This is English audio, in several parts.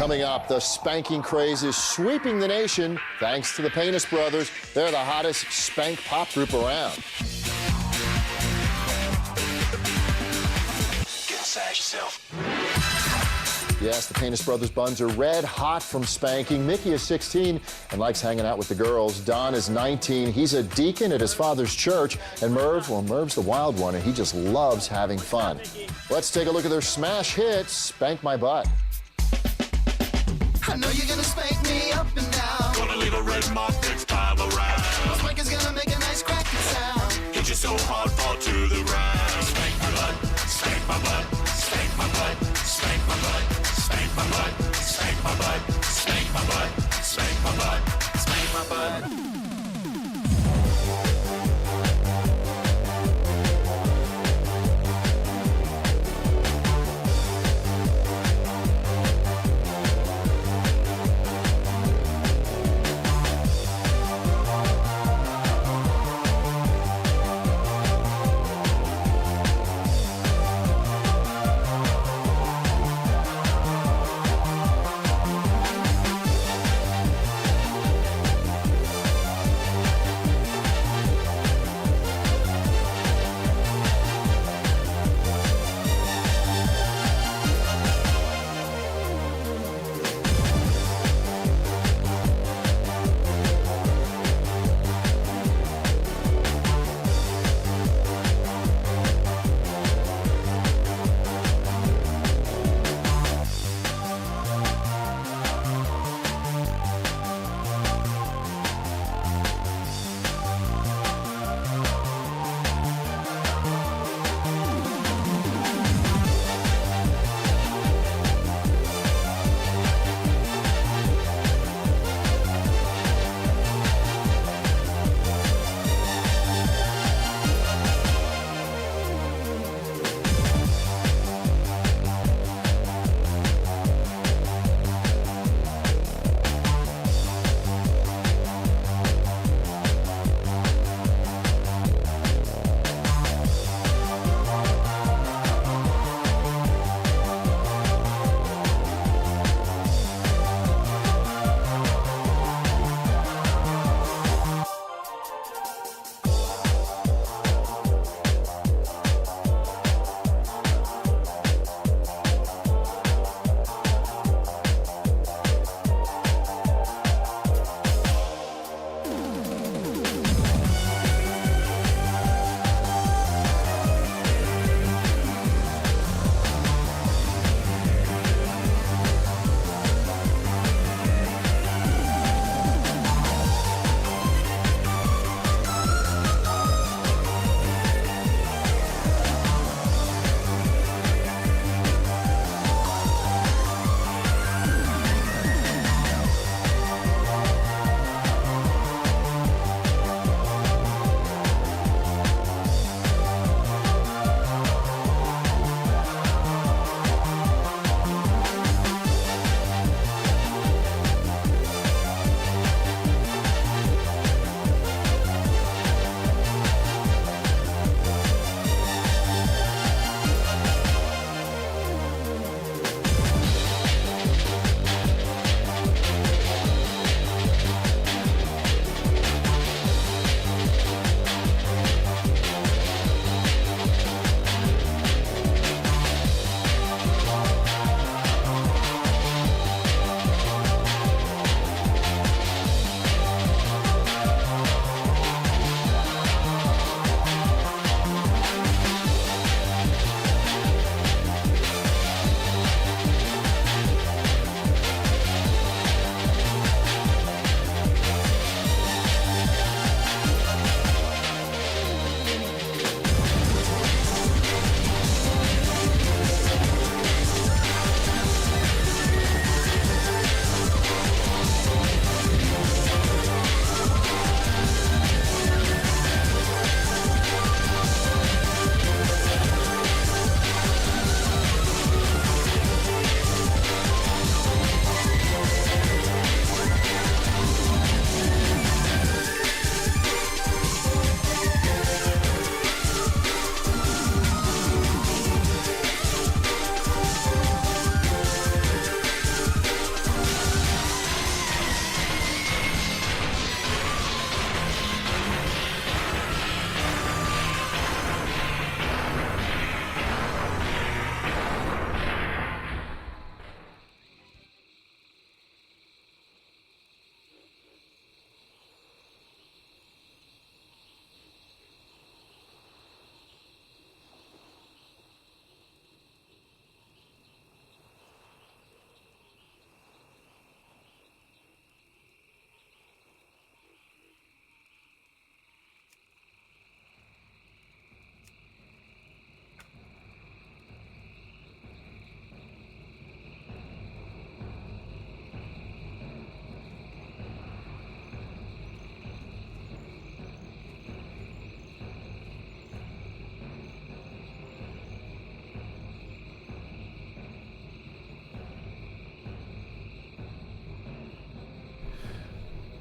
Coming up, the spanking craze is sweeping the nation thanks to the Penis Brothers. They're the hottest spank pop group around. Get inside yourself. Yes, the Penis Brothers buns are red hot from spanking. Mickey is 16 and likes hanging out with the girls. Don is 19. He's a deacon at his father's church. And Merv, well, Merv's the wild one, and he just loves having fun. Let's take a look at their smash hit, Spank My Butt. I know you're gonna spank me up and down. Gonna leave a red mark next time around. Spank is gonna make a nice cracking sound. Hit you so hard, fall to the ground. Spank my butt, spank my butt, spank my butt, spank my butt, spank my butt, spank my butt, spank my butt, spank my butt, spank my butt.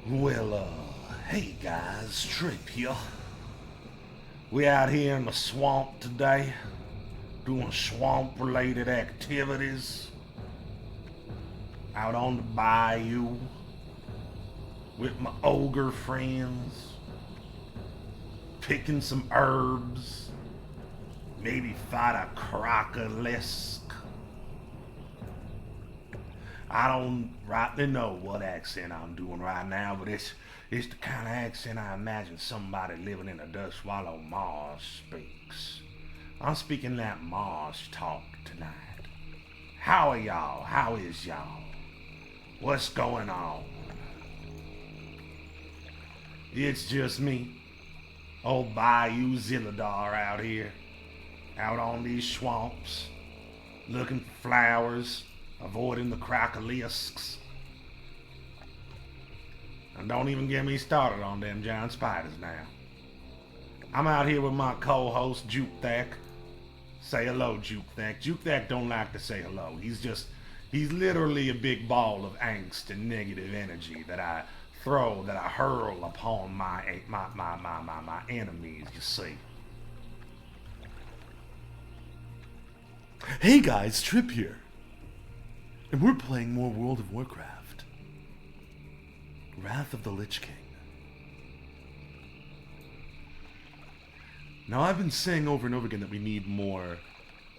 Well, hey guys, Trip here. We out here in the swamp today, doing swamp-related activities. Out on the bayou, with my ogre friends, picking some herbs, maybe fight a crocolisk. I don't rightly know what accent I'm doing right now, but it's the kind of accent I imagine somebody living in a dust swallow Mars speaks. I'm speaking that Mars talk tonight. How are y'all? How is y'all? What's going on? It's just me, old Bayou Zilladar out here, out on these swamps, looking for flowers, avoiding the crocolisks. And don't even get me started on them giant spiders now. I'm out here with my co-host, Juke Thack. Say hello, Juke Thack. Juke Thack don't like to say hello. He's literally a big ball of angst and negative energy that I hurl upon my enemies, you see. Hey guys, Trip here. And we're playing more World of Warcraft. Wrath of the Lich King. Now I've been saying over and over again that we need more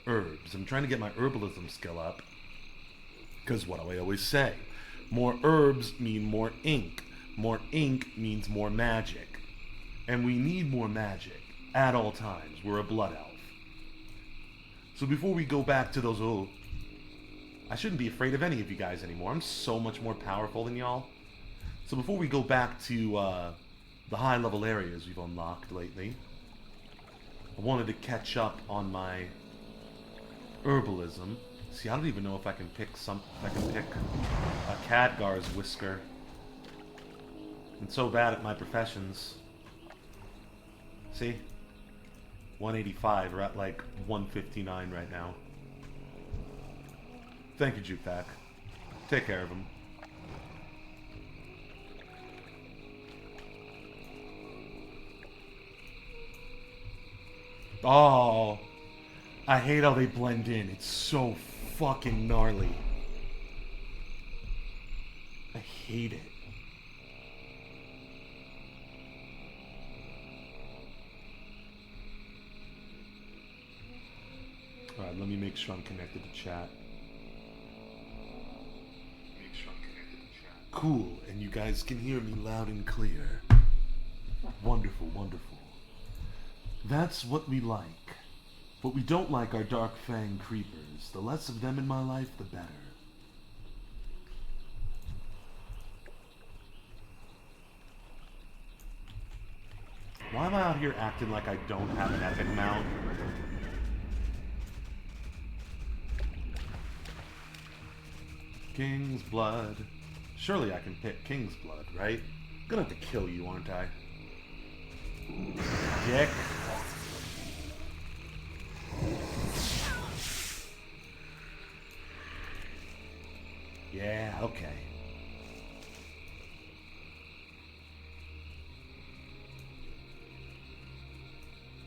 herbs. I'm trying to get my herbalism skill up. Because what do I always say? More herbs mean more ink. More ink means more magic. And we need more magic at all times. We're a blood elf. So before we go back to those I shouldn't be afraid of any of you guys anymore. I'm so much more powerful than y'all. So before we go back to the high level areas we've unlocked lately, I wanted to catch up on my herbalism. See, I don't even know if I can pick a Khadgar's whisker. I'm so bad at my professions. See? 185, we're at like 159 right now. Thank you, Juke. Take care of him. Oh, I hate how they blend in. It's so fucking gnarly. I hate it. Alright, let me make sure I'm connected to chat. Cool, and you guys can hear me loud and clear. Wonderful, wonderful. That's what we like. What we don't like are Dark Fang creepers. The less of them in my life, the better. Why am I out here acting like I don't have an epic mount? King's blood. Surely I can pick King's blood, right? I'm gonna have to kill you, aren't I? Dick. Yeah, okay.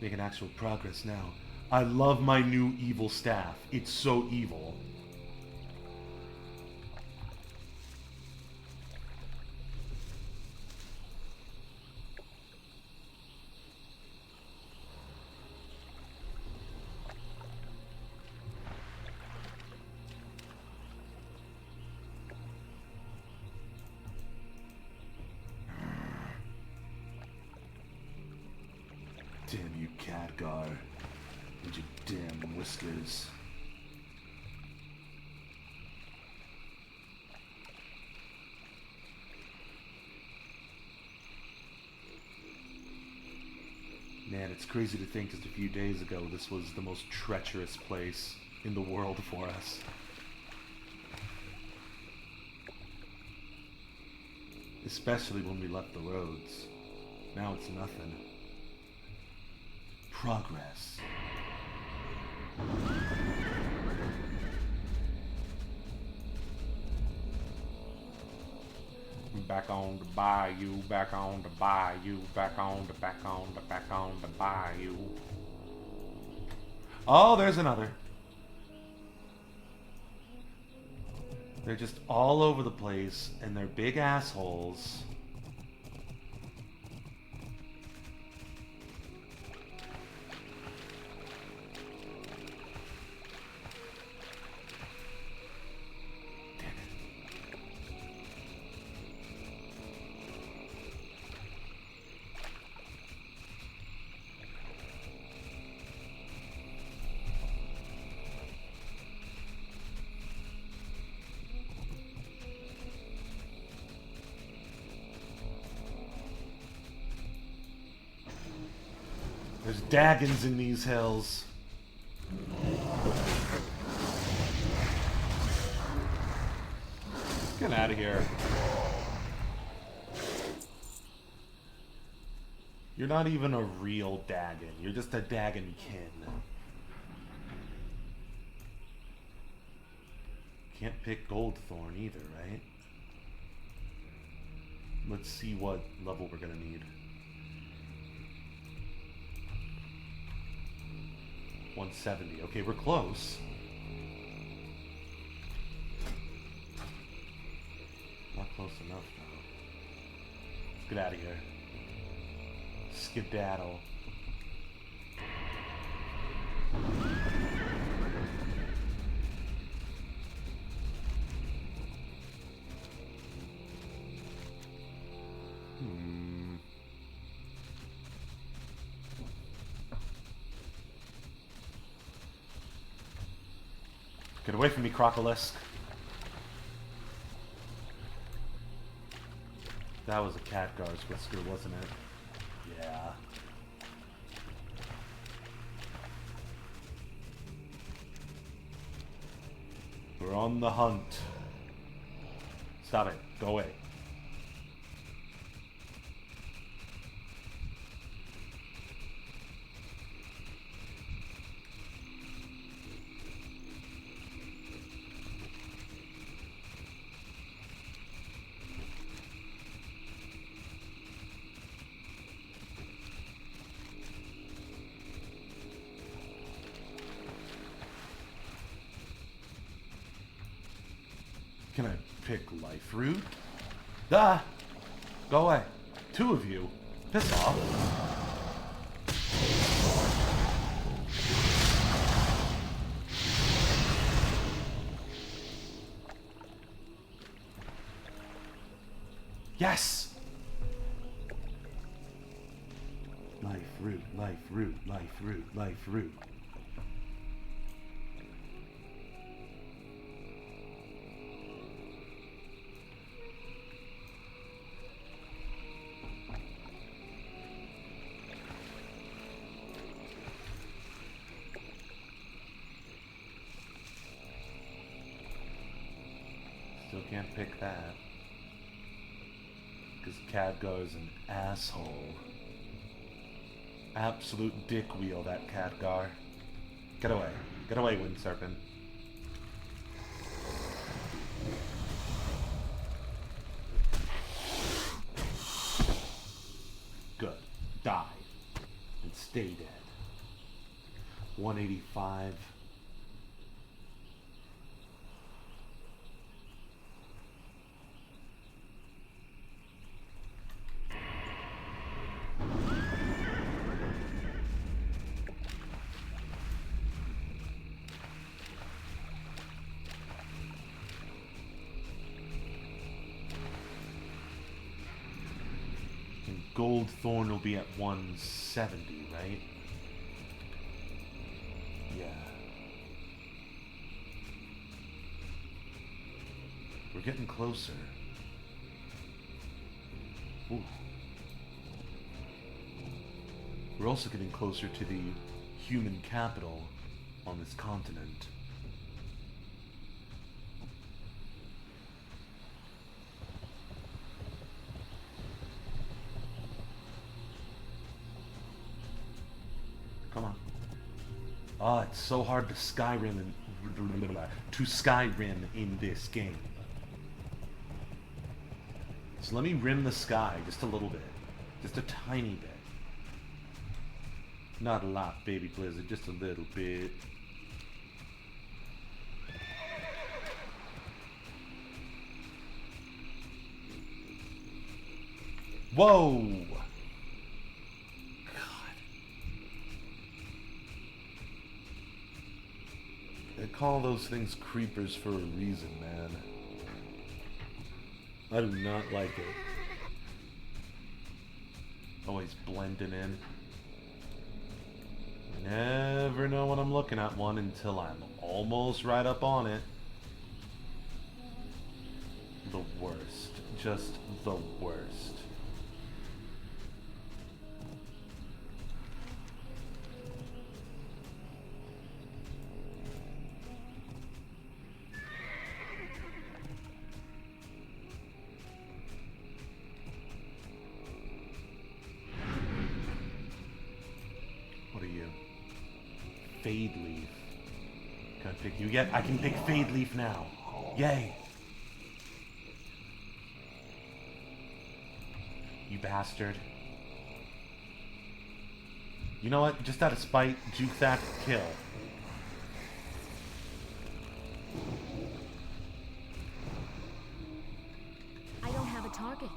Making actual progress now. I love my new evil staff. It's so evil. Damn you, Khadgar. And your damn whiskers. Man, it's crazy to think just a few days ago this was the most treacherous place in the world for us. Especially when we left the roads. Now it's nothing. Progress. back on the bayou, back on the bayou, back on the bayou. Oh, there's another. They're just all over the place, and they're big assholes. There's Daggons in these hills. Get out of here. You're not even a real Dagon. You're just a Dagonkin. Can't pick Goldthorn either, right? Let's see what level we're gonna need. 170. Okay, we're close. Not close enough, though. Let's get out of here. Skedaddle. Get away from me, Crocolisk. That was a Khadgar's whisker, wasn't it? Yeah. We're on the hunt. Stop it. Go away. Can I pick Life Root? Ah! Go away. Two of you. Piss off. Yes! Life Root, Life Root, Life Root, Life Root. Still can't pick that. Because Khadgar's an asshole. Absolute dick wheel, that Khadgar. Get away. Get away, Wind Serpent. Good. Die. And stay dead. 185. Goldthorn will be at 170, right? Yeah. We're getting closer. Ooh. We're also getting closer to the human capital on this continent. Come on. Oh, it's so hard to Skyrim in this game. Just let me rim the sky just a little bit. Just a tiny bit. Not a lot, baby Blizzard, just a little bit. Whoa! God. They call those things creepers for a reason, man. I do not like it. Always blending in. Never know when I'm looking at one until I'm almost right up on it. The worst. Just the worst. What are you? Fade leaf. Can I pick you yet? I can pick fade leaf now. Yay! You bastard. You know what? Just out of spite, juke that, kill. I don't have a target.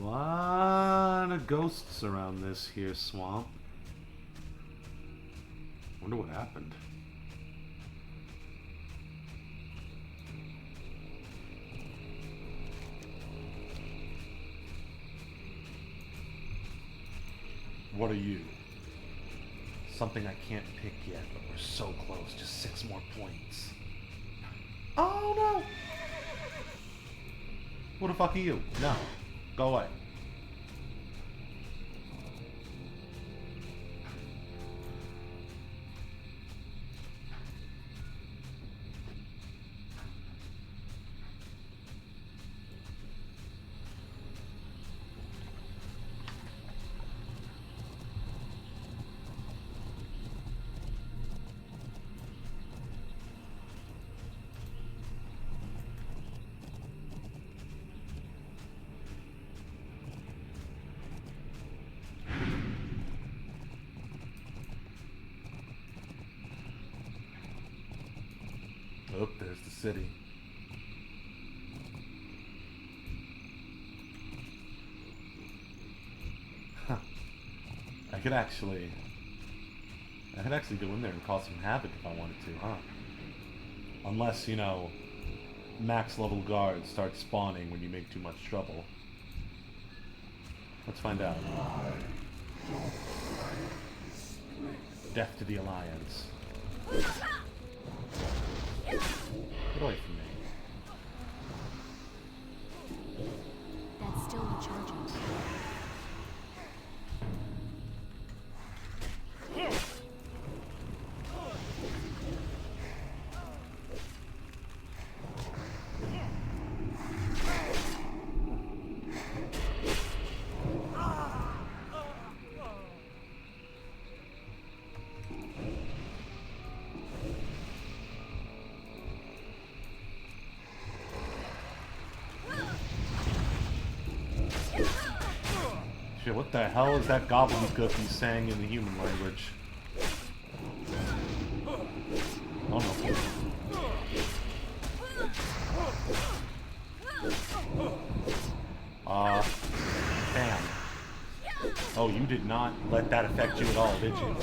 Lot of ghosts around this here swamp. Wonder what happened. What are you? Something I can't pick yet, but we're so close. Just 6 more points. Oh no! What the fuck are you? No. Go away. Oh, there's the city. Huh. I could actually go in there and cause some havoc if I wanted to, huh? Unless, you know, max level guards start spawning when you make too much trouble. Let's find out. Death to the Alliance. Get away from me. That's still a charger. Shit, what the hell is that gobbledygook he's saying in the human language? Oh no. Bam. Oh, you did not let that affect you at all, did you?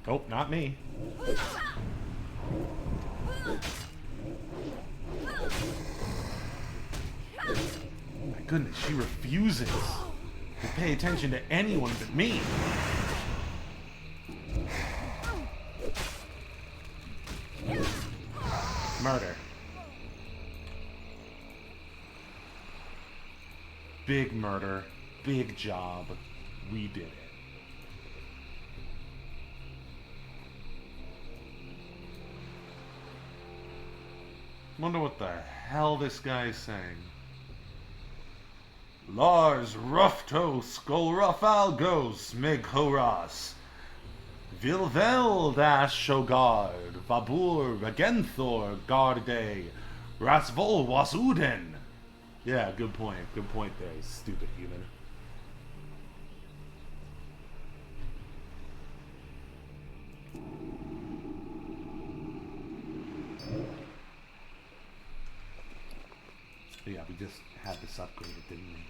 Oh, not me. My goodness, she refuses to pay attention to anyone but me. Come Murder. Big murder. Big job. We did it. Wonder what the hell this guy is saying. Lars Ruffto Skolrafalgos Smig Horas Vilvel Dash Shogard Vabur Vagenthor Garde Rasvol Wasuden. Yeah, good point. Good point there, you stupid human. Yeah, we just had this upgraded, didn't we?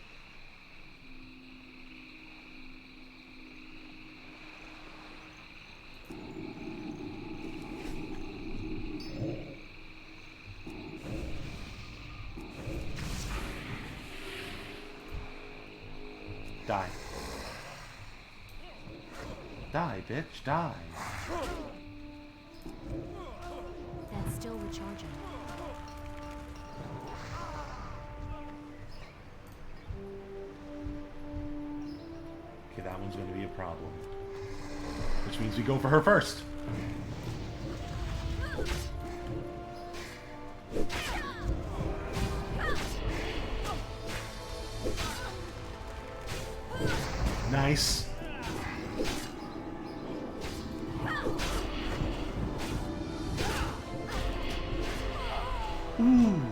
Die. Die, bitch, die. That's still recharging. Okay, that one's going to be a problem. Which means we go for her first. Nice. Ooh.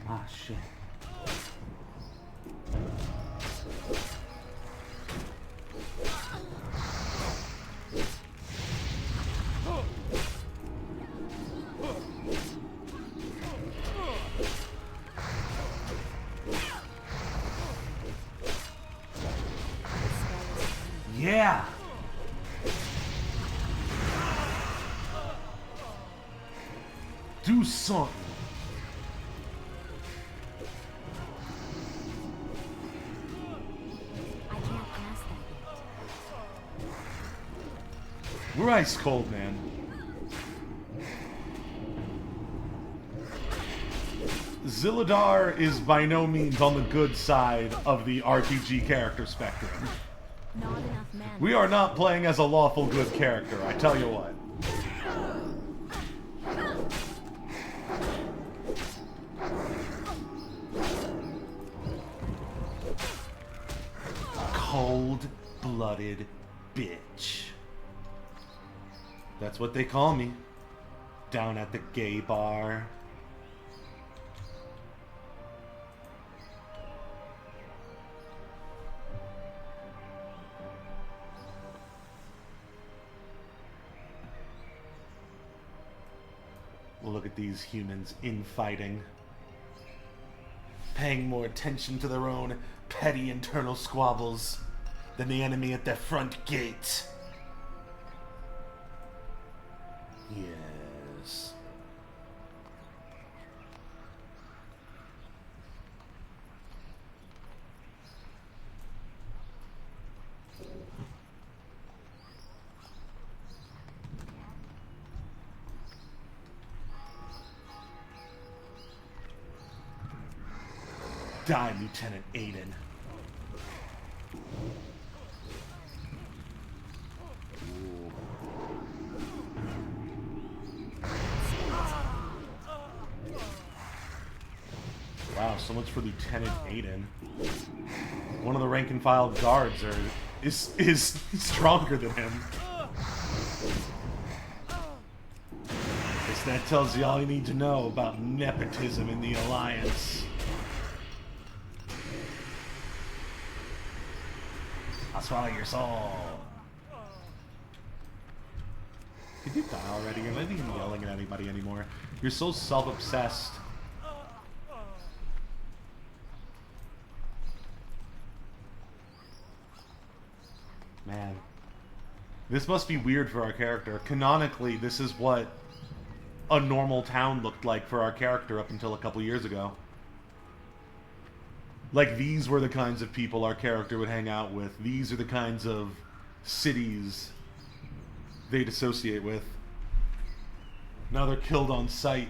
Ah, shit. Yeah! Do something! I can't pass that yet. We're ice cold, man. Zilladar is by no means on the good side of the RPG character spectrum. Not enough mana. We are not playing as a lawful good character, I tell you what. Cold-blooded bitch. That's what they call me. Down at the gay bar. Look at these humans infighting. Paying more attention to their own petty internal squabbles than the enemy at their front gate. Yes. Die, Lieutenant Aiden. Wow, so much for Lieutenant Aiden. One of the rank and file guards is stronger than him. They Nice, that tells you all you need to know about nepotism in the Alliance. I'll swallow your soul. Could you die already? You're not even yelling at anybody anymore. You're so self-obsessed. Man. This must be weird for our character. Canonically, this is what a normal town looked like for our character up until a couple years ago. Like, these were the kinds of people our character would hang out with. These are the kinds of cities they'd associate with. Now they're killed on sight,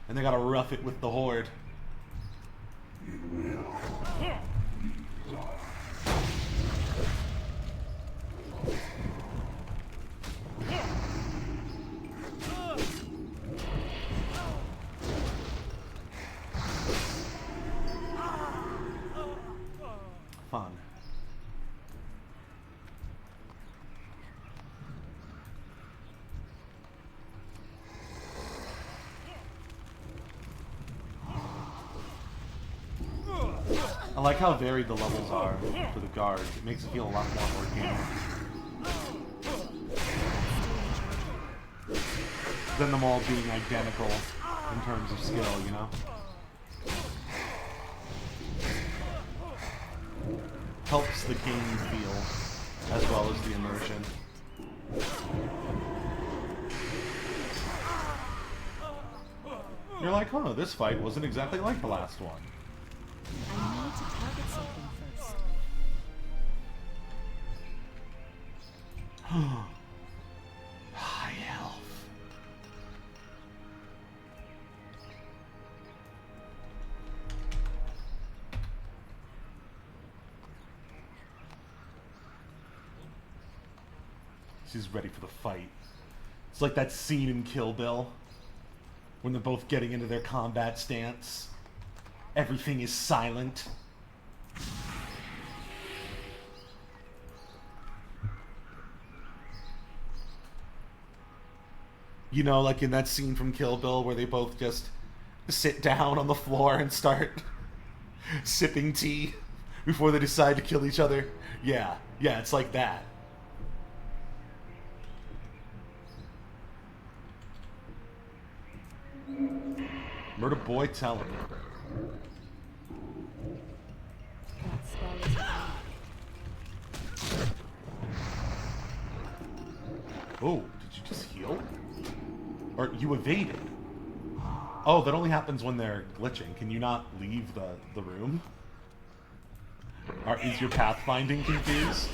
and they gotta rough it with the Horde. Fun. I like how varied the levels are for the guard. It makes it feel a lot more organic than them all being identical in terms of skill, you know? Helps the game feel as well as the immersion. You're like, huh, this fight wasn't exactly like the last one. I need to target something first. High health. She's ready for the fight. It's like that scene in Kill Bill when they're both getting into their combat stance. Everything is silent. You know, like in that scene from Kill Bill where they both just sit down on the floor and start sipping tea before they decide to kill each other. Yeah, it's like that. Murder boy, tell him. That spell is gone. Oh, did you just heal? Or you evaded? Oh, that only happens when they're glitching. Can you not leave the room? Is your pathfinding confused?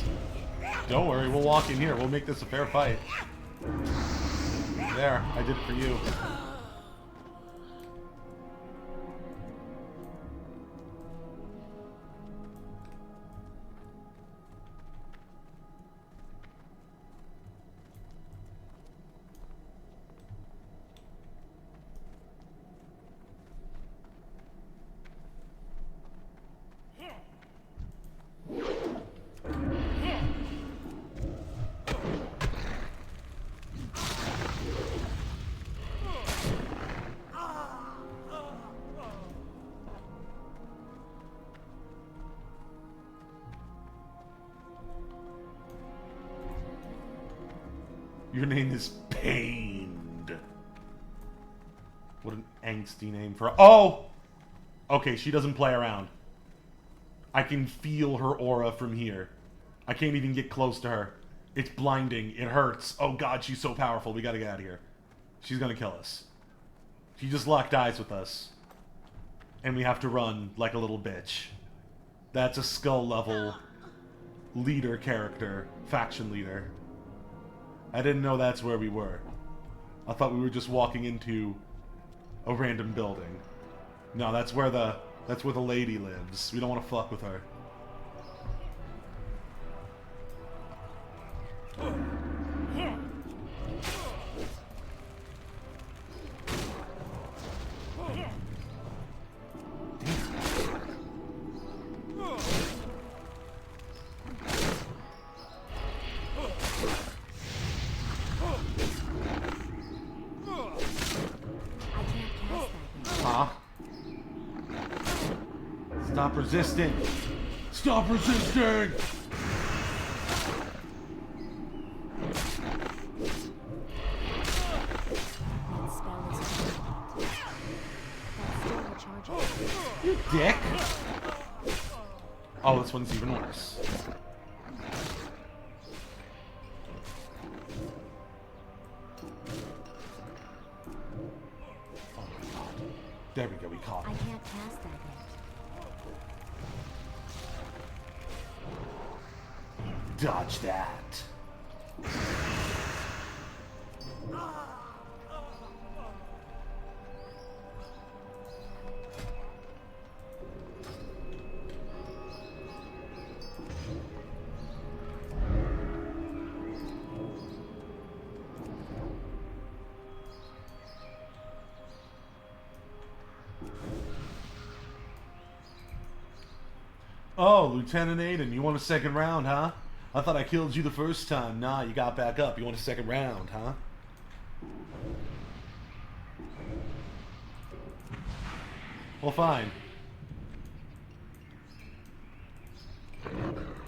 Don't worry, we'll walk in here. We'll make this a fair fight. There, I did it for you. Your name is Pained. What an angsty name for... Oh! Okay, she doesn't play around. I can feel her aura from here. I can't even get close to her. It's blinding. It hurts. Oh god, she's so powerful. We gotta get out of here. She's gonna kill us. She just locked eyes with us. And we have to run like a little bitch. That's a skull level leader character. Faction leader. I didn't know that's where we were. I thought we were just walking into a random building. No, that's where the lady lives. We don't want to fuck with her. Stop resisting! Stop resisting! That spell is complete. That's still recharging. You dick! Oh, this one's even worse. Oh my god. There we go, we caught I him. can't pass that yet. Dodge that. Oh, Lieutenant Aiden, you want a second round, huh? I thought I killed you the first time. Nah, you got back up. You want a second round, huh? Well, fine.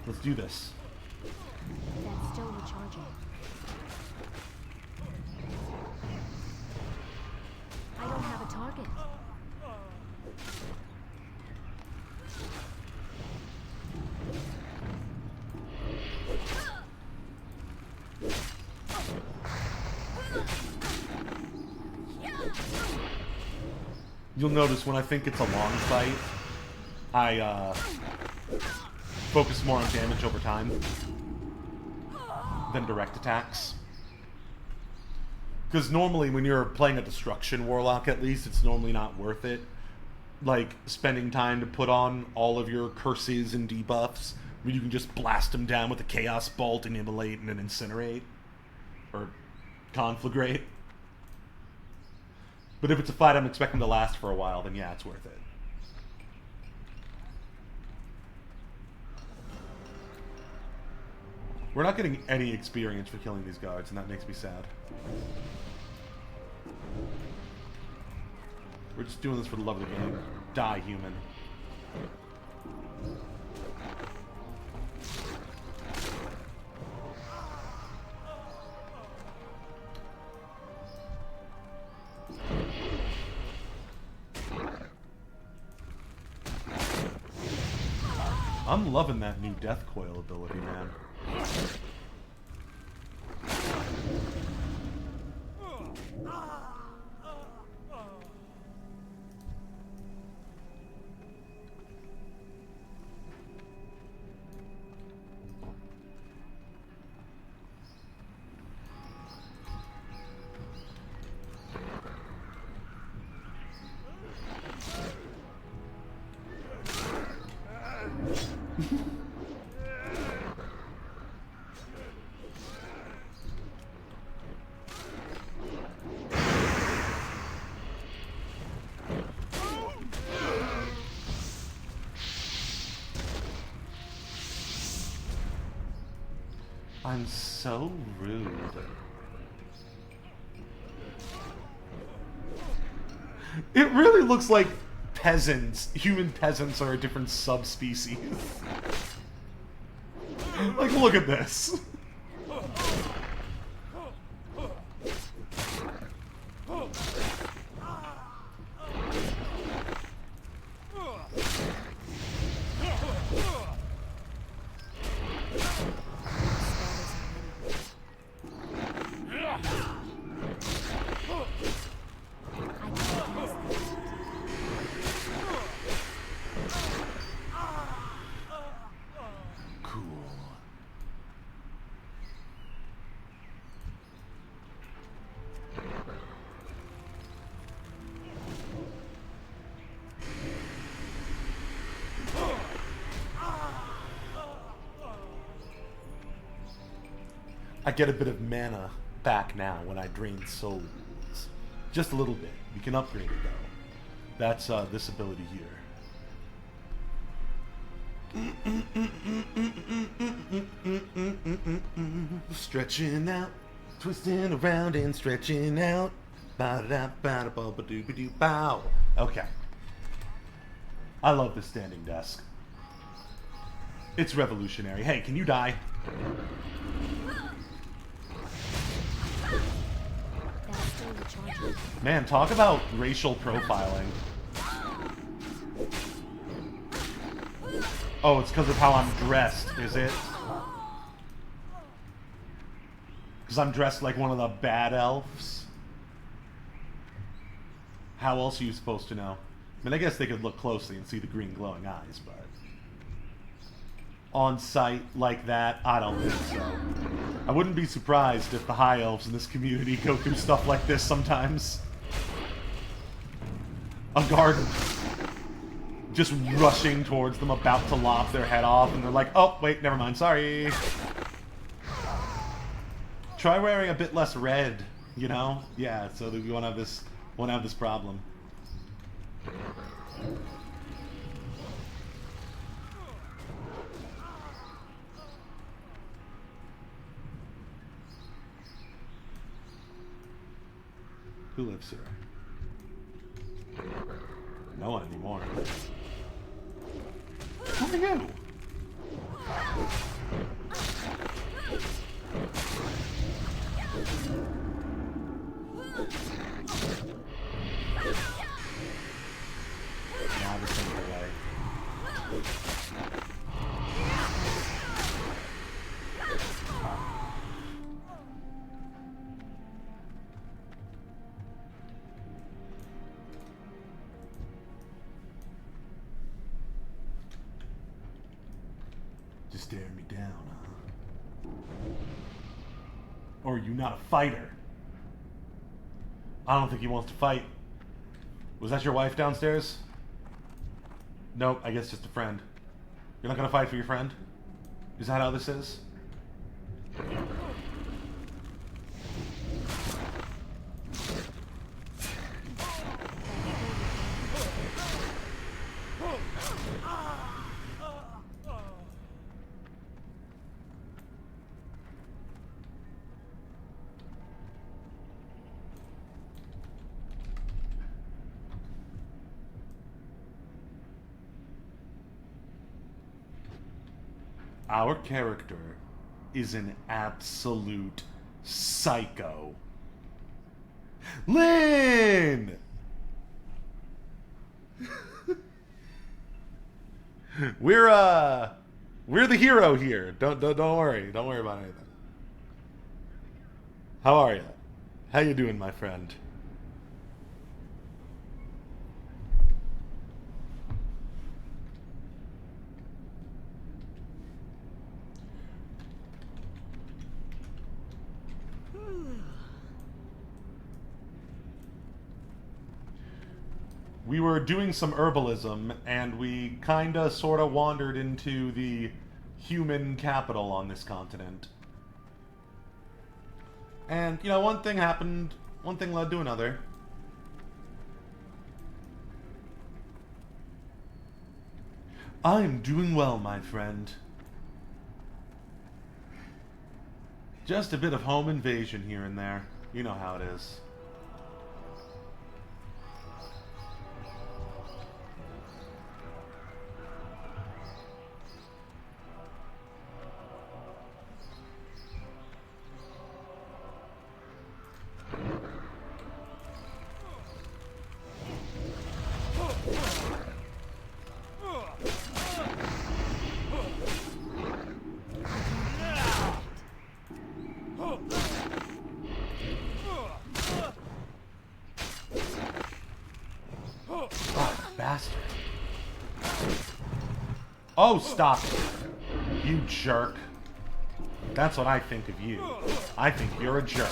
Let's do this. That's still recharging. I don't have a target. You'll notice when I think it's a long fight, I focus more on damage over time than direct attacks. Because normally when you're playing a Destruction Warlock, at least, it's normally not worth it. Like, spending time to put on all of your curses and debuffs, where you can just blast them down with a Chaos Bolt and immolate and then incinerate. Or conflagrate. But if it's a fight I'm expecting to last for a while, then yeah, it's worth it. We're not getting any experience for killing these guards, and that makes me sad. We're just doing this for the love of the game. Die, human. I'm loving that new Death Coil ability, man. I'm so rude. It really looks like peasants, human peasants are a different subspecies. Like, look at this. I get a bit of mana back now when I drain souls. Just a little bit. We can upgrade it though. That's this ability here. Stretching out, twisting around and stretching out. Ba-da-ba-da-ba-ba-doo-ba-doo-bow. Okay. I love the standing desk. It's revolutionary. Hey, can you die? That's still recharging. Man, talk about racial profiling. Oh, it's because of how I'm dressed, is it? Because I'm dressed like one of the bad elves? How else are you supposed to know? I mean, I guess they could look closely and see the green glowing eyes, but... on sight like that, I don't think so. I wouldn't be surprised if the high elves in this community go through stuff like this sometimes. A guard just rushing towards them, about to lop their head off, and they're like, oh, wait, never mind, sorry. Try wearing a bit less red, you know? Yeah, so that we won't have this problem. Who lives here? No one anymore. Who are you? Now this thing's away. Just staring me down, huh? Or are you not a fighter? I don't think he wants to fight. Was that your wife downstairs? Nope, I guess just a friend. You're not gonna fight for your friend? Is that how this is? Our character is an absolute psycho. Lynn! We're the hero here. Don't worry. Don't worry about anything. How are you? How you doing, my friend? We were doing some herbalism, and we kinda sorta wandered into the human capital on this continent. And, you know, one thing happened, one thing led to another. I'm doing well, my friend. Just a bit of home invasion here and there. You know how it is. Bastard. Oh, stop it. You jerk. That's what I think of you. I think you're a jerk.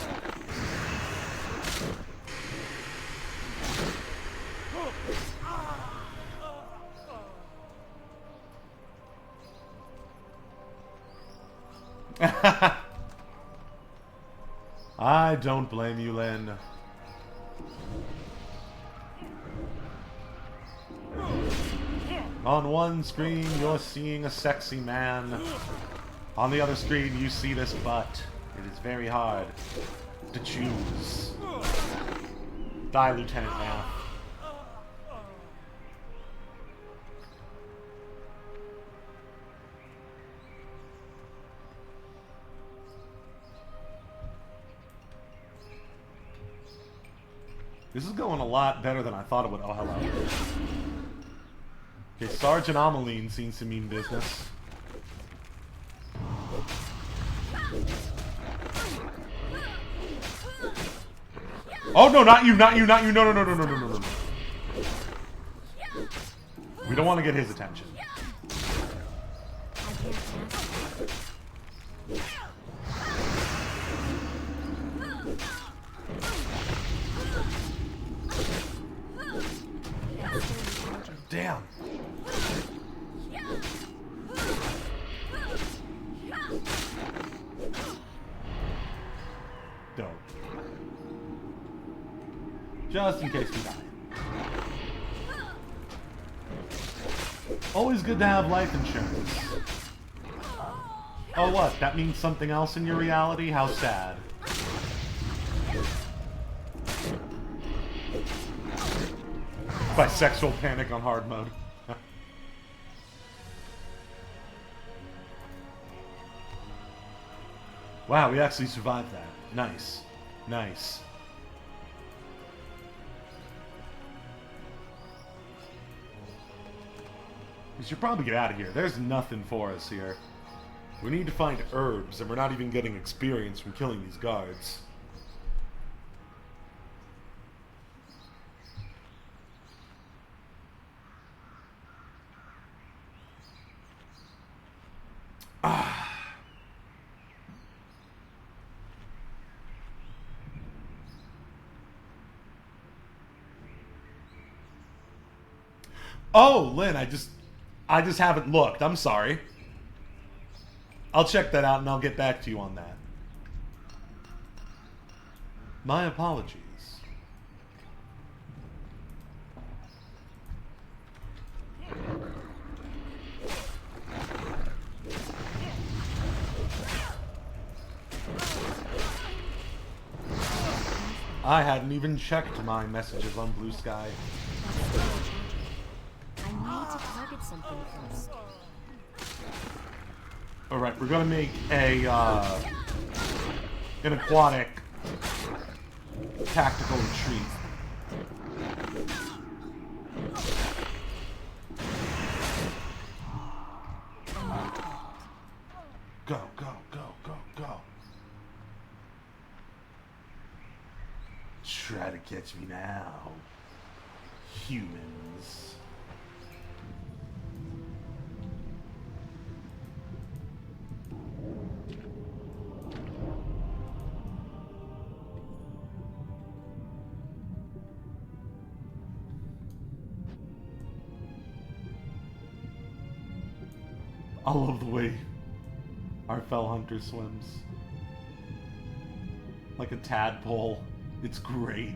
I don't blame you, Lynn. On one screen, you're seeing a sexy man. On the other screen, you see this butt. It is very hard to choose. Die, Lieutenant Math. This is going a lot better than I thought it would. Oh, hello. Okay, Sergeant Ameline seems to mean business. Oh, no, not you, not you, not you. No, no, no, no, no, no, no, no. We don't want to get his attention. Damn. Dope. Just in case we die. Always good to have life insurance. Oh, what? That means something else in your reality? How sad. Bisexual panic on hard mode. Wow, we actually survived that. Nice. Nice. We should probably get out of here. There's nothing for us here. We need to find herbs, and we're not even getting experience from killing these guards. Oh, Lynn, I just haven't looked. I'm sorry. I'll check that out and I'll get back to you on that. My apologies. I hadn't even checked my messages on Blue Sky. I need to target something first. Alright, we're gonna make a, an aquatic tactical retreat. Go, go, go, go, go. Try to catch me now, humans. I love the way our fell hunter swims. Like a tadpole. It's great.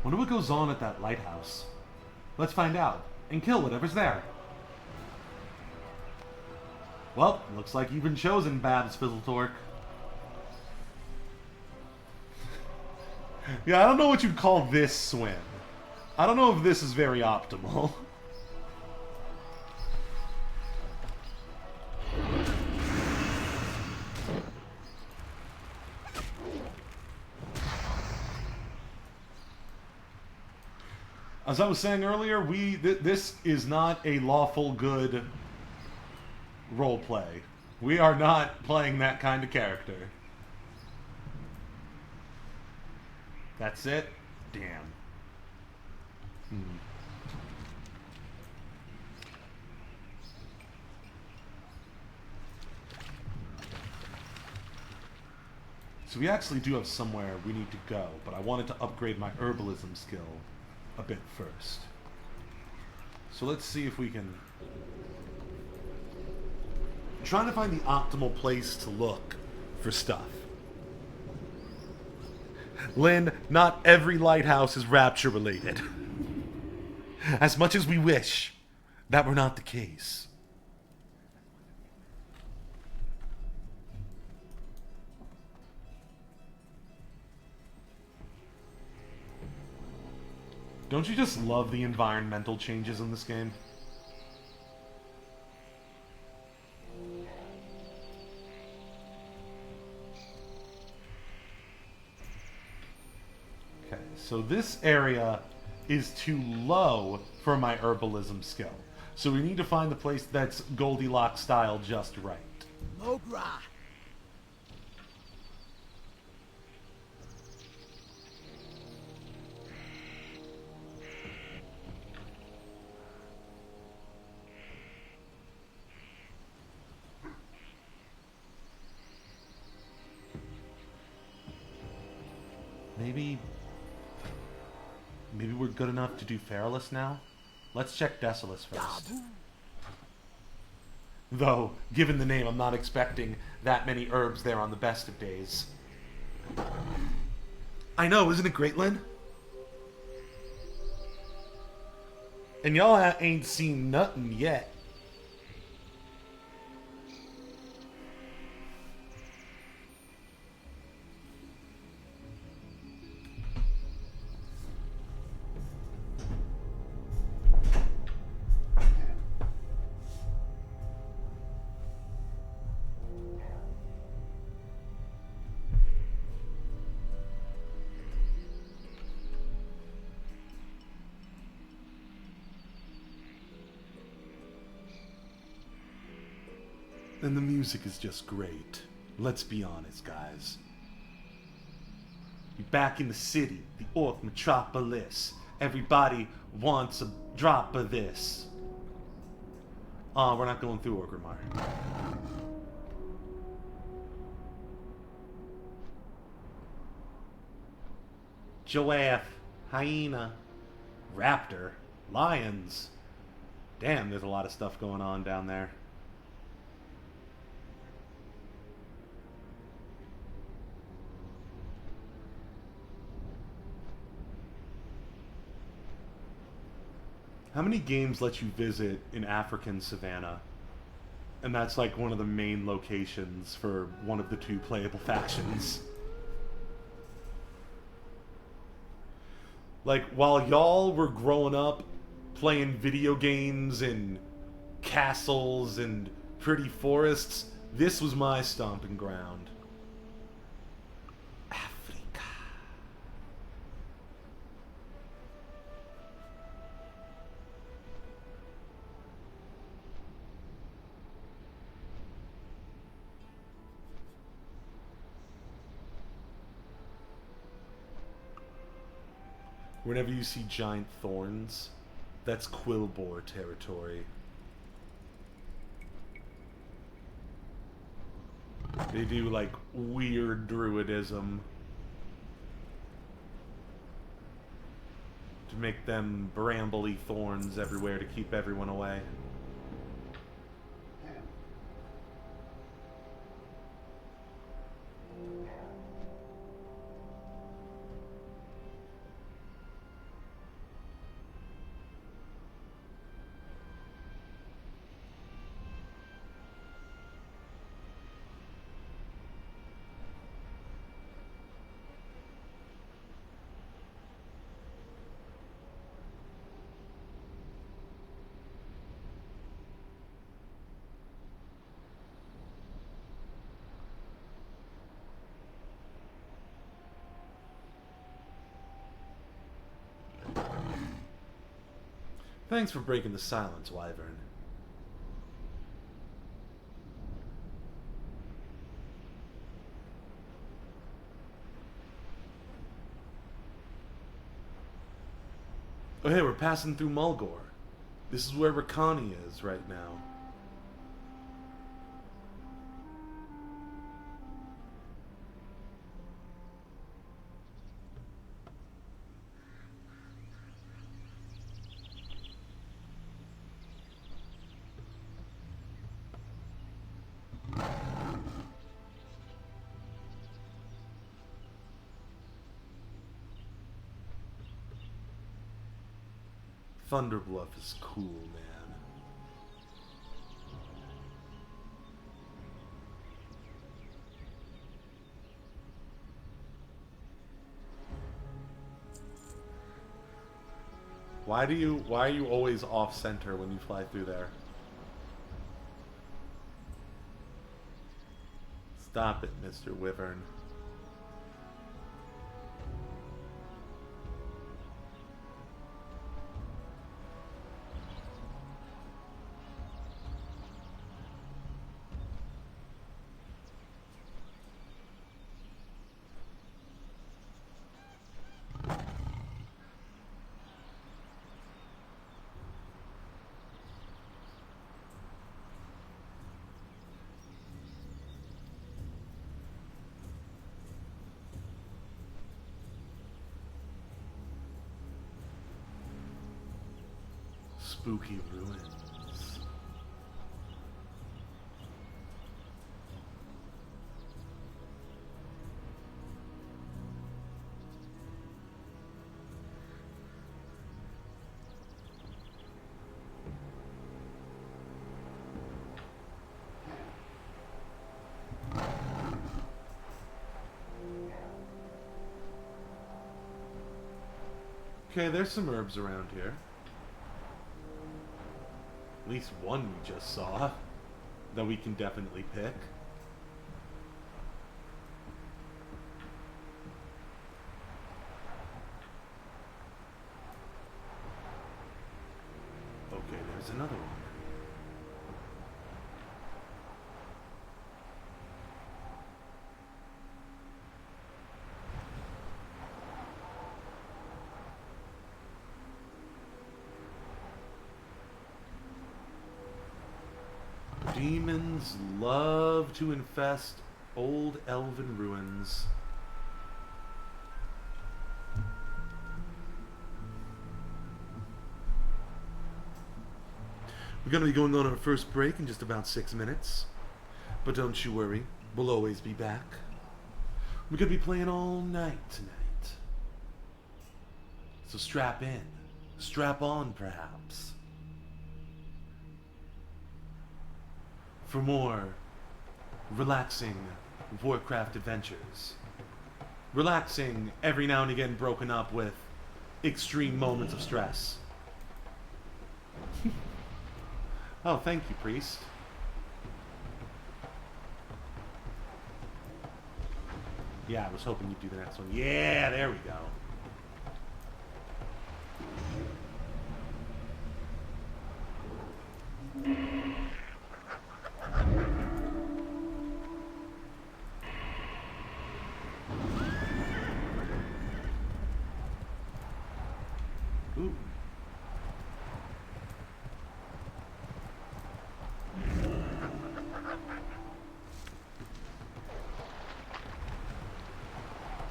Wonder what goes on at that lighthouse. Let's find out, and kill whatever's there. Well, looks like you've been chosen, Babs Fizzletorque. Yeah, I don't know what you'd call this swim. I don't know if this is very optimal. As I was saying earlier, this is not a lawful good roleplay. We are not playing that kind of character. That's it? Damn. So we actually do have somewhere we need to go, but I wanted to upgrade my herbalism skill a bit first. So let's see if we can... I'm trying to find the optimal place to look for stuff. Lynn, not every lighthouse is rapture related. As much as we wish that were not the case. Don't you just love the environmental changes in this game? Okay, so this area is too low for my herbalism skill. So we need to find the place that's Goldilocks style just right. Mogra. Maybe we're good enough to do Feralus now? Let's check Desolus first. Though, given the name, I'm not expecting that many herbs there on the best of days. I know, isn't it great, Lynn? And y'all ain't seen nothing yet. And the music is just great. Let's be honest, guys. You're back in the city, the Orc metropolis. Everybody wants a drop of this. Oh, we're not going through Orgrimmar. Giraffe, hyena, raptor, lions. Damn, there's a lot of stuff going on down there. How many games let you visit an African savanna? And that's like one of the main locations for one of the two playable factions. Like, while y'all were growing up playing video games in castles and pretty forests, this was my stomping ground. Africa. Whenever you see giant thorns, that's Quillbore territory. They do like weird druidism to make them brambly thorns everywhere to keep everyone away. Thanks for breaking the silence, Wyvern. Oh hey, we're passing through Mulgore. This is where Rakani is right now. Thunderbluff is cool, man. Why are you always off center when you fly through there? Stop it, Mr. Wyvern. Spooky ruins. Okay, there's some herbs around here. At least one we just saw that we can definitely pick. Okay, there's another one. Demons love to infest old elven ruins. We're going to be going on our first break in just about 6 minutes. But don't you worry, we'll always be back. We're going to be playing all night tonight. So strap in. Strap on, perhaps. For more relaxing WARCRAFT adventures. Relaxing, every now and again broken up with extreme moments of stress. Oh, thank you, priest. Yeah, I was hoping you'd do the next one. Yeah, there we go. Ooh.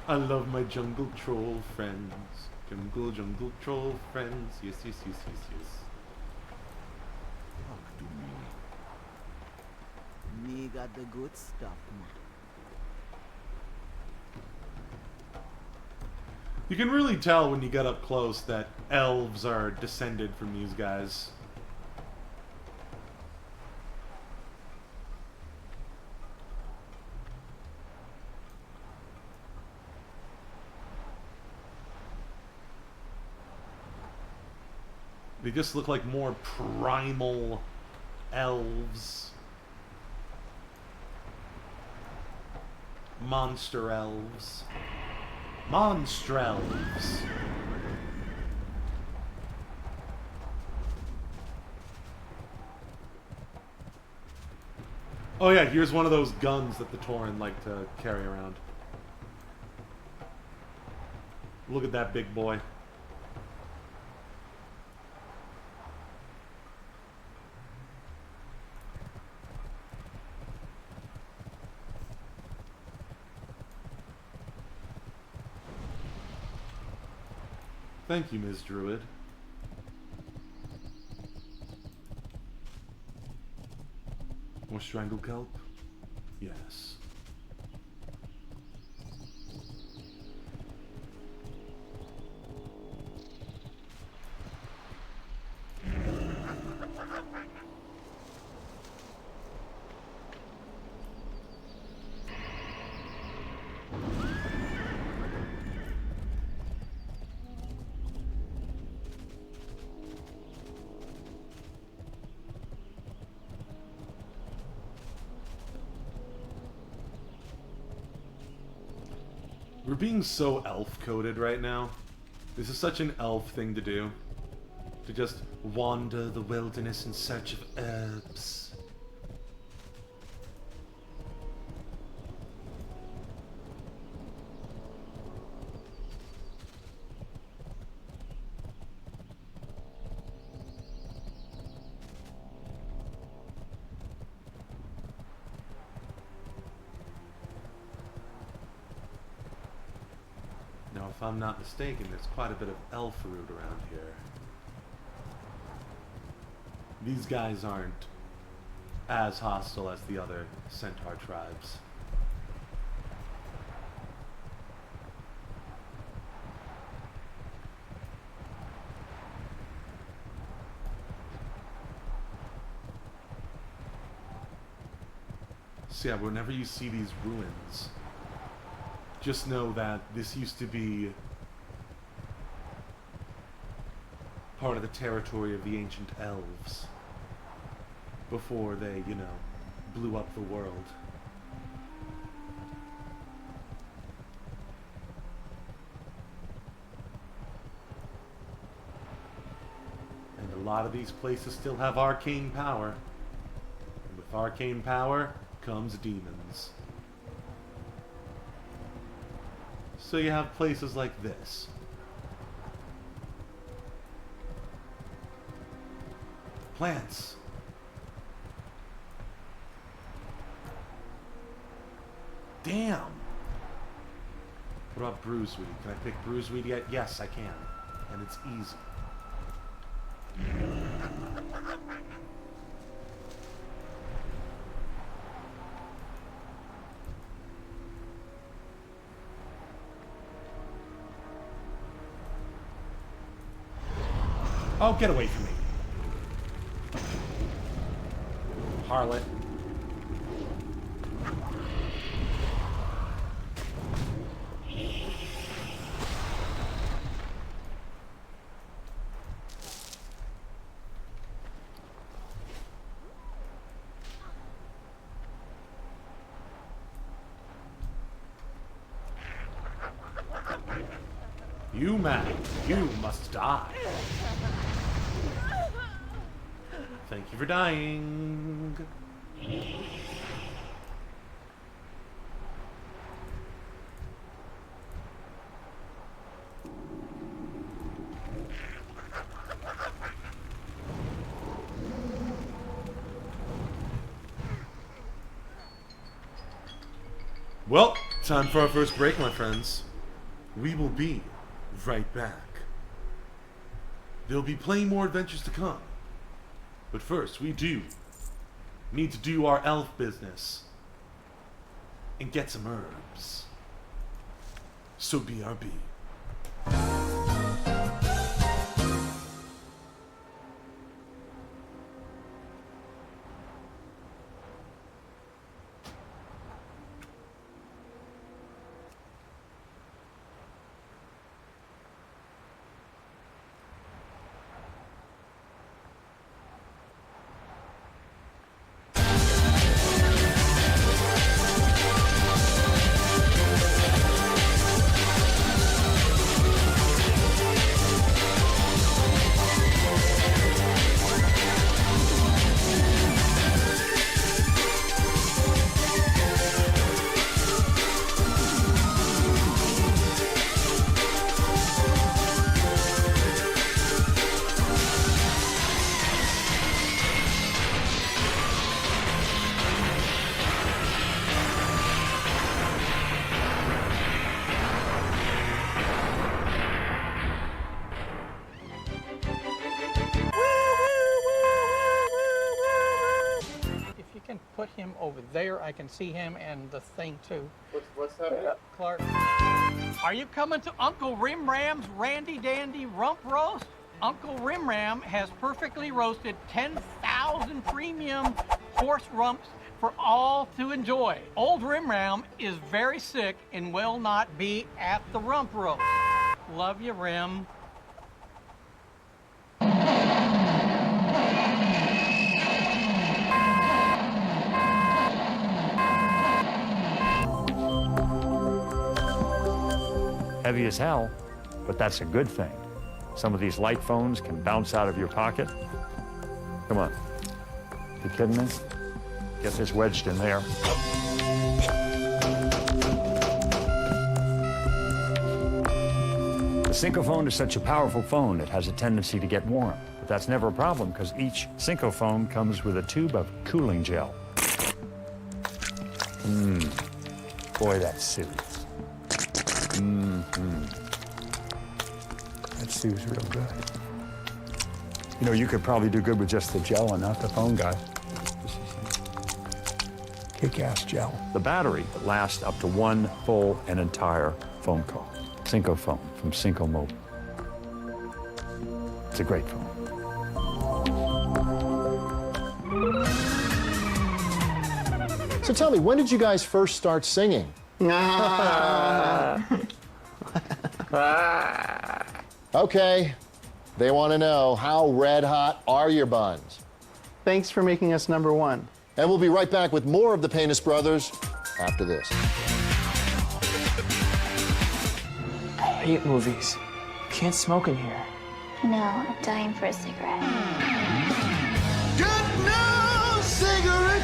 I love my jungle troll friends. Jungle troll friends. Yes, yes, yes, yes, yes. Talk to me. Me got the good stuff, man. You can really tell when you get up close that elves are descended from these guys. They just look like more primal elves. Monster elves. Monster elves. Oh yeah, here's one of those guns that the Tauren like to carry around. Look at that big boy. Thank you, Ms. Druid. More strangle kelp? Yes. We're being so elf-coded right now. This is such an elf thing to do. To just wander the wilderness in search of herbs. Now, if I'm not mistaken, there's quite a bit of elf root around here. These guys aren't as hostile as the other centaur tribes. So yeah, whenever you see these ruins, just know that this used to be part of the territory of the ancient elves before they, you know, blew up the world. And a lot of these places still have arcane power. And with arcane power comes demons. So you have places like this. Plants. Damn. What about bruiseweed? Can I pick bruiseweed yet? Yes, I can. And it's easy. Oh, get away from me. Harlot. You man, you must die. Thank you for dying. Well, time for our first break, my friends. We will be right back. There'll be plenty more adventures to come. But first, we do need to do our elf business and get some herbs. So BRB. Put him over there. I can see him and the thing too. What's that? Clark. Are you coming to Uncle Rimram's Randy Dandy Rump Roast? Uncle Rimram has perfectly roasted 10,000 premium horse rumps for all to enjoy. Old Rimram is very sick and will not be at the rump roast. Love you, Rim. heavy as hell, but that's a good thing. Some of these light phones can bounce out of your pocket. Come on. You kidding me? Get this wedged in there. The Cinco phone is such a powerful phone, it has a tendency to get warm. But that's never a problem because each Cinco phone comes with a tube of cooling gel. Boy, that soothes. That soothes real good. You know, you could probably do good with just the gel and not the phone, guy. Kick-ass gel. The battery lasts up to one full and entire phone call. Cinco phone from Cinco Mobile. It's a great phone. So tell me, when did you guys first start singing? Okay, they want to know, how red hot are your buns? Thanks for making us #1. And we'll be right back with more of the Penis Brothers after this. I hate movies. Can't smoke in here. No, I'm dying for a cigarette.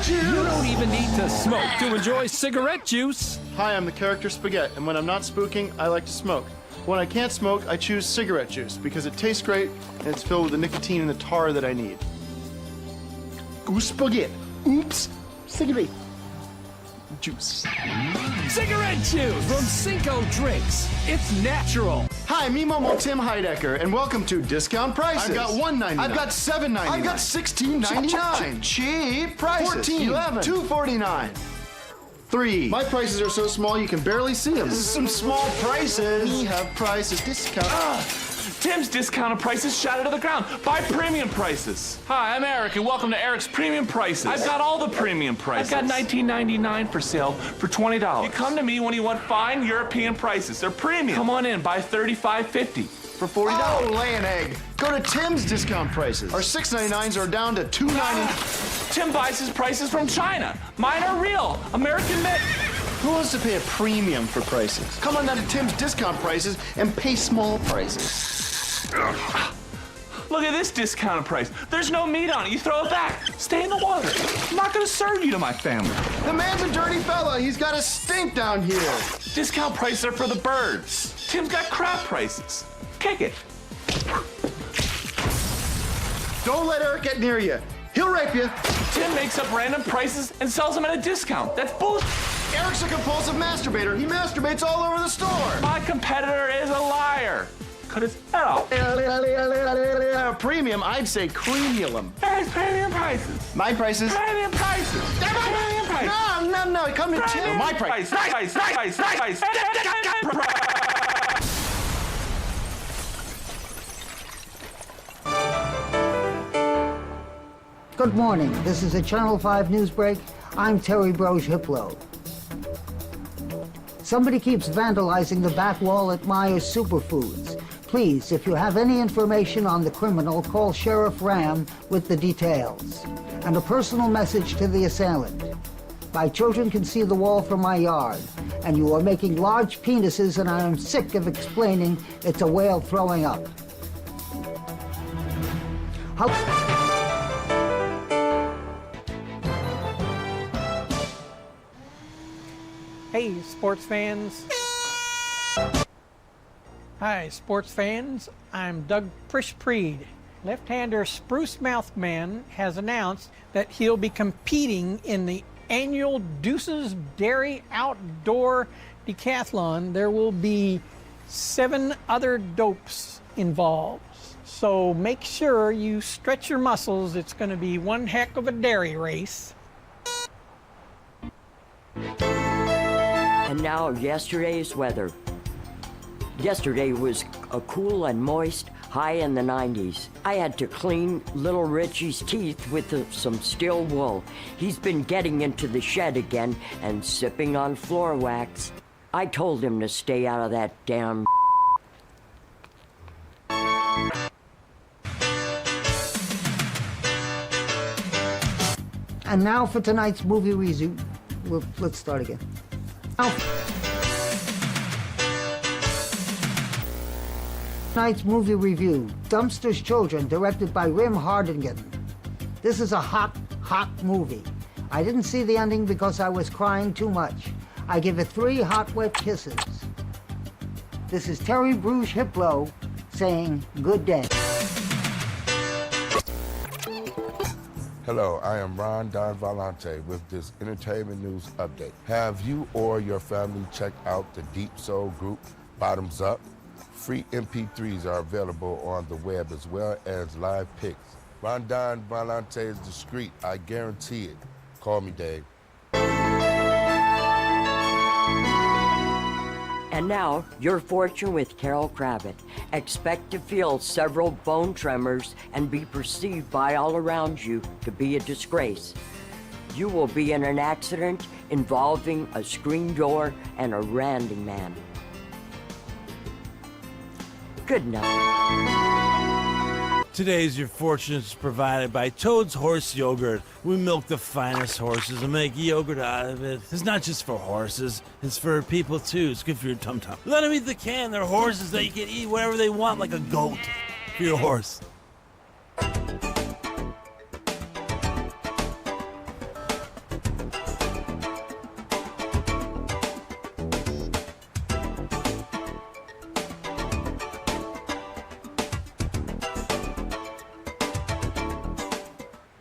You don't even need to smoke to enjoy cigarette juice. Hi, I'm the character Spaghetti, and when I'm not spooking, I like to smoke. When I can't smoke, I choose cigarette juice because it tastes great and it's filled with the nicotine and the tar that I need. Goose spaghetti. Oops. Cigarette juice. Cigarette juice from Cinco Drinks. It's natural. Hi, me Momo Tim Heidecker, and welcome to Discount Prices. I've got $1.99. I've got $7.99. I've got $16.99. Cheap prices. $14, $11, $2.49. $3. My prices are so small you can barely see them. This is some small prices. We have prices. Discount. Tim's discounted prices shot out of the ground. Buy premium prices. Hi, I'm Eric, and welcome to Eric's Premium Prices. I've got all the premium prices. I've got $19.99 for sale for $20. You come to me when you want fine European prices. They're premium. Come on in, buy $35.50 for $40. Oh, lay an egg. Go to Tim's discount prices. Our $6.99s are down to $2.99. Tim buys his prices from China. Mine are real, American made. Who wants to pay a premium for prices? Come on down to Tim's discount prices and pay small prices. Look at this discounted price. There's no meat on it. You throw it back. Stay in the water. I'm not going to serve you to my family. The man's a dirty fella. He's got a stink down here. Discount prices are for the birds. Tim's got crap prices. Kick it. Don't let Eric get near you. He'll rape you. Tim makes up random prices and sells them at a discount. That's bullshit. Eric's a compulsive masturbator. He masturbates all over the store. My competitor is a liar. Cut his head off. Premium, I'd say cremulum. There's premium prices. My prices. Premium prices. Premium prices. No, come to Tim. My price. Good morning. This is a Channel 5 news break. I'm Terry Broge Hiplo. Somebody keeps vandalizing the back wall at Myers Superfoods. Please, if you have any information on the criminal, call Sheriff Ram with the details. And a personal message to the assailant. My children can see the wall from my yard, and you are making large penises, and I am sick of explaining it's a whale throwing up. Hey, sports fans. Hi, sports fans. I'm Doug Frischpreed. Left-hander Spruce Mouth Man has announced that he'll be competing in the annual Deuces Dairy Outdoor Decathlon. There will be 7 other dopes involved. So make sure you stretch your muscles. It's going to be one heck of a dairy race. And now yesterday's weather. Yesterday was a cool and moist, high in the 90s. I had to clean little Richie's teeth with some steel wool. He's been getting into the shed again and sipping on floor wax. I told him to stay out of that damn. And now for tonight's movie review. Let's start again. Tonight's movie review, Dumpster's Children, directed by Rim Hardingen. This is a hot, hot movie. I didn't see the ending because I was crying too much. I give it 3 hot, wet kisses. This is Terry Bruce Hiplo saying good day. Hello, I am Ron Don Valente with this entertainment news update. Have you or your family checked out the Deep Soul group Bottoms Up? Free MP3s are available on the web as well as live pics. Ron Don Valente is discreet, I guarantee it. Call me Dave. And now, Your Fortune with Carol Kravitz. Expect to feel several bone tremors and be perceived by all around you to be a disgrace. You will be in an accident involving a screen door and a randy man. Good night. Today's Your Fortune is provided by Toad's Horse Yogurt. We milk the finest horses and make yogurt out of it. It's not just for horses, it's for people too. It's good for your tum-tum. Let them eat the can. They're horses that you can eat whatever they want, like a goat for your horse.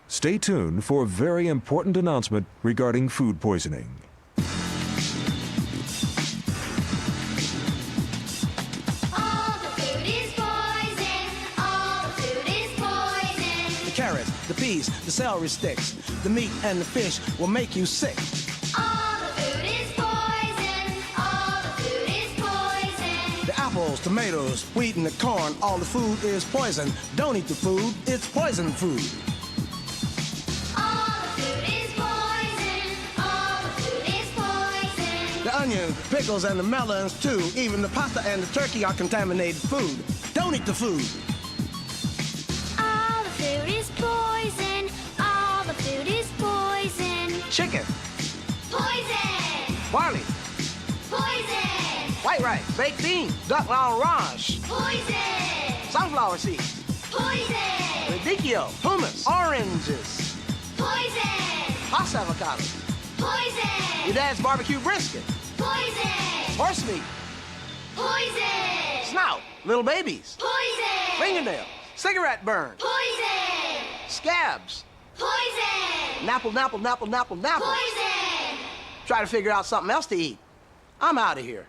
Stay tuned for a very important announcement regarding food poisoning. The carrots, the peas, the celery sticks, the meat and the fish will make you sick. The apples, tomatoes, wheat and the corn, all the food is poison. Don't eat the food, it's poison food. The onions, pickles, and the melons, too. Even the pasta and the turkey are contaminated food. Don't eat the food. All the food is poison. All the food is poison. Chicken. Poison. Barley. Poison. White rice. Baked beans. Duck l'orange. Poison. Sunflower seeds. Poison. Radicchio. Hummus. Oranges. Poison. Pasta avocado. Poison. Your dad's barbecue brisket. Poison. Horse meat. Poison. Snout. Little babies. Poison. Fingernails. Cigarette burn. Poison. Scabs. Poison. Napple. Poison. Try to figure out something else to eat. I'm out of here.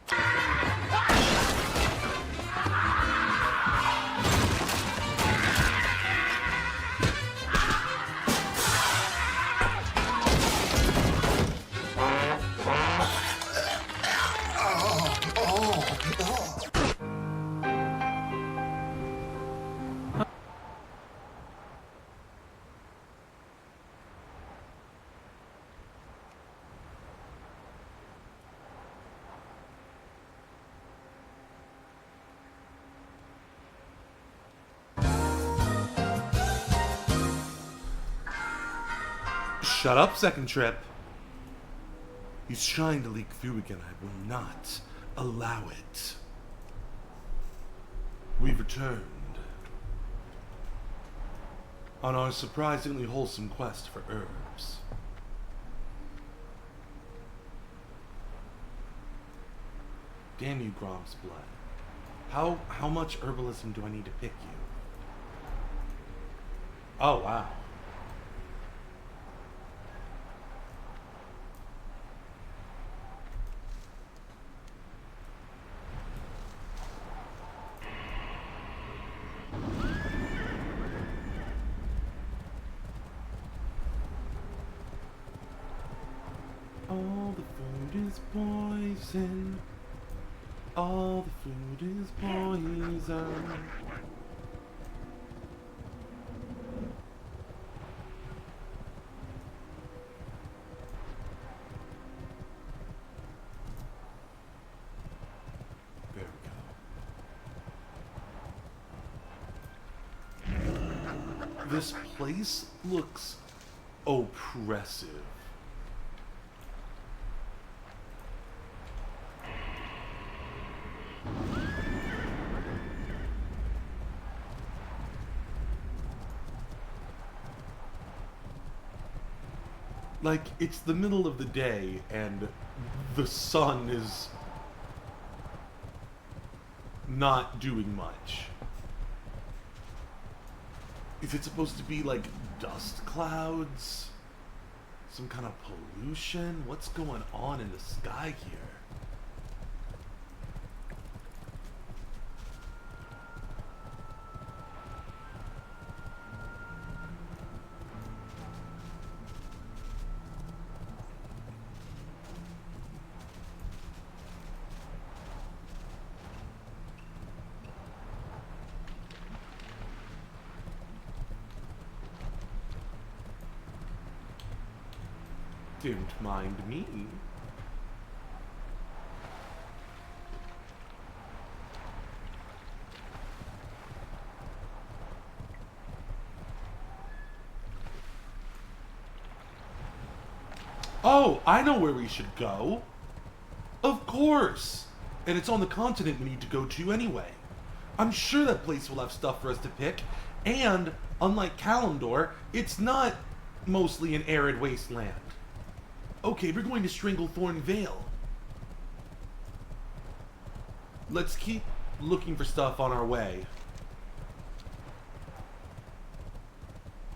Shut up, second trip. He's trying to leak through again. I will not allow it. We've returned on our surprisingly wholesome quest for herbs. Damn you, Grom's blood. How much herbalism do I need to pick you? Oh, wow. All the food is poison. All the food is poison. There we go. This place looks oppressive. Like, it's the middle of the day, and the sun is not doing much. Is it supposed to be, like, dust clouds? Some kind of pollution? What's going on in the sky here? Don't mind me. Oh, I know where we should go. Of course. And it's on the continent we need to go to anyway. I'm sure that place will have stuff for us to pick. And, unlike Kalimdor, it's not mostly an arid wasteland. Okay, we're going to Stranglethorn Vale. Let's keep looking for stuff on our way.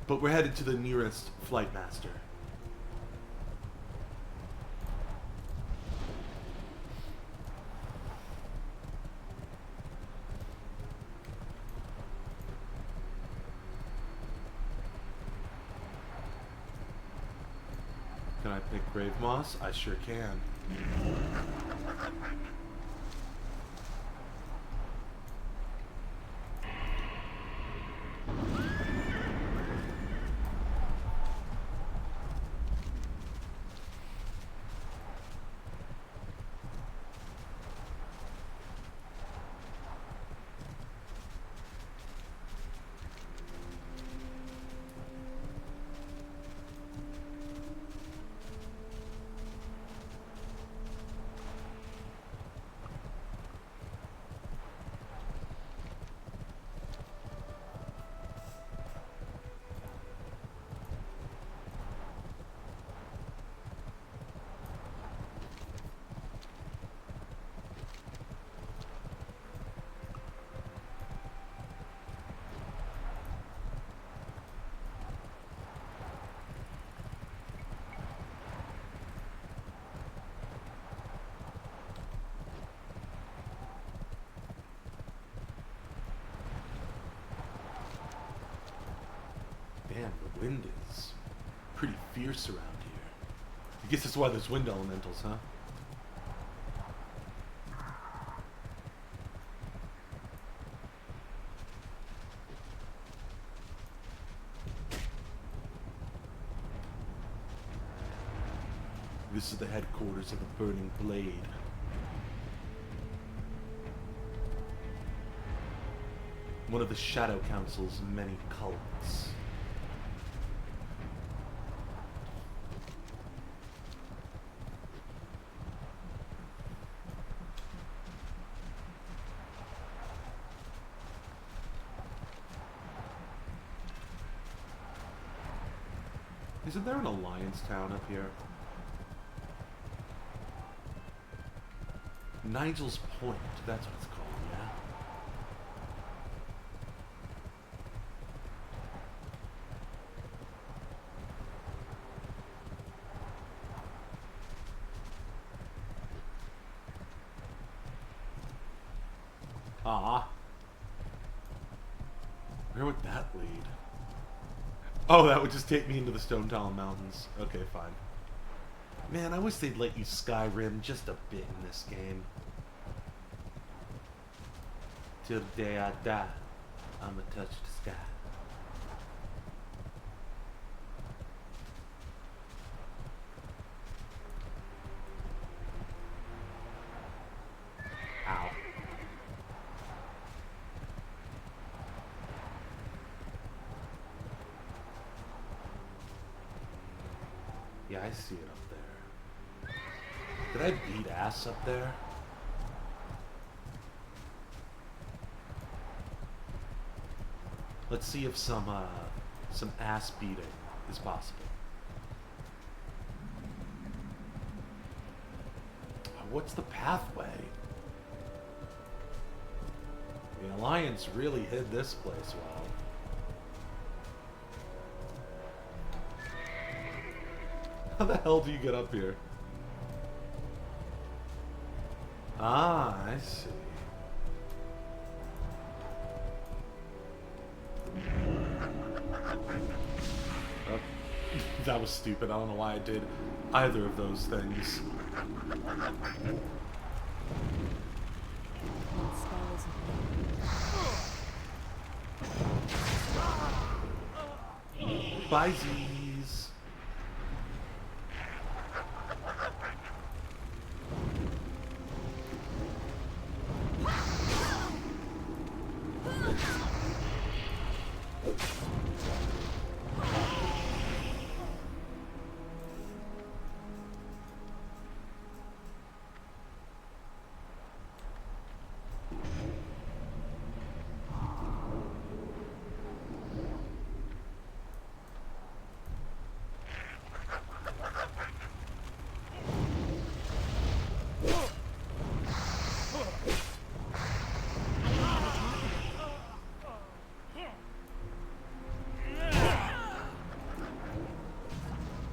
But we're headed to the nearest Flight Master. Can I pick Grave Moss? I sure can. Man, the wind is pretty fierce around here. I guess that's why there's wind elementals, huh? This is the headquarters of the Burning Blade. One of the Shadow Council's many cults. Isn't there an Alliance town up here? Nigel's Point, that's what it's called, yeah? Ah. Where would that lead? Oh, that would just take me into the Stone Talon Mountains. Okay, fine. Man, I wish they'd let you Skyrim just a bit in this game. Till the day I die, I'ma touch the sky. Ow. Yeah, I see it up there. Did I beat ass up there? Let's see if some ass beating is possible. what's the pathway? The Alliance really hid this place well. How the hell do you get up here? Ah, I see. Oh, that was stupid. I don't know why I did either of those things. Bye-sies.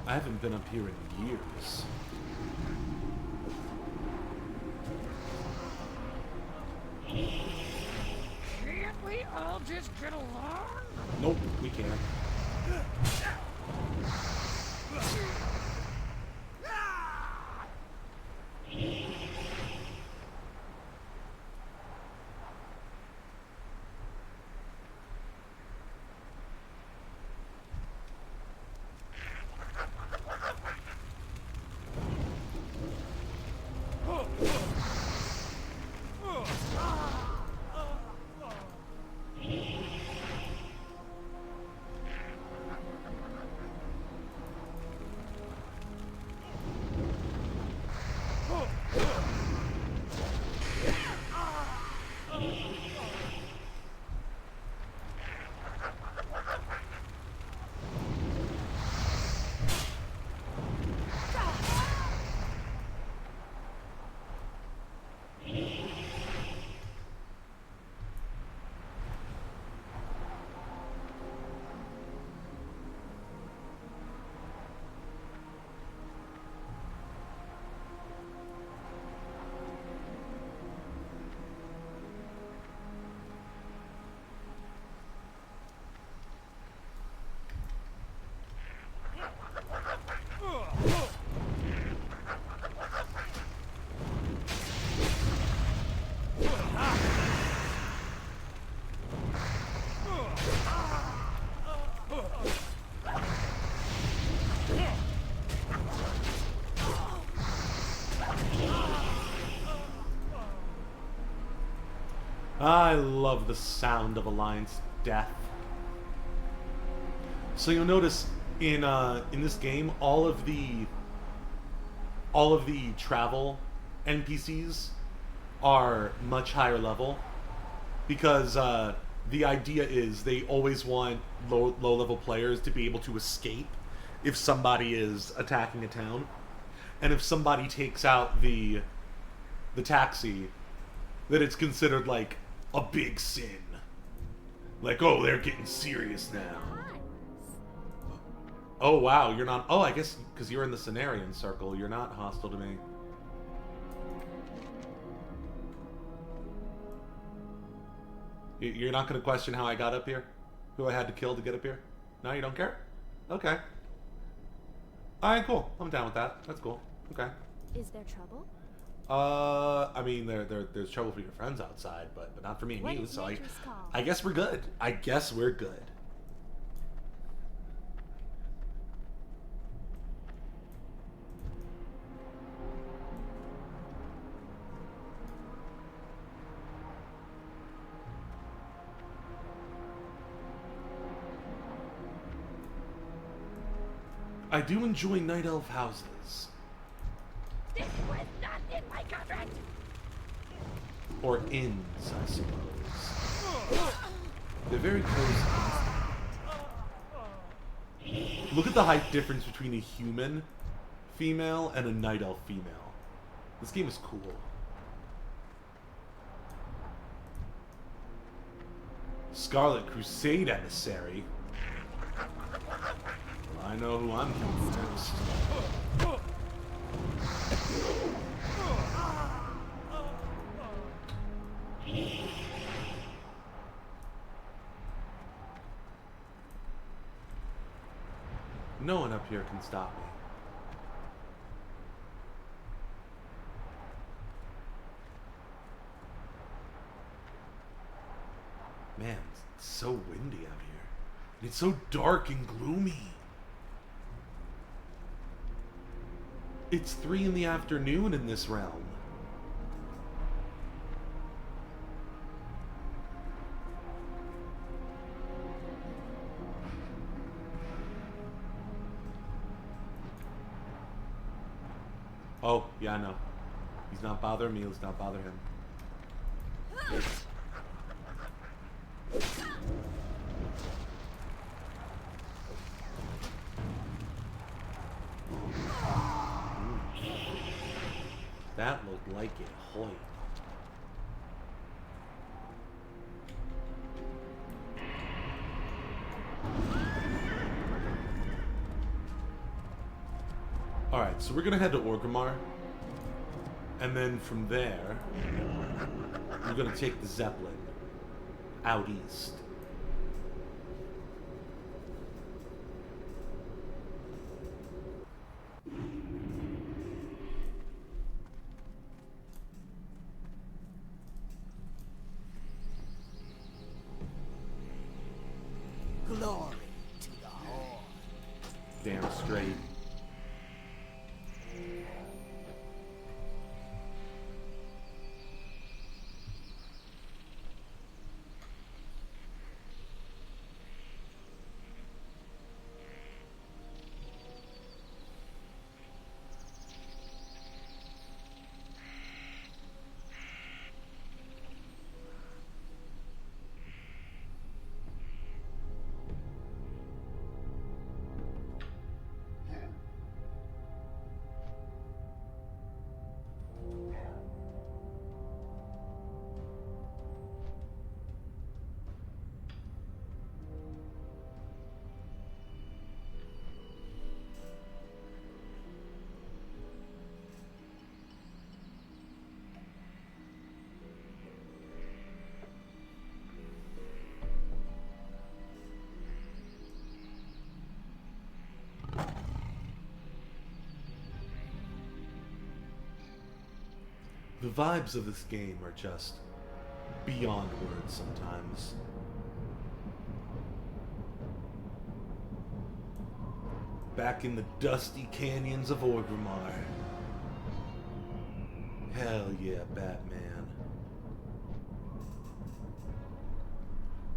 I haven't been up here in years. Can't we all just get along? Nope, we can't. I love the sound of Alliance death. So you'll notice in this game, all of the travel NPCs are much higher level because the idea is they always want low level players to be able to escape if somebody is attacking a town, and if somebody takes out the taxi, that it's considered like a big sin. Like, oh, they're getting serious now. Oh, wow, you're not... Oh, I guess because you're in the Cenarian circle, you're not hostile to me. You're not going to question how I got up here? Who I had to kill to get up here? No, you don't care? Okay. Alright, cool. I'm down with that. That's cool. Okay. Is there trouble? I mean, there's trouble for your friends outside, but not for me and you, so I guess we're good. I guess we're good. I do enjoy night elf houses. This was not in my contract. Or inns, I suppose. They're very cozy. Look at the height difference between a human female and a night elf female. This game is cool. Scarlet Crusade Emissary. Well, I know who I'm killing first. No one up here can stop me. Man, it's so windy out here. And it's so dark and gloomy. It's 3 in the afternoon in this realm. Oh, yeah, I know. He's not bothering me, let's not bother him. That looked like it, hoy. Alright, so we're gonna head to Orgrimmar. And then from there, we're gonna take the Zeppelin out east. Glory to the Horde. Damn straight. The vibes of this game are just beyond words sometimes. Back in the dusty canyons of Orgrimmar. Hell yeah, Batman.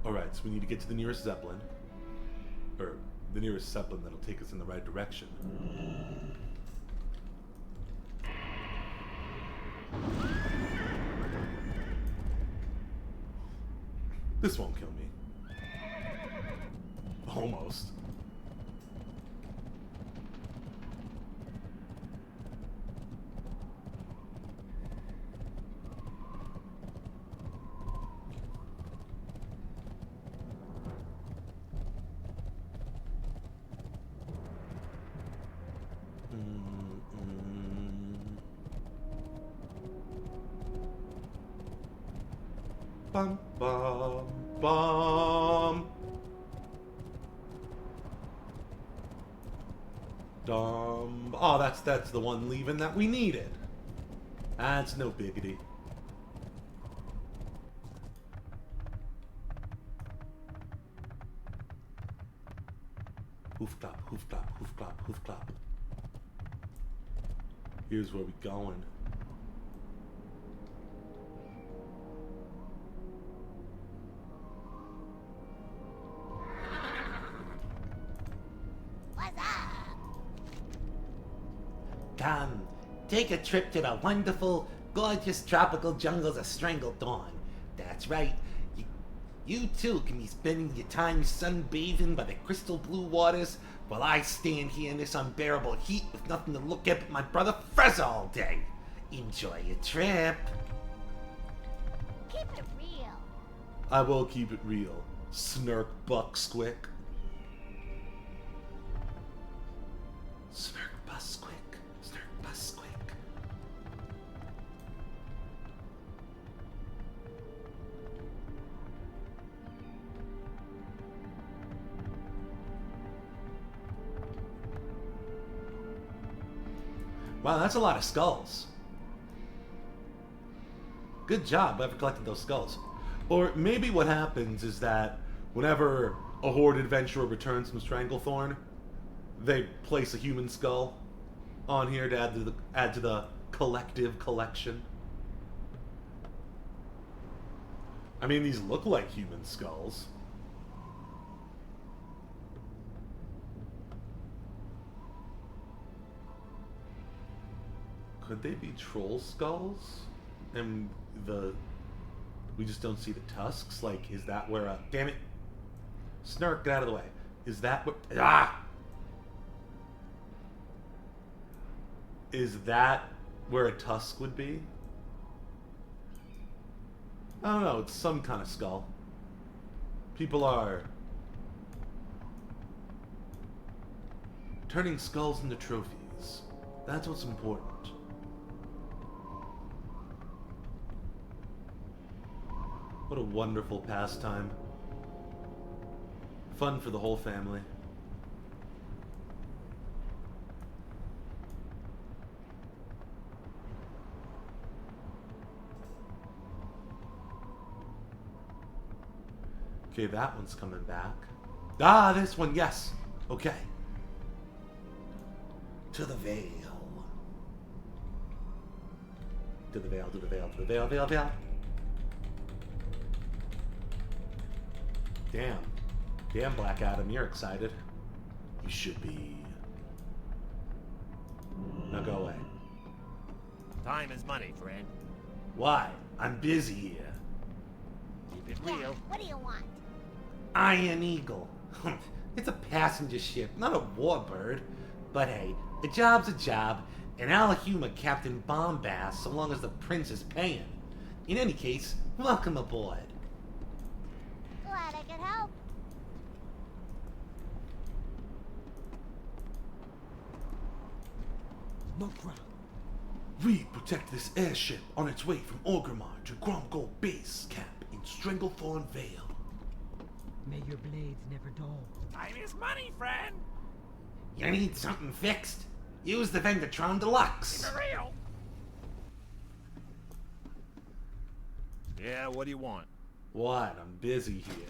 Alright, so we need to get to the nearest Zeppelin. Or the nearest Zeppelin that'll take us in the right direction. This won't kill me. Almost. Bum, bum, bum. Dum. Oh, that's the one leaving that we needed. That's no biggity. Hoof clap, hoof clap, hoof clap, hoof clap. Here's where we going. Come, take a trip to the wonderful, gorgeous tropical jungles of Strangled Dawn. That's right. You too can be spending your time sunbathing by the crystal blue waters while I stand here in this unbearable heat with nothing to look at but my brother Frezza all day. Enjoy your trip. Keep it real. I will keep it real. Snark buck squick. Snark bus quick. Snark bus quick. Wow, that's a lot of skulls. Good job, whoever collected those skulls. Or maybe what happens is that whenever a Horde adventurer returns from Stranglethorn, they place a human skull on here to add to the collective collection. I mean, these look like human skulls. Could they be troll skulls? And we just don't see the tusks? Like, is that where a... Damn it! Snark, get out of the way. Is that what... Ah! Is that where a tusk would be? I don't know, it's some kind of skull. People are turning skulls into trophies. That's what's important. What a wonderful pastime. Fun for the whole family. Okay, that one's coming back. Ah, this one, yes. Okay. To the veil. To the veil, to the veil, to the veil, veil, veil. Damn. Damn, Black Adam, you're excited. You should be. Now go away. Time is money, friend. Why? I'm busy here. Keep it Yeah, real. what do you want? Iron Eagle. It's a passenger ship, not a warbird. But hey, a job's a job, and I'll humor Captain Bombast so long as the prince is paying. In any case, welcome aboard. Glad I could help. No ground. We protect this airship on its way from Orgrimmar to Gromgol Base Camp in Stranglethorn Vale. May your blades never dull. Time is money, friend. You need something fixed? Use the Vendatron Deluxe. Keep it real. Yeah, what do you want? What? I'm busy here.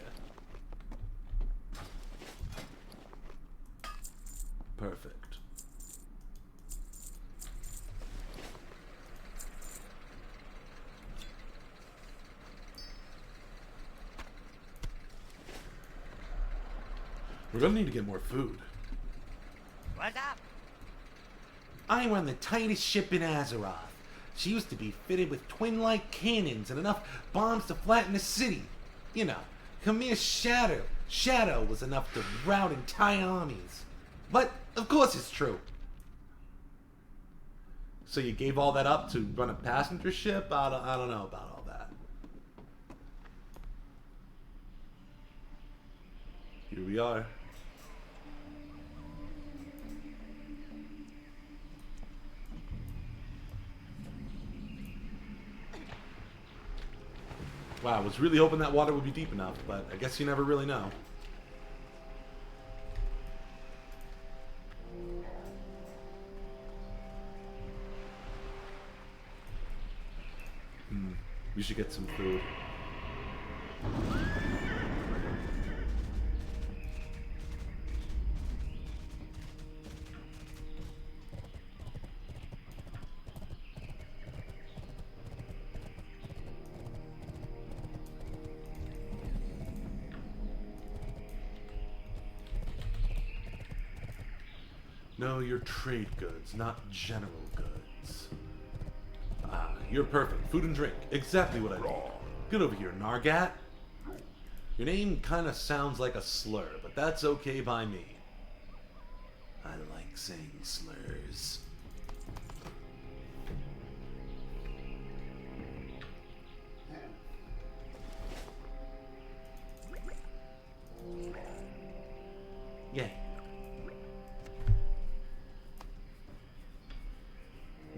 Perfect. We're gonna need to get more food. What's up? I run the tightest ship in Azeroth. She used to be fitted with twin-like cannons and enough bombs to flatten the city. You know, Khamir's Shadow was enough to rout entire armies. But, of course it's true. So you gave all that up to run a passenger ship? I don't know about all that. Here we are. Wow, I was really hoping that water would be deep enough, but I guess you never really know. We should get some food. No, you're trade goods, not general goods. Ah, you're perfect. Food and drink. Exactly what I need. Get over here, Nargat. Your name kinda sounds like a slur, but that's okay by me. I like saying slurs.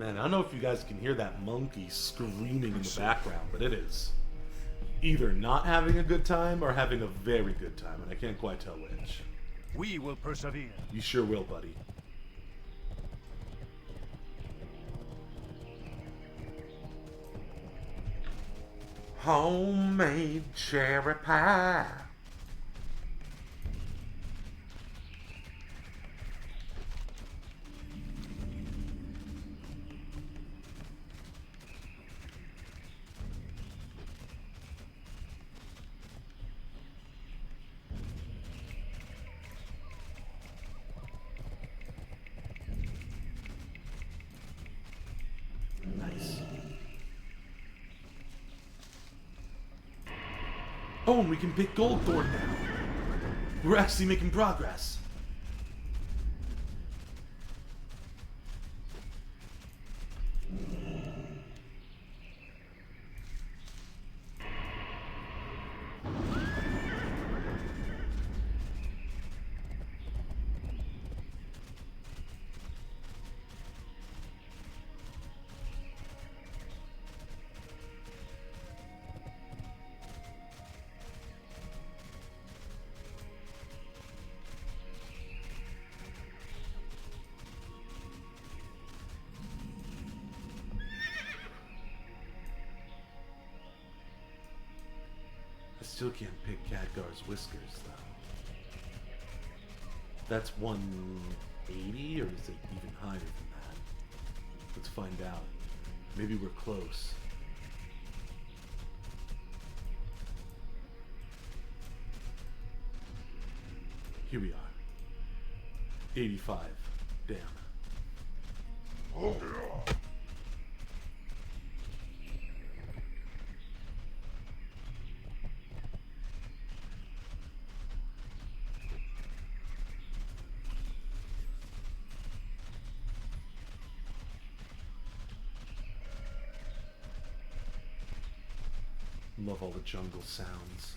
Man, I don't know if you guys can hear that monkey screaming in the background, but it is either not having a good time or having a very good time, and I can't quite tell which. We will persevere. You sure will, buddy. Homemade cherry pie. Nice. Oh, and we can pick Goldthorn now. We're actually making progress. I still can't pick Khadgar's whiskers, though. That's 180, or is it even higher than that? Let's find out. Maybe we're close. Here we are. 85. Damn. Oh. Love all the jungle sounds.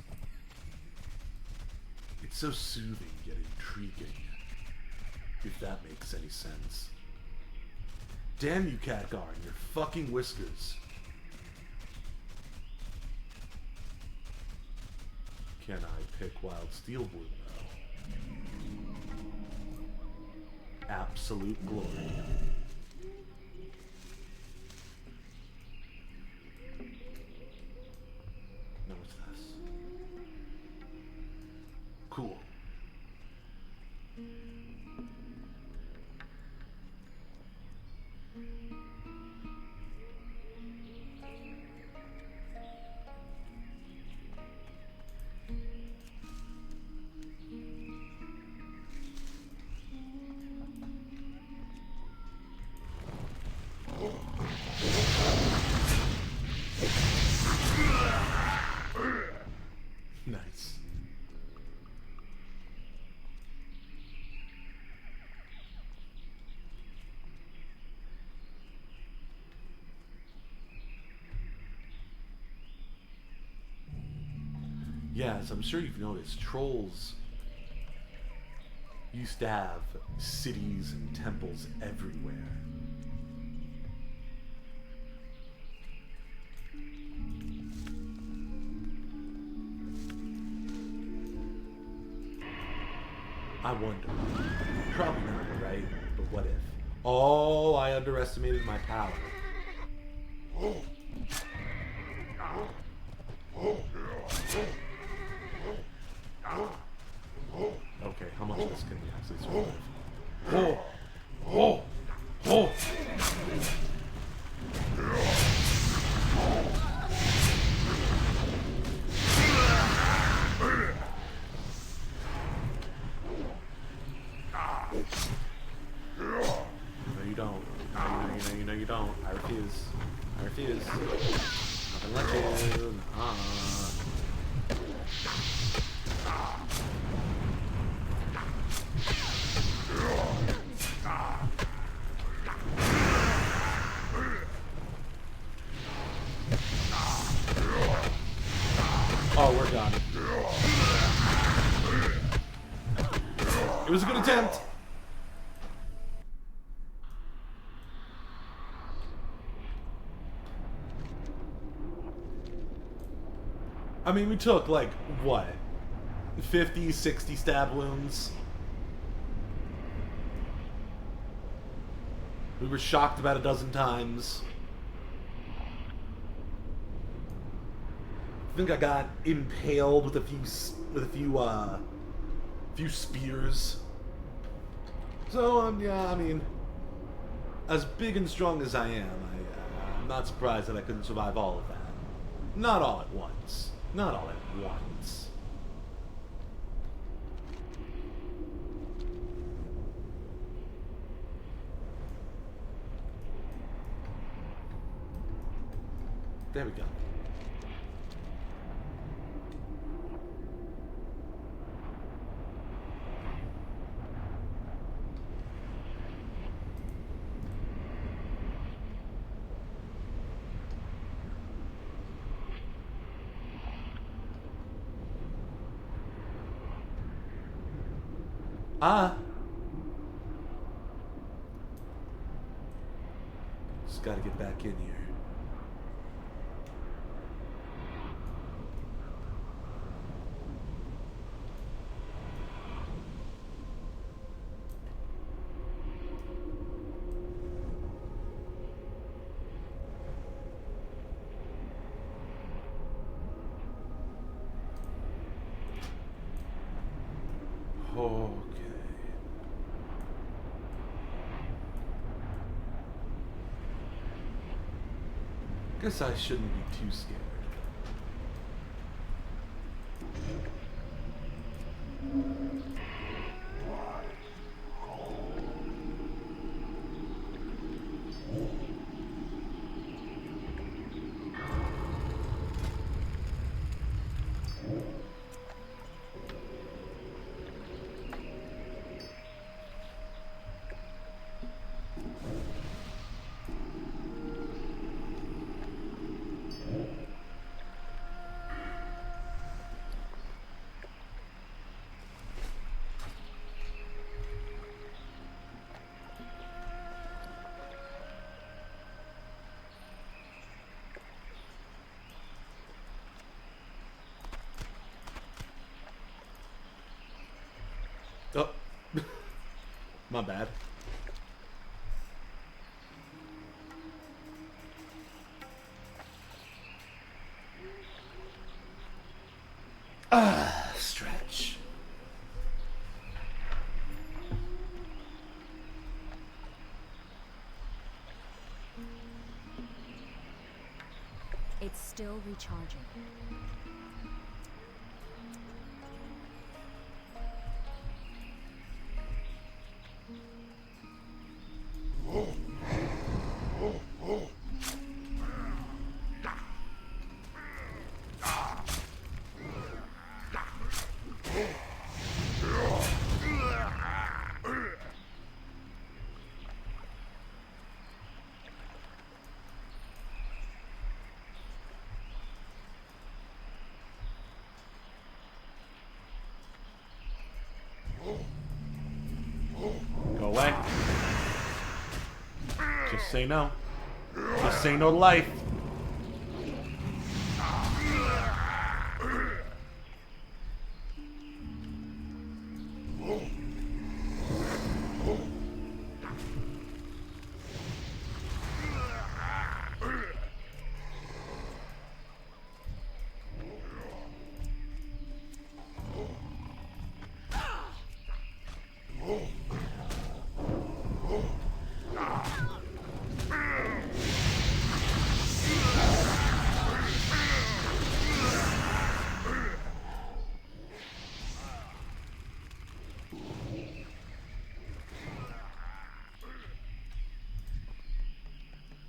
It's so soothing yet intriguing, if that makes any sense. Damn you, Khadgar, and your fucking whiskers. Can I pick Wild Steelwood, though? Absolute glory. Cool. Nice. Yeah, as I'm sure you've noticed, trolls used to have cities and temples everywhere. I wonder. Probably not, right? But what if? Oh, I underestimated my power. Okay, how much of this can we actually survive? Oh! No, you don't. No, you don't. I refuse. I refuse. Not gonna let you. Nah. Oh, we're done. It was a good attempt. I mean, we took, like, what? 50, 60 stab wounds. We were shocked about a dozen times. I think I got impaled with a few spears. So, yeah, I mean, as big and strong as I am, I'm not surprised that I couldn't survive all of that. Not all at once. Not all at once. There we go. Just gotta get back in here. Okay. Guess I shouldn't be too scared. Oh, my bad. Stretch. It's still recharging. Go away. Just say no. Just say no to life.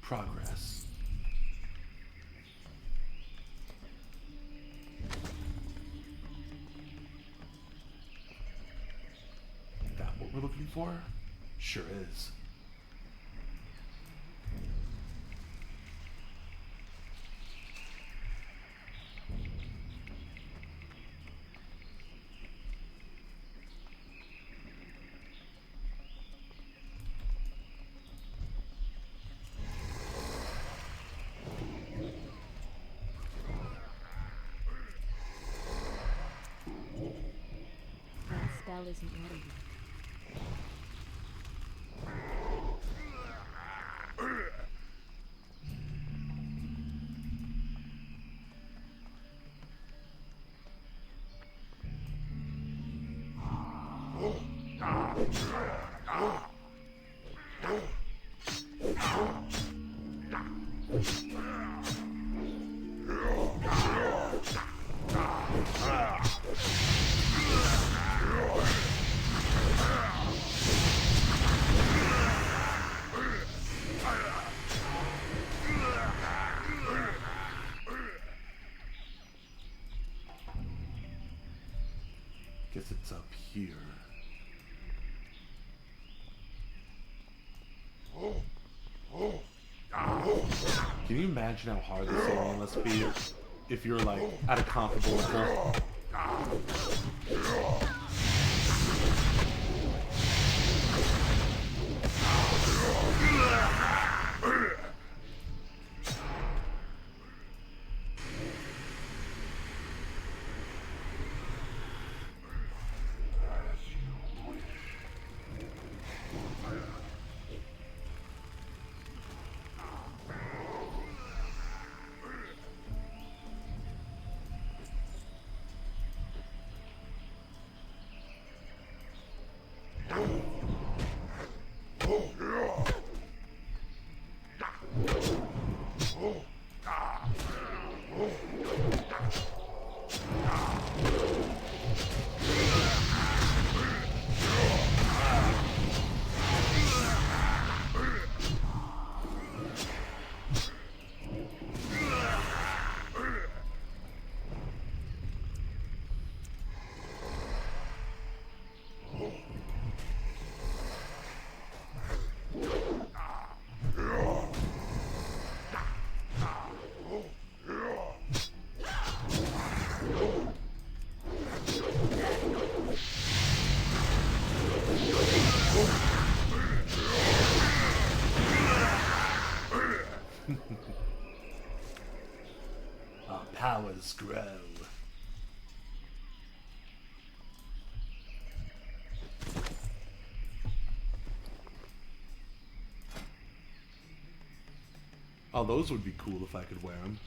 Progress. That what we're looking for? Sure is. ball isn't ready yet. Guess it's up here. Can you imagine how hard this area must be if you're like at a comparable level? Our powers grow. Oh, those would be cool if I could wear them.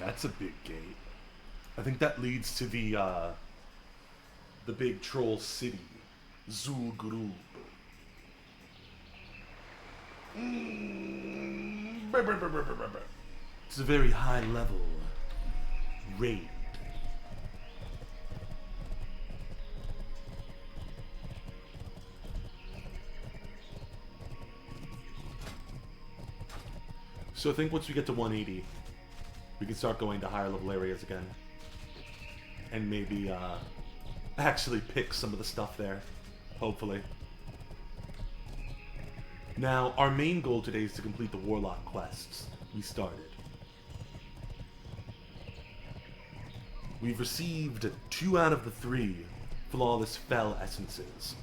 That's a big gate. I think that leads to the big troll city, Zul'Gurub. It's a very high level raid. So I think once we get to 180, we can start going to higher level areas again. And maybe actually pick some of the stuff there. Hopefully. Now, our main goal today is to complete the Warlock quests we started. We've received 2 out of the 3 flawless Fel essences.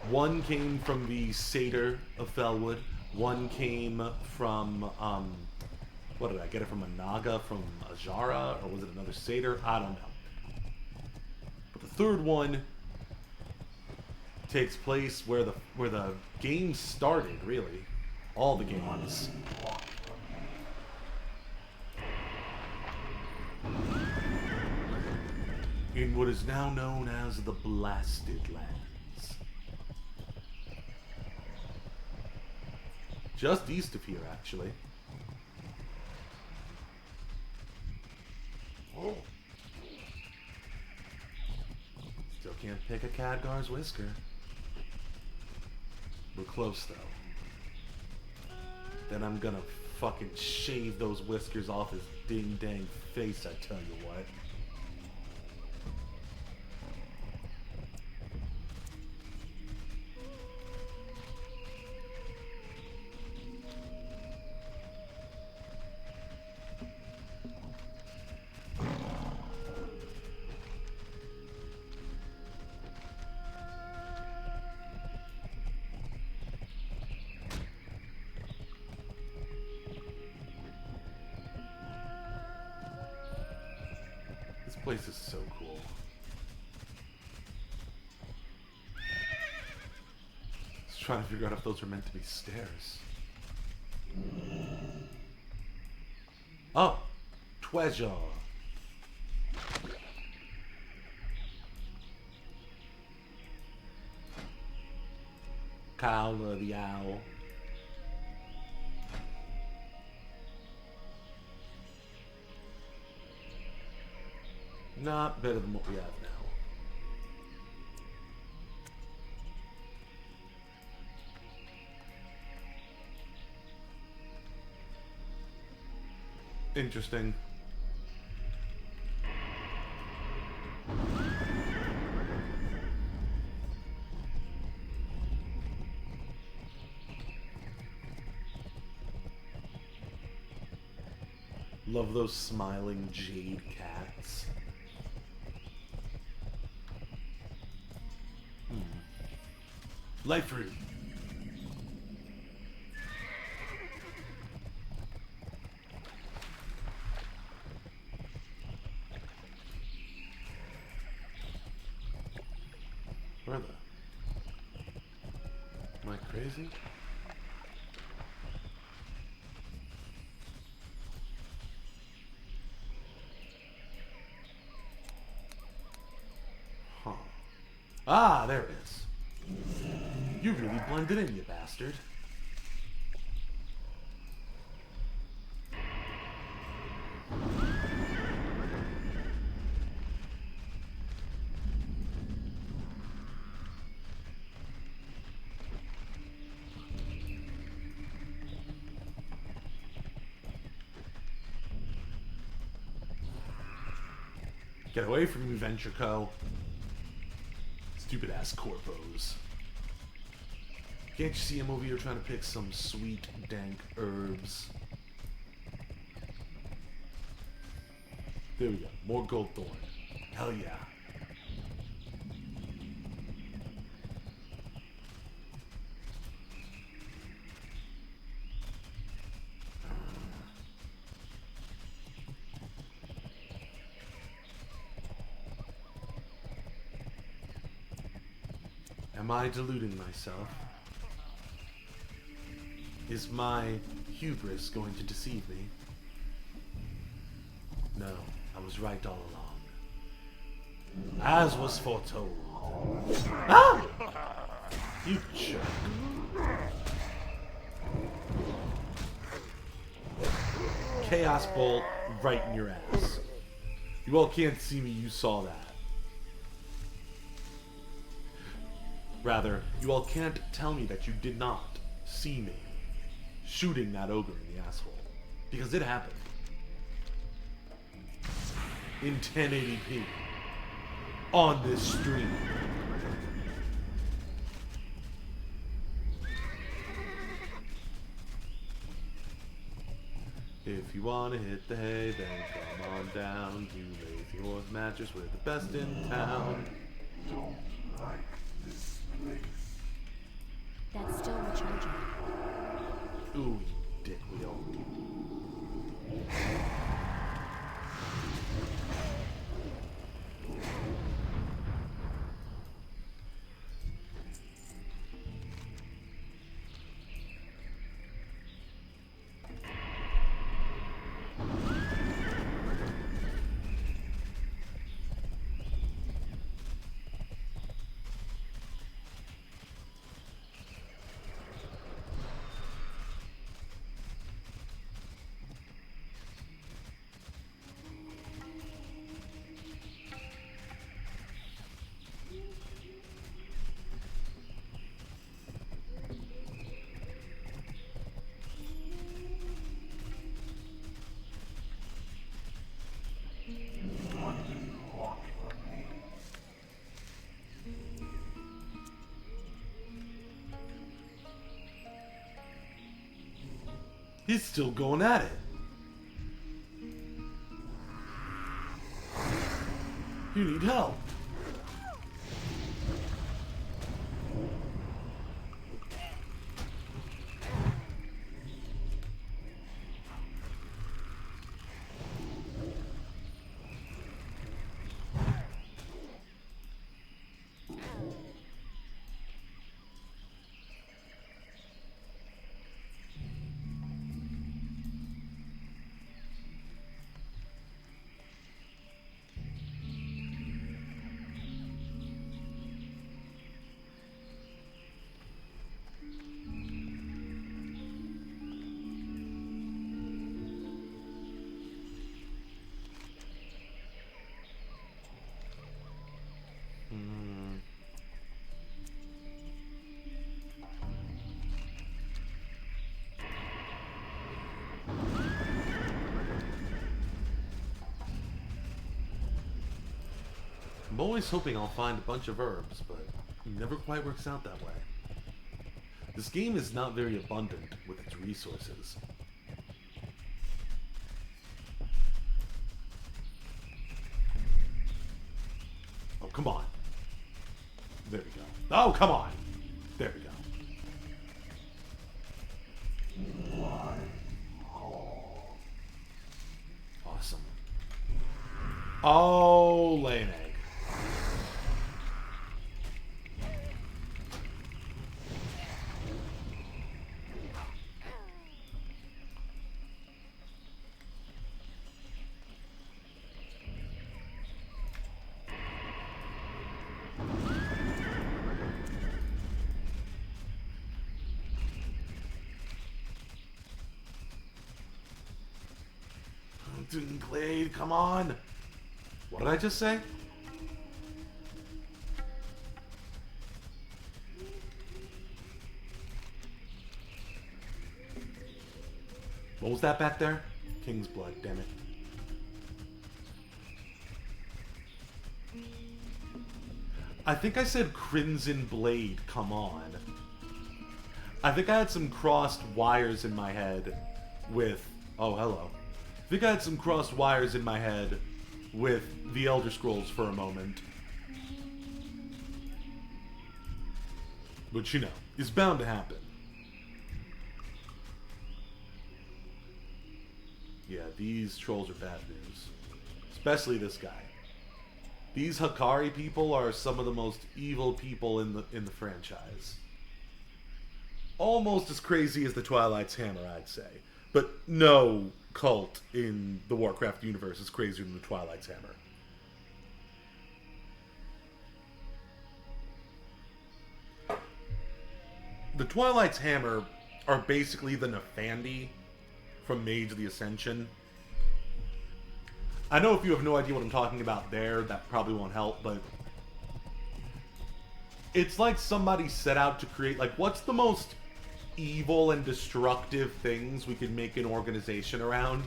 1 came from the Satyr of Felwood. 1 came from, what did I get it from? A Naga from Ajara? Or was it another Satyr? I don't know. But the 3rd one takes place where the game started, really. All the games. In what is now known as the Blasted Lands. Just east of here, actually. Oh. Still can't pick a Khadgar's whisker. We're close, though. Then I'm gonna fucking shave those whiskers off his ding-dang face, I tell you what. This place is so cool. Just trying to figure out if those are meant to be stairs. Oh! Treasure! Kyle the owl. Not better than what we have now. Interesting. Love those smiling jade cats. Life root. Where the? Am I crazy? Huh. Ah, there it is. You really blended in, you bastard. Get away from me, Venture Co. Stupid ass corpos. Can't you see I'm over here trying to pick some sweet, dank herbs? There we go. More gold thorn. Hell yeah. Am I deluding myself? Is my hubris going to deceive me? No, I was right all along. As was foretold. Ah! You jerk. Chaos Bolt right in your ass. You all can't see me, you saw that. Rather, you all can't tell me that you did not see me shooting that ogre in the asshole. Because it happened. In 1080p. On this stream. If you wanna hit the hay, then come on down. You lazy horse mattress, we're the best in town. Don't like this place. That's still recharging. Ooh, you dick wheel. He's still going at it. You need help. I'm always hoping I'll find a bunch of herbs, but it never quite works out that way. This game is not very abundant with its resources. Oh, come on. There we go. Oh, come on. There we go. Awesome. Oh, lay an egg. Glade, come on. What did I just say? What was that back there? King's blood, damn it. I think I said Crimson Blade, come on. I think I had some crossed wires in my head with... Oh, hello. I think I had some crossed wires in my head with the Elder Scrolls for a moment. Which, you know, is bound to happen. Yeah, these trolls are bad news. Especially this guy. These Hakari people are some of the most evil people in the franchise. Almost as crazy as the Twilight's Hammer, I'd say. But no cult in the Warcraft universe is crazier than the Twilight's Hammer. The Twilight's Hammer are basically the Nefandi from Mage of the Ascension. I know if you have no idea what I'm talking about there, that probably won't help, but it's like somebody set out to create, like, what's the most evil and destructive things we could make an organization around?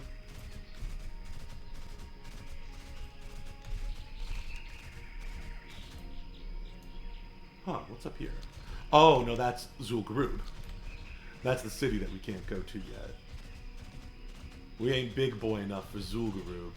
Huh, what's up here? Oh, no, that's Zul'Gurub. That's the city that we can't go to yet. We ain't big boy enough for Zul'Gurub.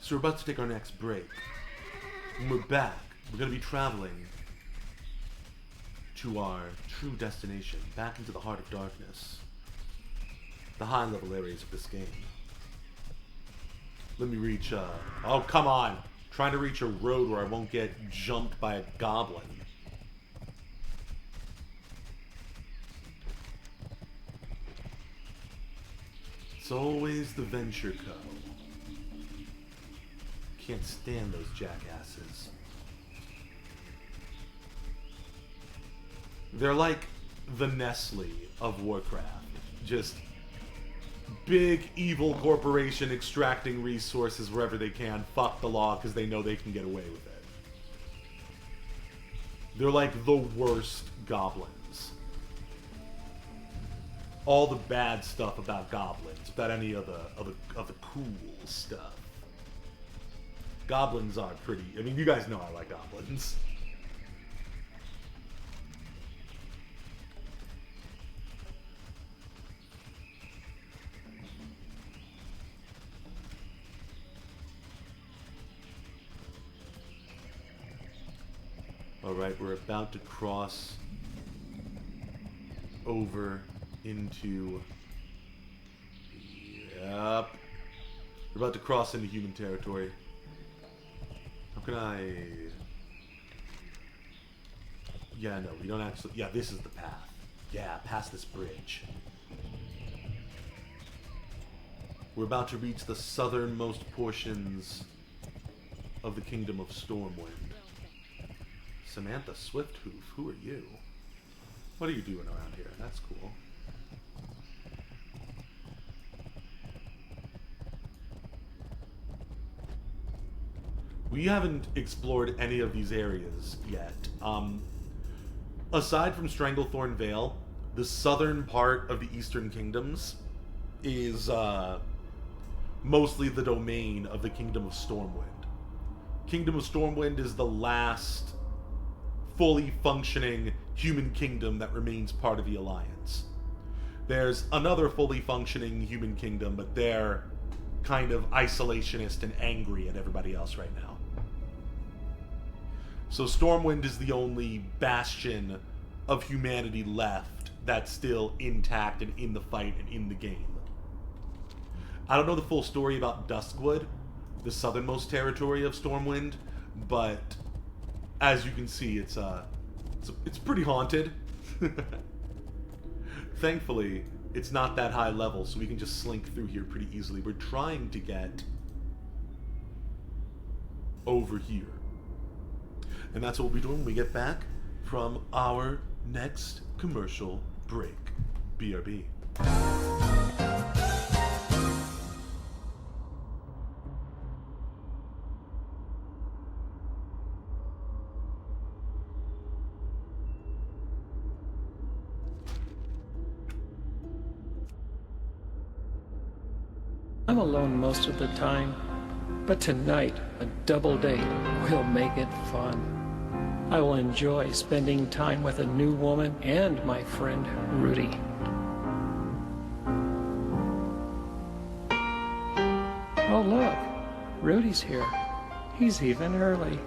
So we're about to take our next break. When we're back, we're going to be traveling to our true destination, back into the heart of darkness. The high-level areas of this game. Let me reach, oh, come on! Trying to reach a road where I won't get jumped by a goblin. It's always the Venture Co. Can't stand those jackasses. They're like the Nestle of Warcraft. Just big evil corporation extracting resources wherever they can. Fuck the law because they know they can get away with it. They're like the worst goblins. All the bad stuff about goblins, without any of the cool stuff. Goblins are pretty... I mean, you guys know I like goblins. Alright, we're about to cross over into... Yep. We're about to cross into human territory. How can I... Yeah, no, we don't actually... Yeah, this is the path. Yeah, past this bridge. We're about to reach the southernmost portions of the Kingdom of Stormwind. Samantha Swifthoof, who are you? What are you doing around here? That's cool. We haven't explored any of these areas yet. Aside from Stranglethorn Vale, the southern part of the Eastern Kingdoms is mostly the domain of the Kingdom of Stormwind. Kingdom of Stormwind is the last fully functioning human kingdom that remains part of the Alliance. There's another fully functioning human kingdom, but they're kind of isolationist and angry at everybody else right now. So Stormwind is the only bastion of humanity left that's still intact and in the fight and in the game. I don't know the full story about Duskwood, the southernmost territory of Stormwind, but as you can see, it's pretty haunted. Thankfully, it's not that high level, so we can just slink through here pretty easily. We're trying to get over here. And that's what we'll be doing when we get back from our next commercial break. BRB. I'm alone most of the time, but tonight, a double date will make it fun. I will enjoy spending time with a new woman and my friend Rudy. Oh look, Rudy's here. He's even early.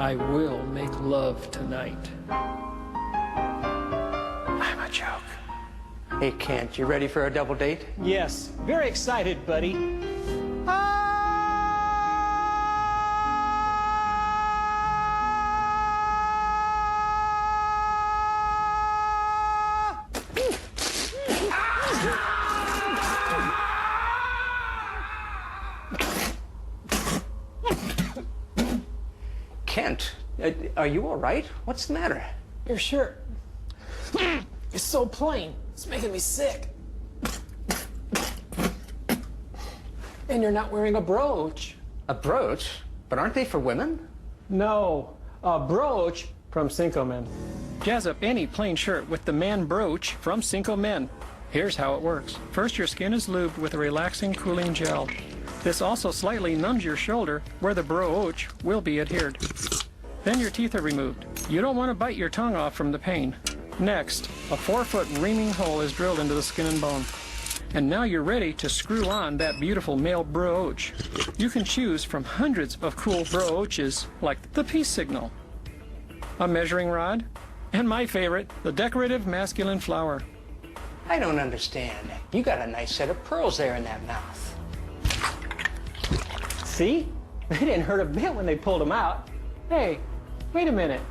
I will make love tonight. I'm a joke. Hey, Kent, you ready for a double date? Yes, very excited, buddy. Kent, are you all right? What's the matter? Your shirt. It's so plain. It's making me sick. And you're not wearing a brooch. A brooch? But aren't they for women? No, a brooch from Cinco Men. Jazz up any plain shirt with the man brooch from Cinco Men. Here's how it works. First, your skin is lubed with a relaxing, cooling gel. This also slightly numbs your shoulder where the brooch will be adhered. Then your teeth are removed. You don't want to bite your tongue off from the pain. Next, a 4-foot reaming hole is drilled into the skin and bone. And now you're ready to screw on that beautiful male brooch. You can choose from hundreds of cool brooches, like the peace signal, a measuring rod, and my favorite, the decorative masculine flower. I don't understand. You got a nice set of pearls there in that mouth. See? They didn't hurt a bit when they pulled them out. Hey, wait a minute.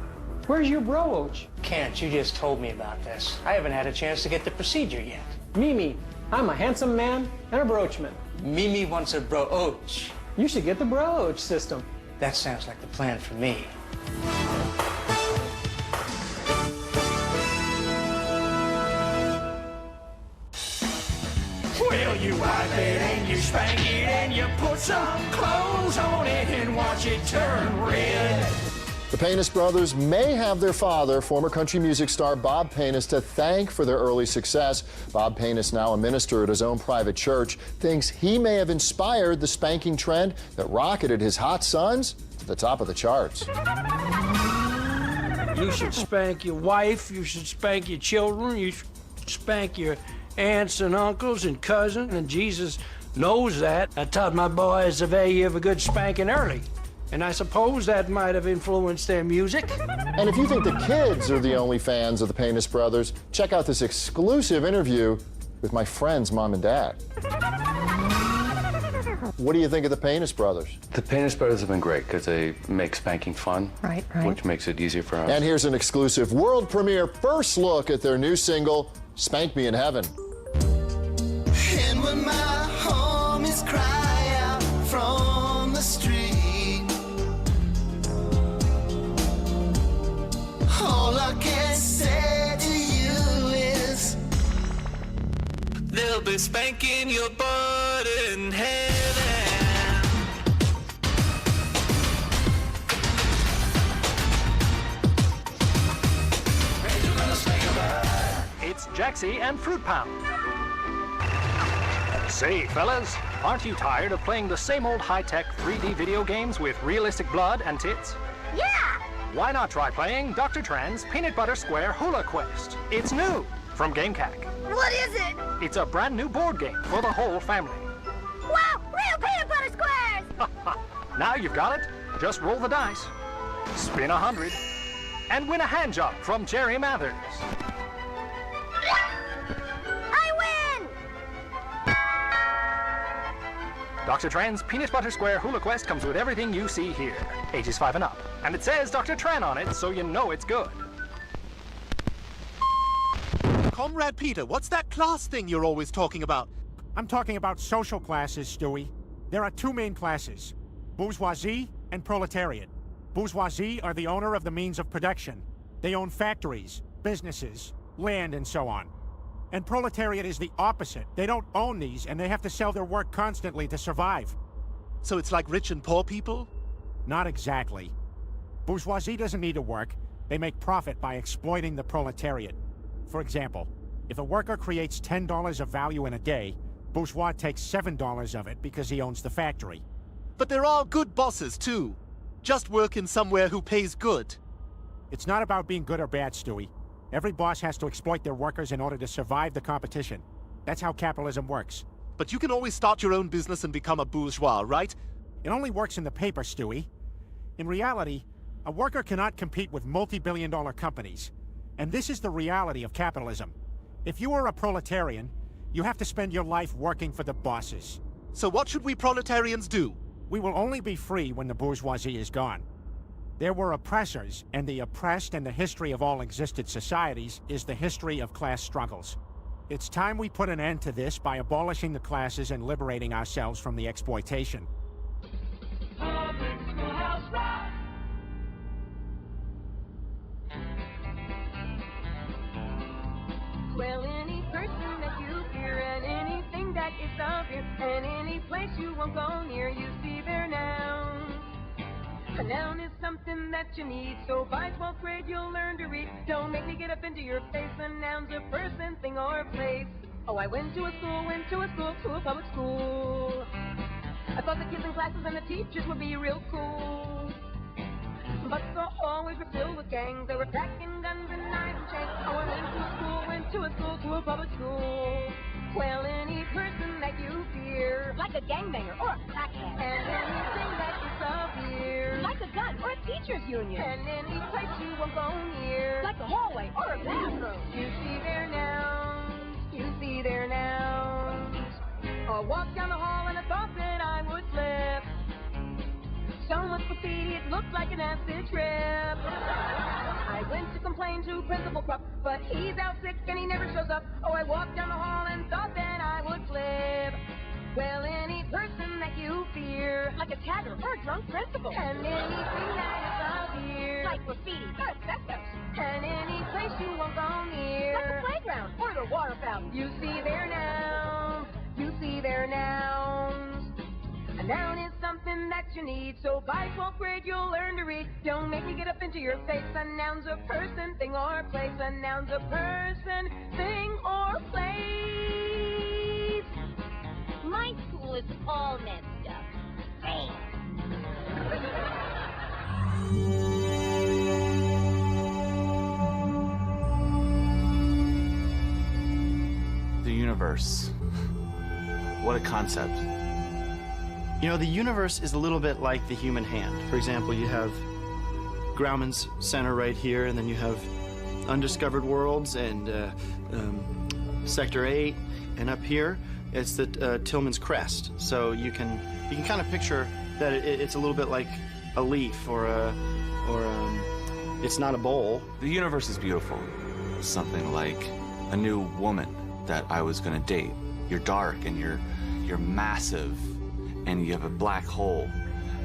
Where's your brooch? Kent, you just told me about this. I haven't had a chance to get the procedure yet. Mimi, I'm a handsome man and a broochman. Mimi wants a brooch. You should get the brooch system. That sounds like the plan for me. Well, you wipe it and you spank it and you put some clothes on it and watch it turn red. The Paynes brothers may have their father, former country music star Bob Paynes, to thank for their early success. Bob Paynes, now a minister at his own private church, thinks he may have inspired the spanking trend that rocketed his hot sons to the top of the charts. You should spank your wife, you should spank your children, you should spank your aunts and uncles and cousins, and Jesus knows that. I taught my boys the value of a good spanking early. And I suppose that might have influenced their music. And if you think the kids are the only fans of the Paynes brothers, check out this exclusive interview with my friend's mom and dad. What do you think of the Paynes brothers? The Paynes brothers have been great because they make spanking fun, right. which makes it easier for us. And here's an exclusive world premiere first look at their new single, Spank Me in Heaven. And when my homies cry out from the street, all I can say to you is they'll be spanking your butt in heaven. It's Jaxie and Fruit Pound. Say, fellas, aren't you tired of playing the same old high-tech 3D video games with realistic blood and tits? Yeah! Why not try playing Dr. Tran's Peanut Butter Square Hula Quest? It's new from GameCack. What is it? It's a brand new board game for the whole family. Wow! Real peanut butter squares! Now you've got it. Just roll the dice, spin 100, and win a hand job from Jerry Mathers. I win! Dr. Tran's Peanut Butter Square Hula Quest comes with everything you see here. Ages 5 and up. And it says Dr. Tran on it, so you know it's good. Comrade Peter, what's that class thing you're always talking about? I'm talking about social classes, Stewie. There are two main classes, bourgeoisie and proletariat. Bourgeoisie are the owner of the means of production. They own factories, businesses, land, and so on. And proletariat is the opposite. They don't own these, and they have to sell their work constantly to survive. So it's like rich and poor people? Not exactly. Bourgeoisie doesn't need to work. They make profit by exploiting the proletariat. For example, if a worker creates $10 of value in a day, bourgeois takes $7 of it because he owns the factory. But there are good bosses, too. Just work in somewhere who pays good. It's not about being good or bad, Stewie. Every boss has to exploit their workers in order to survive the competition. That's how capitalism works. But you can always start your own business and become a bourgeois, right? It only works in the paper, Stewie. In reality, A worker cannot compete with multi-billion-dollar companies. And this is the reality of capitalism. If you are a proletarian, you have to spend your life working for the bosses. So what should we proletarians do? We will only be free when the bourgeoisie is gone. There were oppressors, and the oppressed and the history of all existed societies is the history of class struggles. It's time we put an end to this by abolishing the classes and liberating ourselves from the exploitation. Well, any person that you fear and anything that is of you and any place you won't go near, you see there now. A noun is something that you need, so by 12th grade you'll learn to read. Don't make me get up into your face. A noun's a person, thing, or place. Oh, I went to a public school. I thought the kids in classes and the teachers would be real cool. But the hallways were filled with gangs. They were packing guns and knives and chains. Oh, I went to a public school. Well, any person that you fear, like a gangbanger or a crackhead, and anything that is severe, like a gun or a teacher's union, and any place you won't go near, like a hallway or a bathroom, you see their nouns. I walked down the hall and I thought that I would slip. So much graffiti, it looked like an acid trip. I went to complain to Principal Krupp, but he's out sick and he never shows up. Oh, I walked down the hall and thought that I would flip. Well, any person that you fear, like a tagger or a drunk principal, and anything that is severe, like graffiti or asbestos, and any place you won't go near, like a playground or the water fountain, you see their nouns. A noun is something that you need, so by 12th grade you'll learn to read. Don't make me get up into your face. A noun's a person, thing, or place. A noun's a person, thing, or place. My school is all messed up. Damn. The universe. What a concept. You know, the universe is a little bit like the human hand. For example, you have Grauman's center right here, and then you have undiscovered worlds and Sector 8, and up here it's the Tillman's crest. So you can kind of picture that it's a little bit like a leaf or it's not a bowl. The universe is beautiful. Something like a new woman that I was gonna date. You're dark and you're massive, and you have a black hole,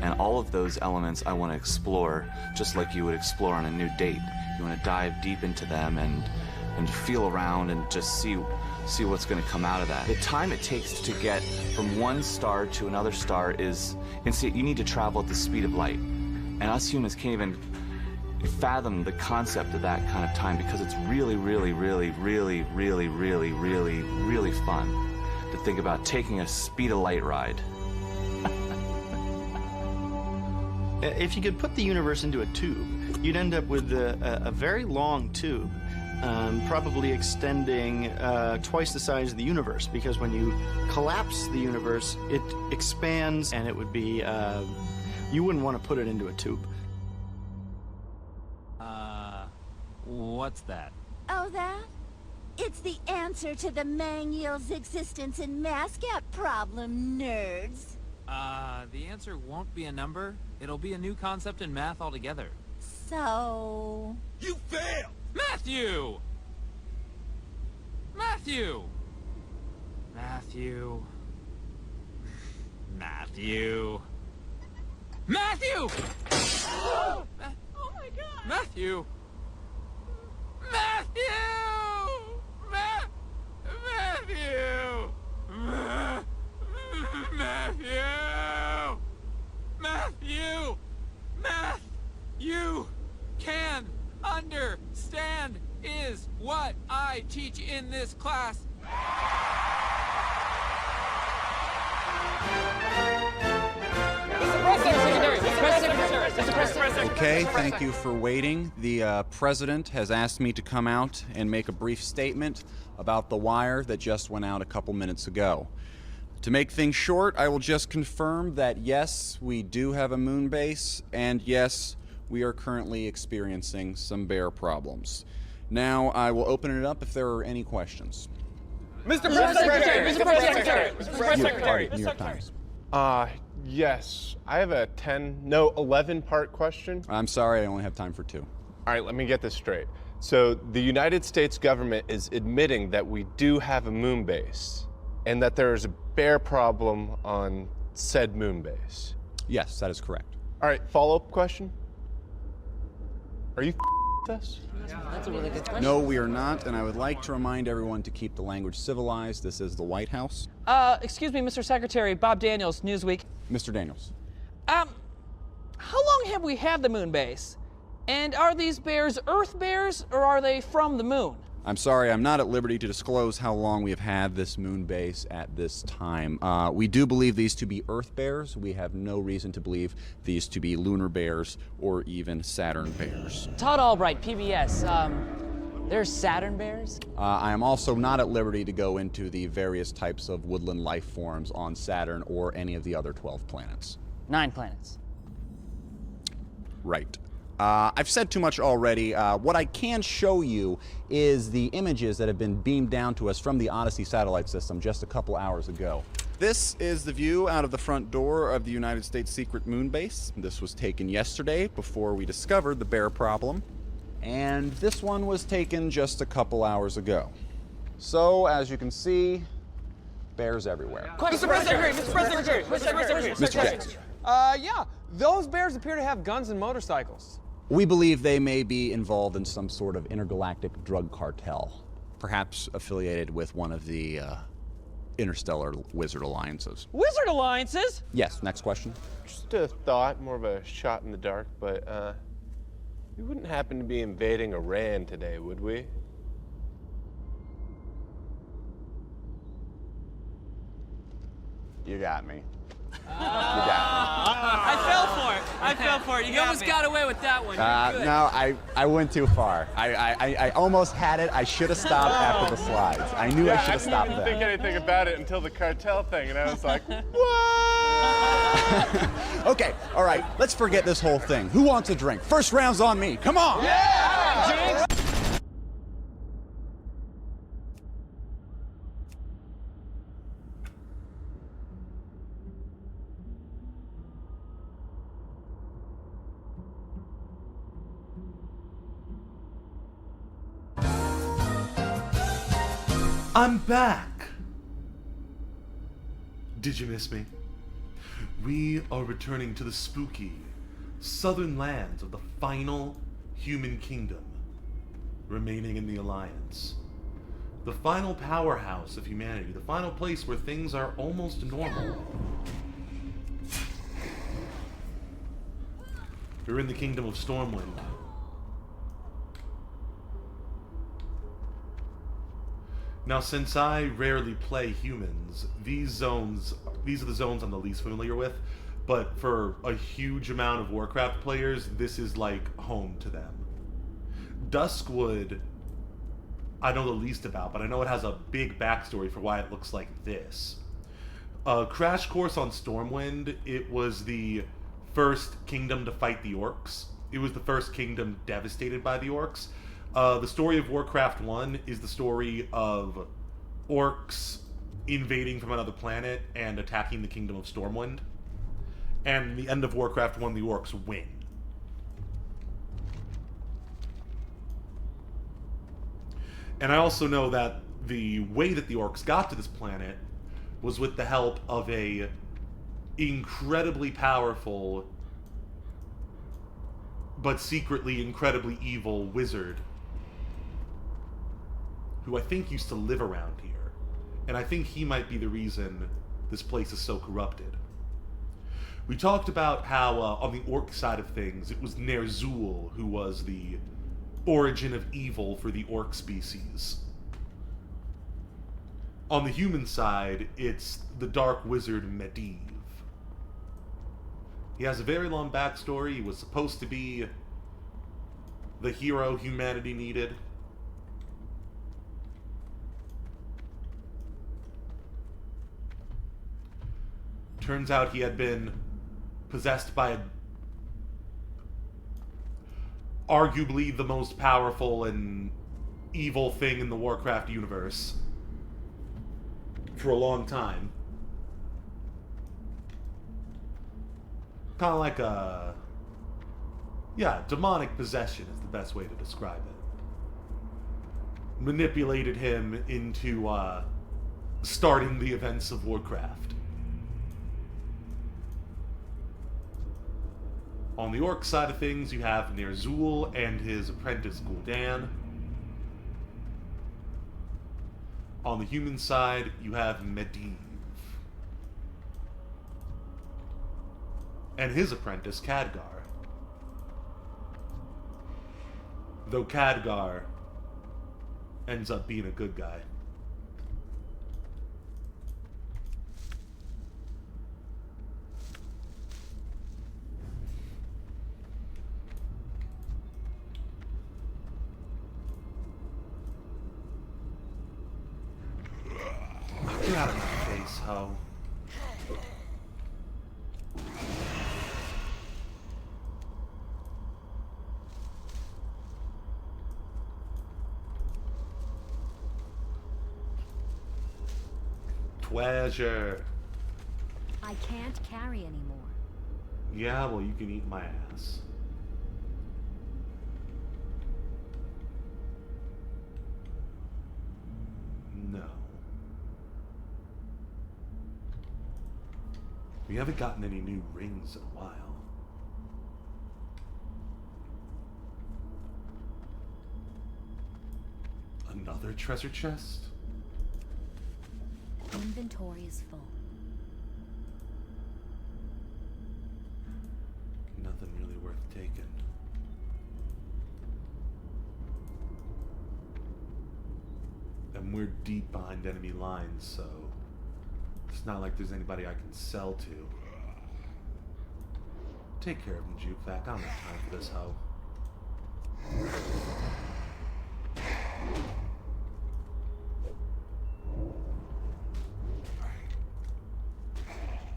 and all of those elements I want to explore, just like you would explore on a new date. You want to dive deep into them and feel around and just see what's going to come out of that. The time it takes to get from one star to another star is insane. You need to travel at the speed of light, and us humans can't even fathom the concept of that kind of time, because it's really, really, really, really, really, really, really, really fun to think about taking a speed of light ride. If you could put the universe into a tube, you'd end up with a very long tube, probably extending twice the size of the universe, because when you collapse the universe, it expands, and it would be, you wouldn't want to put it into a tube. What's that? Oh, that? It's the answer to the Mangyeol's existence and mascot problem, nerds. The answer won't be a number. It'll be a new concept in math altogether. So... You failed! Matthew! Matthew! Matthew... Matthew... Matthew! Oh my god! Matthew! Matthew! Matthew! Matthew! Matthew! Math! You can understand is what I teach in this class. Okay, thank you for waiting. The president has asked me to come out and make a brief statement about the wire that just went out a couple minutes ago. To make things short, I will just confirm that yes, we do have a moon base, and yes, we are currently experiencing some bear problems. Now, I will open it up if there are any questions. Mr. Press Secretary! Mr. Press Secretary! Mr. Press Secretary! New York Times. Yes. I have a 11-part question. I'm sorry, I only have time for 2. All right, let me get this straight. So, the United States government is admitting that we do have a moon base, and that there is a bear problem on said moon base. Yes, that is correct. All right, follow-up question. Are you with us? That's a really good question. No, we are not, and I would like to remind everyone to keep the language civilized. This is the White House. Excuse me, Mr. Secretary, Bob Daniels, Newsweek. Mr. Daniels. How long have we had the moon base? And are these bears Earth bears, or are they from the moon? I'm sorry, I'm not at liberty to disclose how long we have had this moon base at this time. We do believe these to be Earth bears. We have no reason to believe these to be lunar bears or even Saturn bears. Todd Albright, PBS. There's Saturn bears? I am also not at liberty to go into the various types of woodland life forms on Saturn or any of the other 12 planets. 9 planets. Right. I've said too much already. What I can show you is the images that have been beamed down to us from the Odyssey satellite system just a couple hours ago. This is the view out of the front door of the United States secret moon base. This was taken yesterday before we discovered the bear problem. And this one was taken just a couple hours ago. So, as you can see, bears everywhere. Mr. Press Secretary! Mr. Press Secretary! Mr. Jackson. Yeah, those bears appear to have guns and motorcycles. We believe they may be involved in some sort of intergalactic drug cartel, perhaps affiliated with one of the interstellar wizard alliances. Wizard alliances? Yes, next question. Just a thought, more of a shot in the dark, but we wouldn't happen to be invading Iran today, would we? You got me. I fell for it. You almost got away with that one. No, I went too far. I almost had it. I should have stopped after the slides. I knew I should have stopped I didn't there. think anything about it until the cartel thing, and I was like, what? Okay, all right, let's forget this whole thing. Who wants a drink? First round's on me. Come on! Yeah! I'm back! Did you miss me? We are returning to the spooky southern lands of the final human kingdom remaining in the Alliance. The final powerhouse of humanity, the final place where things are almost normal. We're in the kingdom of Stormwind. Now, since I rarely play humans, these are the zones I'm the least familiar with, but for a huge amount of Warcraft players, this is like home to them. Duskwood, I know the least about, but I know it has a big backstory for why it looks like this. Crash Course on Stormwind, it was the first kingdom to fight the orcs. It was the first kingdom devastated by the orcs. The story of Warcraft 1 is the story of orcs invading from another planet and attacking the kingdom of Stormwind. And in the end of Warcraft 1, the orcs win. And I also know that the way that the orcs got to this planet was with the help of a incredibly powerful but secretly incredibly evil wizard who I think used to live around here. And I think he might be the reason this place is so corrupted. We talked about how, on the orc side of things, it was Ner'zhul who was the origin of evil for the orc species. On the human side, it's the dark wizard Medivh. He has a very long backstory. He was supposed to be the hero humanity needed. Turns out he had been possessed by arguably the most powerful and evil thing in the Warcraft universe for a long time. Kind of like a... yeah, demonic possession is the best way to describe it. Manipulated him into starting the events of Warcraft. On the orc side of things, you have Ner'zhul and his apprentice Gul'dan. On the human side, you have Medivh and his apprentice Khadgar. Though Khadgar ends up being a good guy. Get out of my face, ho. Treasure. I can't carry anymore. Yeah, well, you can eat my ass. No. We haven't gotten any new rings in a while. Another treasure chest? Inventory is full. Nothing really worth taking. And we're deep behind enemy lines, so it's not like there's anybody I can sell to. Take care of him, Jukevac. I don't have time for this hoe.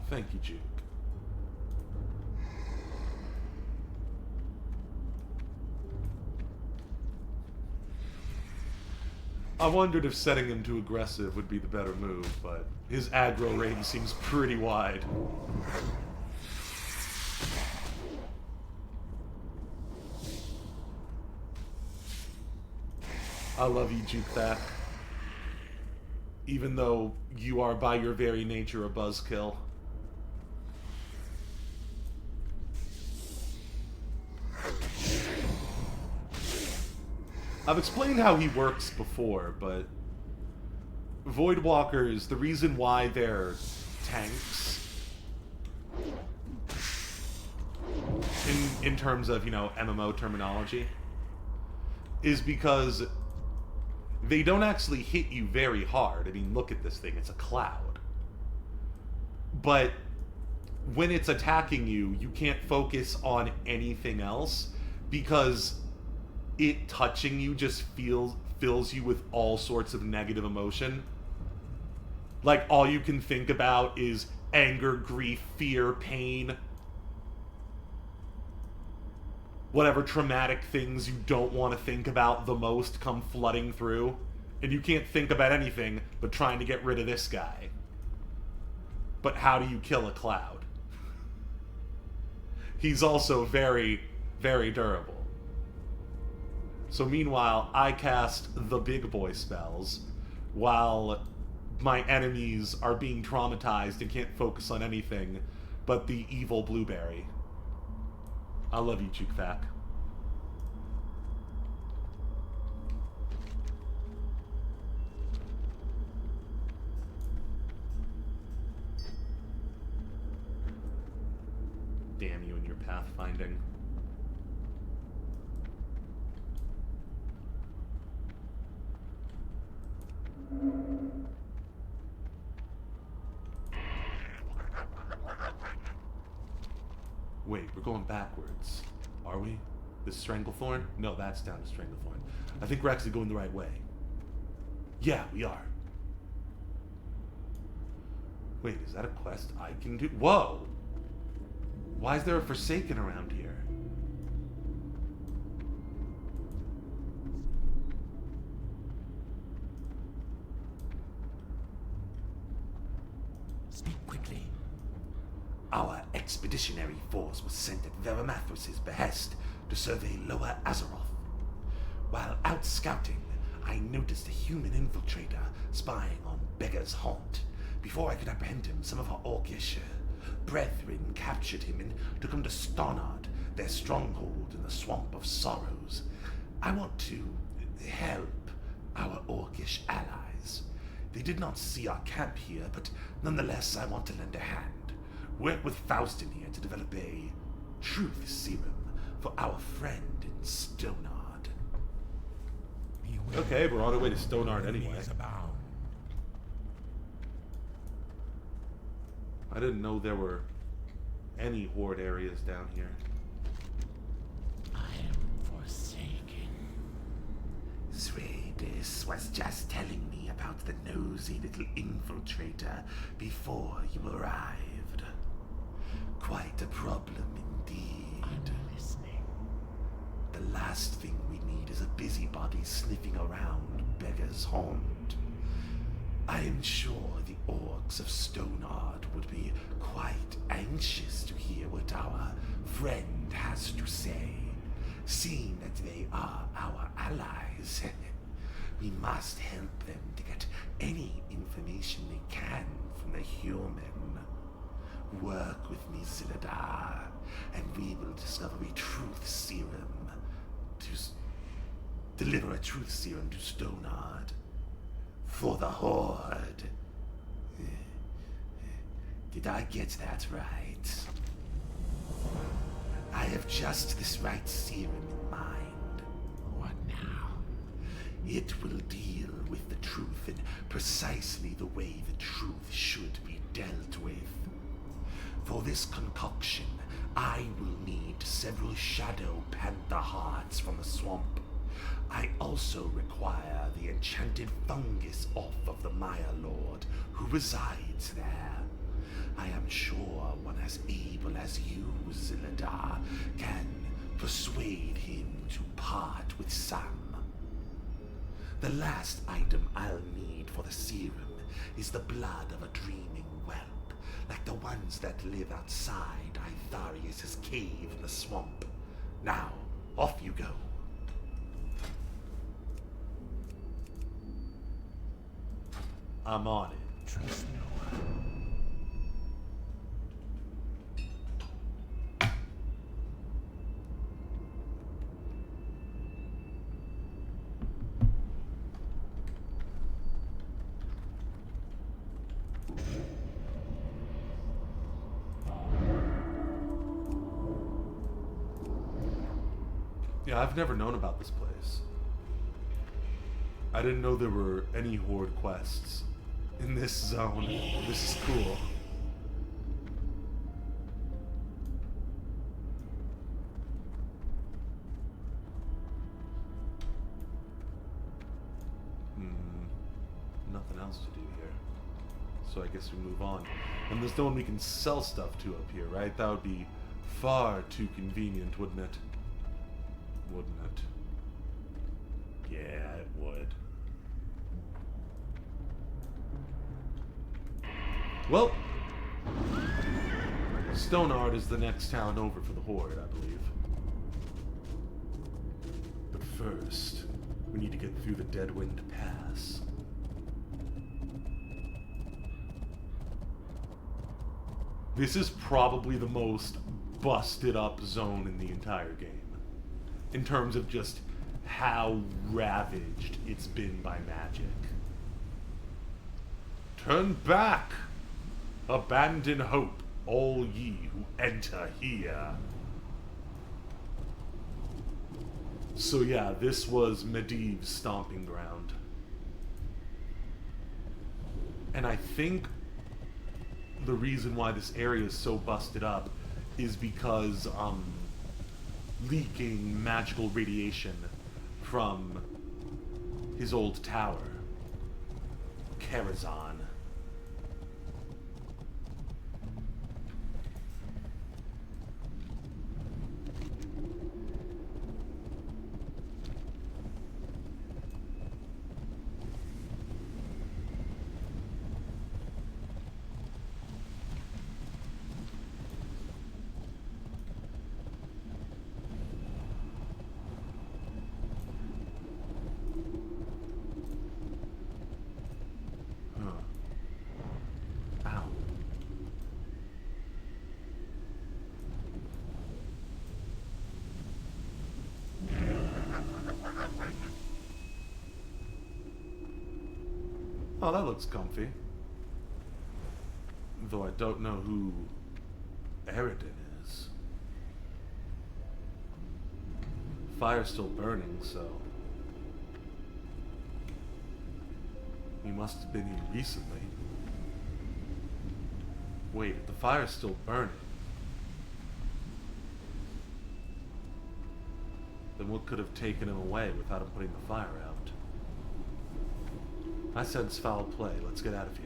Thank you, Juke. I wondered if setting him to aggressive would be the better move, but his aggro range seems pretty wide. I love you, Jukevac. Even though you are by your very nature a buzzkill. I've explained how he works before, but Voidwalkers, the reason why they're tanks in terms of, you know, MMO terminology, is because they don't actually hit you very hard. I mean, look at this thing, it's a cloud. But when it's attacking you, you can't focus on anything else because it touching you just fills you with all sorts of negative emotion. Like, all you can think about is anger, grief, fear, pain. Whatever traumatic things you don't want to think about the most come flooding through. And you can't think about anything but trying to get rid of this guy. But how do you kill a cloud? He's also very, very durable. So meanwhile, I cast the big boy spells, while my enemies are being traumatized and can't focus on anything but the evil blueberry. I love you, Jukevac. Damn you and your pathfinding. Wait, we're going backwards. Are we? This Stranglethorn? No, that's down to Stranglethorn. I think we're actually going the right way. Yeah, we are. Wait, is that a quest I can do? Whoa! Why is there a Forsaken around here? expeditionary force was sent at Veramathras' behest to survey Lower Azeroth. While out scouting, I noticed a human infiltrator spying on Beggar's Haunt. Before I could apprehend him, some of our orcish brethren captured him and took him to Stonard, their stronghold in the Swamp of Sorrows. I want to help our orcish allies. They did not see our camp here, but nonetheless I want to lend a hand. Work with Faustin here to develop a truth serum for our friend in Stonard. Okay, we're on our way to Stonard anyway. I didn't know there were any horde areas down here. I am forsaken. Swedis was just telling me about the nosy little infiltrator before you arrived. Quite a problem indeed. I'm listening. The last thing we need is a busybody sniffing around Beggar's Haunt. I am sure the orcs of Stonard would be quite anxious to hear what our friend has to say. Seeing that they are our allies, we must help them to get any information they can from the human. Work with me, Zilladar, and we will discover a truth serum to deliver a truth serum to Stonard for the Horde. Did I get that right? I have just this right serum in mind. What now? It will deal with the truth in precisely the way the truth should be dealt with. For this concoction, I will need several Shadow Panther hearts from the swamp. I also require the enchanted fungus off of the Maya Lord who resides there. I am sure one as able as you, Zilladar, can persuade him to part with some. The last item I'll need for the serum is the blood of a dreaming whelp, like the ones that live outside Itharius' cave in the swamp. Now, off you go. I'm on it. Trust no one. Yeah, I've never known about this place. I didn't know there were any horde quests in this zone. This is cool. Nothing else to do here. So I guess we move on. And there's no one we can sell stuff to up here, right? That would be far too convenient, wouldn't it? Wouldn't it? Yeah, it would. Well, Stonard is the next town over for the Horde, I believe. But first, we need to get through the Deadwind Pass. This is probably the most busted up zone in the entire game, in terms of just how ravaged it's been by magic. Turn back! Abandon hope, all ye who enter here. So yeah, this was Medivh's stomping ground. And I think the reason why this area is so busted up is because, leaking magical radiation from his old tower, Karazhan. Oh, that looks comfy. Though I don't know who Eridan is. Fire's still burning, so... He must have been here recently. Wait, if the fire's still burning, then what could have taken him away without him putting the fire out? I sense foul play. Let's get out of here.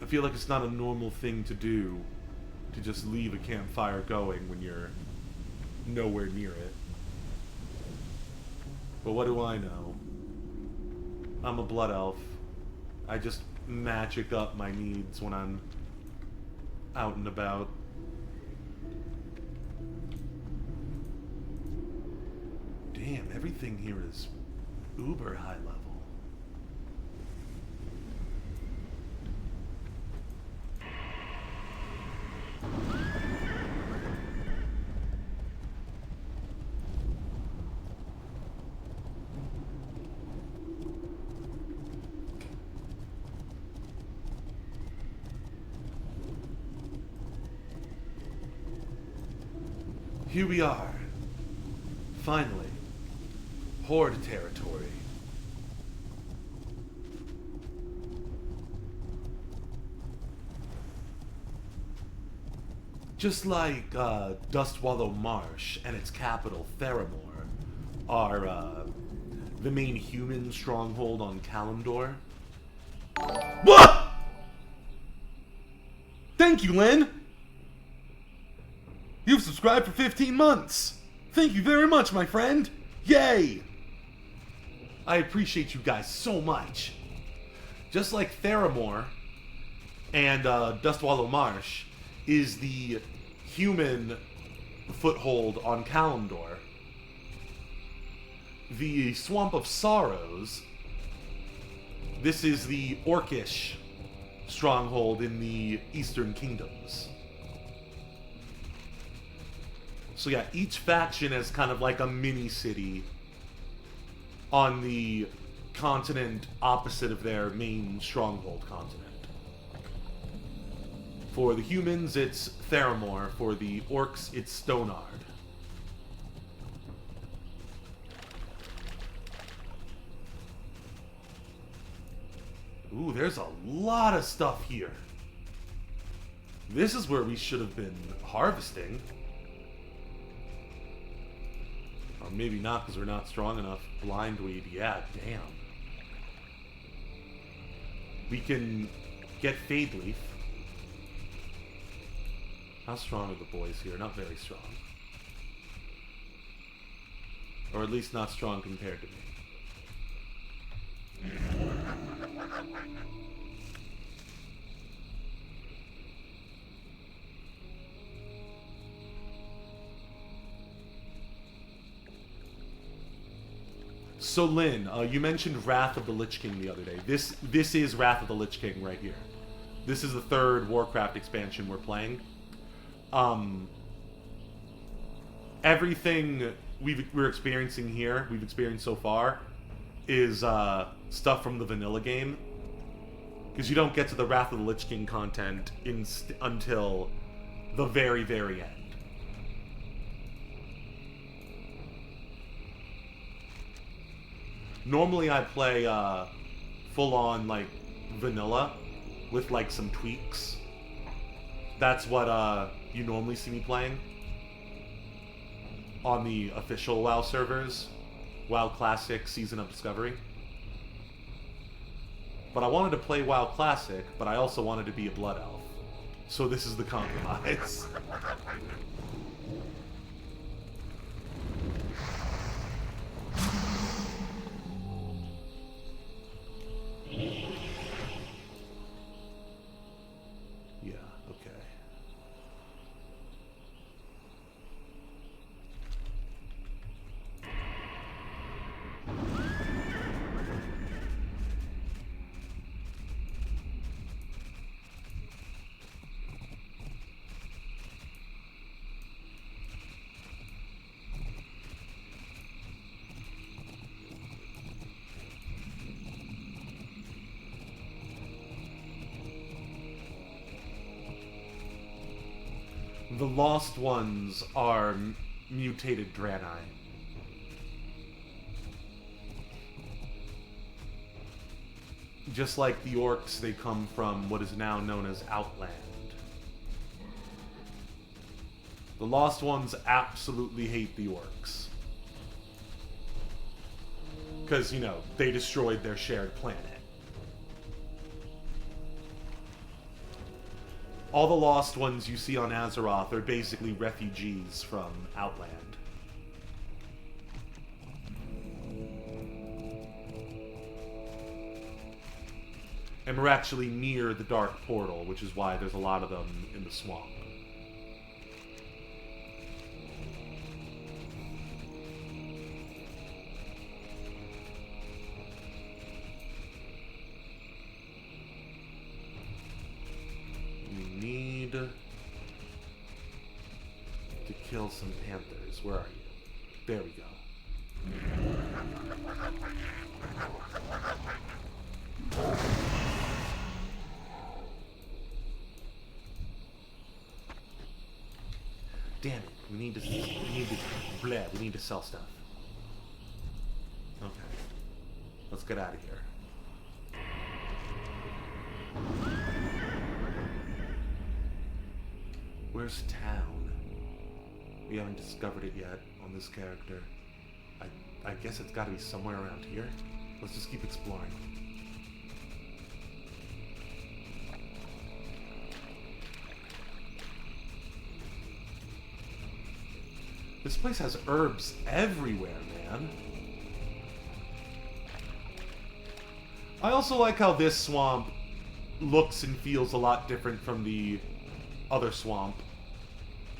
I feel like it's not a normal thing to do to just leave a campfire going when you're nowhere near it. But what do I know? I'm a blood elf. I just magic up my needs when I'm out and about. Damn, everything here is uber high level. Here we are. Finally. Horde territory. Just like Dustwallow Marsh and its capital, Theramore, are the main human stronghold on Kalimdor. What? Thank you, Lynn! You've subscribed for 15 months! Thank you very much, my friend! Yay! I appreciate you guys so much. Just like Theramore and Dustwallow Marsh is the human foothold on Kalimdor, the Swamp of Sorrows, this is the orcish stronghold in the Eastern Kingdoms. So yeah, each faction is kind of like a mini-city on the continent opposite of their main stronghold continent. For the humans, it's Theramore. For the orcs, it's Stonard. Ooh, there's a lot of stuff here. This is where we should have been harvesting. Or maybe not, because we're not strong enough. Blindweed, yeah, damn. We can get Fade Leaf. How strong are the boys here? Not very strong. Or at least not strong compared to me. So Lynn, you mentioned Wrath of the Lich King the other day. This is Wrath of the Lich King right here. This is the third Warcraft expansion we're playing. Everything we're experiencing here, we've experienced so far, is stuff from the vanilla game. Because you don't get to the Wrath of the Lich King content until the very, very end. Normally I play full-on, like, vanilla with, like, some tweaks. That's what you normally see me playing on the official WoW servers, WoW Classic, Season of Discovery. But I wanted to play WoW Classic, but I also wanted to be a Blood Elf. So this is the compromise. Yeah, okay. The Lost Ones are mutated Draenei. Just like the orcs, they come from what is now known as Outland. The Lost Ones absolutely hate the orcs. Because, you know, they destroyed their shared planet. All the Lost Ones you see on Azeroth are basically refugees from Outland. And we're actually near the Dark Portal, which is why there's a lot of them in the swamp. We need to kill some panthers. Where are you? There we go. Damn it, we need to sell stuff. Okay. Let's get out of here. Where's town? We haven't discovered it yet on this character. I guess it's gotta be somewhere around here. Let's just keep exploring. This place has herbs everywhere, man. I also like how this swamp looks and feels a lot different from the other swamp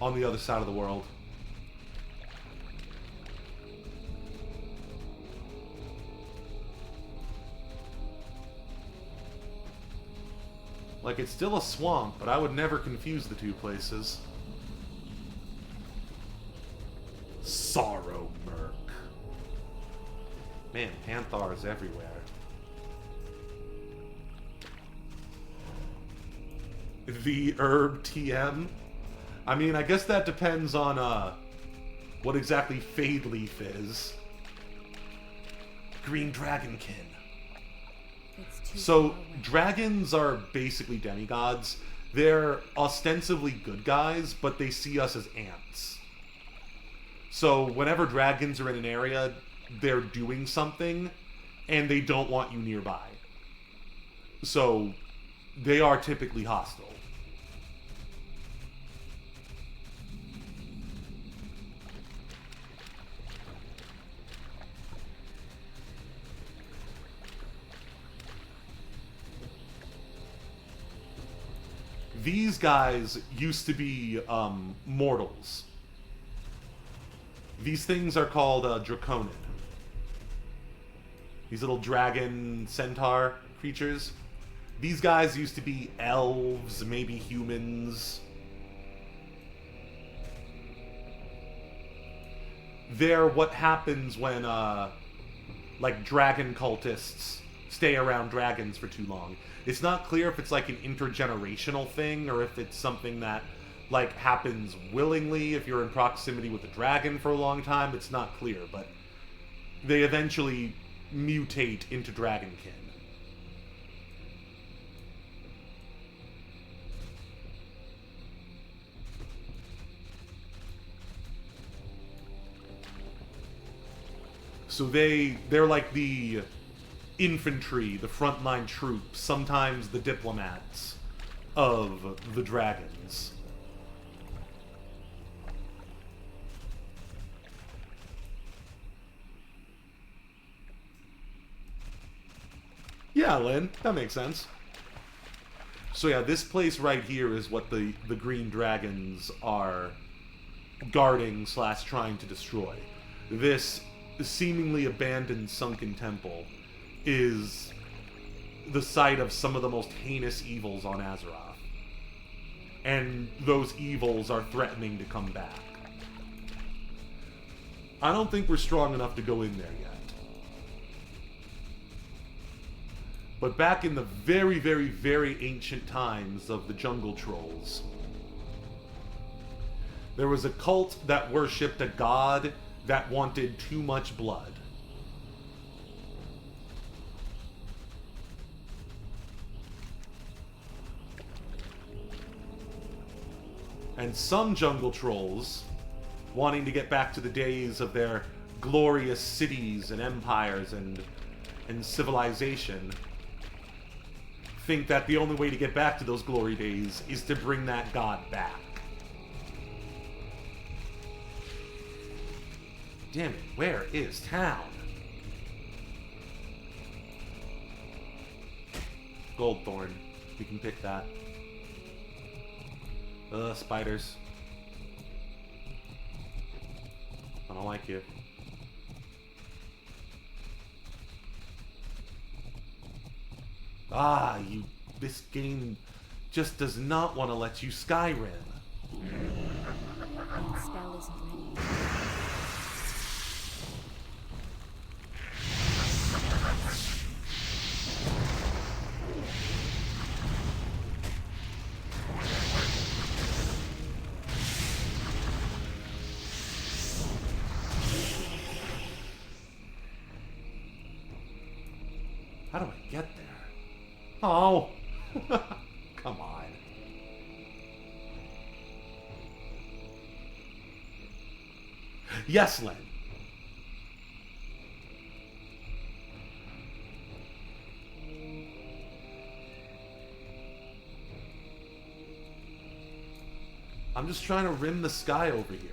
on the other side of the world. Like, it's still a swamp, but I would never confuse the two places. Sorrow Merc. Man, Panthars everywhere. The herb TM? I mean, I guess that depends on, what exactly Fade Leaf is. Green Dragonkin. So, dragons are basically demigods. They're ostensibly good guys, but they see us as ants. So, whenever dragons are in an area, they're doing something, and they don't want you nearby. So, they are typically hostile. These guys used to be mortals. These things are called Draconid. These little dragon centaur creatures. These guys used to be elves, maybe humans. They're what happens when, like, dragon cultists stay around dragons for too long. It's not clear if it's like an intergenerational thing or if it's something that, like, happens willingly if you're in proximity with a dragon for a long time. It's not clear, but they eventually mutate into dragonkin. So they're like the infantry, the frontline troops, sometimes the diplomats of the dragons. Yeah, Lynn, that makes sense. So yeah, this place right here is what the green dragons are guarding / trying to destroy. This seemingly abandoned sunken temple is the site of some of the most heinous evils on Azeroth. And those evils are threatening to come back. I don't think we're strong enough to go in there yet. But back in the very, very, very ancient times of the jungle trolls, There was a cult that worshipped a god that wanted too much blood. And some jungle trolls, wanting to get back to the days of their glorious cities and empires and civilization, think that the only way to get back to those glory days is to bring that god back. Damn it, where is town? Goldthorn. We can pick that. Spiders. I don't like you. This game just does not want to let you Skyrim. That spell isn't ready. How do I get there? Oh! Come on. Yes, Len. I'm just trying to rim the sky over here.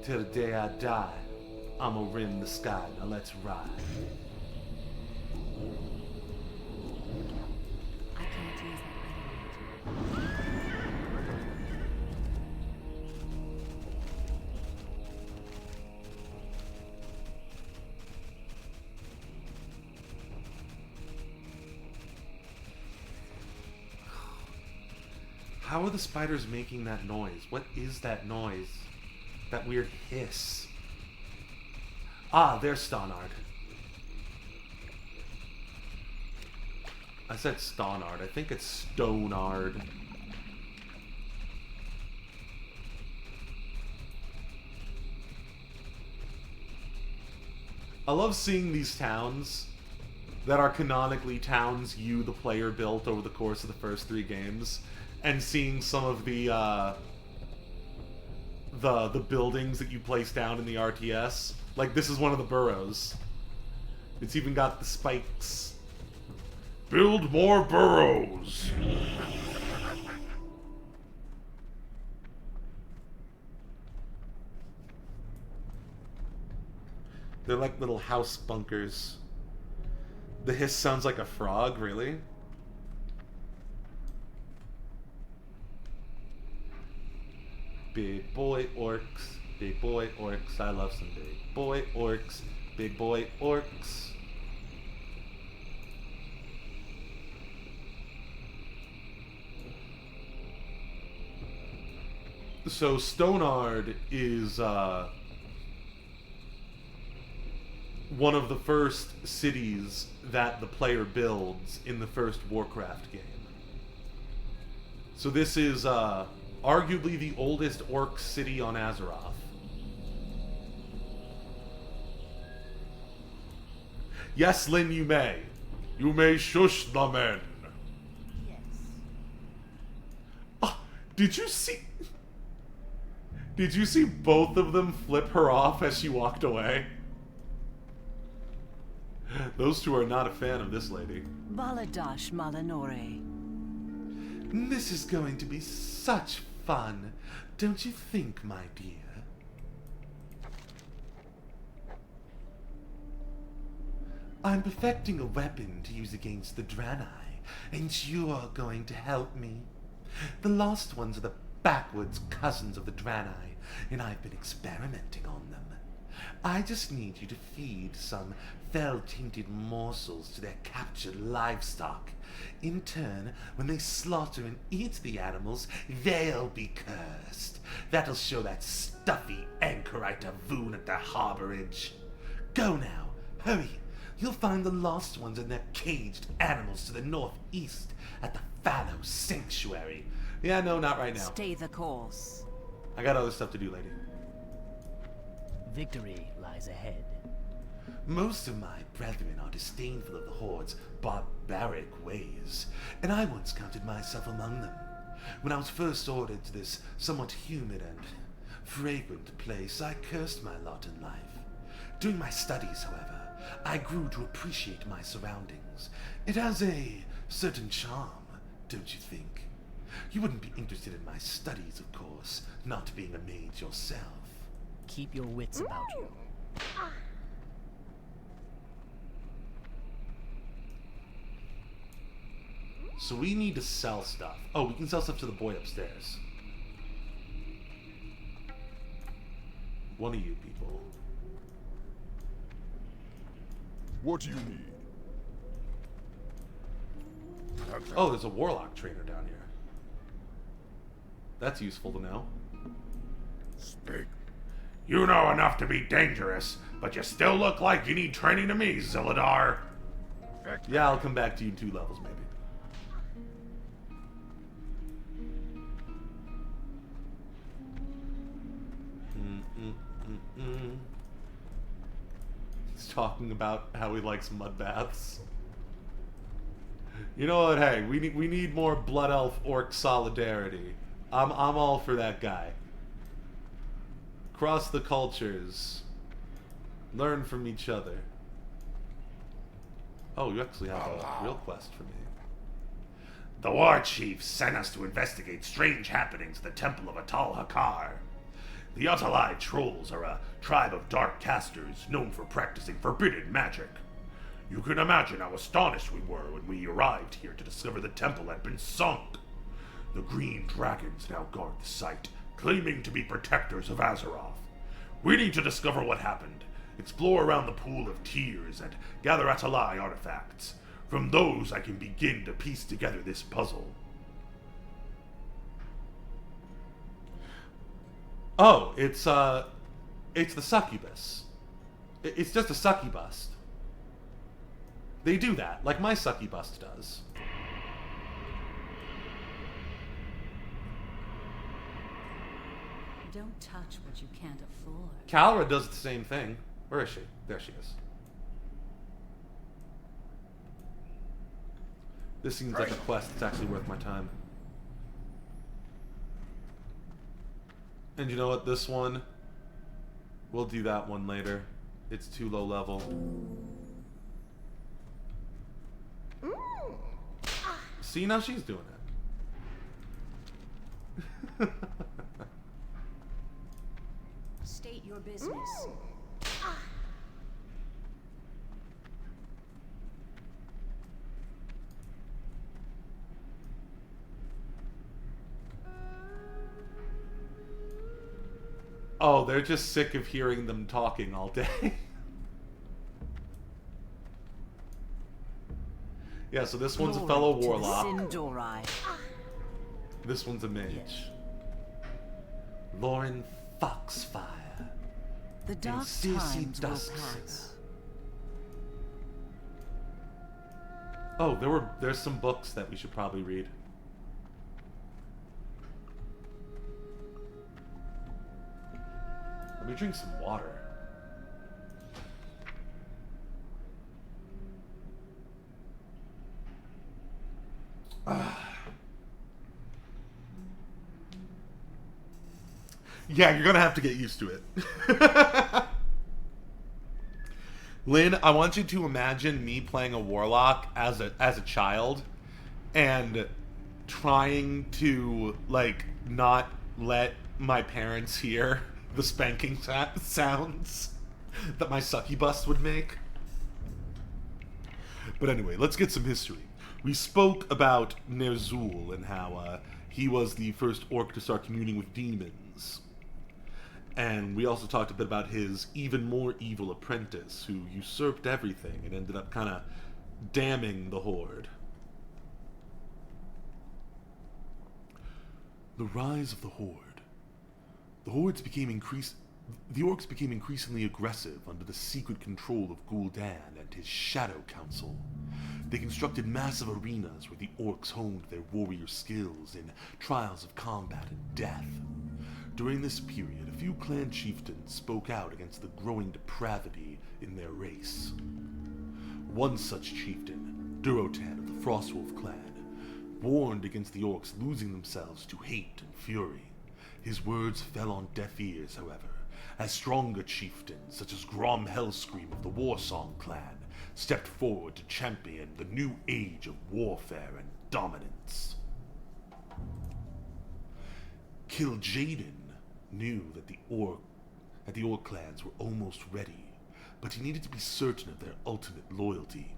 Till the day I die, I'ma rim the sky. Now let's ride. I can't use that item. How are the spiders making that noise? What is that noise? That weird hiss. Ah, there's Stonard. I said Stonard. I think it's Stonard. I love seeing these towns that are canonically towns you, the player, built over the course of the first 3 games, and seeing some of the buildings that you place down in the RTS. Like, this is one of the burrows. It's even got the spikes. Build more burrows! They're like little house bunkers. The hiss sounds like a frog, really? Big boy orcs, big boy orcs. I love some big boy orcs, big boy orcs. So Stonard is one of the first cities that the player builds in the first WARCRAFT game. So this is arguably the oldest orc city on Azeroth. Yes, Lynn, you may. You may shush the men. Yes. Oh, did you see... Did you see both of them flip her off as she walked away? Those two are not a fan of this lady. Baladash Malanore. This is going to be such fun, don't you think, my dear? I'm perfecting a weapon to use against the Draenei, and you're going to help me. The Lost Ones are the backwoods cousins of the Draenei, and I've been experimenting on them. I just need you to feed some fell-tinted morsels to their captured livestock. In turn, when they slaughter and eat the animals, they'll be cursed. That'll show that stuffy anchorite Avoon at the harborage. Go now, hurry. You'll find the lost ones and their caged animals to the northeast at the Fallow Sanctuary. Yeah, no, not right now. Stay the course. I got other stuff to do, lady. Victory lies ahead. Most of my brethren are disdainful of the Horde's barbaric ways, and I once counted myself among them. When I was first ordered to this somewhat humid and fragrant place, I cursed my lot in life. During my studies, however, I grew to appreciate my surroundings. It has a certain charm, don't you think? You wouldn't be interested in my studies, of course, not being a mage yourself. Keep your wits about you. So we need to sell stuff. Oh, we can sell stuff to the boy upstairs. One of you people. What do you need? Oh, there's a warlock trainer down here. That's useful to know. Speak. You know enough to be dangerous, but you still look like you need training to me, Zilladar. Yeah, I'll come back to you in 2 levels, maybe. He's talking about how he likes mud baths. You know what? Hey, we need more blood elf orc solidarity. I'm all for that guy. Cross the cultures. Learn from each other. Oh, you actually have a real quest for me. The war chief sent us to investigate strange happenings at the Temple of Atal Hakar. The Atalai trolls are a tribe of dark casters known for practicing forbidden magic. You can imagine how astonished we were when we arrived here to discover the temple had been sunk. The green dragons now guard the site, claiming to be protectors of Azeroth. We need to discover what happened, explore around the Pool of Tears, and gather Atalai artifacts. From those, I can begin to piece together this puzzle. Oh, it's the succubus. It's just a succubus. They do that, like my succubus does. Don't touch what you can't afford. Kalra does the same thing. Where is she? There she is. This seems like a quest that's actually worth my time. And you know what? This one, we'll do that one later. It's too low level. See, now she's doing it. State your business. Oh, they're just sick of hearing them talking all day. Yeah, so this one's a fellow warlock. This one's a mage. Lauren Foxfire. The dark times will pass. Oh, there's some books that we should probably read. Let me drink some water. Yeah, you're gonna have to get used to it. Lynn, I want you to imagine me playing a warlock as a child and trying to, like, not let my parents hear the spanking sounds that my succubus would make. But anyway, let's get some history. We spoke about Ner'zhul and how he was the first orc to start communing with demons. And we also talked a bit about his even more evil apprentice, who usurped everything and ended up kind of damning the Horde. The rise of the Horde. The Hordes became The orcs became increasingly aggressive under the secret control of Gul'dan and his Shadow Council. They constructed massive arenas where the orcs honed their warrior skills in trials of combat and death. During this period, a few clan chieftains spoke out against the growing depravity in their race. One such chieftain, Durotan of the Frostwolf clan, warned against the orcs losing themselves to hate and fury. His words fell on deaf ears, however, as stronger chieftains such as Grom Hellscream of the Warsong clan stepped forward to champion the new age of warfare and dominance. Kil'jaeden knew that the orc clans were almost ready, but he needed to be certain of their ultimate loyalty.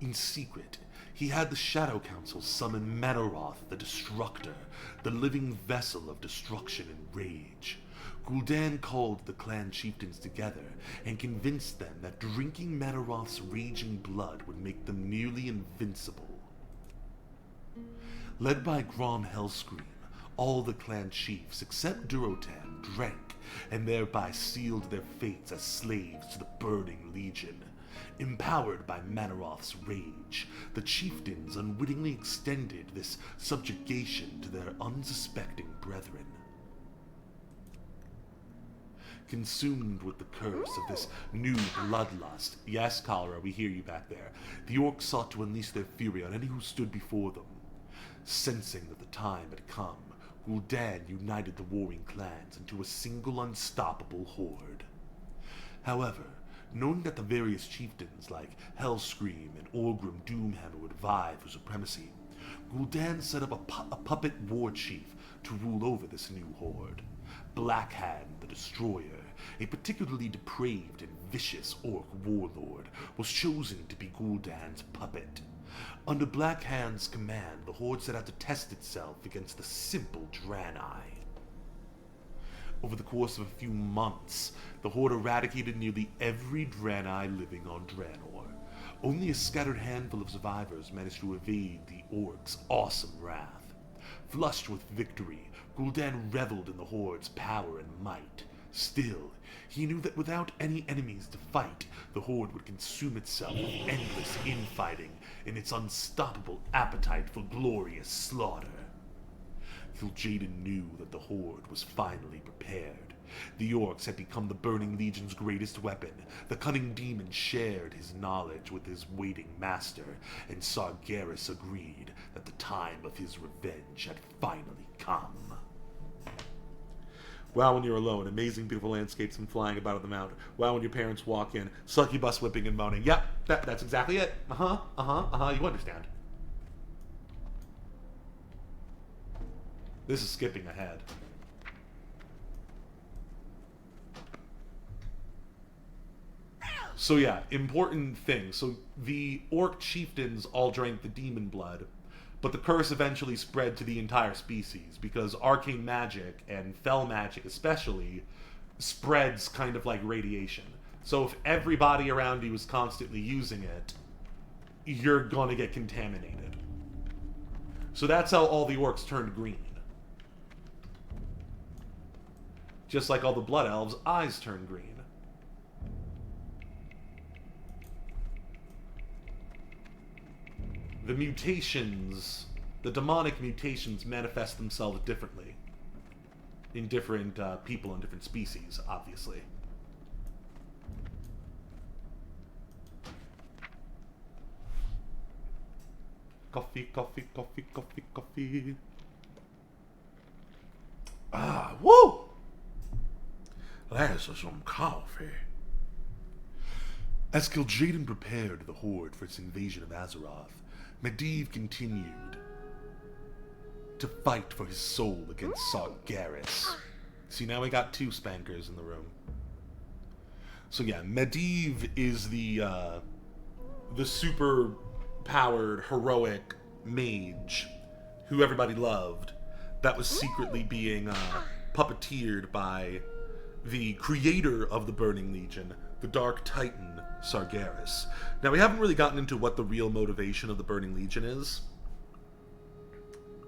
In secret, he had the Shadow Council summon Manaroth the Destructor, the living vessel of destruction and rage. Gul'dan called the clan chieftains together and convinced them that drinking Manaroth's raging blood would make them nearly invincible. Led by Grom Hellscream, all the clan chiefs except Durotan drank and thereby sealed their fates as slaves to the Burning Legion. Empowered by Manaroth's rage, the chieftains unwittingly extended this subjugation to their unsuspecting brethren. Consumed with the curse of this new bloodlust, yes, Cholera, we hear you back there, the orcs sought to unleash their fury on any who stood before them. Sensing that the time had come, Gul'dan united the warring clans into a single unstoppable horde. However, knowing that the various chieftains like Hellscream and Orgrim Doomhammer would vie for supremacy, Gul'dan set up a puppet war chief to rule over this new horde. Blackhand the Destroyer, a particularly depraved and vicious orc warlord, was chosen to be Gul'dan's puppet. Under Blackhand's command, the horde set out to test itself against the simple Draenei. Over the course of a few months, the horde eradicated nearly every Draenei living on Draenor. Only a scattered handful of survivors managed to evade the orcs' awesome wrath. Flushed with victory, Gul'dan reveled in the horde's power and might. Still, he knew that without any enemies to fight, the horde would consume itself with endless infighting in its unstoppable appetite for glorious slaughter. Kil'jaeden knew that the horde was finally prepared. The orcs had become the Burning Legion's greatest weapon. The cunning demon shared his knowledge with his waiting master, and Sargeras agreed that the time of his revenge had finally come. Wow, when you're alone, amazing beautiful landscapes and flying about on the mountain. Wow, when your parents walk in, succubus whipping and moaning. Yep, that's exactly it. You understand. This is skipping ahead. So yeah, important thing. So the orc chieftains all drank the demon blood, but the curse eventually spread to the entire species because arcane magic and fel magic especially spreads kind of like radiation. So if everybody around you is constantly using it, you're gonna get contaminated. So that's how all the orcs turned green. Just like all the blood elves' eyes turn green. The mutations, the demonic mutations manifest themselves differently in different people and different species, obviously. Coffee, coffee, coffee, coffee, coffee. Ah, woo! There's some coffee. As Kil'jaeden prepared the horde for its invasion of Azeroth, Medivh continued to fight for his soul against Sargeras. See, now we got two spankers in the room. So yeah, Medivh is the super powered, heroic mage who everybody loved that was secretly being puppeteered by the creator of the Burning Legion, the Dark Titan, Sargeras. Now, we haven't really gotten into what the real motivation of the Burning Legion is,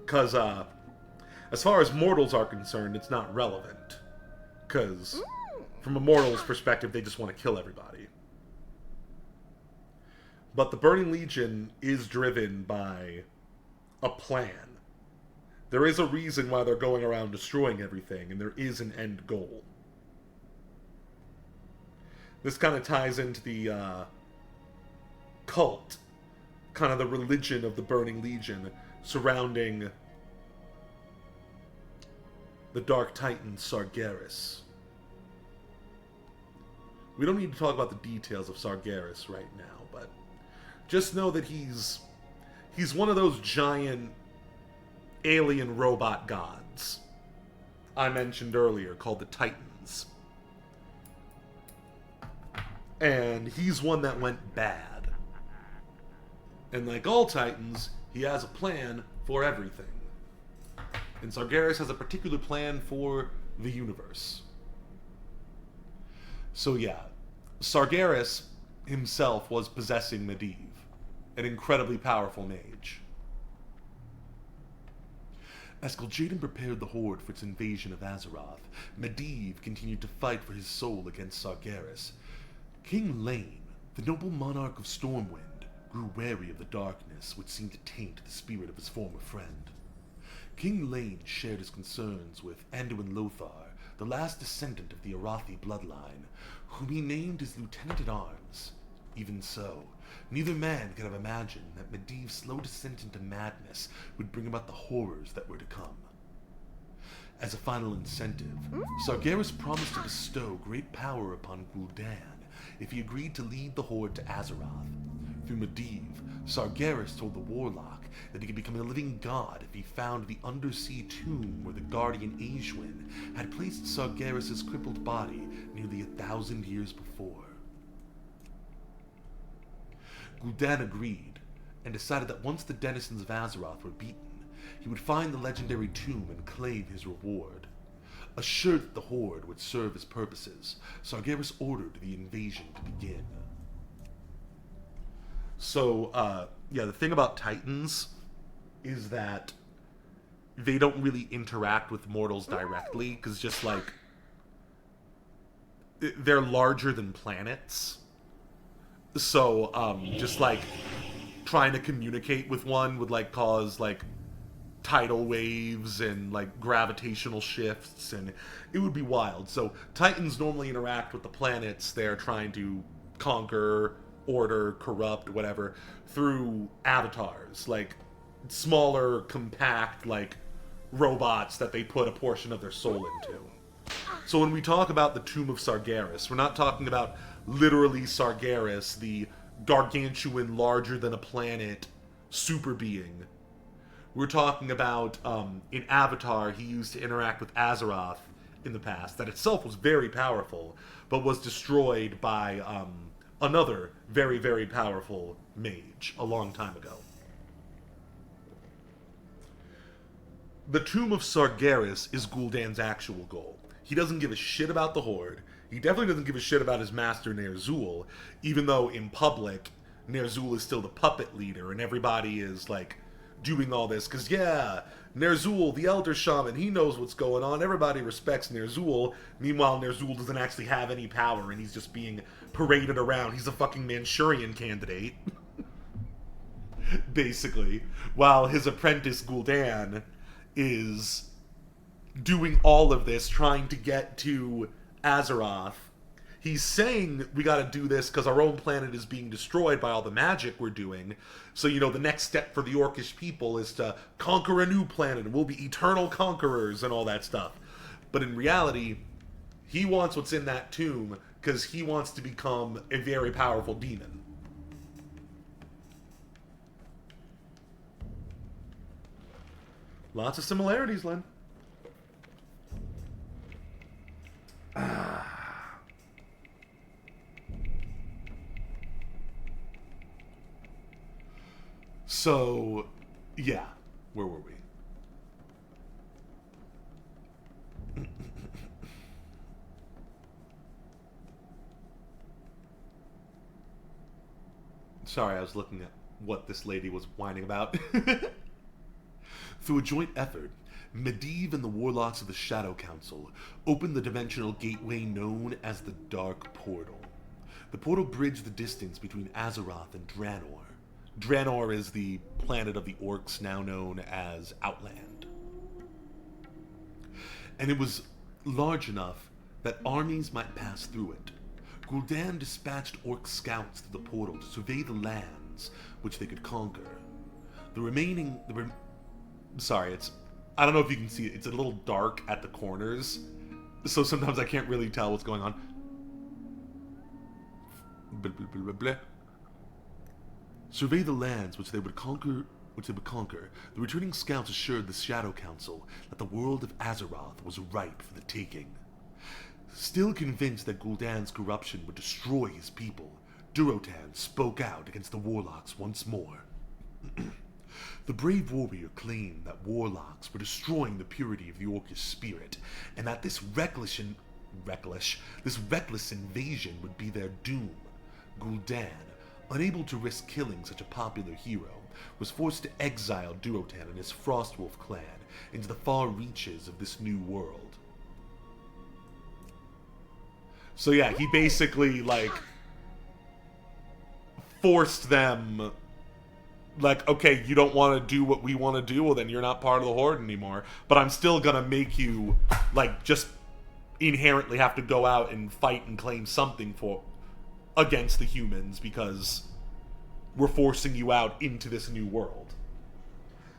because, as far as mortals are concerned, it's not relevant, because From a mortal's perspective, they just want to kill everybody. But the Burning Legion is driven by a plan. There is a reason why they're going around destroying everything, and there is an end goal. This kind of ties into the cult, kind of the religion of the Burning Legion surrounding the Dark Titan Sargeras. We don't need to talk about the details of Sargeras right now, but just know that he's one of those giant alien robot gods I mentioned earlier, called the Titans. And he's one that went bad. And like all Titans, he has a plan for everything. And Sargeras has a particular plan for the universe. So yeah, Sargeras himself was possessing Medivh, an incredibly powerful mage. As Kil'jaeden prepared the Horde for its invasion of Azeroth, Medivh continued to fight for his soul against Sargeras. King Lane, the noble monarch of Stormwind, grew wary of the darkness which seemed to taint the spirit of his former friend. King Lane shared his concerns with Anduin Lothar, the last descendant of the Arathi bloodline, whom he named his lieutenant-at-arms. Even so, neither man could have imagined that Medivh's slow descent into madness would bring about the horrors that were to come. As a final incentive, Sargeras promised to bestow great power upon Gul'dan if he agreed to lead the Horde to Azeroth. Through Medivh, Sargeras told the Warlock that he could become a living god if he found the undersea tomb where the guardian Aesuin had placed Sargeras' crippled body nearly 1,000 years before. Gul'dan agreed, and decided that once the denizens of Azeroth were beaten, he would find the legendary tomb and claim his reward. Assured that the Horde would serve his purposes, Sargeras ordered the invasion to begin. So, yeah, the thing about Titans is that they don't really interact with mortals directly, because just, like, they're larger than planets. So, just, like, trying to communicate with one would, like, cause, like, tidal waves and, like, gravitational shifts, and it would be wild. So, Titans normally interact with the planets they're trying to conquer, order, corrupt, whatever, through avatars, like, smaller, compact, like, robots that they put a portion of their soul into. So when we talk about the Tomb of Sargeras, we're not talking about literally Sargeras, the gargantuan, larger-than-a-planet super being. We're talking about an avatar he used to interact with Azeroth in the past, that itself was very powerful, but was destroyed by another very, very powerful mage a long time ago. The Tomb of Sargeras is Gul'dan's actual goal. He doesn't give a shit about the Horde. He definitely doesn't give a shit about his master Ner'zhul, even though in public, Ner'zhul is still the puppet leader, and everybody is, like, doing all this, because, yeah, Ner'zhul, the Elder Shaman, he knows what's going on. Everybody respects Ner'zhul. Meanwhile, Ner'zhul doesn't actually have any power, and he's just being paraded around. He's a fucking Manchurian candidate. Basically. While his apprentice, Gul'dan, is doing all of this, trying to get to Azeroth. He's saying we gotta do this because our own planet is being destroyed by all the magic we're doing. So, you know, the next step for the Orcish people is to conquer a new planet, and we'll be eternal conquerors and all that stuff. But in reality, he wants what's in that tomb because he wants to become a very powerful demon. Lots of similarities, Len. So, yeah. Where were we? Sorry, I was looking at what this lady was whining about. Through a joint effort, Medivh and the warlocks of the Shadow Council opened the dimensional gateway known as the Dark Portal. The portal bridged the distance between Azeroth and Draenor. Draenor is the planet of the orcs now known as Outland. And it was large enough that armies might pass through it. Gul'dan dispatched orc scouts through the portal to survey the lands which they could conquer. I don't know if you can see it. It's a little dark at the corners, so sometimes I can't really tell what's going on. Blah, blah, blah, blah, blah. Survey the lands which they would conquer. The returning scouts assured the Shadow Council that the world of Azeroth was ripe for the taking. Still convinced that Gul'dan's corruption would destroy his people, Durotan spoke out against the warlocks once more. The brave warrior claimed that warlocks were destroying the purity of the Orcish spirit, and that this reckless invasion would be their doom. Gul'dan, unable to risk killing such a popular hero, was forced to exile Durotan and his Frostwolf clan into the far reaches of this new world. So yeah, he basically, forced them, okay, you don't want to do what we want to do, well then you're not part of the Horde anymore, but I'm still gonna make you, just inherently have to go out and fight and claim something against the humans, because we're forcing you out into this new world.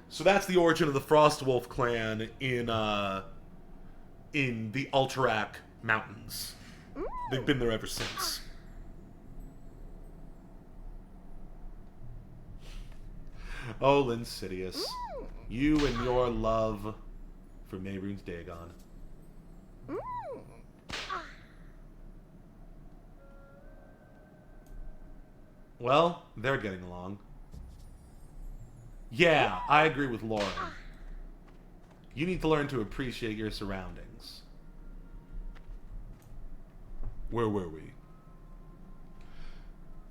So that's the origin of the Frostwolf clan in the Alterac Mountains. They've been there ever since. Oh, Linsidious. You and your love for Mehrunes Dagon. Well, they're getting along. Yeah, I agree with Lauren. You need to learn to appreciate your surroundings. Where were we?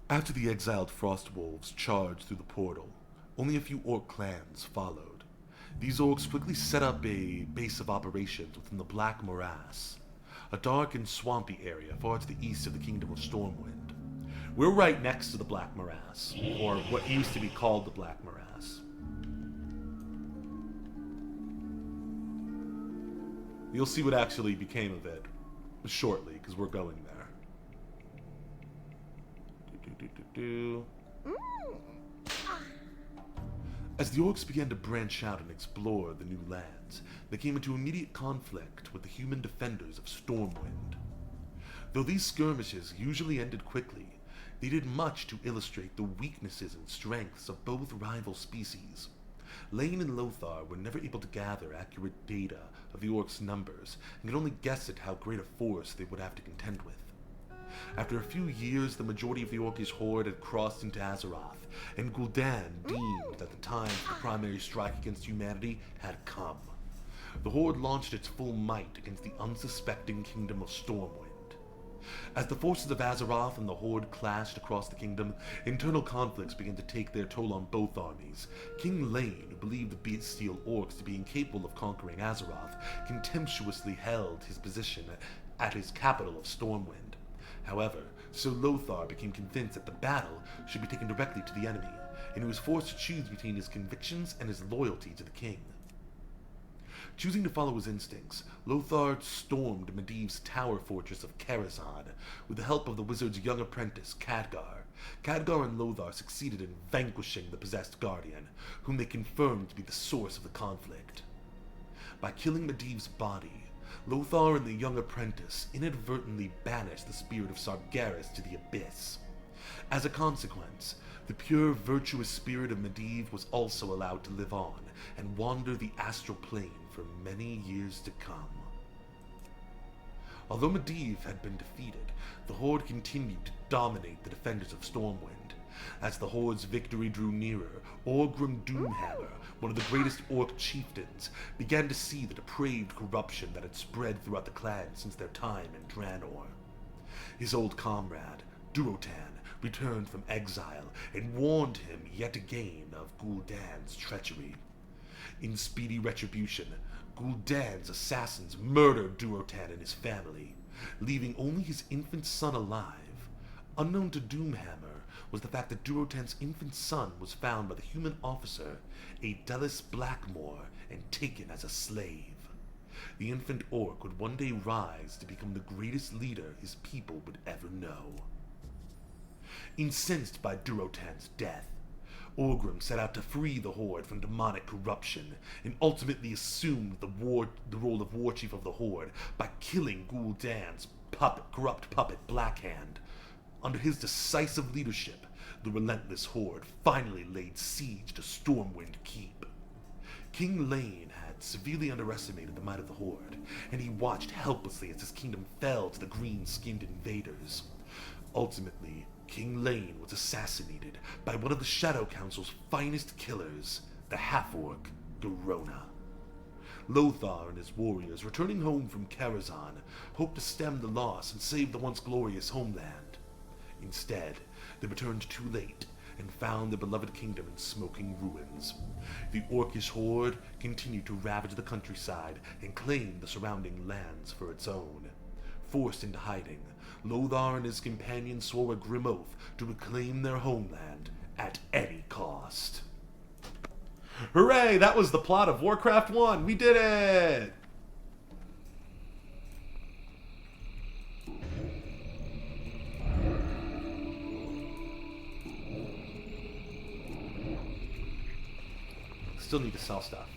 After the exiled Frostwolves charged through the portal, only a few orc clans followed. These orcs quickly set up a base of operations within the Black Morass, a dark and swampy area far to the east of the Kingdom of Stormwind. We're right next to the Black Morass, or what used to be called the Black Morass. You'll see what actually became of it shortly, because we're going there. As the orcs began to branch out and explore the new lands, they came into immediate conflict with the human defenders of Stormwind. Though these skirmishes usually ended quickly, they did much to illustrate the weaknesses and strengths of both rival species. Lane and Lothar were never able to gather accurate data of the orcs' numbers, and could only guess at how great a force they would have to contend with. After a few years, the majority of the Orcish horde had crossed into Azeroth, and Gul'dan deemed that the time for the primary strike against humanity had come. The horde launched its full might against the unsuspecting Kingdom of Stormwind. As the forces of Azeroth and the horde clashed across the kingdom, internal conflicts began to take their toll on both armies. King Lane, who believed the bestial orcs to be incapable of conquering Azeroth, contemptuously held his position at his capital of Stormwind. However, Sir Lothar became convinced that the battle should be taken directly to the enemy, and he was forced to choose between his convictions and his loyalty to the king. Choosing to follow his instincts, Lothar stormed Medivh's tower fortress of Karazhan with the help of the wizard's young apprentice, Khadgar. Khadgar and Lothar succeeded in vanquishing the possessed guardian, whom they confirmed to be the source of the conflict. By killing Medivh's body, Lothar and the young apprentice inadvertently banished the spirit of Sargeras to the abyss. As a consequence, the pure, virtuous spirit of Medivh was also allowed to live on and wander the astral plane for many years to come. Although Medivh had been defeated, the Horde continued to dominate the defenders of Stormwind. As the Horde's victory drew nearer, Orgrim Doomhammer, one of the greatest orc chieftains, began to see the depraved corruption that had spread throughout the clan since their time in Draenor. His old comrade, Durotan, returned from exile and warned him yet again of Gul'dan's treachery. In speedy retribution, Gul'dan's assassins murdered Durotan and his family, leaving only his infant son alive. Unknown to Doomhammer was the fact that Durotan's infant son was found by the human officer, Adelis Blackmore, and taken as a slave. The infant orc would one day rise to become the greatest leader his people would ever know. Incensed by Durotan's death, Orgrim set out to free the Horde from demonic corruption and ultimately assumed the role of war chief of the Horde by killing Gul'dan's corrupt puppet Blackhand. Under his decisive leadership, the relentless Horde finally laid siege to Stormwind Keep. King Lane had severely underestimated the might of the Horde, and he watched helplessly as his kingdom fell to the green-skinned invaders. Ultimately, King Lane was assassinated by one of the Shadow Council's finest killers, the half-orc Garona. Lothar and his warriors, returning home from Karazhan, hoped to stem the loss and save the once glorious homeland. Instead, they returned too late and found their beloved kingdom in smoking ruins. The Orcish Horde continued to ravage the countryside and claim the surrounding lands for its own. Forced into hiding, Lothar and his companions swore a grim oath to reclaim their homeland at any cost. Hooray! That was the plot of Warcraft 1! We did it! Still need to sell stuff.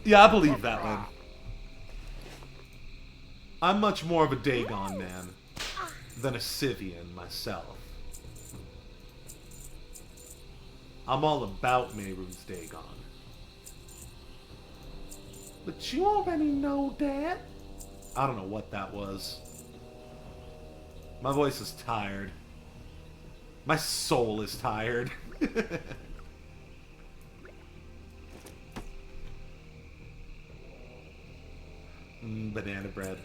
Yeah, I believe that one. I'm much more of a Dagon man than a Scythian myself. I'm all about Mehrunes Dagon. But you already know that. I don't know what that was. My voice is tired. My soul is tired. Banana bread.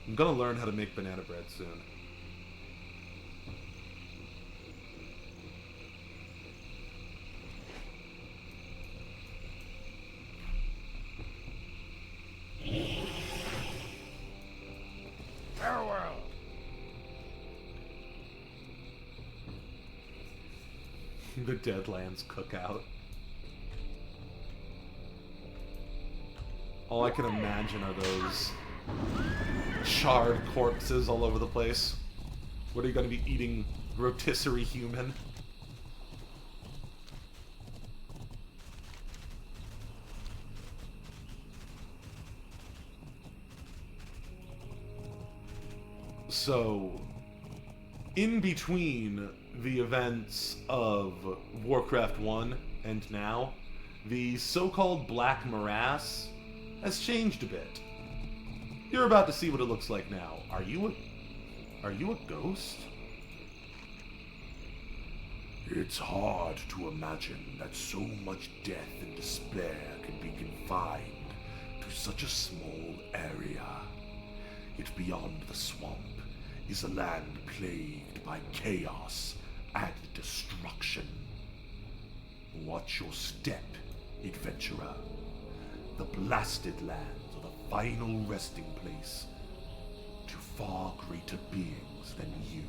I'm gonna learn how to make banana bread soon. Farewell. The Deadlands cookout. All I can imagine are those charred corpses all over the place. What are you going to be eating? Rotisserie human? So, in between the events of Warcraft 1 and now, the so-called Black Morass has changed a bit. You're about to see what it looks like now. Are you a ghost? It's hard to imagine that so much death and despair can be confined to such a small area. Yet beyond the swamp is a land plagued by chaos and destruction. Watch your step, adventurer. The blasted lands are the final resting place to far greater beings than you.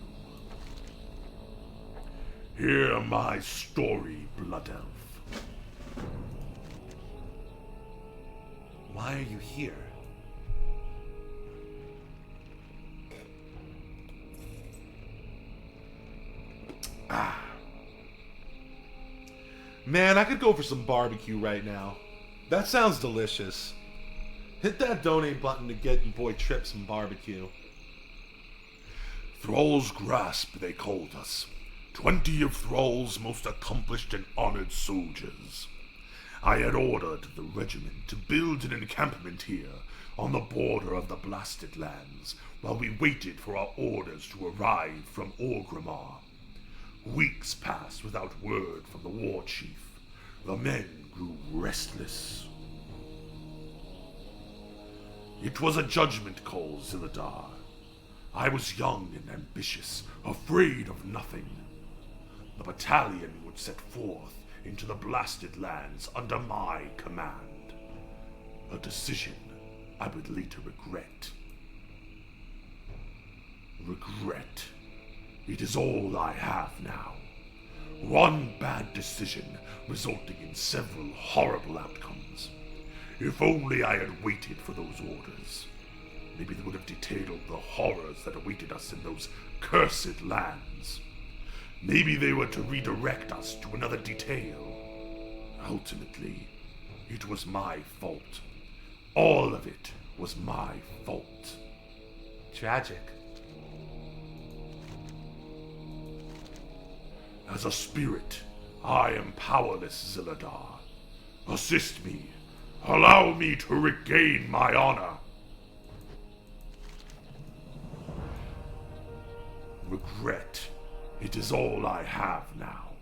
Hear my story, Blood Elf. Why are you here? Man, I could go for some barbecue right now. That sounds delicious. Hit that donate button to get your boy Trip some barbecue. Thrall's Grasp, they called us. 20 of Thrall's most accomplished and honored soldiers. I had ordered the regiment to build an encampment here on the border of the Blasted Lands while we waited for our orders to arrive from Orgrimmar. Weeks passed without word from the war chief. The men grew restless. It was a judgment call, Zilladar. I was young and ambitious, afraid of nothing. The battalion would set forth into the blasted lands under my command. A decision I would later regret. Regret. It is all I have now. One bad decision resulting in several horrible outcomes. If only I had waited for those orders. Maybe they would have detailed the horrors that awaited us in those cursed lands. Maybe they were to redirect us to another detail. Ultimately, it was my fault. All of it was my fault. Tragic. As a spirit, I am powerless, Zilladar. Assist me. Allow me to regain my honor. Regret. It is all I have now.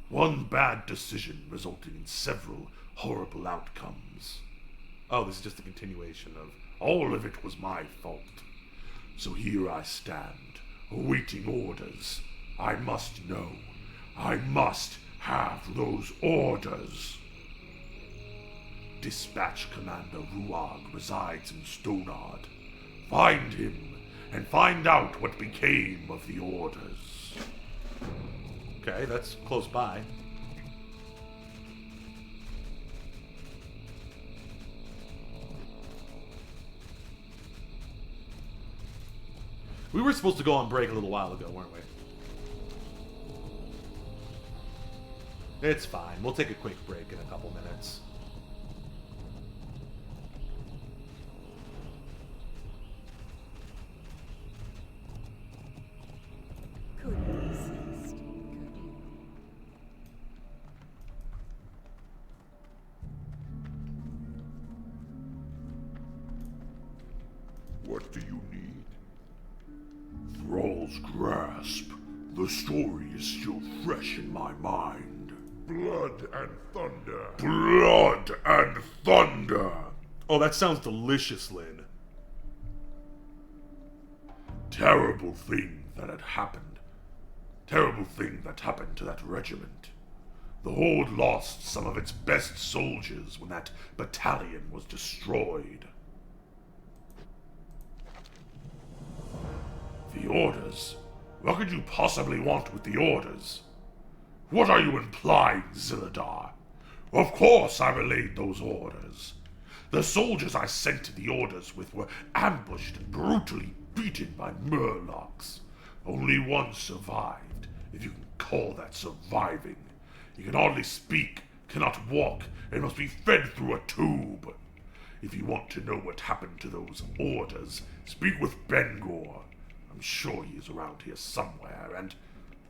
One bad decision resulting in several horrible outcomes. Oh, this is just a continuation of... All of it was my fault. So here I stand, awaiting orders. I must know. I must have those orders. Dispatch Commander Ruag resides in Stonard. Find him and find out what became of the orders. Okay, that's close by. We were supposed to go on break a little while ago, weren't we? It's fine. We'll take a quick break in a couple minutes. Couldn't resist, could you? What do you need? Thrall's grasp. The story is still fresh in my mind. Blood and thunder. Blood and thunder. Oh, that sounds delicious, Lynn. Terrible thing that had happened. Terrible thing that happened to that regiment. The Horde lost some of its best soldiers when that battalion was destroyed. The orders? What could you possibly want with the orders? What are you implying, Zilladar? Of course I relayed those orders. The soldiers I sent the orders with were ambushed and brutally beaten by Murlocs. Only one survived, if you can call that surviving. He can hardly speak, cannot walk, and must be fed through a tube. If you want to know what happened to those orders, speak with Bengor. I'm sure he is around here somewhere, and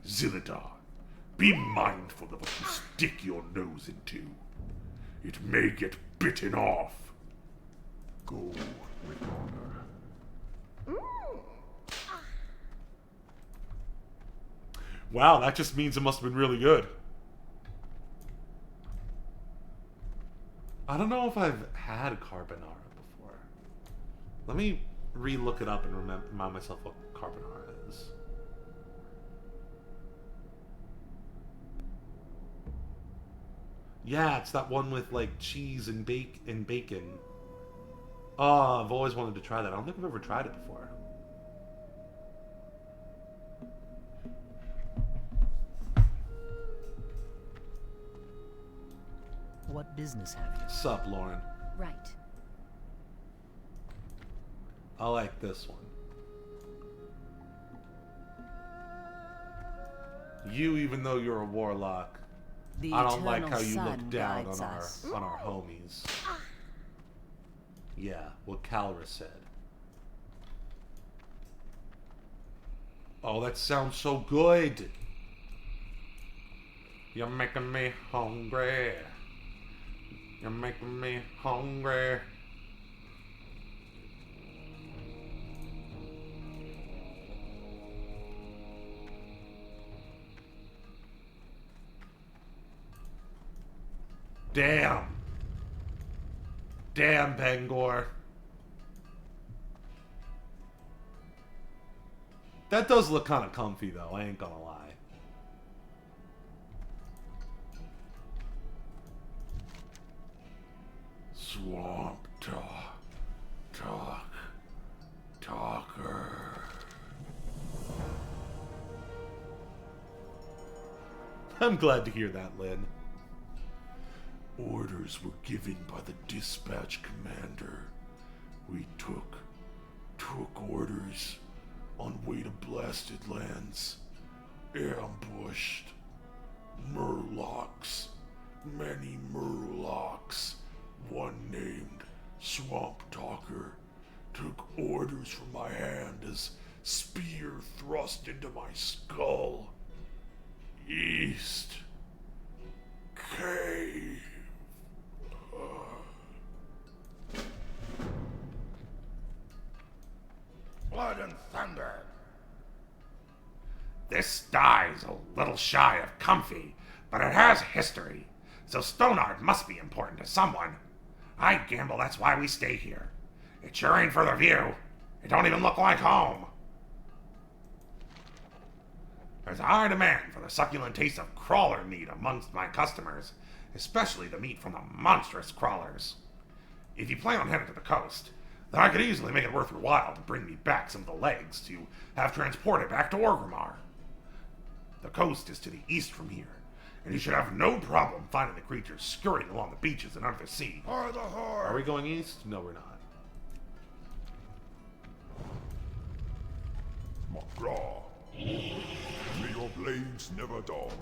Zilladar, be mindful of what you stick your nose into. It may get bitten off. Go with honor. Wow, that just means it must have been really good. I don't know if I've had carbonara before. Let me re-look it up and remind myself what carbonara is. Yeah, it's that one with like cheese and bacon. Oh, I've always wanted to try that. I don't think I've ever tried it before. What business have you? Sup, Lauren? Right. I like this one. You, even though you're a warlock, The I don't like eternal how you sun look down guides on us. our homies. Yeah, what Calra said. Oh, that sounds so good. You're making me hungry. You're making me hungry. Damn. Damn, Bangor. That does look kind of comfy, though. I ain't gonna lie. Swamp talker. I'm glad to hear that, Lynn. Orders were given by the dispatch commander. We took orders on way to blasted lands, ambushed Murlocs, many Murlocs. One named Swamp Talker took orders from my hand as spear thrust into my skull. East Cave. Blood and thunder. This die's a little shy of comfy, but it has history, so Stonard must be important to someone. I gamble that's why we stay here. It sure ain't for the view. It don't even look like home. There's a high demand for the succulent taste of crawler meat amongst my customers, especially the meat from the monstrous crawlers. If you plan on heading to the coast, then I could easily make it worth your while to bring me back some of the legs to have transported back to Orgrimmar. The coast is to the east from here, and you should have no problem finding the creatures scurrying along the beaches and under the sea. Are we going east? No, we're not. Magraw, may your blades never dull.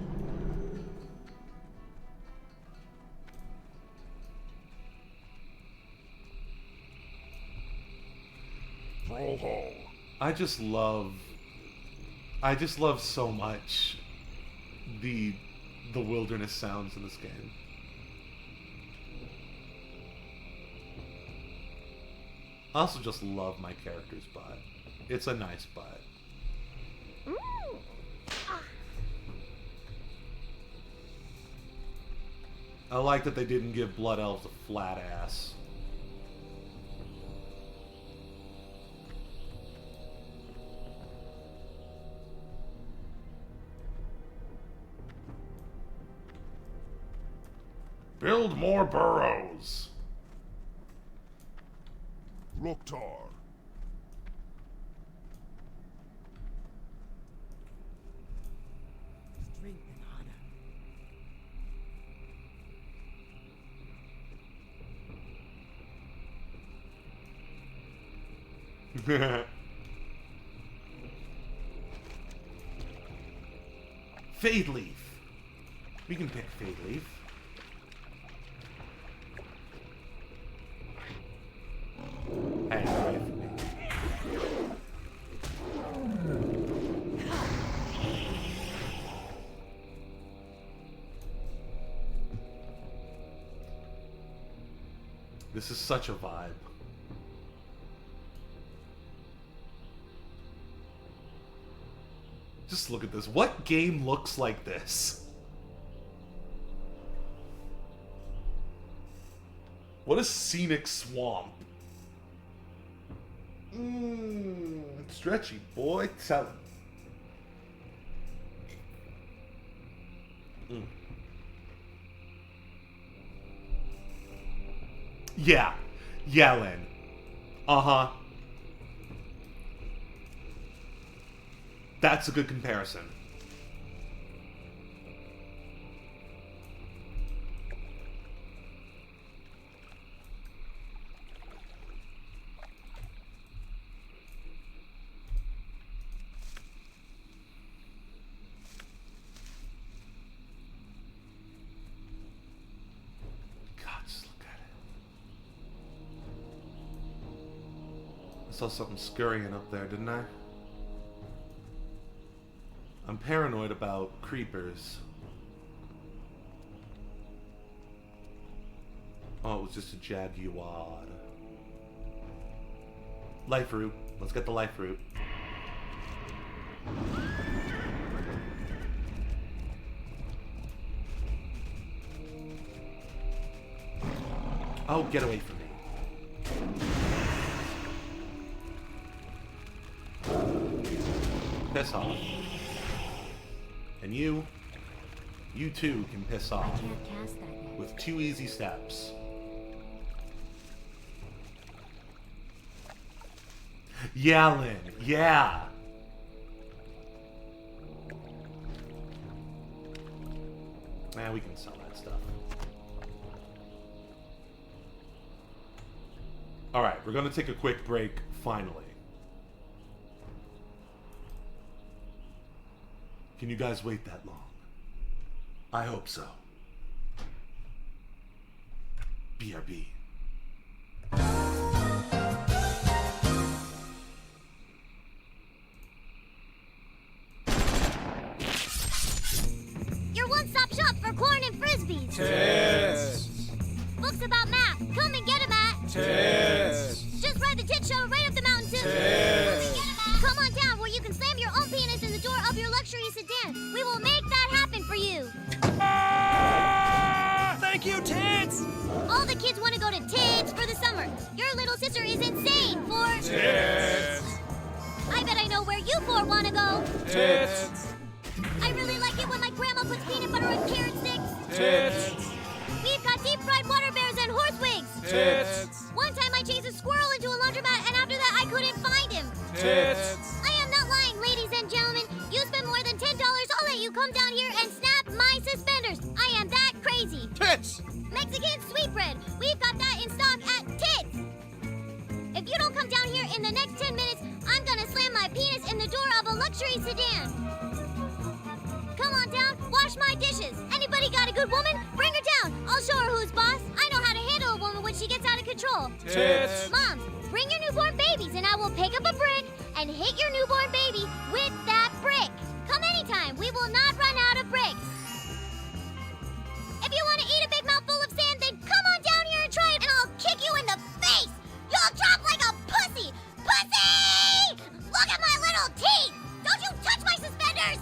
Brawlhall. I just love so much the wilderness sounds in this game. I also just love my character's butt. It's a nice butt. I like that they didn't give Blood Elves a flat ass. Build more burrows. Loktar. Fade Leaf. We can pick Fade Leaf. Hey, away from me. This is such a vibe. Just look at this. What game looks like this? What a scenic swamp. Stretchy, boy. Tell him. Yeah. Yeah, Len. Uh-huh. That's a good comparison. God, just look at it. I saw something scurrying up there, didn't I? I'm paranoid about creepers. Oh, it was just a jaguar. Life root. Let's get the life root. Oh, get away from me. piss off. And you too can piss off with 2 easy steps. Yeah, Lynn, yeah. Nah, we can sell that stuff. All right, we're gonna take a quick break, finally. Can you guys wait that long? I hope so. BRB. Your one-stop shop for corn and frisbees. Tits. Books about math. Come and get 'em at Tits. Just ride the tit show right up the mountain too. Tits. Come on down where you can slam your own penis in the door of your luxury sedan. We will make that happen for you. Thank you, Tits. All the kids want to go to Tits for the summer. Your little sister is insane for Tits. I bet I know where you four want to go. Tits. I really like it when my grandma puts peanut butter on carrot sticks. Tits. We've got deep-fried water bears and horse wigs. Tits. One time I chased a squirrel into a laundromat, and after that I couldn't find him. Tits. I am not lying, ladies and gentlemen. You spend more than $10, I'll let you come down here and snap my suspenders. I am that crazy. Tits. Mexican sweetbread. We've got that in stock at Tits. If you don't come down here in the next 10 minutes, I'm gonna slam my penis in the door of a luxury sedan. Come on down, wash my dishes. Anybody got a good woman? Bring her down. I'll show her who's boss. I know how to handle a woman when she gets out of control. Tits. Moms, bring your newborn babies and I will pick up a brick and hit your newborn baby with that brick. Come anytime. We will not run out of bricks. If you want to eat a big mouthful of sand, then come on down here and try it and I'll kick you in the face. You'll drop like a pussy. Pussy! Look at my little teeth. Don't you touch my suspenders.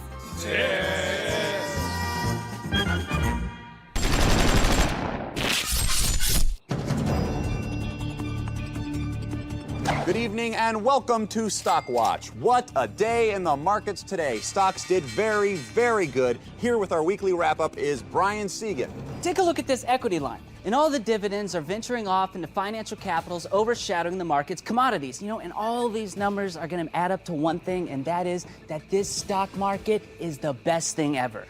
Good evening and welcome to Stock Watch. What a day in the markets today. Stocks did very, very good. Here with our weekly wrap-up is Brian Segan. Take a look at this equity line. And all the dividends are venturing off into financial capitals, overshadowing the market's commodities. You know, and all these numbers are going to add up to one thing, and that is that this stock market is the best thing ever.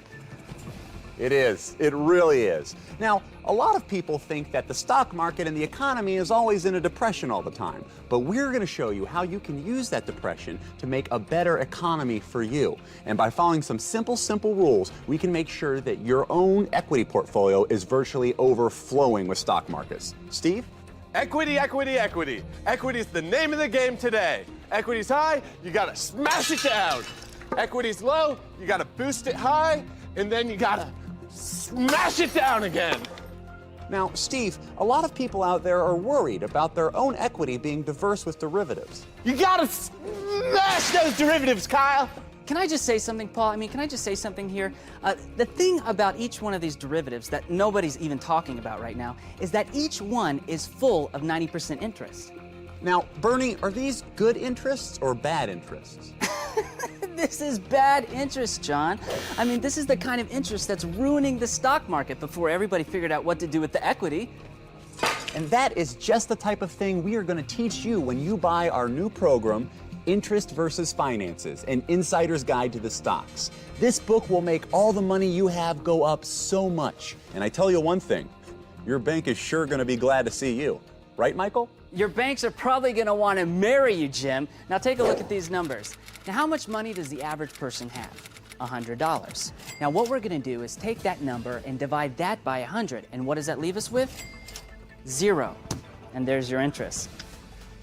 It is. It really is. Now, a lot of people think that the stock market and the economy is always in a depression all the time. But we're going to show you how you can use that depression to make a better economy for you. And by following some simple rules, we can make sure that your own equity portfolio is virtually overflowing with stock markets. Steve? Equity, equity, equity. Equity's the name of the game today. Equity's high, you gotta smash it down. Equity's low, you gotta boost it high, and then you gotta smash it down again. Now, Steve, a lot of people out there are worried about their own equity being diverse with derivatives. You gotta smash those derivatives, Kyle. Can I just say something, Paul? I mean, can I just say something here? The thing about each one of these derivatives that nobody's even talking about right now is that each one is full of 90% interest. Now, Bernie, are these good interests or bad interests? This is bad interest, John. I mean, this is the kind of interest that's ruining the stock market before everybody figured out what to do with the equity. And that is just the type of thing we are going to teach you when you buy our new program, Interest versus Finances, an insider's guide to the stocks. This book will make all the money you have go up so much. And I tell you one thing, your bank is sure going to be glad to see you. Right, Michael? Your banks are probably going to want to marry you, Jim. Now take a look at these numbers. Now, how much money does the average person have? $100. Now, what we're going to do is take that number and divide that by 100. And what does that leave us with? 0. And there's your interest.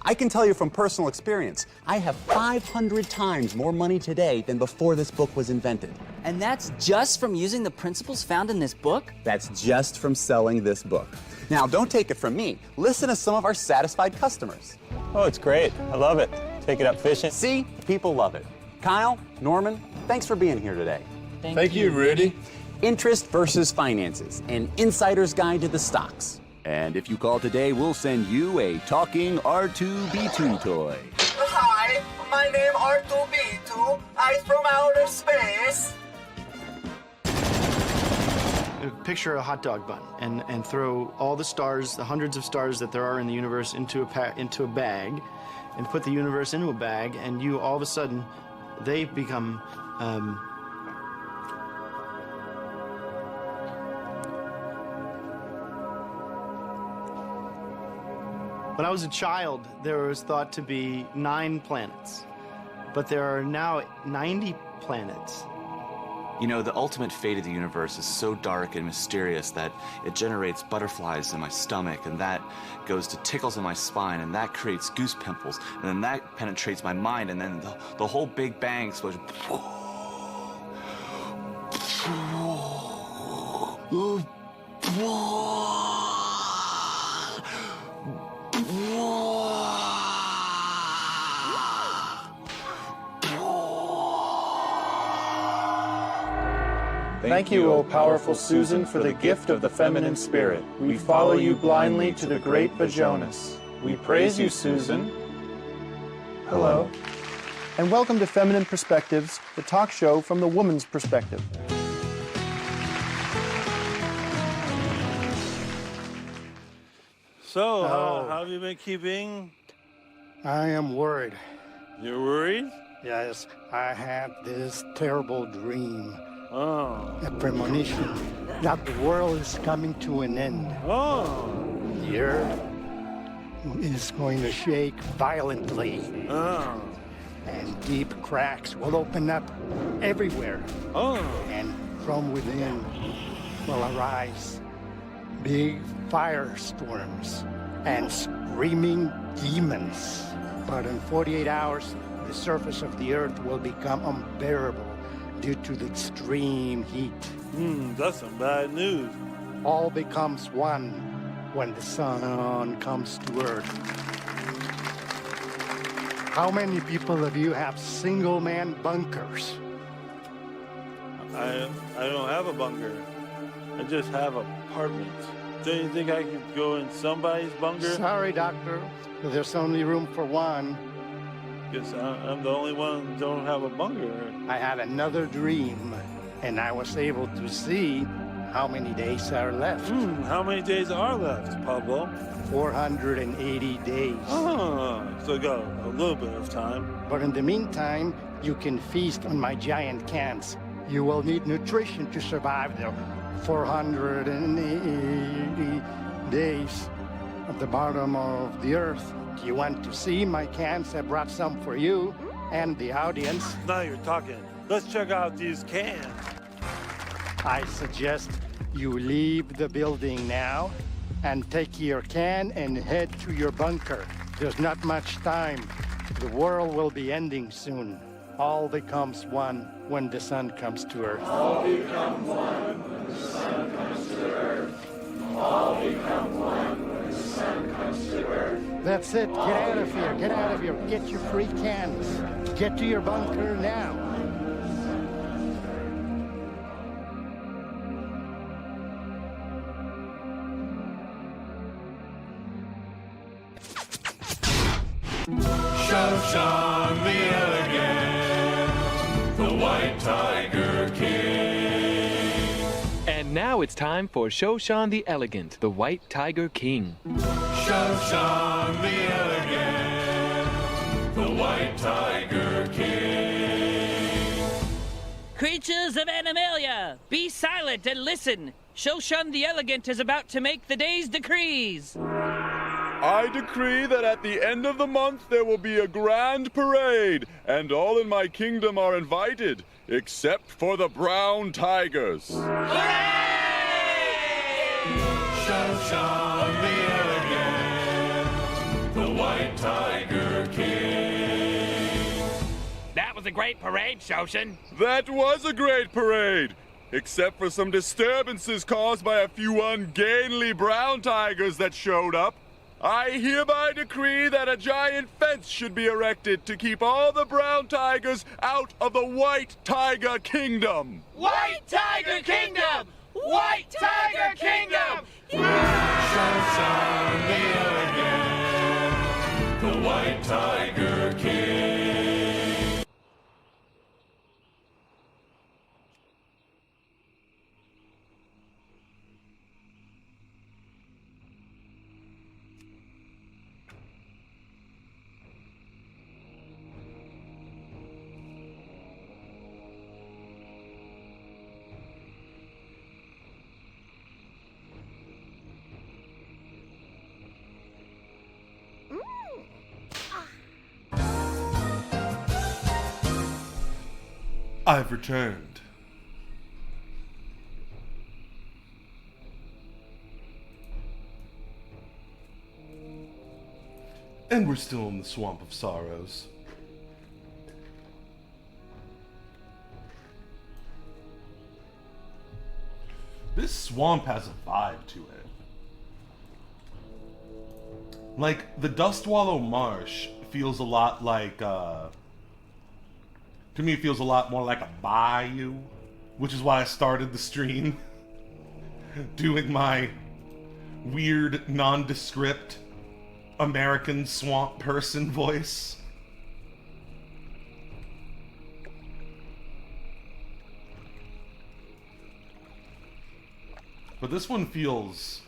I can tell you from personal experience, I have 500 times more money today than before this book was invented. And that's just from using the principles found in this book? That's just from selling this book. Now, don't take it from me. Listen to some of our satisfied customers. Oh, it's great. I love it. Take it up fishing. See? People love it. Kyle, Norman, thanks for being here today. Thank you, Rudy. Interest versus Finances, an insider's guide to the stocks. And if you call today, we'll send you a talking R2-B2 toy. Hi, my name R2B2. I'm from outer space. Picture a hot dog bun and throw all the stars, the hundreds of stars that there are in the universe into a bag, and put the universe into a bag, and you all of a sudden, they become When I was a child, there was thought to be 9 planets, but there are now 90 planets. You know, the ultimate fate of the universe is so dark and mysterious that it generates butterflies in my stomach, and that goes to tickles in my spine, and that creates goose pimples, and then that penetrates my mind, and then the whole Big Bang explosion. Thank you, O powerful Susan, for the gift of the feminine spirit. We follow you blindly to the great Vajonas. We praise you, Susan. Hello. And welcome to Feminine Perspectives, the talk show from the woman's perspective. So, how have you been keeping? I am worried. You're worried? Yes, I had this terrible dream. Oh. A premonition that the world is coming to an end. Oh. The earth is going to shake violently. Oh. And deep cracks will open up everywhere. Oh. And from within will arise big firestorms and screaming demons. But in 48 hours, the surface of the earth will become unbearable due to the extreme heat. That's some bad news. All becomes one when the sun comes to earth. How many people of you have single-man bunkers? I don't have a bunker. I just have apartments. Don't you think I could go in somebody's bunker? Sorry, doctor. There's only room for one. Guess I'm the only one who don't have a bunker. I had another dream, and I was able to see how many days are left. How many days are left, Pablo? 480 days. Oh, so got a little bit of time. But in the meantime, you can feast on my giant cans. You will need nutrition to survive the 480 days at the bottom of the earth. Do you want to see my cans? I brought some for you and the audience. Now you're talking. Let's check out these cans. I suggest you leave the building now and take your can and head to your bunker. There's not much time. The world will be ending soon. All becomes one when the sun comes to earth. All become one when the sun comes to earth. All become one when the sun comes to earth. That's it. Get out of here. Get out of here. Get your free cans. Get to your bunker now. Shoshan the Elegant, the White Tiger King. And now it's time for Shoshan the Elegant, the White Tiger King. Shoshan the Elegant, the White Tiger King. Creatures of Animalia, be silent and listen. Shoshan the Elegant is about to make the day's decrees. I decree that at the end of the month there will be a grand parade, and all in my kingdom are invited, except for the brown tigers. Shoshan the Elegant, the White Tiger King. That was a great parade, Shoshan. That was a great parade, except for some disturbances caused by a few ungainly brown tigers that showed up. I hereby decree that a giant fence should be erected to keep all the brown tigers out of the White Tiger Kingdom. White Tiger Kingdom! White Tiger Kingdom! Shoshan the Elegant, the White Tiger King. I've returned. And we're still in the Swamp of Sorrows. This swamp has a vibe to it. Like, the Dustwallow Marsh feels a lot like, to me it feels a lot more like a bayou, which is why I started the stream doing my weird, nondescript American swamp person voice. But this one feels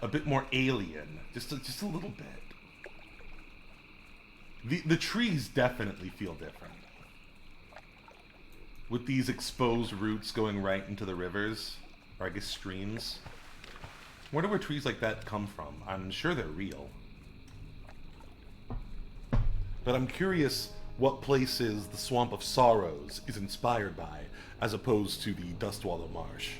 a bit more alien, just a little bit. The trees definitely feel different. With these exposed roots going right into the rivers, or I guess streams. I wonder where trees like that come from. I'm sure they're real. But I'm curious what places the Swamp of Sorrows is inspired by, as opposed to the Dustwallow Marsh.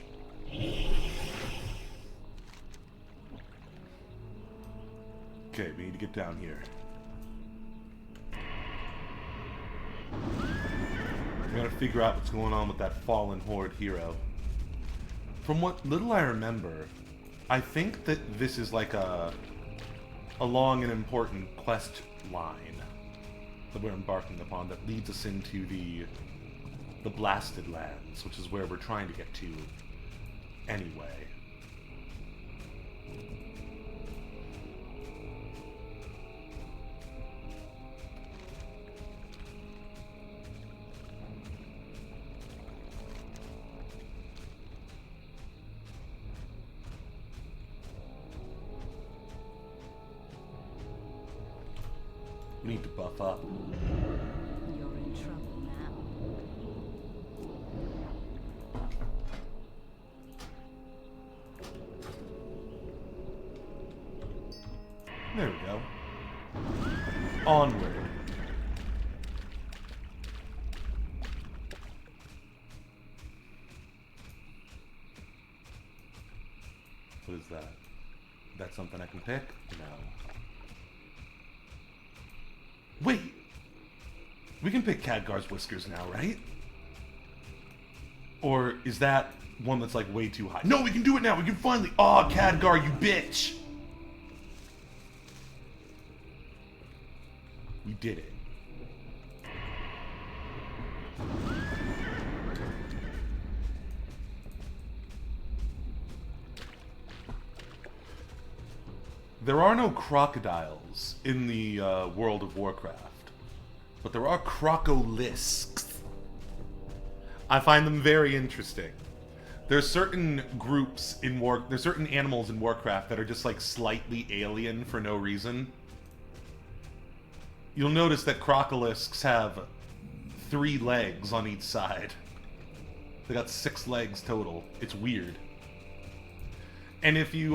Okay, we need to get down here. We gotta figure out what's going on with that fallen horde hero. From what little I remember, I think that this is like a long and important quest line that we're embarking upon that leads us into the Blasted Lands, which is where we're trying to get to anyway. We need to buff up. You're in trouble now. There we go. Onward. What is that? That's something I can pick? No. Wait! We can pick Khadgar's whiskers now, right? Or is that one that's like way too high? No, we can do it now! We can finally— Aw, Khadgar, you bitch! We did it. There are no crocodiles in the world of Warcraft, but there are crocolisks. I find them very interesting. There's certain groups in there's certain animals in Warcraft that are just like slightly alien for no reason. You'll notice that crocolisks have 3 legs on each side. They got 6 legs total. It's weird. And if you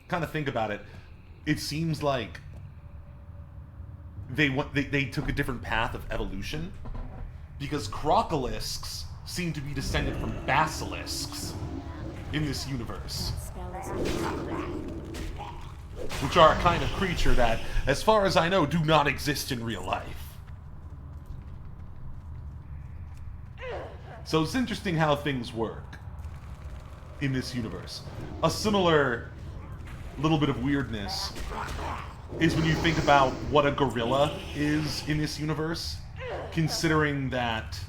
kind of think about it, it seems like they took a different path of evolution, because crocolisks seem to be descended from basilisks in this universe, which are a kind of creature that, as far as I know, do not exist in real life. So it's interesting how things work in this universe. A similar little bit of weirdness is when you think about what a gorilla is in this universe, considering that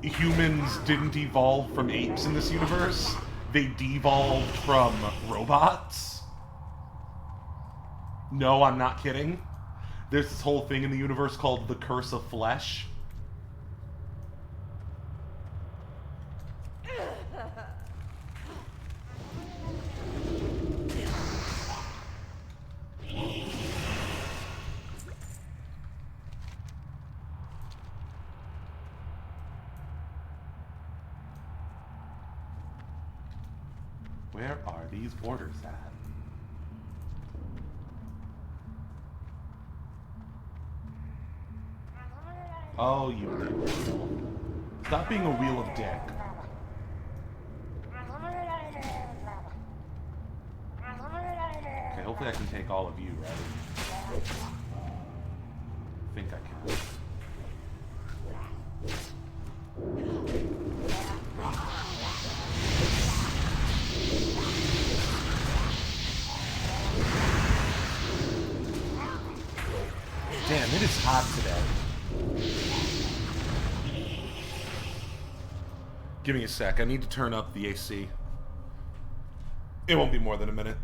humans didn't evolve from apes in this universe. They devolved from robots. No, I'm not kidding. There's this whole thing in the universe called the Curse of Flesh. Where are these orders at? Oh, you big wheel. Stop being a wheel of dick. Okay, hopefully I can take all of you, right? I think I can. Damn, it is hot today. Give me a sec. I need to turn up the AC. It won't be more than a minute.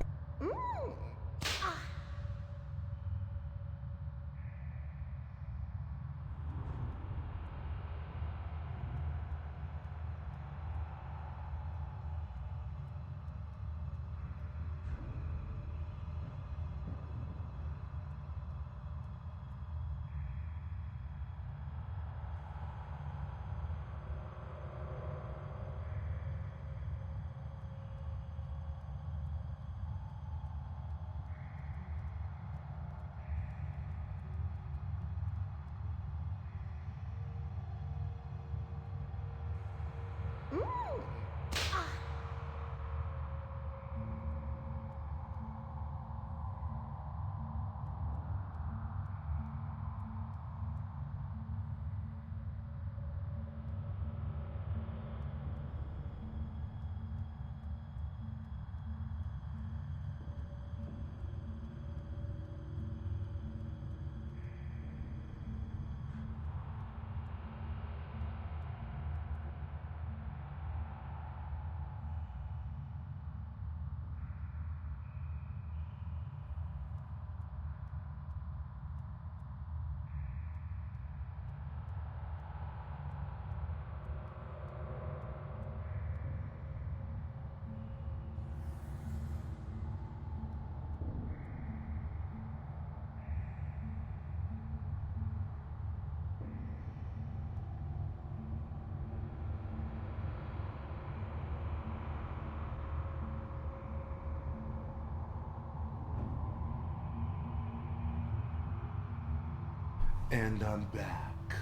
And I'm back.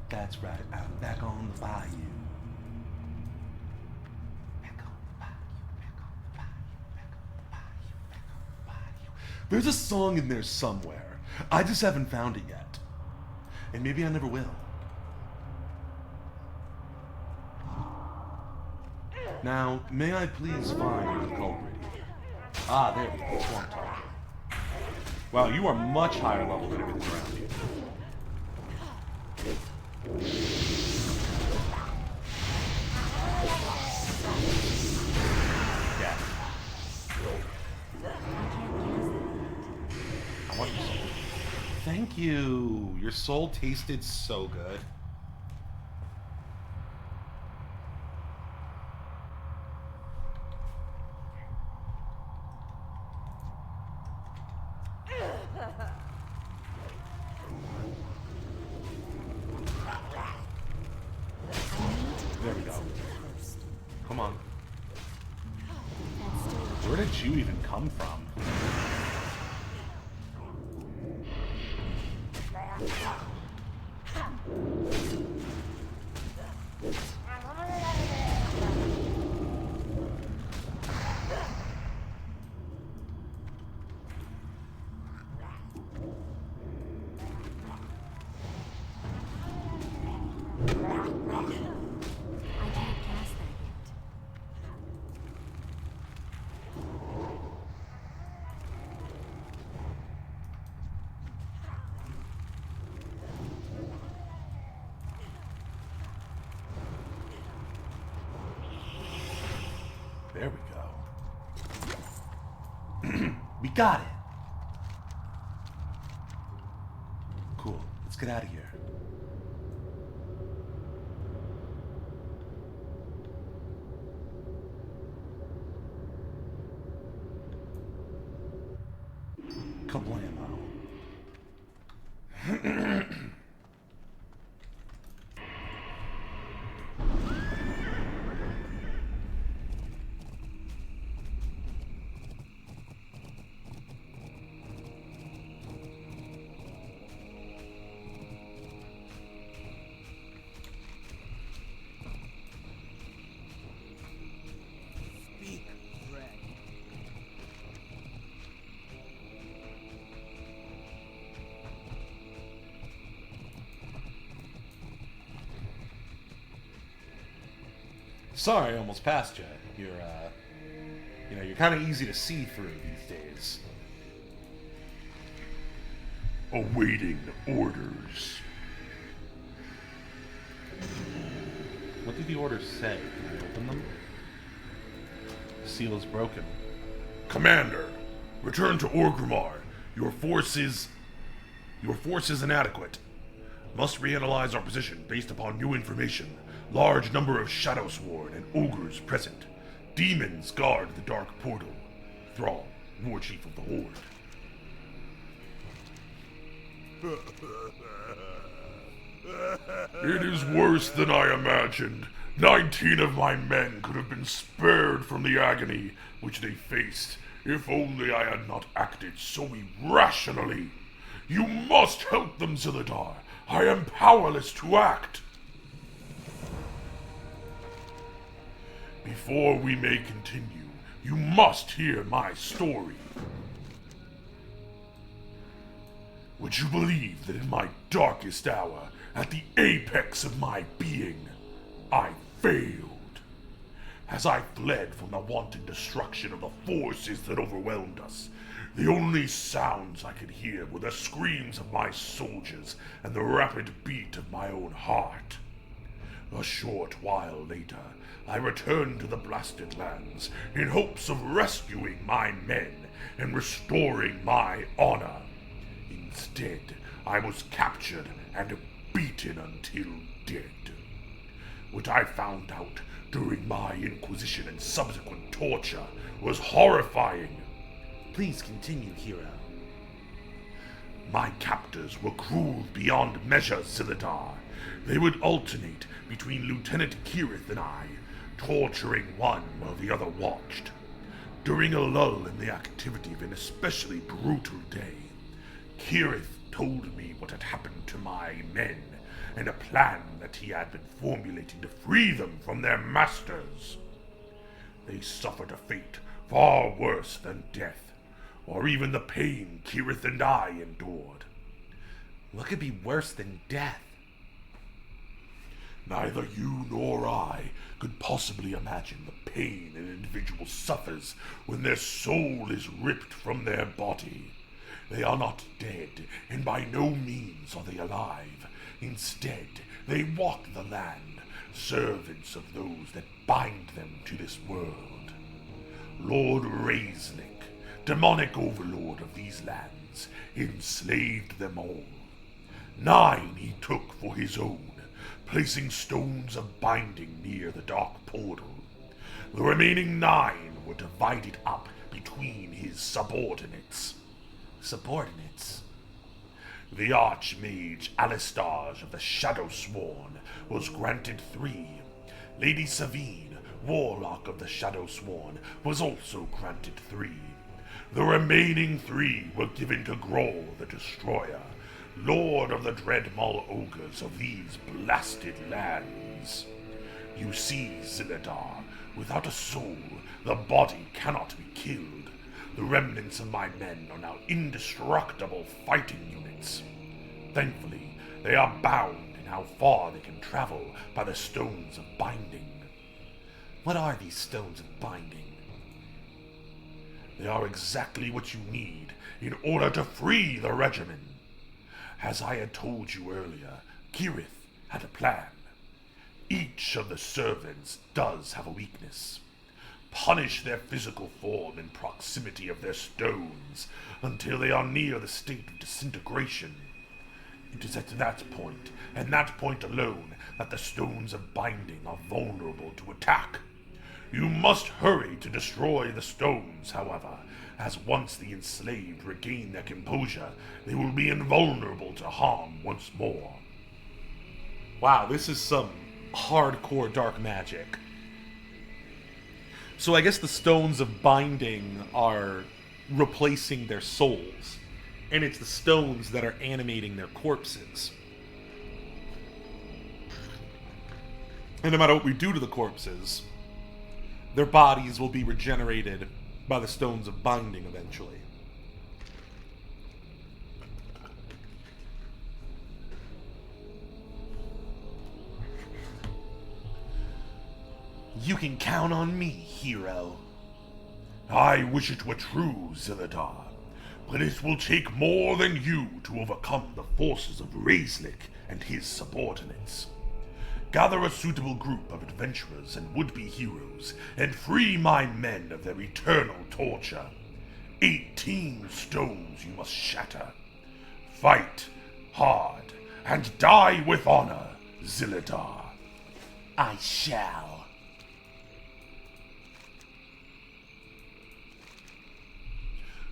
That's right, I'm back on the bayou. There's a song in there somewhere. I just haven't found it yet. And maybe I never will. Now, may I please find the culprit? Ah, there we go. That's what I'm talking. Wow, you are much higher level than everything around you. Yeah. I want your soul. Thank you. Your soul tasted so good. There we go. Come on. Where did you even come from? There we go. We got it. Cool. Let's get out of here. Kablamo. Sorry, I almost passed you. You're kind of easy to see through these days. Awaiting orders. What did the orders say? Can I open them? The seal is broken. Commander, return to Orgrimmar. Your force is inadequate. Must reanalyze our position based upon new information. Large number of Shadowsworn and ogres present. Demons guard the dark portal. Thrall, war chief of the Horde. It is worse than I imagined. 19 of my men could have been spared from the agony which they faced, if only I had not acted so irrationally. You must help them, Zilladar. I am powerless to act. Before we may continue, you must hear my story. Would you believe that in my darkest hour, at the apex of my being, I failed? As I fled from the wanton destruction of the forces that overwhelmed us, the only sounds I could hear were the screams of my soldiers and the rapid beat of my own heart. A short while later, I returned to the Blasted Lands in hopes of rescuing my men and restoring my honor. Instead, I was captured and beaten until dead. What I found out during my inquisition and subsequent torture was horrifying. Please continue, hero. My captors were cruel beyond measure, Zilladar. They would alternate between Lieutenant Kirith and I, torturing one while the other watched. During a lull in the activity of an especially brutal day, Kirith told me what had happened to my men and a plan that he had been formulating to free them from their masters. They suffered a fate far worse than death, or even the pain Kirith and I endured. What could be worse than death? Neither you nor I could possibly imagine the pain an individual suffers when their soul is ripped from their body. They are not dead, and by no means are they alive. Instead, they walk the land, servants of those that bind them to this world. Lord Raisnick, demonic overlord of these lands, enslaved them all. 9 he took for his own, placing stones of binding near the dark portal. The remaining 9 were divided up between his subordinates. Subordinates? The Archmage Alistarge of the Shadowsworn was granted 3. Lady Savine, Warlock of the Shadowsworn, was also granted 3. The remaining 3 were given to Groll the Destroyer, Lord of the Dreadmaul Ogres of these blasted lands. You see, Zilladar, without a soul, the body cannot be killed. The remnants of my men are now indestructible fighting units. Thankfully, they are bound in how far they can travel by the Stones of Binding. What are these Stones of Binding? They are exactly what you need in order to free the regimen. As I had told you earlier, Kirith had a plan. Each of the servants does have a weakness. Punish their physical form in proximity of their stones until they are near the state of disintegration. It is at that point, and that point alone, that the Stones of Binding are vulnerable to attack. You must hurry to destroy the stones, however, as once the enslaved regain their composure, they will be invulnerable to harm once more. Wow, this is some hardcore dark magic. So I guess the Stones of Binding are replacing their souls, and it's the stones that are animating their corpses. And no matter what we do to the corpses, their bodies will be regenerated by the Stones of Binding eventually. You can count on me, hero. I wish it were true, Zilladar, but it will take more than you to overcome the forces of Raislik and his subordinates. Gather a suitable group of adventurers and would-be heroes, and free my men of their eternal torture. 18 stones you must shatter. Fight hard and die with honor, Zilladar. I shall.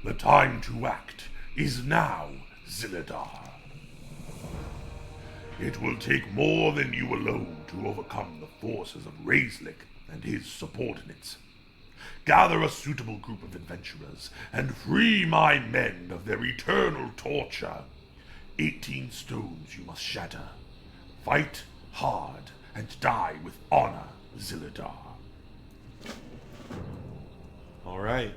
The time to act is now, Zilladar. It will take more than you alone to overcome the forces of Raislik and his subordinates. Gather a suitable group of adventurers and free my men of their eternal torture. 18 stones you must shatter. Fight hard and die with honor, Zilladar. All right.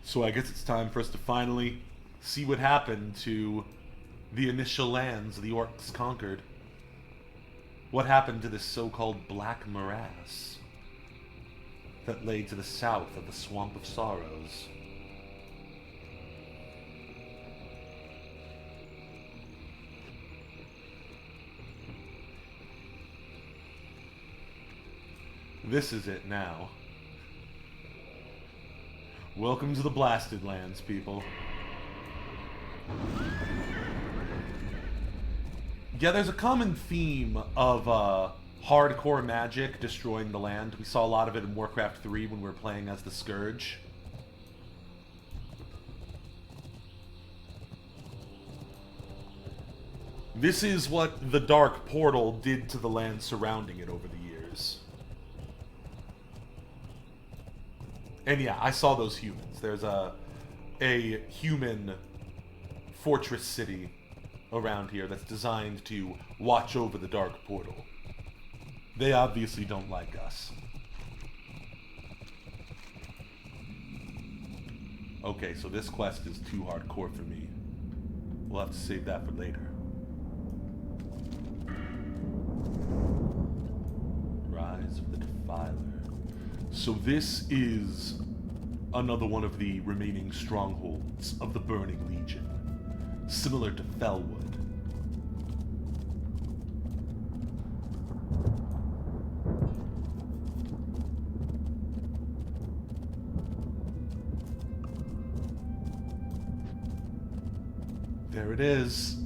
So I guess it's time for us to finally see what happened to the initial lands the orcs conquered. What happened to this so-called Black Morass that lay to the south of the Swamp of Sorrows? This is it now. Welcome to the Blasted Lands, people. Yeah, there's a common theme of hardcore magic destroying the land. We saw a lot of it in Warcraft 3 when we were playing as the Scourge. This is what the Dark Portal did to the land surrounding it over the years. And yeah, I saw those humans. There's a human fortress city around here that's designed to watch over the Dark Portal. They obviously don't like us. Okay, so this quest is too hardcore for me. We'll have to save that for later. Rise of the Defiler. So this is another one of the remaining strongholds of the Burning Legion. Similar to Felwood. There it is.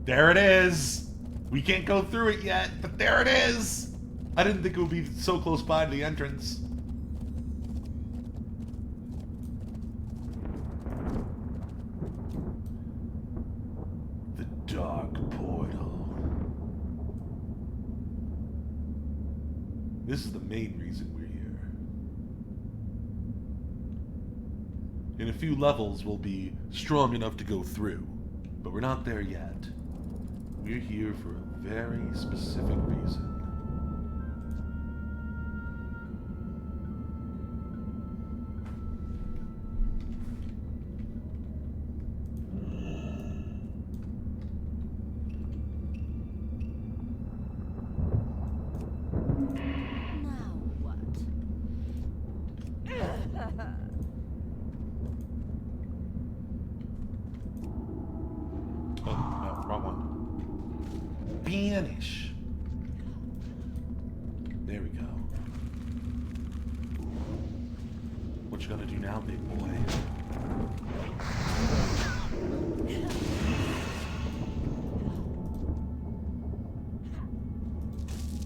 There it is! We can't go through it yet, but there it is! I didn't think it would be so close by to the entrance. Dark Portal. This is the main reason we're here. In a few levels, we'll be strong enough to go through, but we're not there yet. We're here for a very specific reason. Banish. There we go. What you gonna do now, big boy?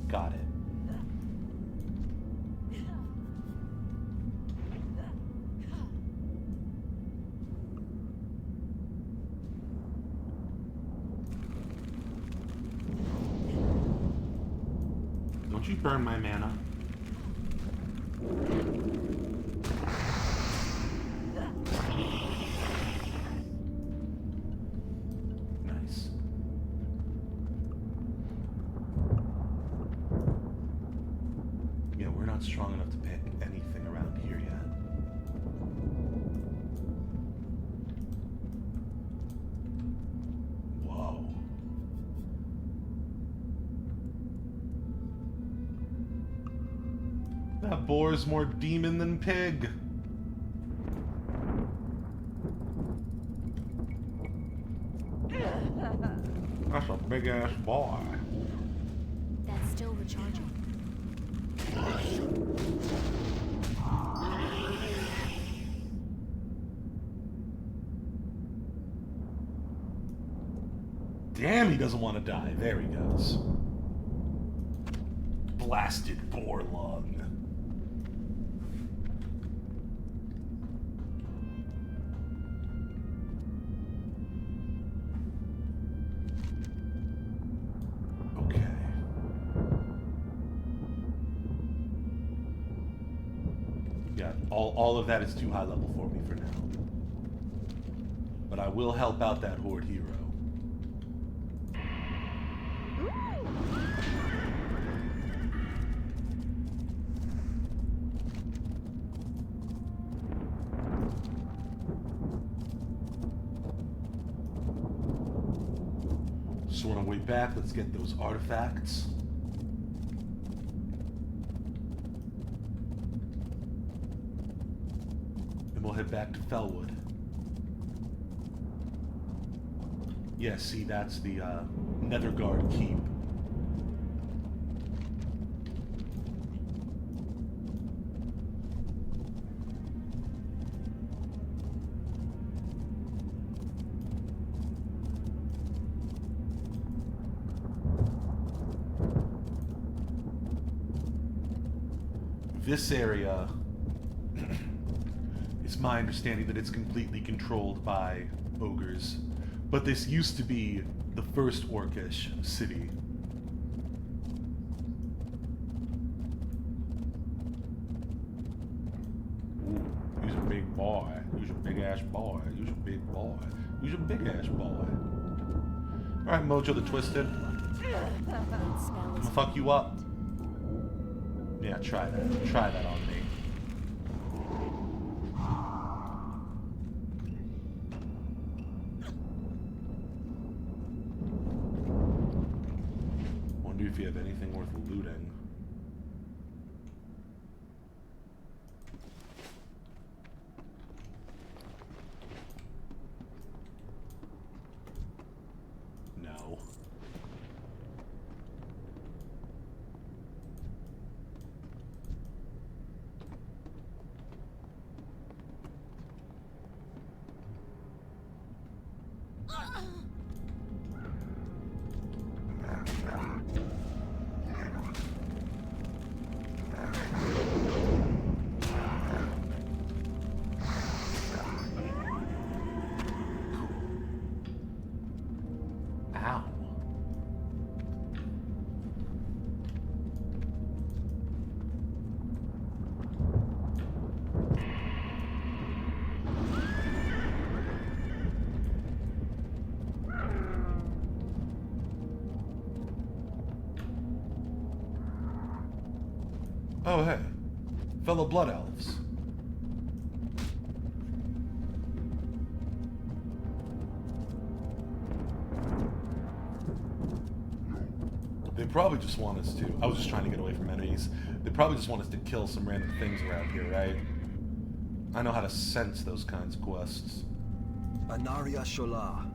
Got it. Don't you burn my mana. Nice. Yeah, we're not strong enough to pick anything around here yet. Whoa. That boar's more demon than pig. That's a big ass boy. That's still recharging. Damn, he doesn't want to die. There he goes. Blasted boar lung. Okay. Yeah, all of that is too high level for me for now. But I will help out that horde hero. So on our way back, let's get those artifacts. And we'll head back to Felwood. Yeah, see, that's the Netherguard Keep. This area, it's my understanding that it's completely controlled by ogres. But this used to be the first orcish city. Ooh, you's a big boy. You's a big ass boy. You's a big boy. You's a big ass boy. Alright, Mojo the Twisted. I'm gonna fuck you up. Yeah, try that. Try that on me. Wonder if you have anything worth looting. No. Ow. Oh, hey. Fellow Blood Elves. They probably just want us to... I was just trying to get away from enemies. They probably just want us to kill some random things around here, right? I know how to sense those kinds of quests. Anaria Shola.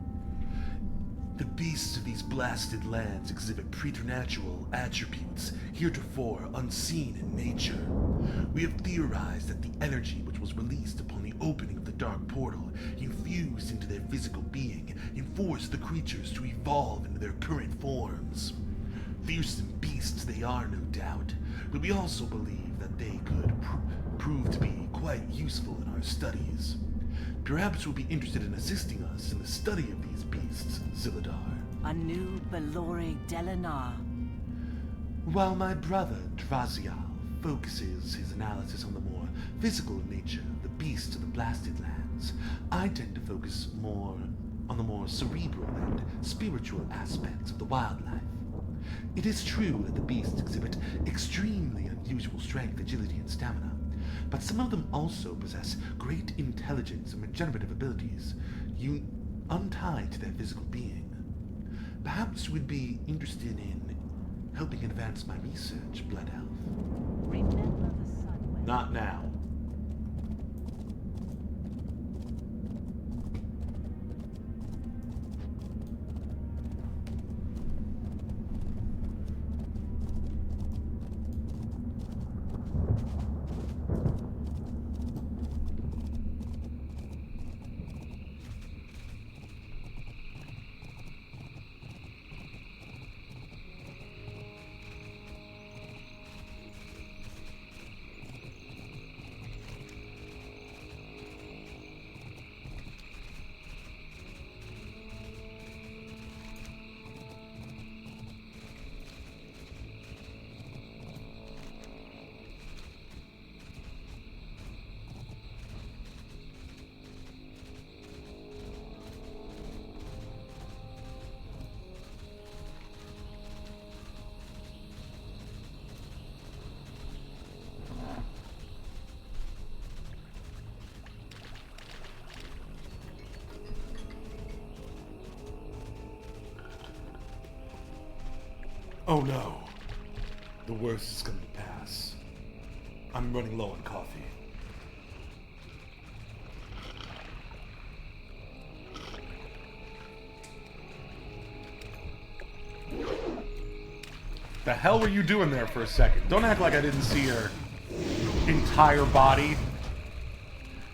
The beasts of these blasted lands exhibit preternatural attributes heretofore unseen in nature. We have theorized that the energy which was released upon the opening of the dark portal infused into their physical being and forced the creatures to evolve into their current forms. Fearsome beasts they are, no doubt, but we also believe that they could prove to be quite useful in our studies. Perhaps you'll be interested in assisting us in the study of these beasts, Zilladar. Anu Belori Delinar. While my brother, Drazial, focuses his analysis on the more physical nature of the beasts of the blasted lands, I tend to focus more on the more cerebral and spiritual aspects of the wildlife. It is true that the beasts exhibit extremely unusual strength, agility, and stamina, but some of them also possess great intelligence and regenerative abilities, untied to their physical being. Perhaps you would be interested in helping advance my research, Blood Elf. Remember the Not now. Oh no. The worst is coming to pass. I'm running low on coffee. The hell were you doing there for a second? Don't act like I didn't see your entire body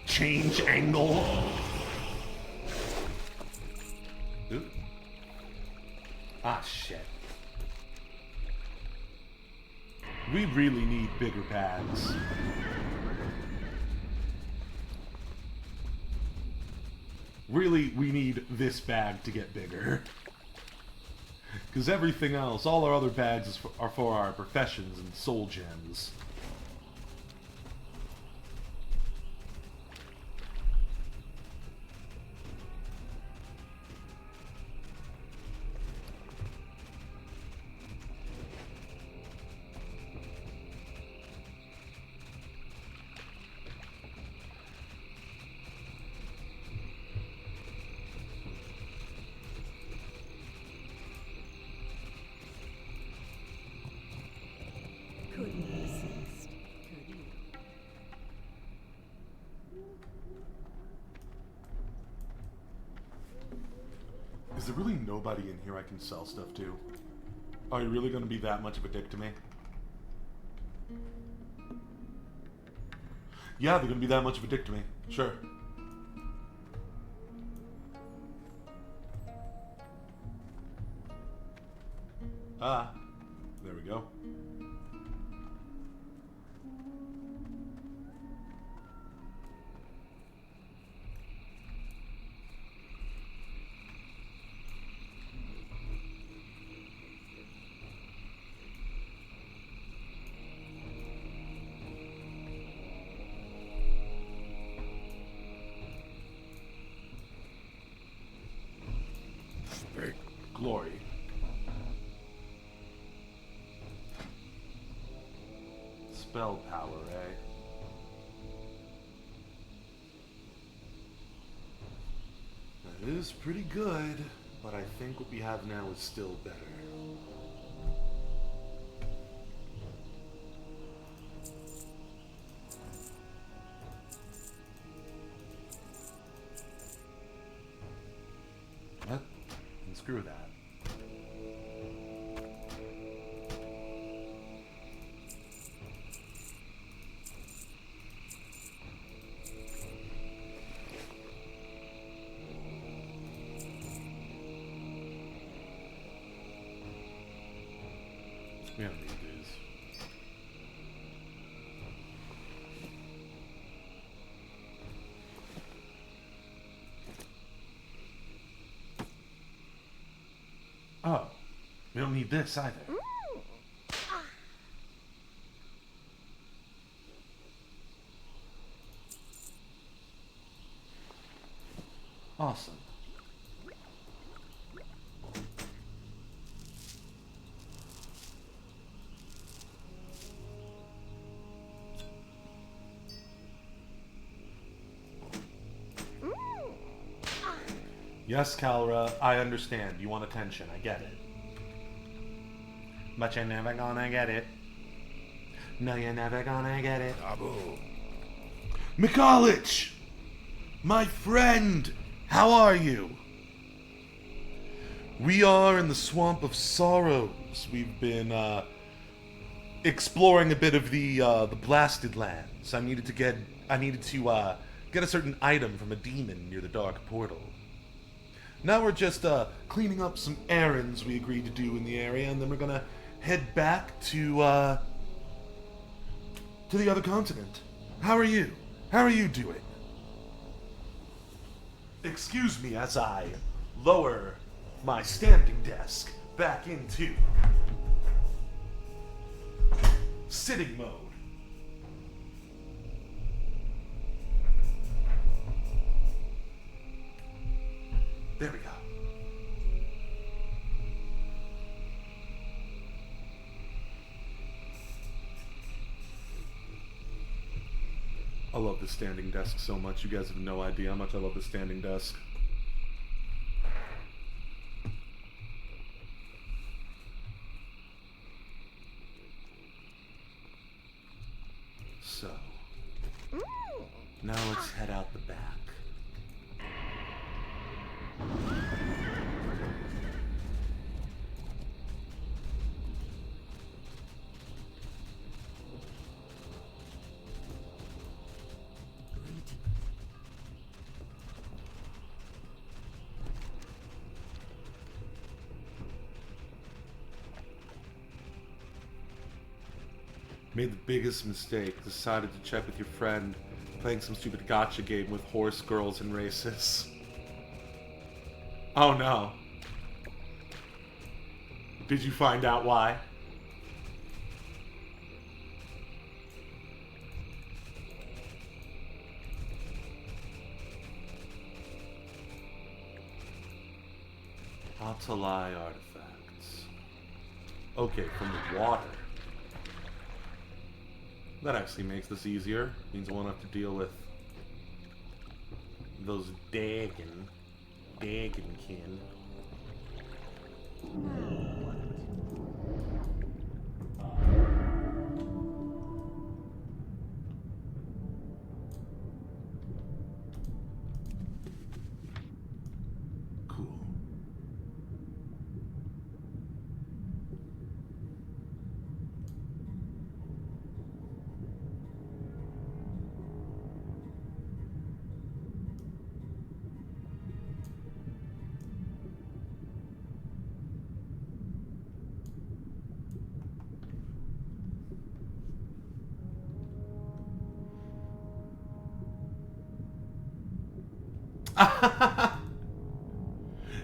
change angle. Ooh. Ah, shit. We really need bigger bags. Really, we need this bag to get bigger. Because everything else, all our other bags are for our professions and soul gems. Couldn't resist, could you? Is there really nobody in here I can sell stuff to? Are you really going to be that much of a dick to me? Yeah, they're going to be that much of a dick to me. Sure. Ah, there we go. Glory. Spell power, eh? That is pretty good, but I think what we have now is still better. What? And screw that. We don't need these. Oh, we don't need this either. Awesome. Yes, Calra, I understand. You want attention. I get it. But you're never gonna get it. No, you're never gonna get it. Mikalich! My friend! How are you? We are in the Swamp of Sorrows. We've been, exploring a bit of the Blasted Lands. I needed to get a certain item from a demon near the Dark Portal. Now we're just, cleaning up some errands we agreed to do in the area, and then we're gonna head back to the other continent. How are you? How are you doing? Excuse me as I lower my standing desk back into sitting mode. There we go. I love the standing desk so much. You guys have no idea how much I love the standing desk. So, now let's head out the back. Made the biggest mistake. Decided to check with your friend. Playing some stupid gotcha game with horse girls and races. Oh no. Did you find out why? Atalai artifacts. Okay, from the water. That actually makes this easier. Means I won't have to deal with those Dagon kin. Cool.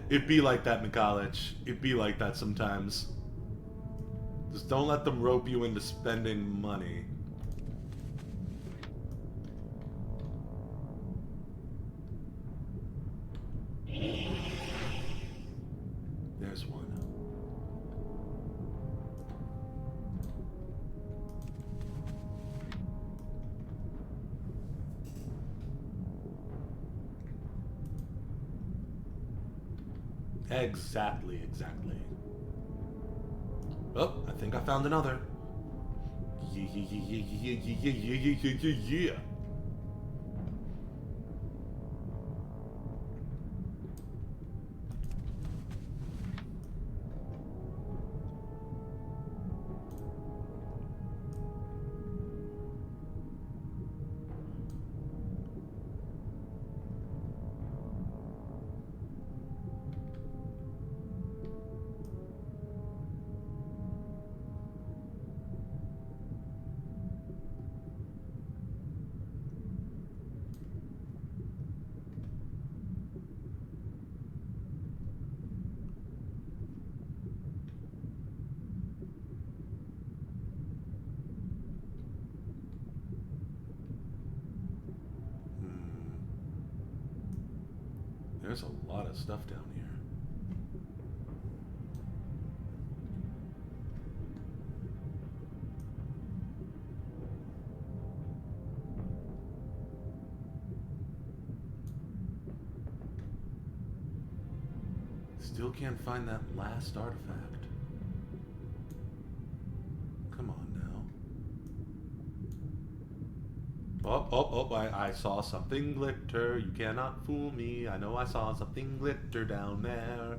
It be like that, Mikalich. It be like that sometimes. Just don't let them rope you into spending money. There's one. Exactly. Oh, I think I found another. Yeah. There's a lot of stuff down here. Still can't find that last artifact. Come on now. I saw something glitter. You cannot fool me. I know I saw something glitter down there.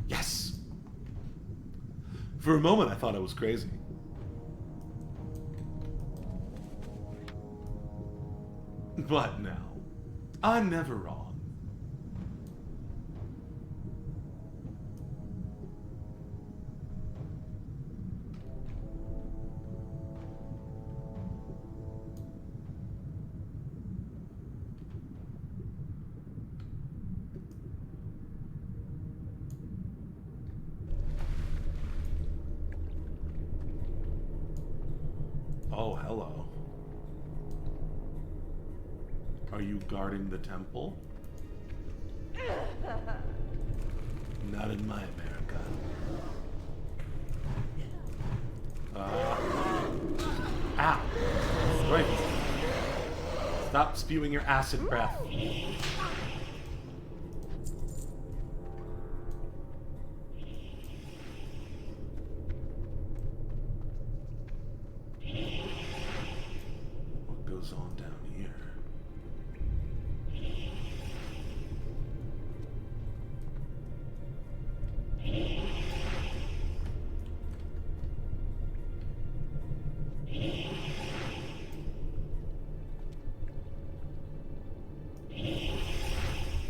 Yes! For a moment, I thought I was crazy. But no, I'm never wrong. Oh, hello. Are you guarding the temple? Not in my America. Ow! Wait. Stop spewing your acid breath. What goes on down here?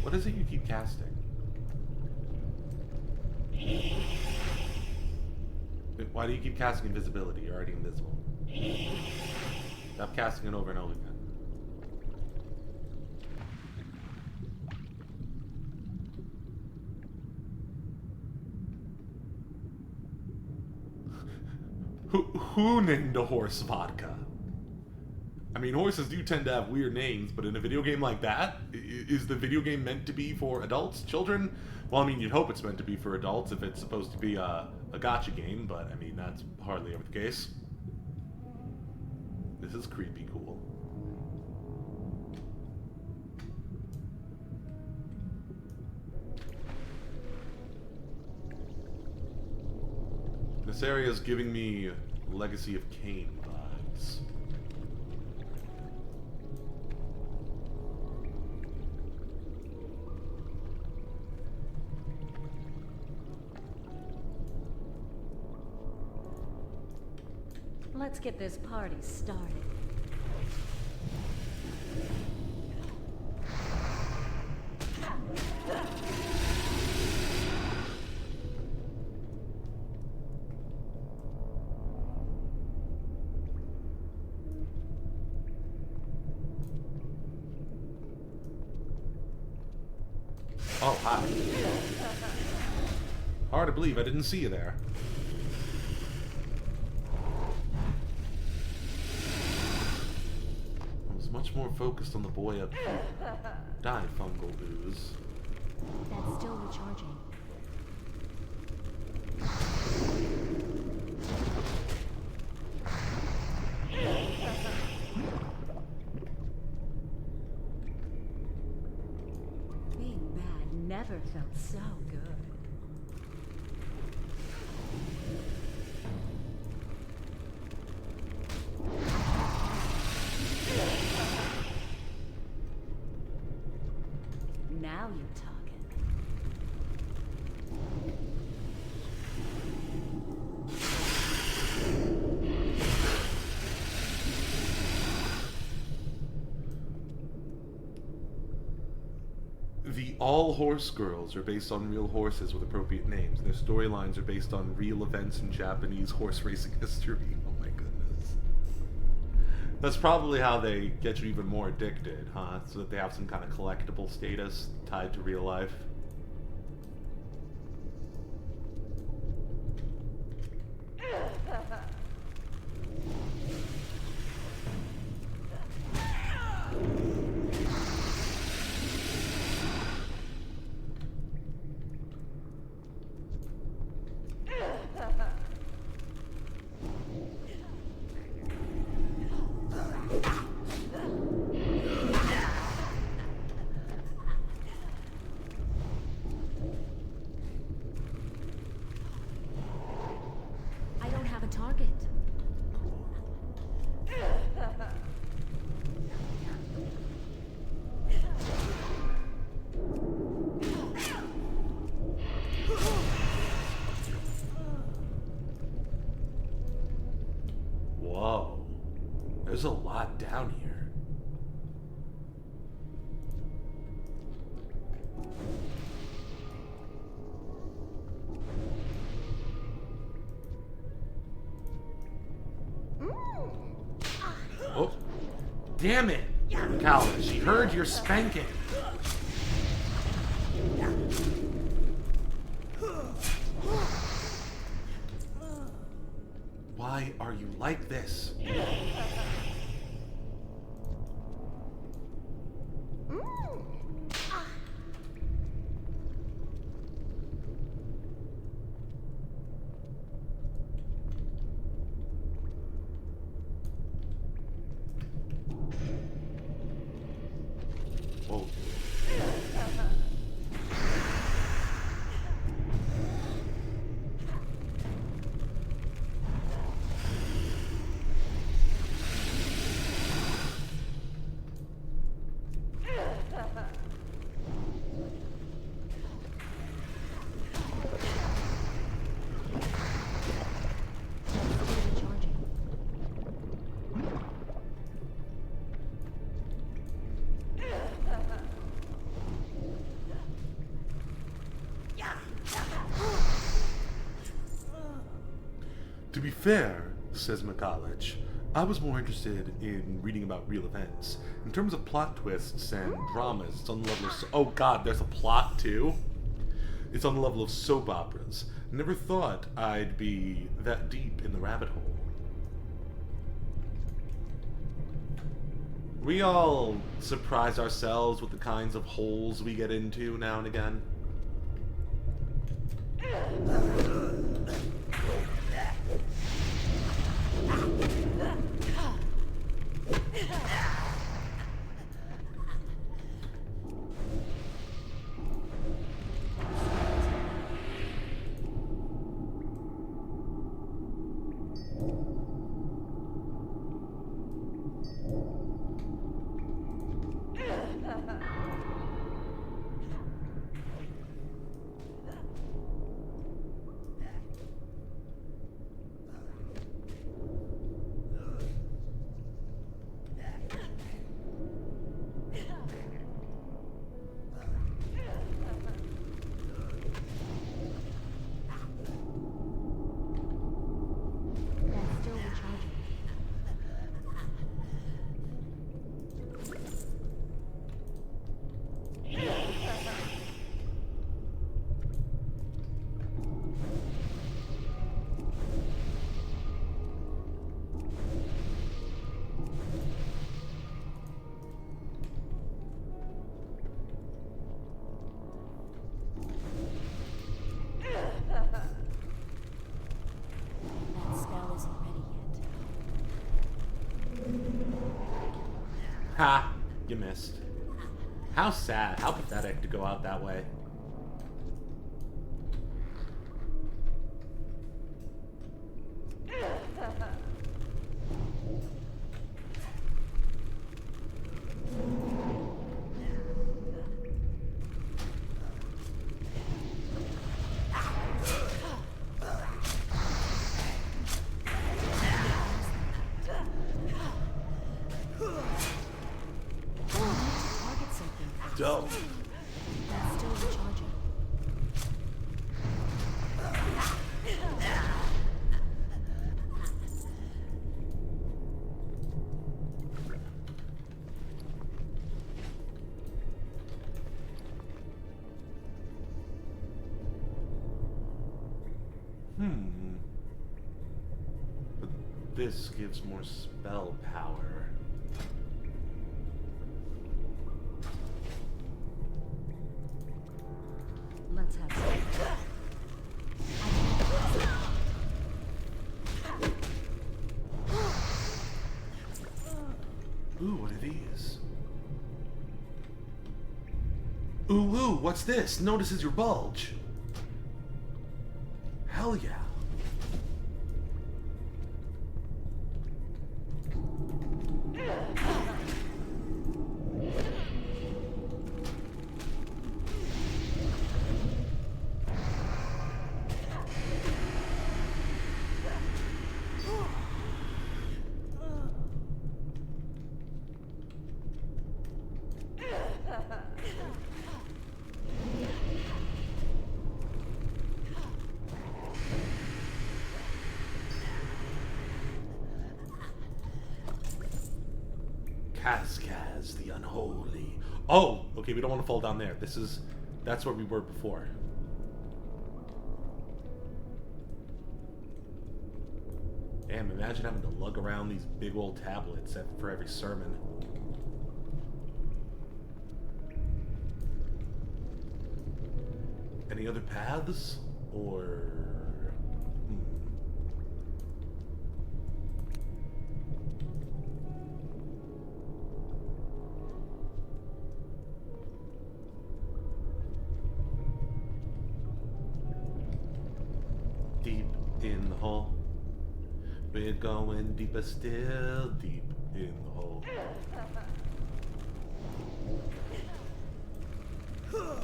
What is it you keep casting? Why do you keep casting invisibility? You're already invisible. Stop casting it over and over again. Who named a horse vodka? I mean, horses do tend to have weird names, but in a video game like that, is the video game meant to be for adults? Children? Well, I mean, you'd hope it's meant to be for adults if it's supposed to be a gacha game, but I mean, that's hardly ever the case. This is creepy cool. This area is giving me Legacy of Kain vibes. Let's get this party started. Oh, hi. Hard to believe I didn't see you there. I was much more focused on the boy up here. Die, fungal ooze. That's still recharging. Being bad never felt so good. Now you're talking. The All Horse Girls are based on real horses with appropriate names. Their storylines are based on real events in Japanese horse racing history. Oh my goodness. That's probably how they get you even more addicted, huh? So that they have some kind of collectible status tied to real life. There's a lot down here. Oh, damn it! Cal, she heard your spanking. Why are you like this? Whoa. To be fair, says McCollege, I was more interested in reading about real events. In terms of plot twists and dramas, it's on the level of... Oh god, there's a plot too? It's on the level of soap operas. Never thought I'd be that deep in the rabbit hole. We all surprise ourselves with the kinds of holes we get into now and again. Ha! You missed. How sad, how pathetic to go out that way. Dope. That's still recharging. But this gives more spell power. Let's have some. Ooh, what are these? Ooh, what's this? Notices your bulge. Hell yeah. Kazkaz the Unholy. Oh, okay, we don't want to fall down there. That's where we were before. Damn, imagine having to lug around these big old tablets for every sermon. Any other paths? Or... Deep in the hole. We're going deeper still, deep in the hole. Ooh.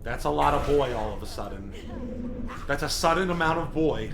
That's a lot of boy all of a sudden. That's a sudden amount of boy.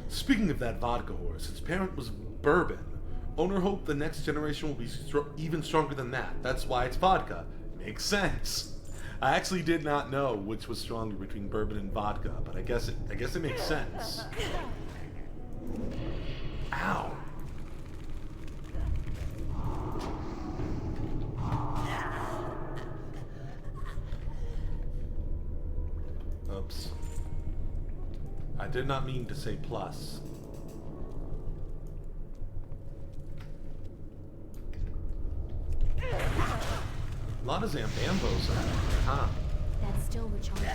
Speaking of that vodka horse, its parent was bourbon. Owner hoped the next generation will be even stronger than that. That's why it's vodka. Makes sense. I actually did not know which was stronger between bourbon and vodka, but I guess it makes sense. Ow. Oops. I did not mean to say plus. A lot of Zambambos around here, huh? That's still recharging.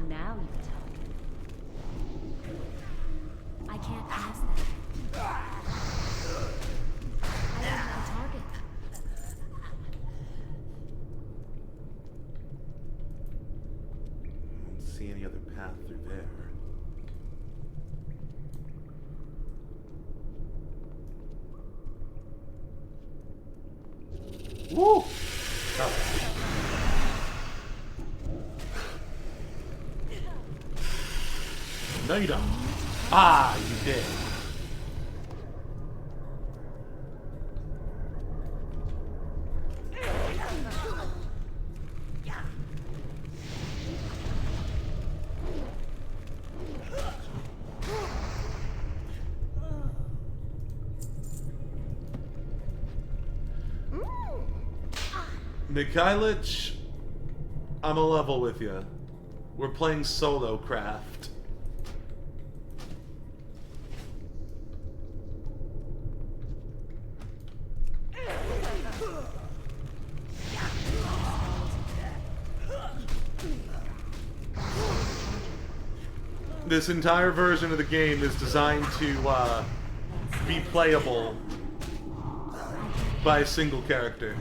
Now you tell me. I can't pass that. I don't have a target. I don't see any other path through there. Woo! Oh. No, you don't. Ah, you did. Mikhailich, I'm a level with you. We're playing solo craft. This entire version of the game is designed to be playable by a single character.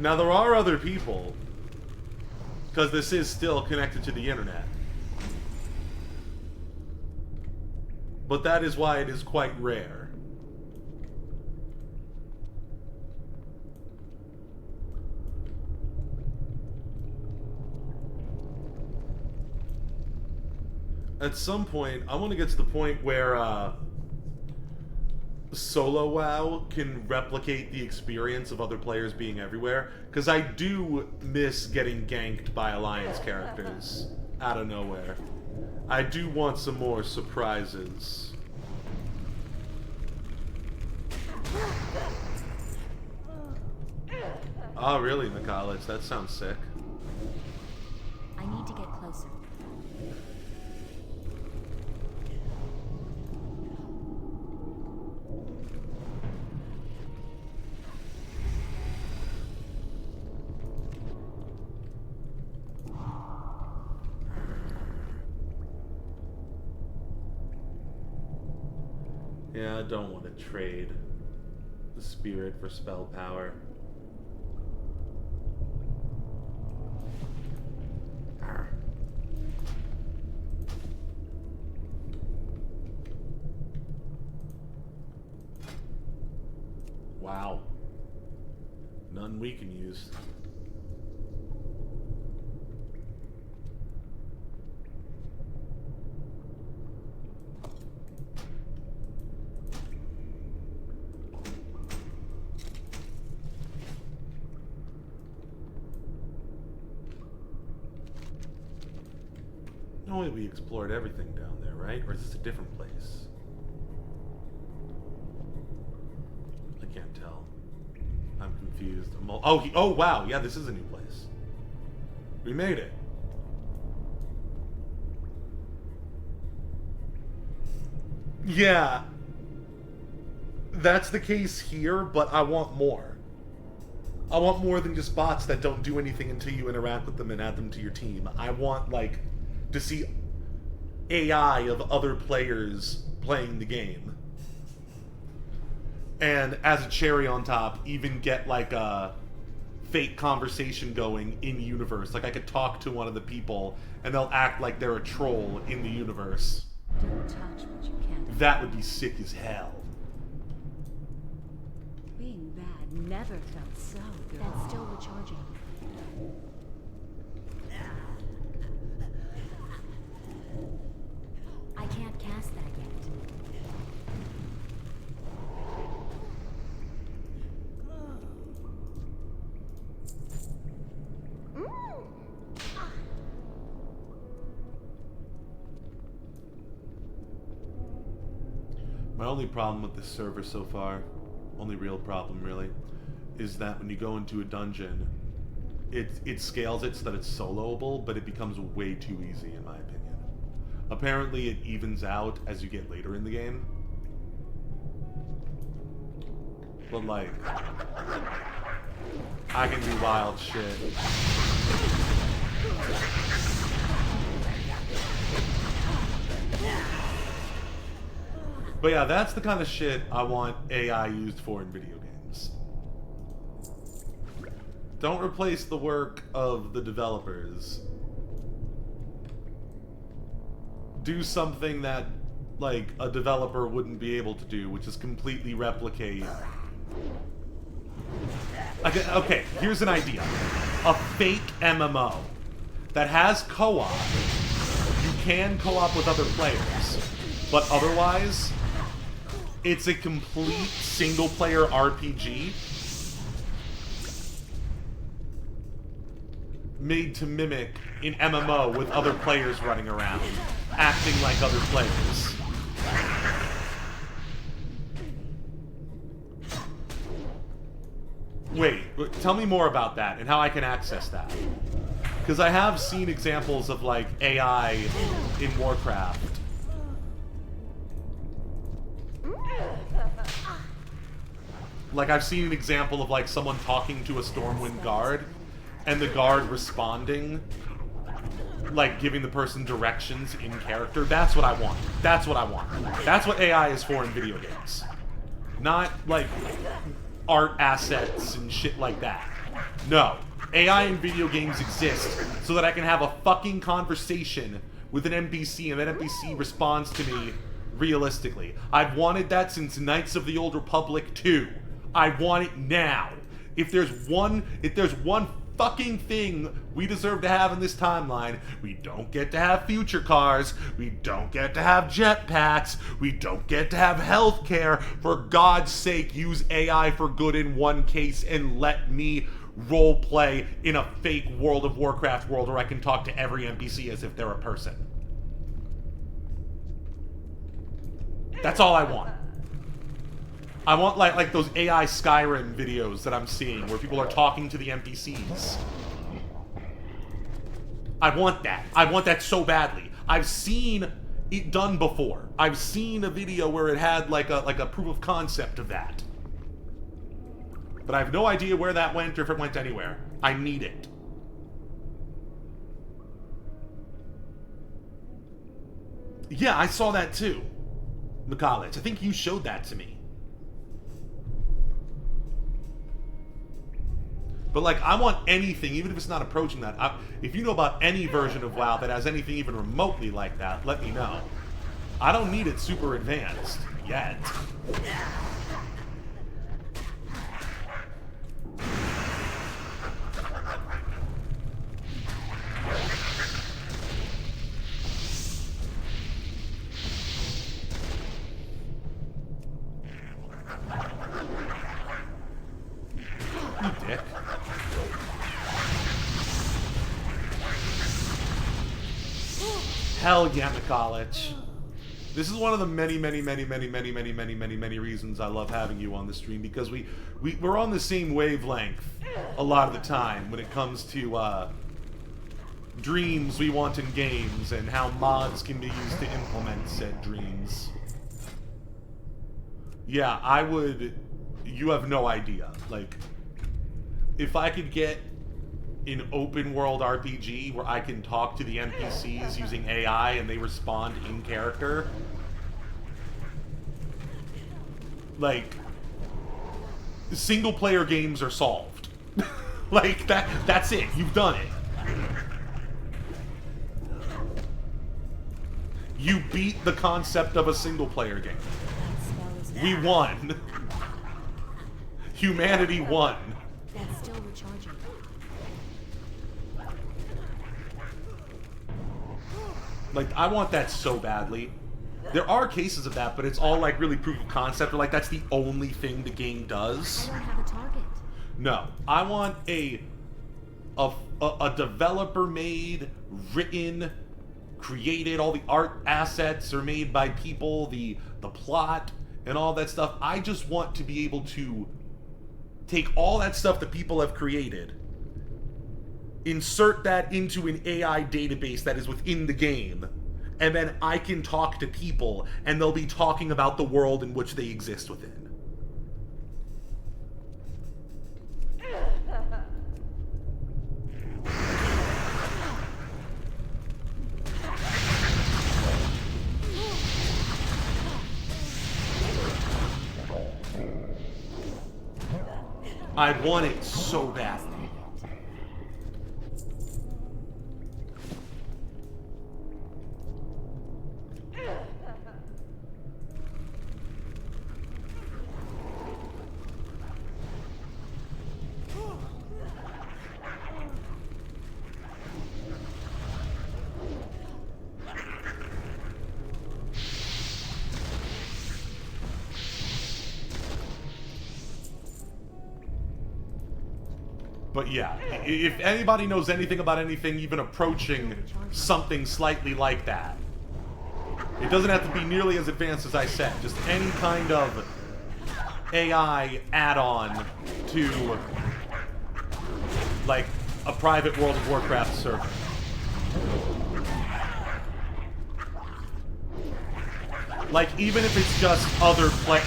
Now, there are other people, because this is still connected to the internet. But that is why it is quite rare. At some point, I want to get to the point where solo WoW can replicate the experience of other players being everywhere, because I do miss getting ganked by Alliance characters out of nowhere. I do want some more surprises. Oh, really, Nikolaj? That sounds sick. I need to get closer. Yeah, I don't want to trade the spirit for spell power. Wow. None we can use. No way we explored everything down there, right? Or is this a different place? I can't tell. I'm confused. Oh, wow. Yeah, this is a new place. We made it. Yeah. That's the case here, but I want more. I want more than just bots that don't do anything until you interact with them and add them to your team. I want, like, to see AI of other players playing the game. And as a cherry on top, even get like a fake conversation going in universe. Like I could talk to one of the people and they'll act like they're a troll in the universe. Don't touch what you can't. That would be sick as hell. Being bad never felt so good. That's still recharging. I can't cast that yet. My only problem with this server so far, only real problem really, is that when you go into a dungeon, it scales it so that it's soloable, but it becomes way too easy in my opinion. Apparently it evens out as you get later in the game. But like, I can do wild shit. But yeah, that's the kind of shit I want AI used for in video games. Don't replace the work of the developers. Do something that, like, a developer wouldn't be able to do, which is completely replicate... Okay, here's an idea. A fake MMO that has co-op. You can co-op with other players, but otherwise, it's a complete single-player RPG made to mimic an MMO with other players running around, acting like other players. Wait, tell me more about that and how I can access that. Because I have seen examples of, like, AI in WARCRAFT. Like, I've seen an example of, like, someone talking to a Stormwind guard, and the guard responding, like, giving the person directions in character. That's what I want. That's what I want. That's what AI is for in video games. Not, like, art assets and shit like that. No. AI in video games exists so that I can have a fucking conversation with an NPC, and that NPC responds to me realistically. I've wanted that since Knights of the Old Republic 2. I want it now. If there's one fucking thing we deserve to have in this timeline, we don't get to have future cars, we don't get to have jetpacks, we don't get to have healthcare. For God's sake, use AI for good in one case and let me roleplay in a fake World of Warcraft world where I can talk to every NPC as if they're a person. That's all I want. I want like those AI Skyrim videos that I'm seeing where people are talking to the NPCs. I want that. I want that so badly. I've seen it done before. I've seen a video where it had like a proof of concept of that. But I have no idea where that went or if it went anywhere. I need it. Yeah, I saw that too. McCollege, I think you showed that to me. But, like, I want anything, even if it's not approaching that. If you know about any version of WoW that has anything even remotely like that, let me know. I don't need it super advanced yet. You dick. Hell yeah, McCollege. This is one of the many reasons I love having you on the stream, because we're on the same wavelength a lot of the time when it comes to dreams we want in games and how mods can be used to implement said dreams. Yeah, I would... You have no idea. Like, if I could get an open world RPG where I can talk to the NPCs using AI and they respond in character, like, single player games are solved. Like, that's it. You've done it. You beat the concept of a single player game. We won. Humanity won. That's still recharging. Like, I want that so badly. There are cases of that, but it's all like really proof of concept, or like that's the only thing the game does. I don't have a target. No, I want a developer-made, written, created. All the art assets are made by people. The plot and all that stuff. I just want to be able to take all that stuff that people have created, insert that into an AI database that is within the game, and then I can talk to people, and they'll be talking about the world in which they exist within. I want it so badly. But yeah, if anybody knows anything about anything even approaching something slightly like that, it doesn't have to be nearly as advanced as I said. Just any kind of AI add-on to, like, a private World of Warcraft server. Like, even if it's just other like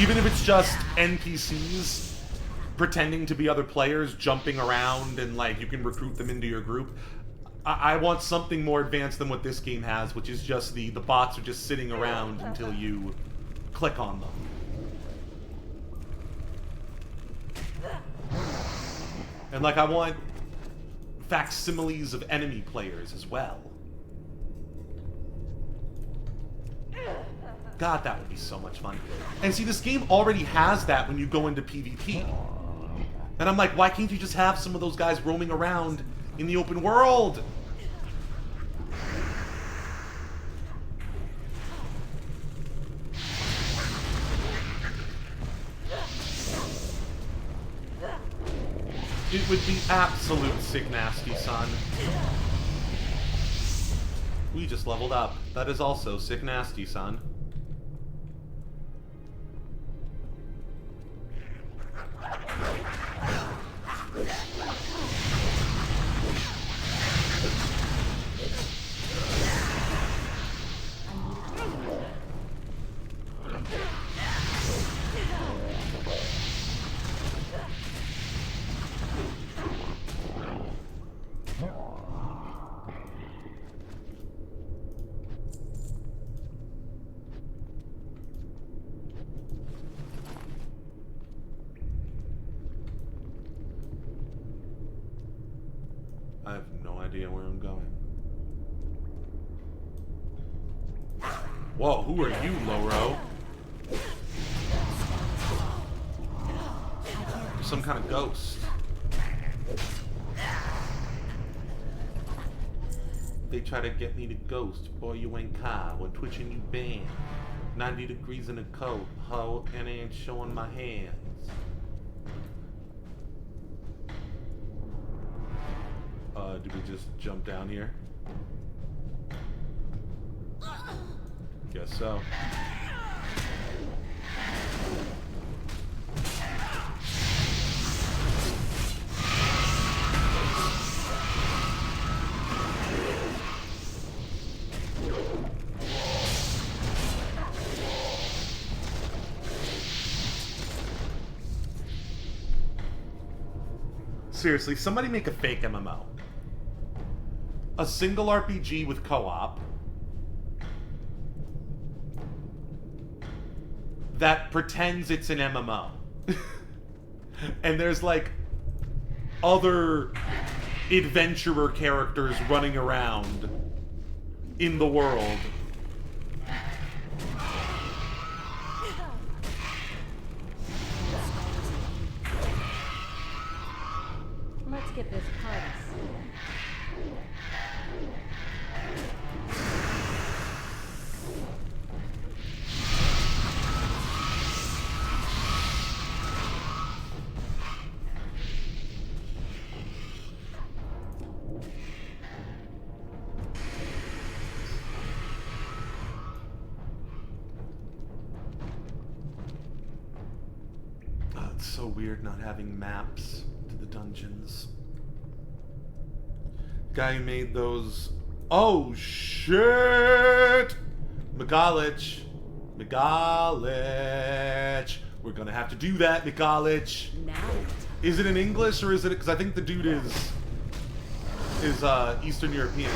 Even if it's just NPCs pretending to be other players, jumping around, and like you can recruit them into your group. I want something more advanced than what this game has, which is just the bots are just sitting around until you click on them. And like I want facsimiles of enemy players as well. God, that would be so much fun. And see, this game already has that when you go into PvP. And I'm like, why can't you just have some of those guys roaming around in the open world? It would be absolute sick nasty, son. We just leveled up. That is also sick nasty, son. I have no idea where I'm going. Whoa, who are you, Loro? Some kind of ghost. They try to get me to ghost. Boy, you ain't car. When twitching, you banned. 90 degrees in a coat, ho, and I ain't showing my hands. Did we just jump down here? Guess so. Seriously, somebody make a fake MMO. A single RPG with co-op that pretends it's an MMO. And there's like other adventurer characters running around in the world. Let's get this party started. It's so weird not having maps to the dungeons. Guy who made those. Oh shit! Migalich. We're gonna have to do that, Migalich. Is it in English or is it? Because I think the dude is Eastern European.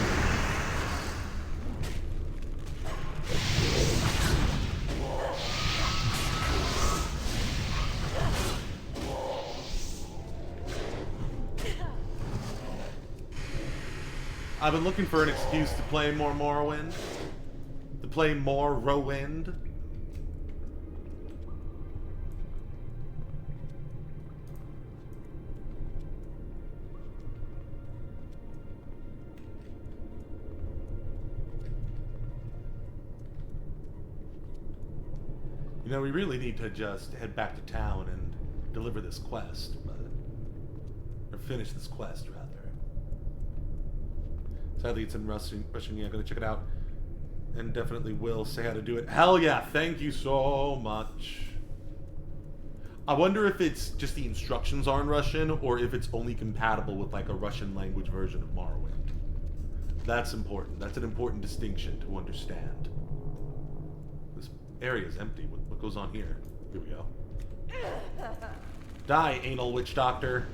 I've been looking for an excuse to play more Morrowind. To play more Morrowind. You know, we really need to just head back to town and deliver this quest, or finish this quest, rather. Sadly, it's in Russian. Yeah, I'm gonna check it out, and definitely will say how to do it. Hell yeah! Thank you so much. I wonder if it's just the instructions are in Russian, or if it's only compatible with like a Russian language version of Morrowind. That's important. That's an important distinction to understand. This area is empty. What goes on here? Here we go. Die, anal witch doctor.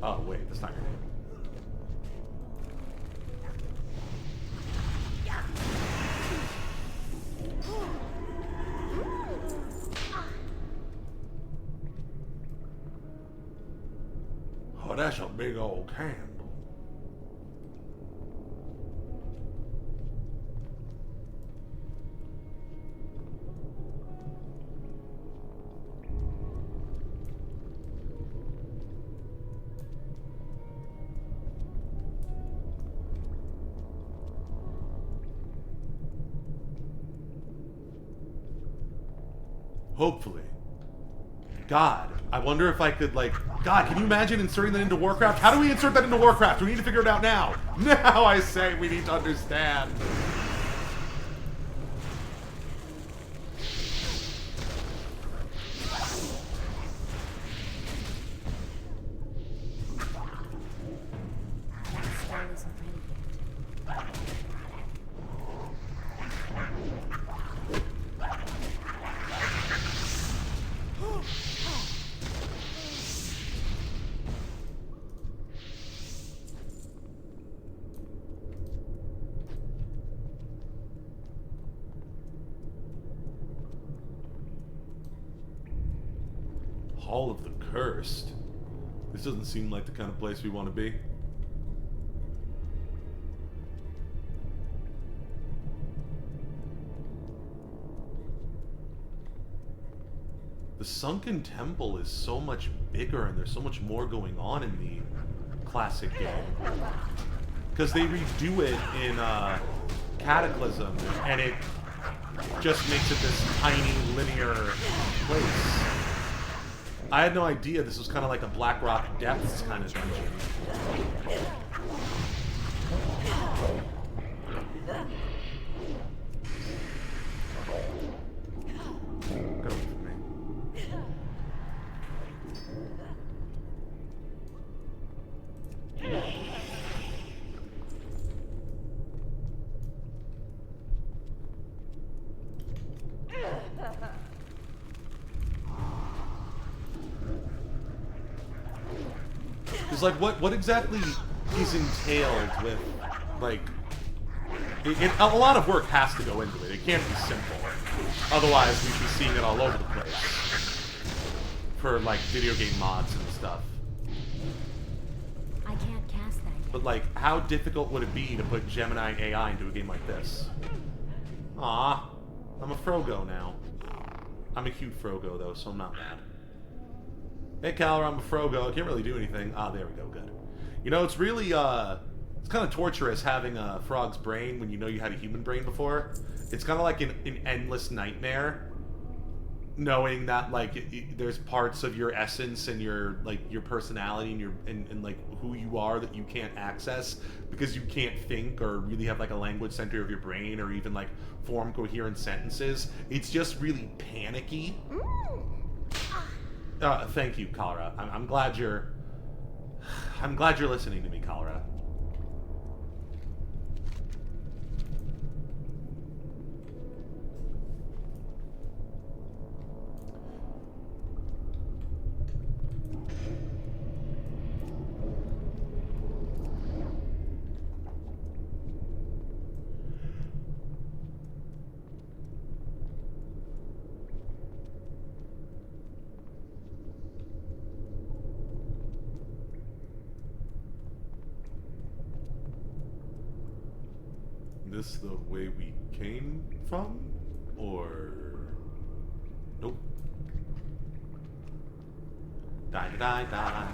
Oh, wait, that's not your name. Oh, that's a big old candle. Hopefully. God, I wonder if I could, like... God, can you imagine inserting that into WARCRAFT? How do we insert that into WARCRAFT? We need to figure it out now. Now I say we need to understand. Hall of the Cursed. This doesn't seem like the kind of place we want to be. The Sunken Temple is so much bigger and there's so much more going on in the classic game. Because they redo it in Cataclysm and it just makes it this tiny linear place. I had no idea this was kind of like a Black Rock Depths kind of dungeon. Go with me. It's like, what exactly is entailed with, like, a lot of work has to go into it. It can't be simple. Otherwise, we'd be seeing it all over the place. For, like, video game mods and stuff. I can't cast that yet. But, like, how difficult would it be to put Gemini AI into a game like this? Aw, I'm a Frogo now. I'm a cute Frogo, though, so I'm not mad. Hey, Calor, I'm a Frogo. I can't really do anything. Ah, there we go. Good. You know, it's really, it's kind of torturous having a frog's brain when you know you had a human brain before. It's kind of like an endless nightmare, knowing that, like, there's parts of your essence and your, like, your personality and your, and like, who you are that you can't access because you can't think or really have, like, a language center of your brain or even, like, form coherent sentences. It's just really panicky. Thank you, Kalra. I'm glad you're listening to me, Kalra. This the way we came from? Or... Nope. Die, die, die.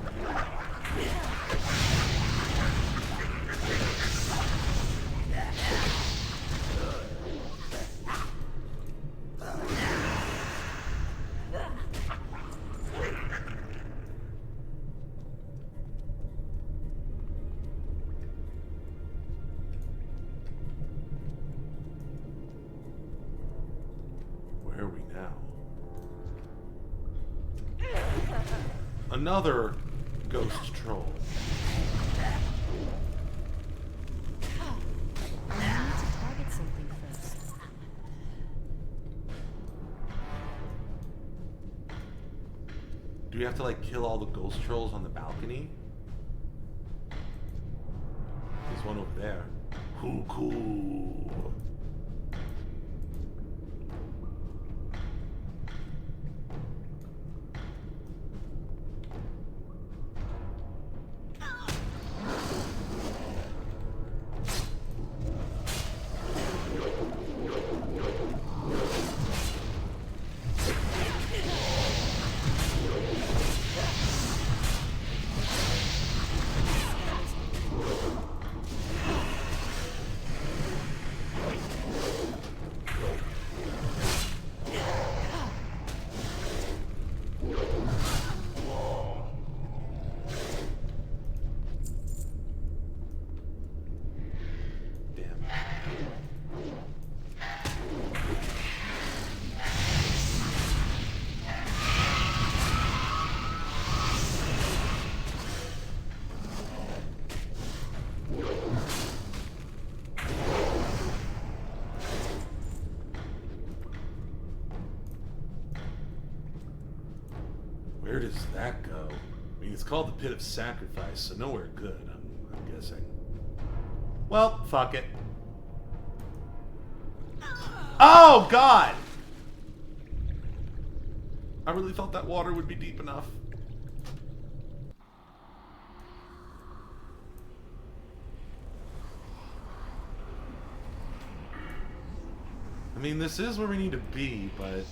Where are we now? Another ghost troll. I need to target something first. Do we have to, like, kill all the ghost trolls on the balcony? There's one over there. Cool. Where does that go? I mean, it's called the Pit of Sacrifice, so nowhere good, I'm guessing. Well, fuck it. Oh, God! I really thought that water would be deep enough. I mean, this is where we need to be, but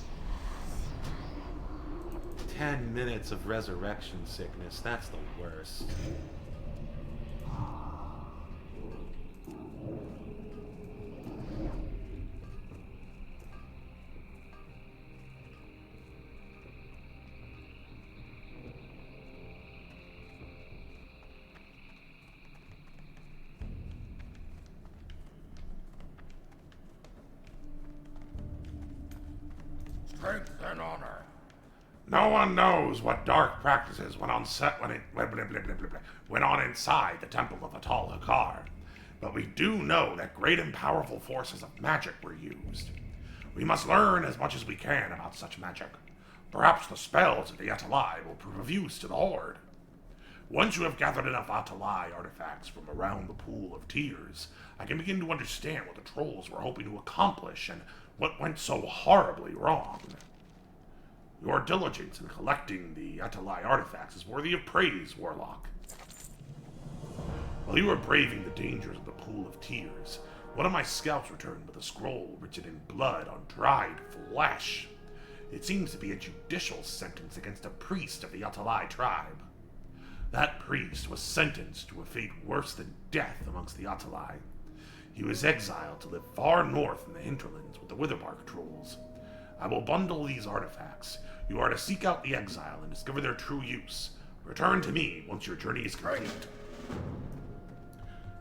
10 minutes of resurrection sickness, that's the worst. Strength and honor. No one knows what dark practices went on inside the Temple of Atal Hakar, but we do know that great and powerful forces of magic were used. We must learn as much as we can about such magic. Perhaps the spells of the Atalai will prove of use to the Horde. Once you have gathered enough Atalai artifacts from around the Pool of Tears, I can begin to understand what the trolls were hoping to accomplish and what went so horribly wrong. Your diligence in collecting the Atalai artifacts is worthy of praise, Warlock. While you were braving the dangers of the Pool of Tears, one of my scouts returned with a scroll written in blood on dried flesh. It seems to be a judicial sentence against a priest of the Atalai tribe. That priest was sentenced to a fate worse than death amongst the Atalai. He was exiled to live far north in the hinterlands with the Witherbark trolls. I will bundle these artifacts. You are to seek out the exile and discover their true use. Return to me once your journey is complete.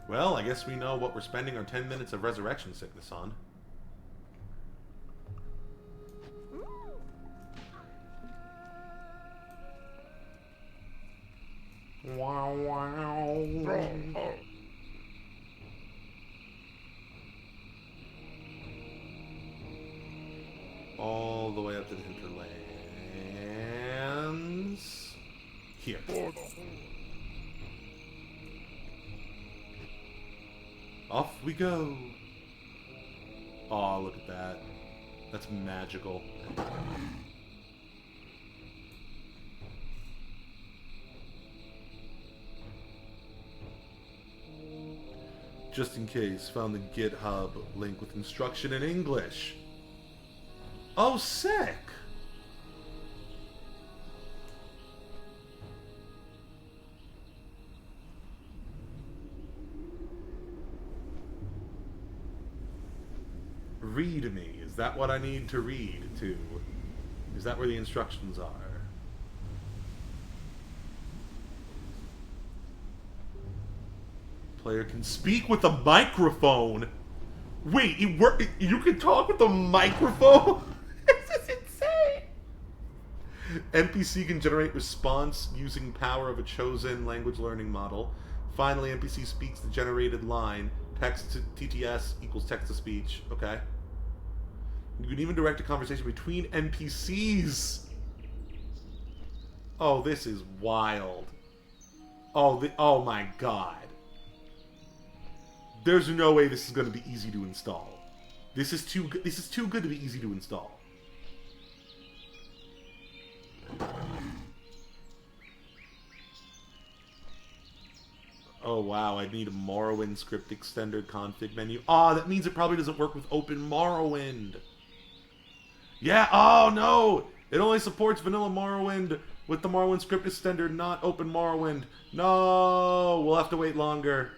Well, I guess we know what we're spending our 10 minutes of resurrection sickness on. Wow, wow. All the way up to the hinterlands. Here. Off we go. Oh, look at that. That's magical. Just in case, found the GitHub link with instruction in English. Oh, sick! Read me. Is that what I need to read to? Is that where the instructions are? Player can speak with a microphone. Wait, you can talk with a microphone? This is insane. NPC can generate response using power of a chosen language learning model. Finally, NPC speaks the generated line. Text to TTS equals text to speech. Okay. You can even direct a conversation between NPCs. Oh, this is wild. Oh my god. There's no way this is going to be easy to install. This is too good to be easy to install. Oh wow, I need a Morrowind script extender config menu. Ah, that means it probably doesn't work with Open Morrowind. Yeah, oh no! It only supports vanilla Morrowind with the Morrowind script extender, not Open Morrowind. No, we'll have to wait longer.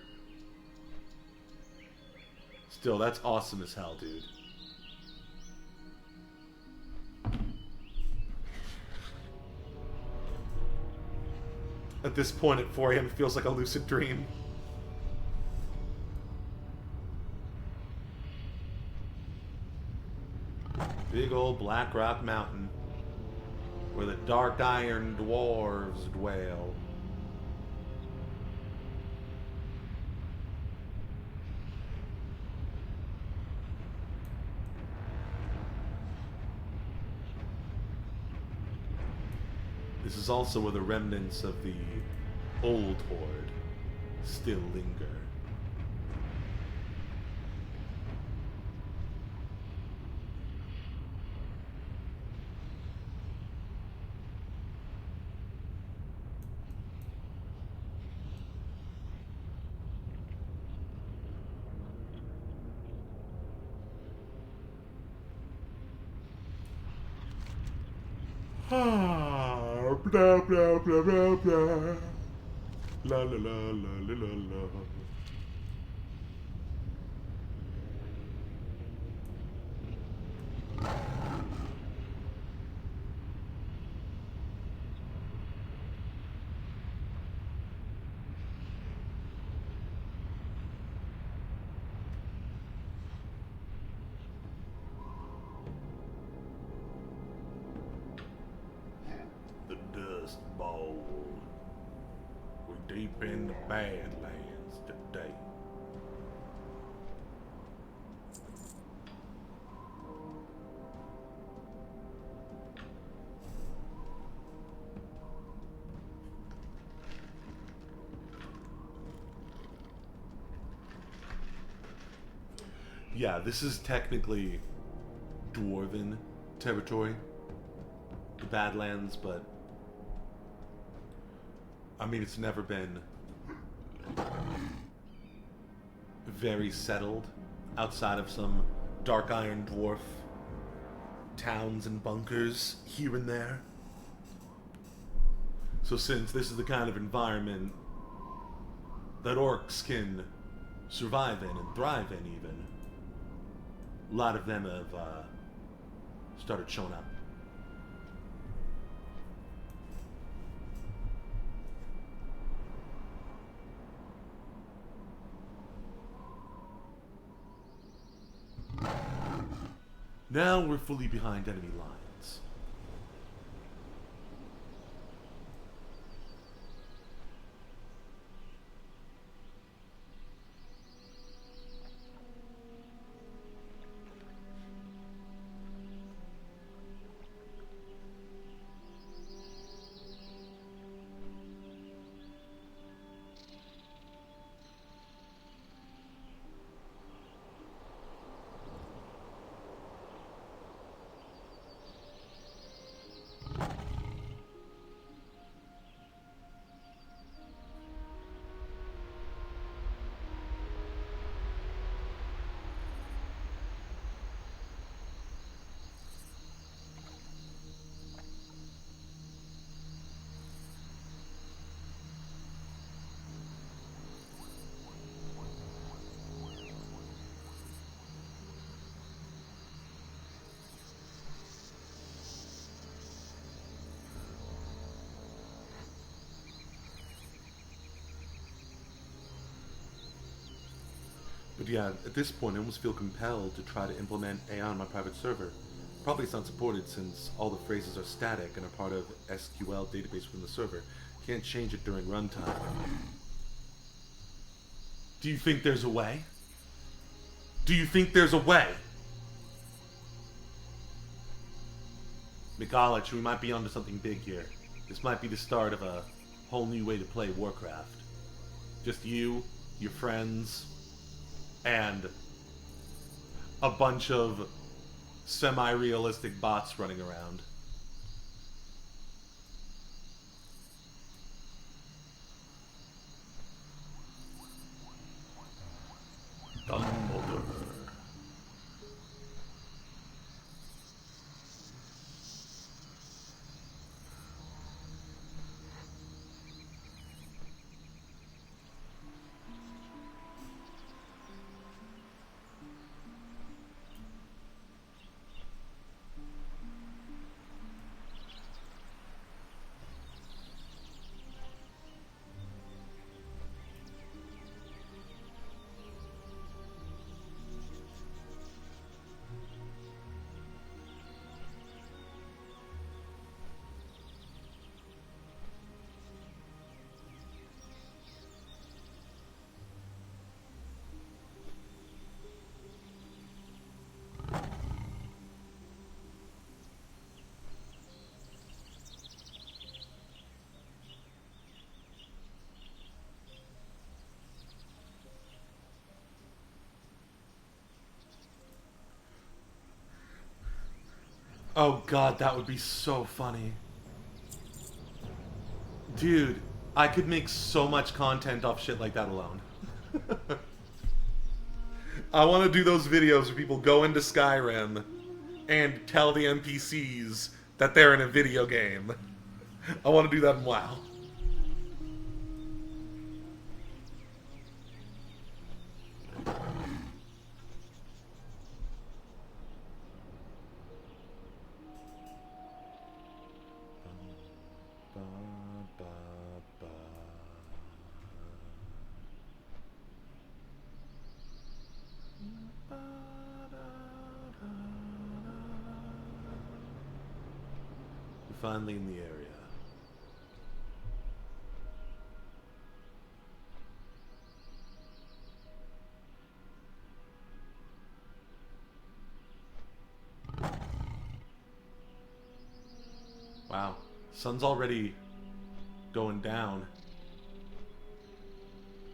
Still, that's awesome as hell, dude. At this point at 4 AM, it feels like a lucid dream. Big old Black Rock Mountain, where the dark iron dwarves dwell. This is also where the remnants of the old horde still linger. Blah, blah, blah, blah, blah. La la la la la la la. The Dust Bowl. We're deep in the Badlands today. Yeah, this is technically dwarven territory, the Badlands, but I mean, it's never been very settled outside of some dark iron dwarf towns and bunkers here and there. So since this is the kind of environment that orcs can survive in and thrive in even, a lot of them have started showing up. Now we're fully behind enemy lines. But yeah, at this point I almost feel compelled to try to implement AI on my private server. Probably it's not supported since all the phrases are static and are part of SQL database within the server. Can't change it during runtime. Do you think there's a way? Do you think there's a way? Mikalich, we might be onto something big here. This might be the start of a whole new way to play Warcraft. Just you, your friends, and a bunch of semi-realistic bots running around. Dumbledore. Oh god, that would be so funny. Dude, I could make so much content off shit like that alone. I want to do those videos where people go into Skyrim and tell the NPCs that they're in a video game. I want to do that in WoW. Finally in the area. Wow, sun's already going down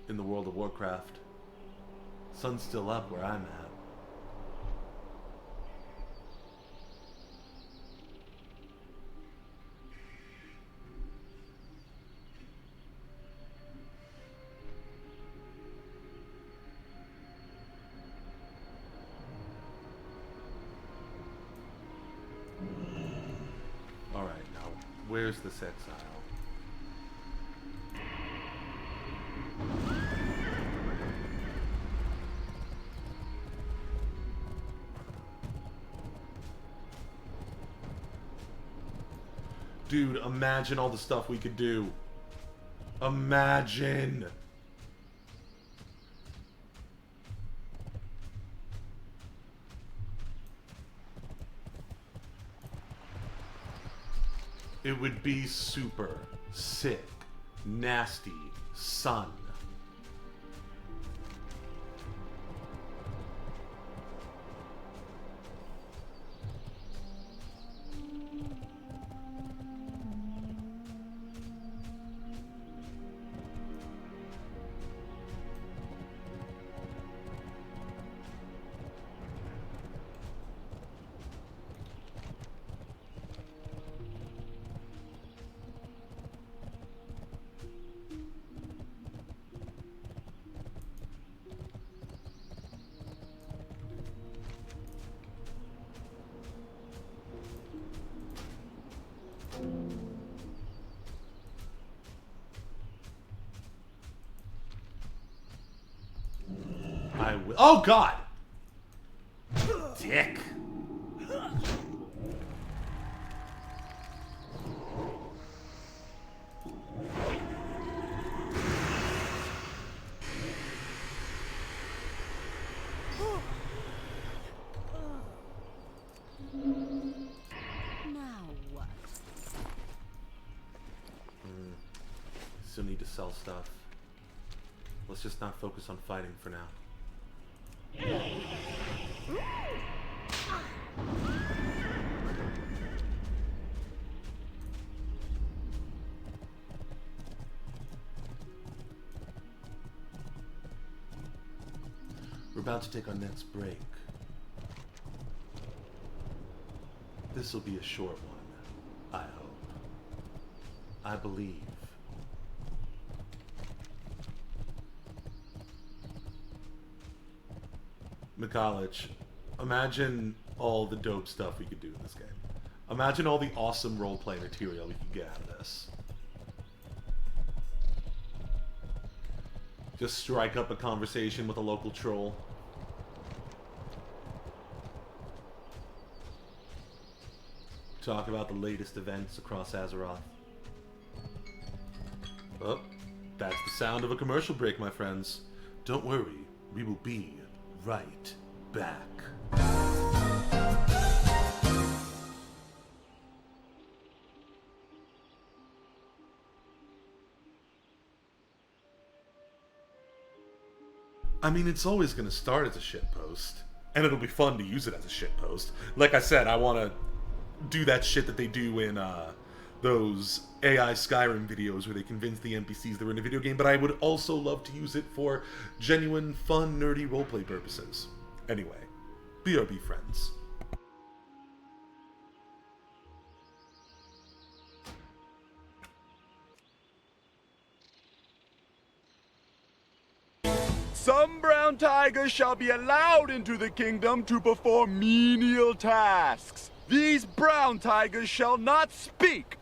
in the world of Warcraft. Sun's still up where I'm at. Where's this exile? Dude, imagine all the stuff we could do. Imagine! It would be super, sick, nasty, sun. I will. Oh God! Dick. Now what? Still need to sell stuff. Let's just not focus on fighting for now. We're about to take our next break. This will be a short one, I hope. I believe. Mikalich, imagine all the dope stuff we could do in this game. Imagine all the awesome roleplay material we could get out of this. Just strike up a conversation with a local troll. Talk about the latest events across Azeroth. Oh, that's the sound of a commercial break, my friends. Don't worry, we will be right back. I mean, it's always going to start as a shitpost, and it'll be fun to use it as a shitpost. Like I said, I want to do that shit that they do in those AI Skyrim videos where they convince the NPCs they're in a video game, but I would also love to use it for genuine, fun, nerdy roleplay purposes. Anyway, BRB friends. Some brown tigers shall be allowed into the kingdom to perform menial tasks. These brown tigers shall not speak,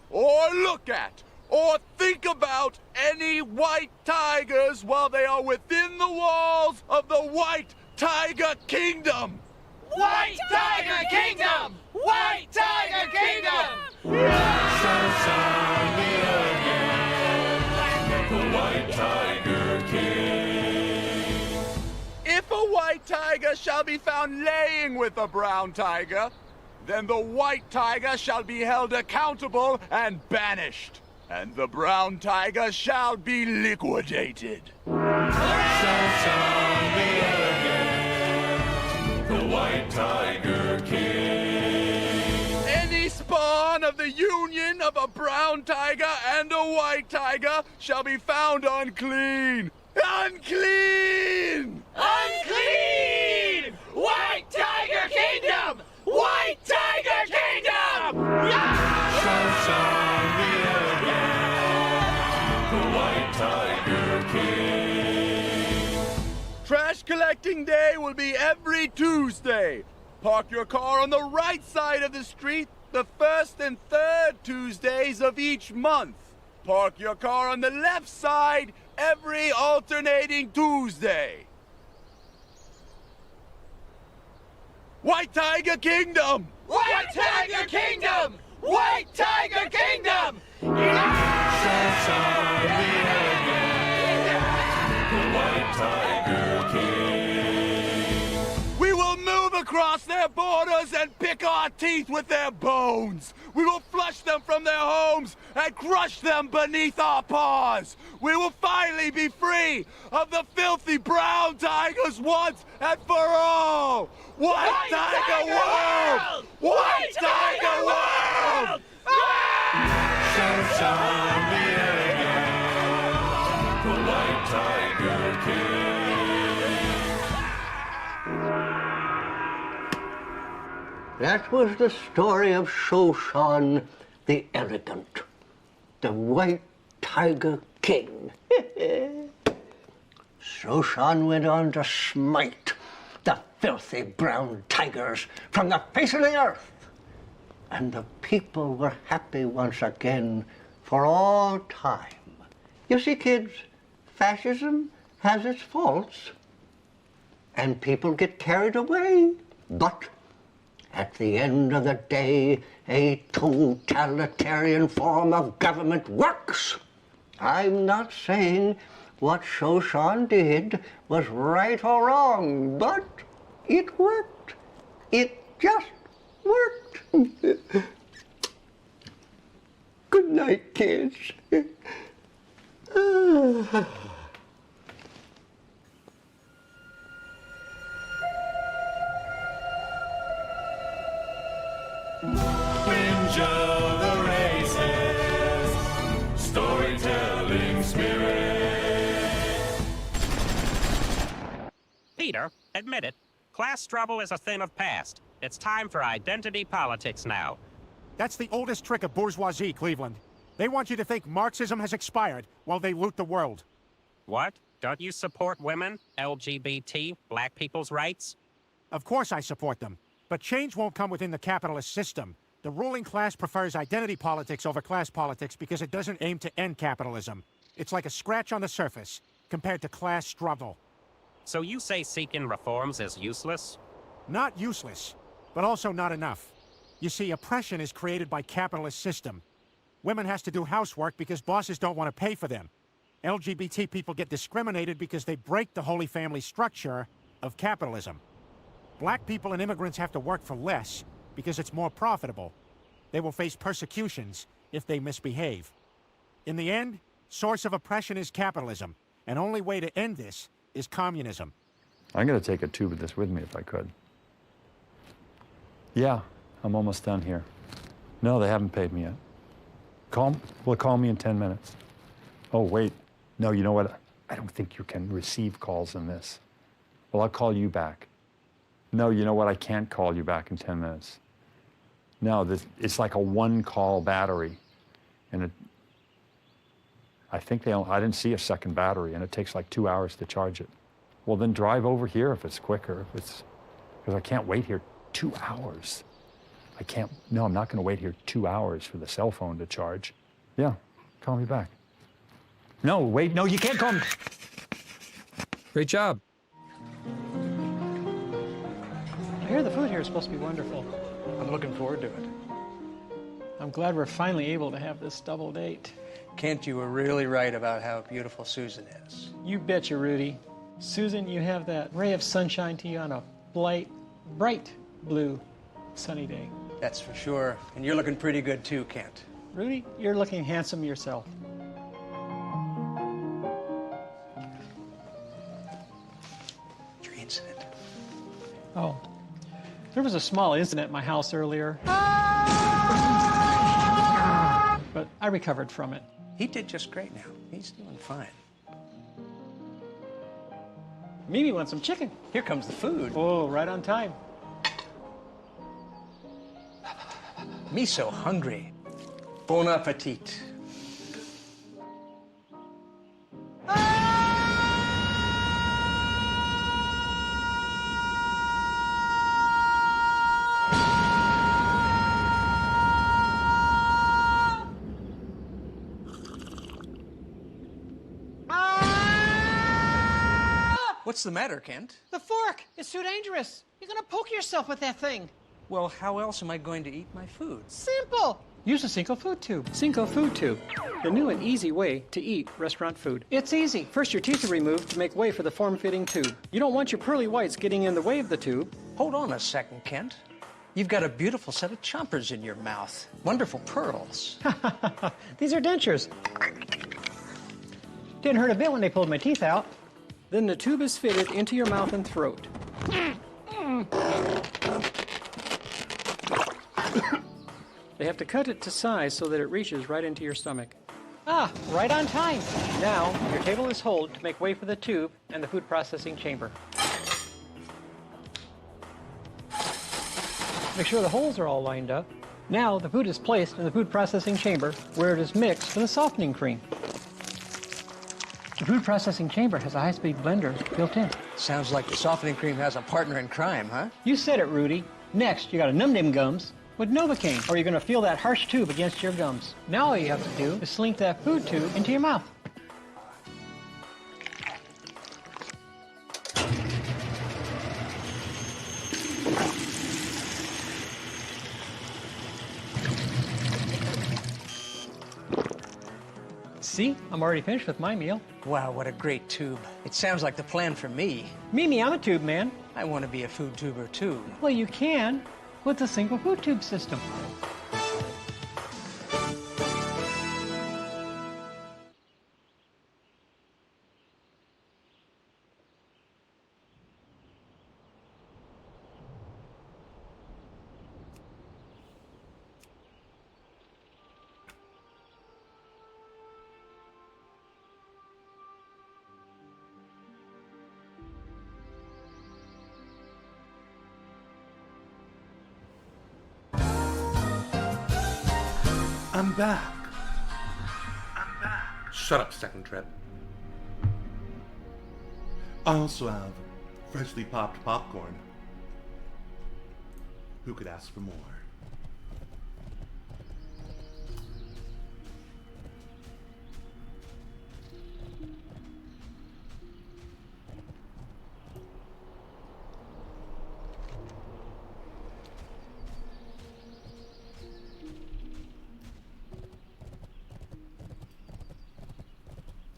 or look at, or think about any white tigers while they are within the walls of the White Tiger Kingdom. White Tiger Kingdom! White Tiger Kingdom! The White Tiger King. If a white tiger shall be found laying with a brown tiger, then the white tiger shall be held accountable and banished, and the brown tiger shall be liquidated. The White Tiger King. Any spawn of the union of a brown tiger and a white tiger shall be found unclean. Unclean! Unclean! White Tiger Kingdom! White Tiger Kingdom! The White Tiger King. Trash collecting day will be every Tuesday. Park your car on the right side of the street the first and third Tuesdays of each month. Park your car on the left side every alternating Tuesday. White Tiger Kingdom! White Tiger Kingdom! White Tiger Kingdom! The White Tiger King. We will move across their borders and pick our teeth with their bones. We will flush them from their homes and crush them beneath our paws. We will finally be free of the filthy brown tigers once and for all. White Tiger World! White Tiger World! The White Tiger King. That was the story of Shoshan the Elegant, the White Tiger King. Shoshan went on to smite the filthy brown tigers from the face of the earth. And the people were happy once again for all time. You see, kids, fascism has its faults, and people get carried away. But at the end of the day, a totalitarian form of government works. I'm not saying what Shoshan did was right or wrong, but it worked. It just worked. Good night, kids. Fringe of the races, storytelling spirit. Peter, admit it. Class struggle is a thing of past. It's time for identity politics now. That's the oldest trick of bourgeoisie, Cleveland. They want you to think Marxism has expired while they loot the world. What? Don't you support women, LGBT, black people's rights? Of course I support them. But change won't come within the capitalist system. The ruling class prefers identity politics over class politics because it doesn't aim to end capitalism. It's like a scratch on the surface compared to class struggle. So you say seeking reforms is useless? Not useless, but also not enough. You see, oppression is created by capitalist system. Women has to do housework because bosses don't want to pay for them. LGBT people get discriminated because they break the Holy Family structure of capitalism. Black people and immigrants have to work for less because it's more profitable. They will face persecutions if they misbehave. In the end, source of oppression is capitalism, and only way to end this is communism. I'm going to take a tube of this with me if I could. Yeah, I'm almost done here. No, they haven't paid me yet. Call me in 10 minutes. Oh, wait. No, you know what? I don't think you can receive calls in this. Well, I'll call you back. No, you know what? I can't call you back in 10 minutes. No, it's like a one-call battery. And I didn't see a second battery, and it takes like 2 hours to charge it. Well, then drive over here if it's quicker. Because I can't wait here 2 hours. No, I'm not going to wait here 2 hours for the cell phone to charge. Yeah, call me back. No, wait, no, you can't call me. Great job. I hear the food here is supposed to be wonderful. I'm looking forward to it. I'm glad we're finally able to have this double date. Kent, you were really right about how beautiful Susan is. You betcha, Rudy. Susan, you have that ray of sunshine to you on a bright blue, sunny day. That's for sure. And you're looking pretty good too, Kent. Rudy, you're looking handsome yourself. Your incident. Oh. There was a small incident at my house earlier. But I recovered from it. He did just great now. He's doing fine. Mimi wants some chicken. Here comes the food. Oh, right on time. Me so hungry. Bon appetit. What's the matter, Kent? The fork! It's too dangerous. You're gonna poke yourself with that thing. Well, how else am I going to eat my food? Simple! Use a Cinco food tube. Cinco food tube. The new and easy way to eat restaurant food. It's easy. First, your teeth are removed to make way for the form-fitting tube. You don't want your pearly whites getting in the way of the tube. Hold on a second, Kent. You've got a beautiful set of chompers in your mouth. Wonderful pearls. These are dentures. Didn't hurt a bit when they pulled my teeth out. Then the tube is fitted into your mouth and throat. They have to cut it to size so that it reaches right into your stomach. Ah, right on time. Now, your table is hold to make way for the tube and the food processing chamber. Make sure the holes are all lined up. Now, the food is placed in the food processing chamber where it is mixed with a softening cream. The food processing chamber has a high-speed blender built in. Sounds like the softening cream has a partner in crime, huh? You said it, Rudy. Next, you gotta numb them gums with Novocaine, or you're gonna feel that harsh tube against your gums. Now all you have to do is slink that food tube into your mouth. See, I'm already finished with my meal. Wow, what a great tube. It sounds like the plan for me. Mimi, I'm a tube man. I want to be a food tuber too. Well, you can with the single food tube system. I'm back. Shut up, second trip. I also have freshly popped popcorn. Who could ask for more?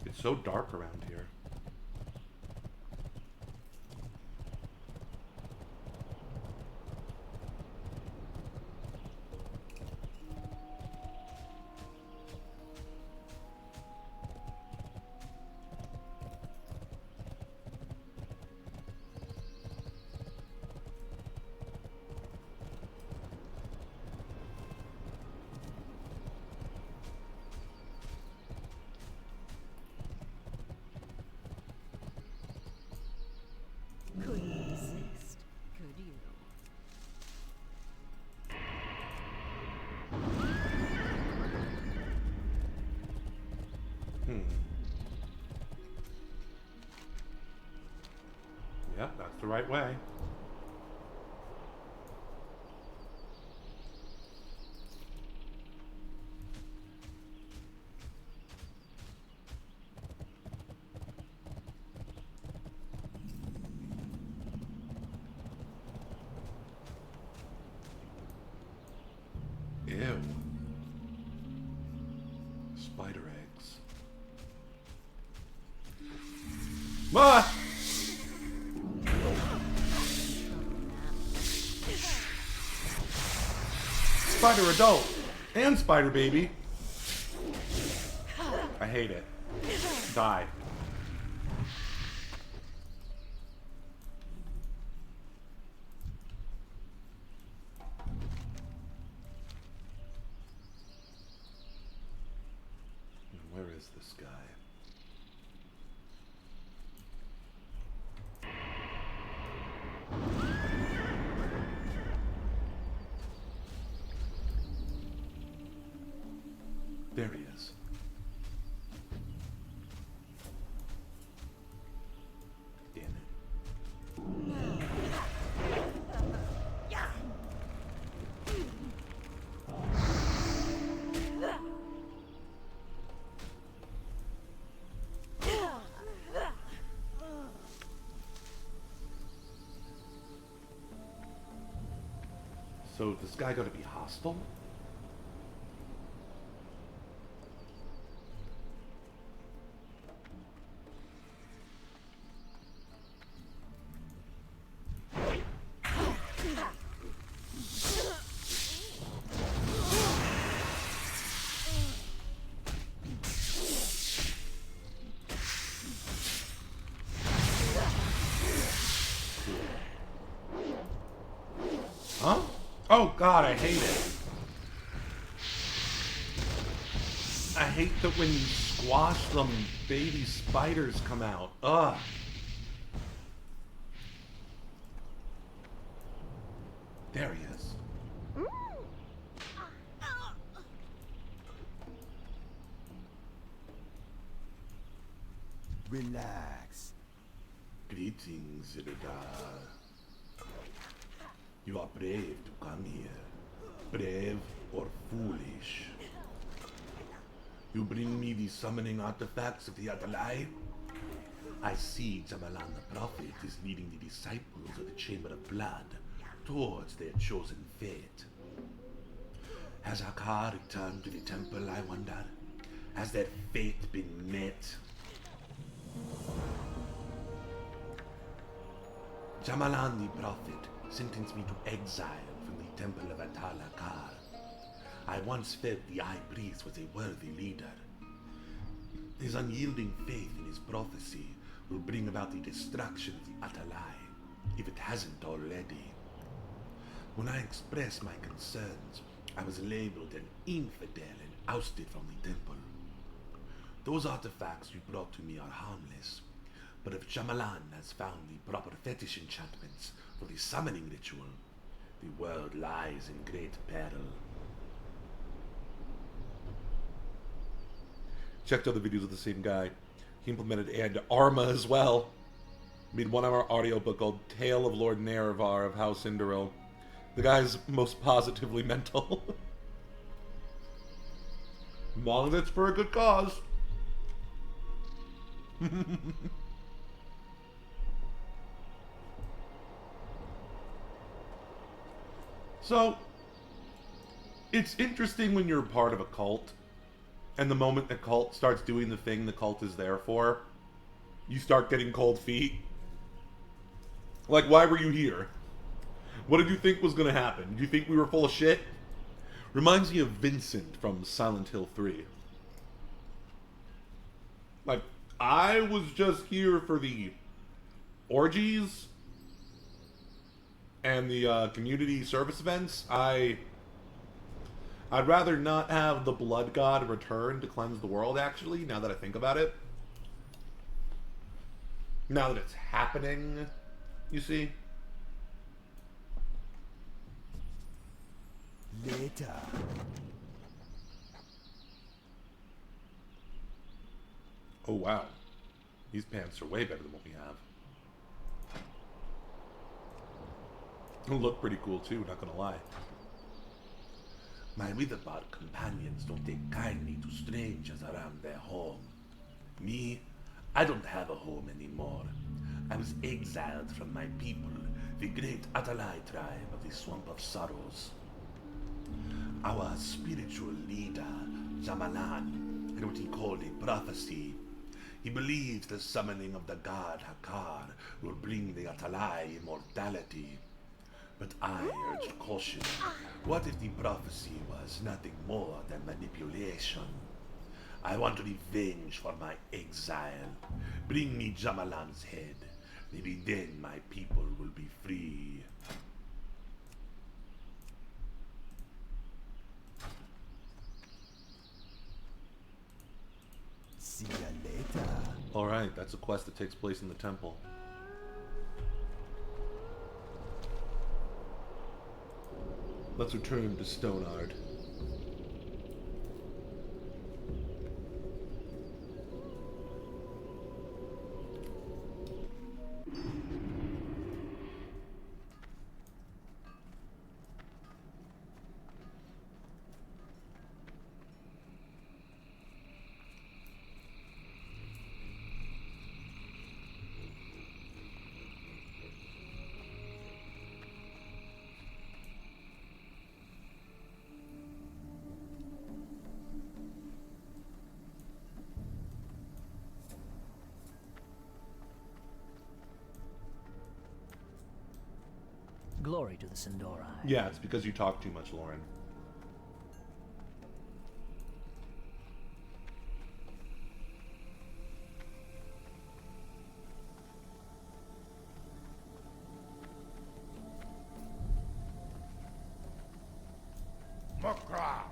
It's so dark around here. Couldn't resist, could you? Yep, that's the right way. Ew. Spider eggs. Ah! Spider adult and spider baby. I hate it. Die. Where is this guy? There he is. Damn it. So this guy gotta be hostile? Huh? Oh god, I hate it. I hate that when you squash them, baby spiders come out. Ugh. There he is. Relax. Greetings, Irida. You are brave to come here. Brave or foolish. You bring me the summoning artifacts of the Atalai? I see Jamalan the Prophet is leading the disciples of the Chamber of Blood towards their chosen fate. Has Akar returned to the temple, I wonder? Has their fate been met? Jamalan the Prophet sentenced me to exile from the temple of Atalakar. I once felt the high priest was a worthy leader. His unyielding faith in his prophecy will bring about the destruction of the Atalai, if it hasn't already. When I expressed my concerns, I was labeled an infidel and ousted from the temple. Those artifacts you brought to me are harmless, but if Jamalan has found the proper fetish enchantments for the summoning ritual, the world lies in great peril. checked other videos of the same guy. He implemented and Arma as well. Made 1 hour audiobook called Tale of Lord Nerevar of House Cinderil. The guy's most positively mental. As long as it's for a good cause. So, it's interesting when you're part of a cult, and the moment the cult starts doing the thing the cult is there for, you start getting cold feet. Like, why were you here? What did you think was going to happen? Did you think we were full of shit? Reminds me of Vincent from Silent Hill 3. Like, I was just here for the orgies and the community service events. I'd rather not have the blood god return to cleanse the world, actually, now that I think about it. Now that it's happening, you see? Later. Oh, wow. These pants are way better than what we have. They look pretty cool, too, not gonna lie. My Witherbark companions don't take kindly to strangers around their home. Me, I don't have a home anymore. I was exiled from my people, the great Atalai tribe of the Swamp of Sorrows. Our spiritual leader, Jamalan, had what he called a prophecy. He believes the summoning of the god Hakar will bring the Atalai immortality. But I urged caution. What if the prophecy was nothing more than manipulation? I want revenge for my exile. Bring me Jamalan's head. Maybe then my people will be free. See ya later. Alright, that's a quest that takes place in the temple. Let's return to Stonard. Glory to the Sindorai. Yeah, it's because you talk too much, Lauren. WARCRAFT.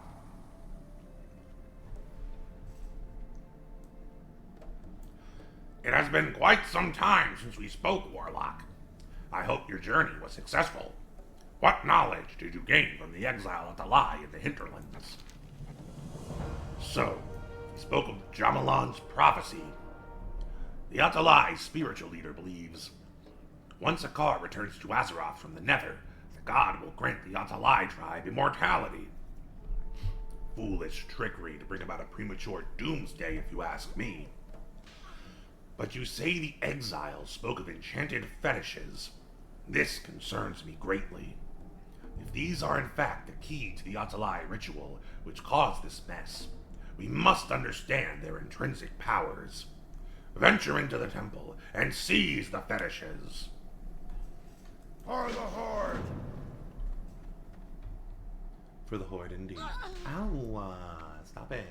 It has been quite some time since we spoke, Warlock. I hope your journey was successful. What knowledge did you gain from the exile of the Lie in the hinterlands? So, he spoke of Jamalan's prophecy. The Atalai's spiritual leader believes once Akar returns to Azeroth from the Nether, the god will grant the Atalai tribe immortality. Foolish trickery to bring about a premature doomsday, if you ask me. But you say the exiles spoke of enchanted fetishes. This concerns me greatly. If these are in fact the key to the Atalai ritual which caused this mess, we must understand their intrinsic powers. Venture into the temple and seize the fetishes. For the Horde! For the Horde, indeed. Ow! Stop it.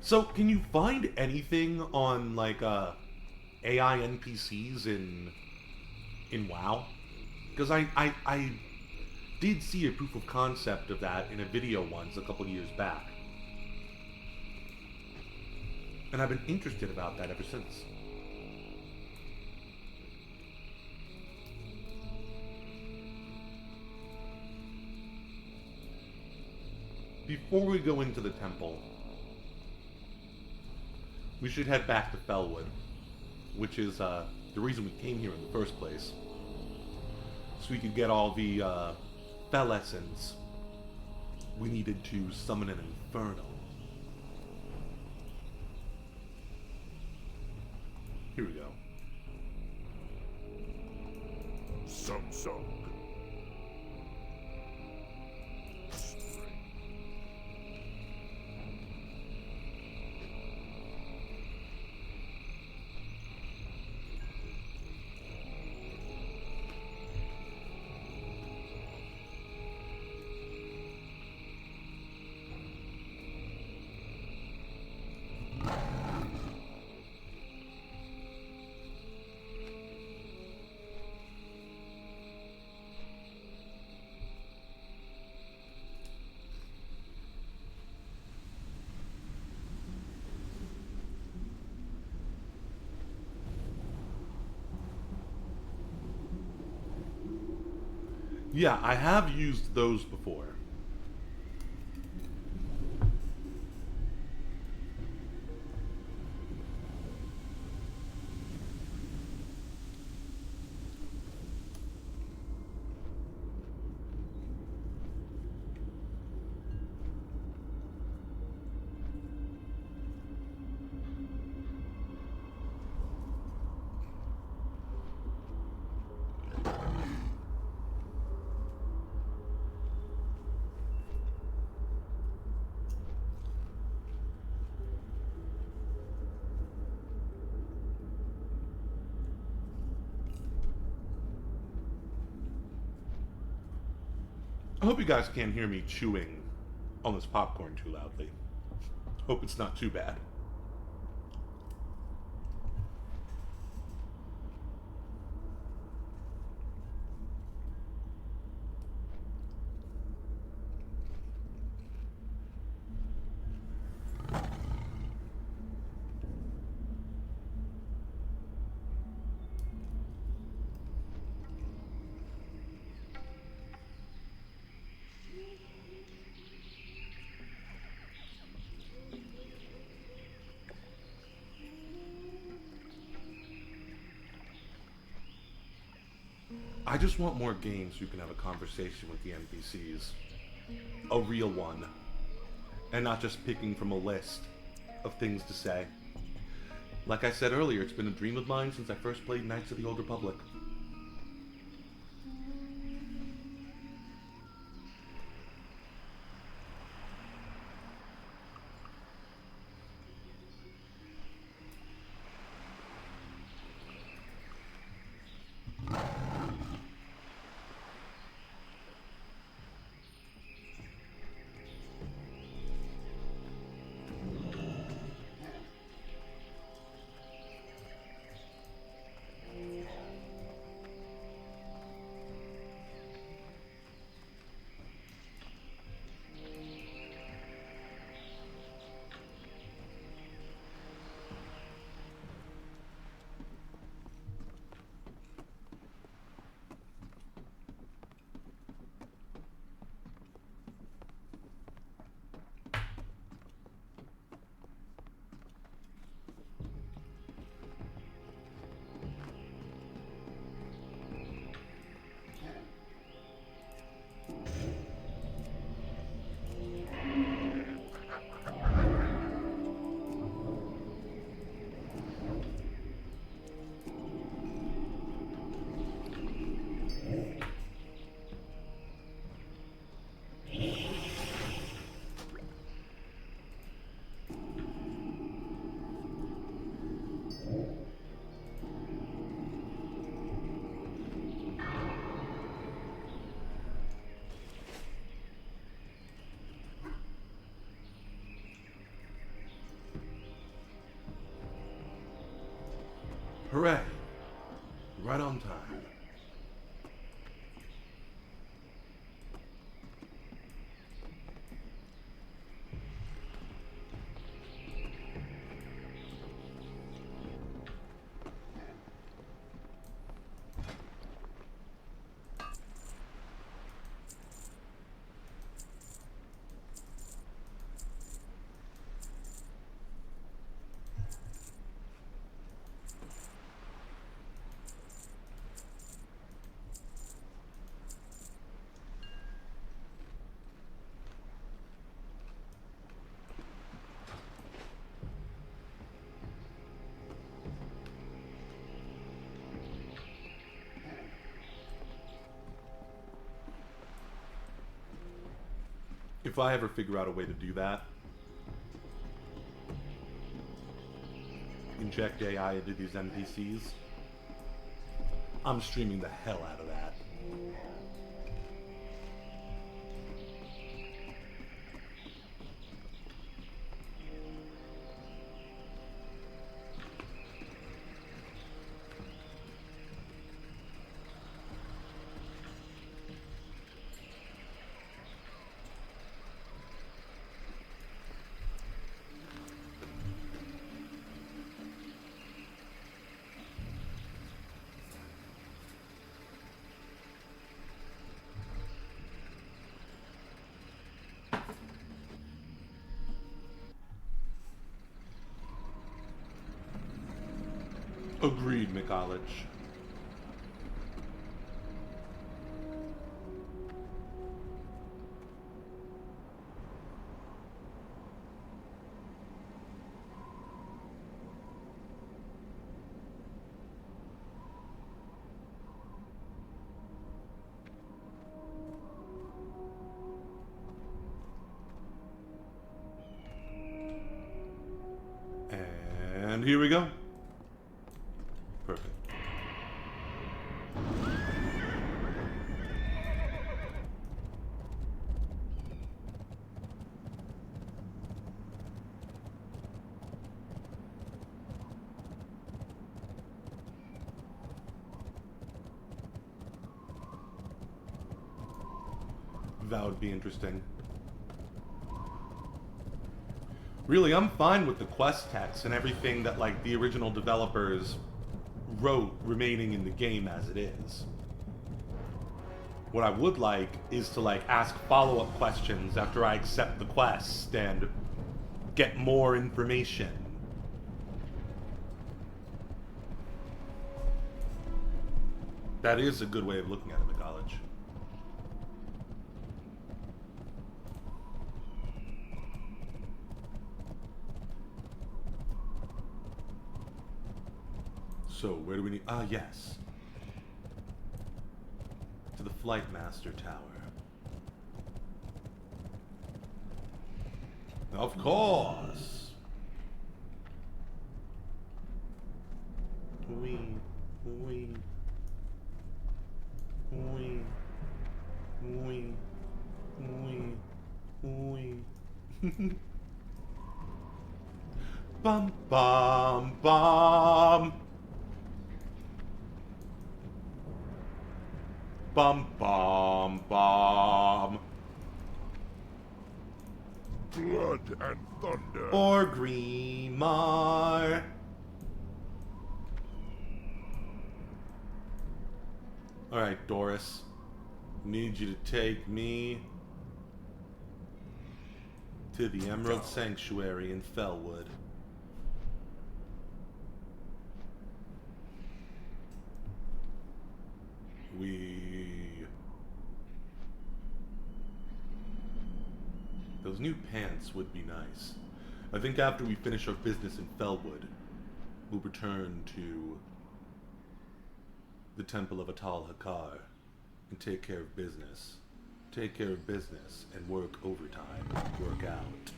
So, can you find anything on, like, AI NPCs in WoW? Because I did see a proof of concept of that in a video once a couple years back. And I've been interested about that ever since. before we go into the temple, we should head back to Felwood, which is the reason we came here in the first place. So we could get all the Fel essence we needed to summon an inferno. Here we go. Samsung. Yeah, I have used those before. I hope you guys can't hear me chewing on this popcorn too loudly. Hope it's not too bad. I just want more games so you can have a conversation with the NPCs. A real one. And not just picking from a list of things to say. Like I said earlier, it's been a dream of mine since I first played Knights of the Old Republic. Hooray! Right on time. If I ever figure out a way to do that, inject AI into these NPCs, I'm streaming the hell out of that. Agreed, McCollege. And here we go. Perfect. That would be interesting. Really, I'm fine with the quest text and everything that, like, the original developers wrote remaining in the game as it is. What I would like is to, like, ask follow-up questions after I accept the quest and get more information. That is a good way of looking at it, McCollege. So, where do we need... Ah, yes. To the Flight Master Tower. Of course! Wee, wee, wee, wee, wee, wee. Bum, bum, bum! Bum, bum, bum. Blood and thunder. Or Greenmar. Alright, Doris. Need you to take me to the Emerald Sanctuary in Fellwood. Those new pants would be nice. I think after we finish our business in Fellwood, we'll return to the Temple of Atal Hakar and take care of business. Take care of business and work overtime. Work out.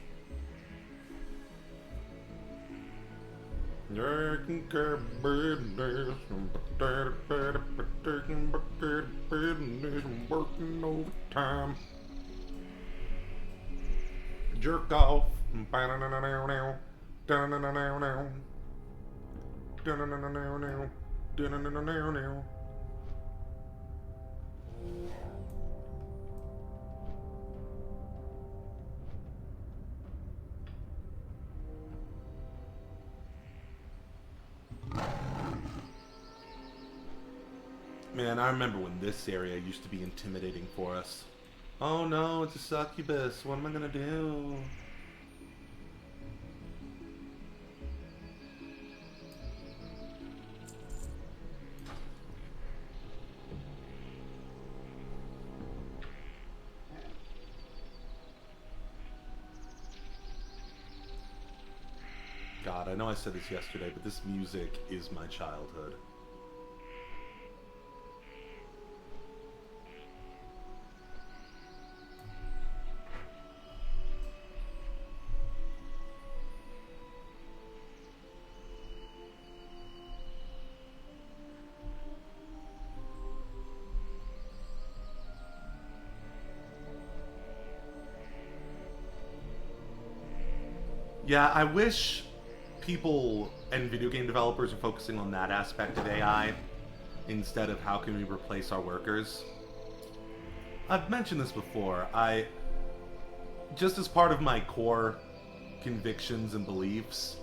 Taking care of business, working overtime. Jerk off. Man, I remember when this area used to be intimidating for us. Oh no, it's a succubus. What am I gonna do? God, I know I said this yesterday, but this music is my childhood. Yeah, I wish people and video game developers are focusing on that aspect of AI instead of how can we replace our workers. I've mentioned this before. Just as part of my core convictions and beliefs,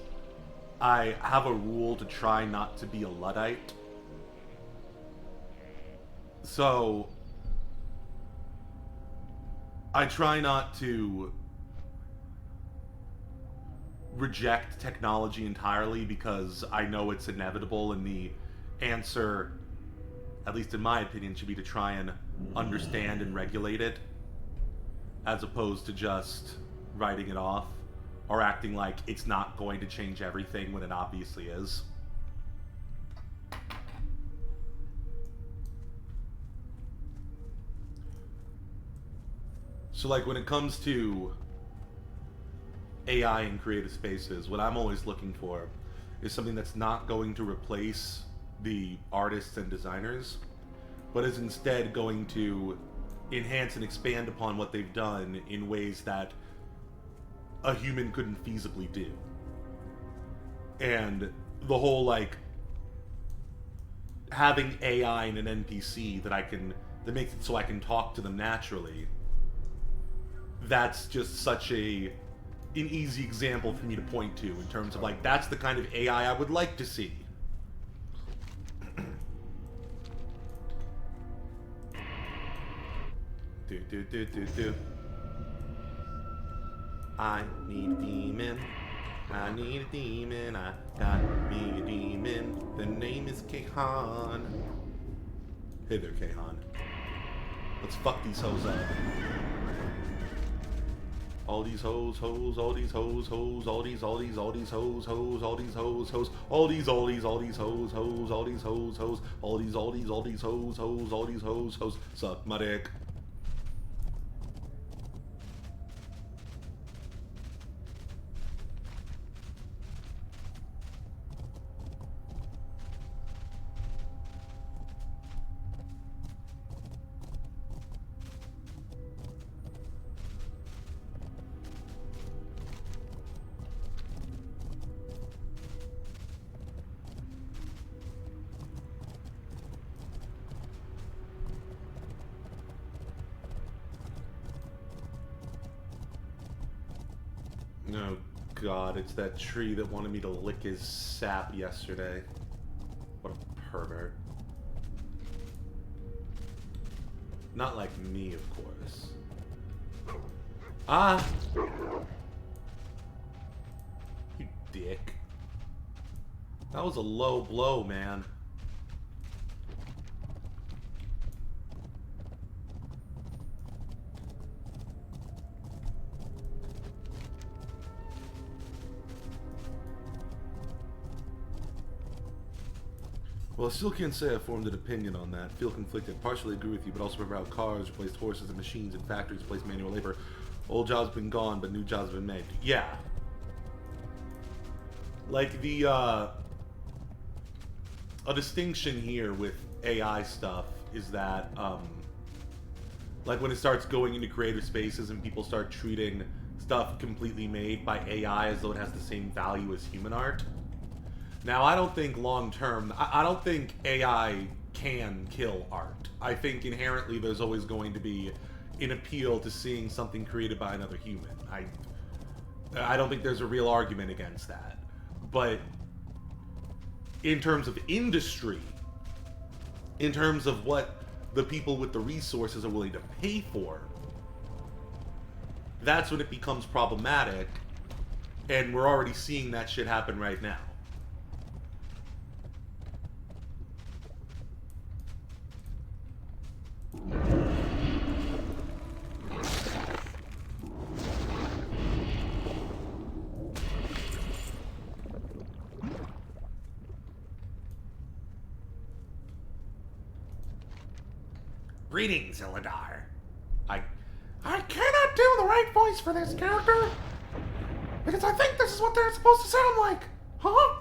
I have a rule to try not to be a Luddite. So, I try not to reject technology entirely because I know it's inevitable, and the answer, at least in my opinion, should be to try and understand and regulate it, as opposed to just writing it off or acting like it's not going to change everything when it obviously is. So, like, when it comes to AI in creative spaces, what I'm always looking for is something that's not going to replace the artists and designers, but is instead going to enhance and expand upon what they've done in ways that a human couldn't feasibly do. And the whole, like, having AI in an NPC that makes it so I can talk to them naturally, that's just such an easy example for me to point to in terms of, like, that's the kind of AI I would like to see. Do. I need a demon. I need a demon. I got me a demon. The name is Kahan. Hey there, Kahan. Let's fuck these hoes up. All these hoes, all these hoes, all these hoes, all these hoes, all these hoes, all these hoes, all these hoes, all these hoes, suck my dick. Oh god, it's that tree that wanted me to lick his sap yesterday. What a pervert. Not like me, of course. Ah! You dick. That was a low blow, man. Well, I still can't say I formed an opinion on that. Feel conflicted. Partially agree with you, but also remember how cars replaced horses and machines and factories replaced manual labor. Old jobs have been gone, but new jobs have been made. Yeah. Like the, a distinction here with AI stuff is that, like when it starts going into creative spaces and people start treating stuff completely made by AI as though it has the same value as human art. Now, I don't think long-term, I don't think AI can kill art. I think inherently there's always going to be an appeal to seeing something created by another human. I don't think there's a real argument against that. But in terms of industry, in terms of what the people with the resources are willing to pay for, that's when it becomes problematic, and we're already seeing that shit happen right now. Greetings, Illadar. I cannot do the right voice for this character, because I think this is what they're supposed to sound like. Huh?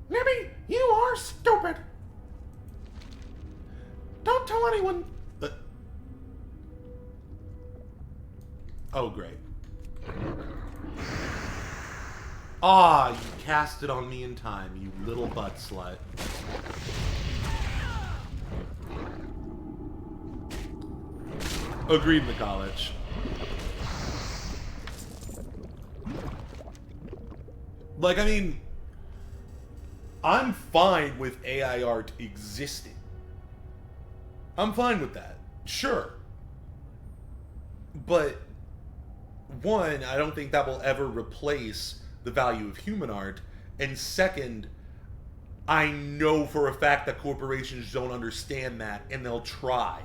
Nibby, you are stupid. Don't tell anyone. Oh, great. Ah, you cast it on me in time, you little butt slut. Agreed, McCollege. Like, I mean, I'm fine with AI art existing. I'm fine with that. Sure. But, one, I don't think that will ever replace the value of human art. And second, I know for a fact that corporations don't understand that, and they'll try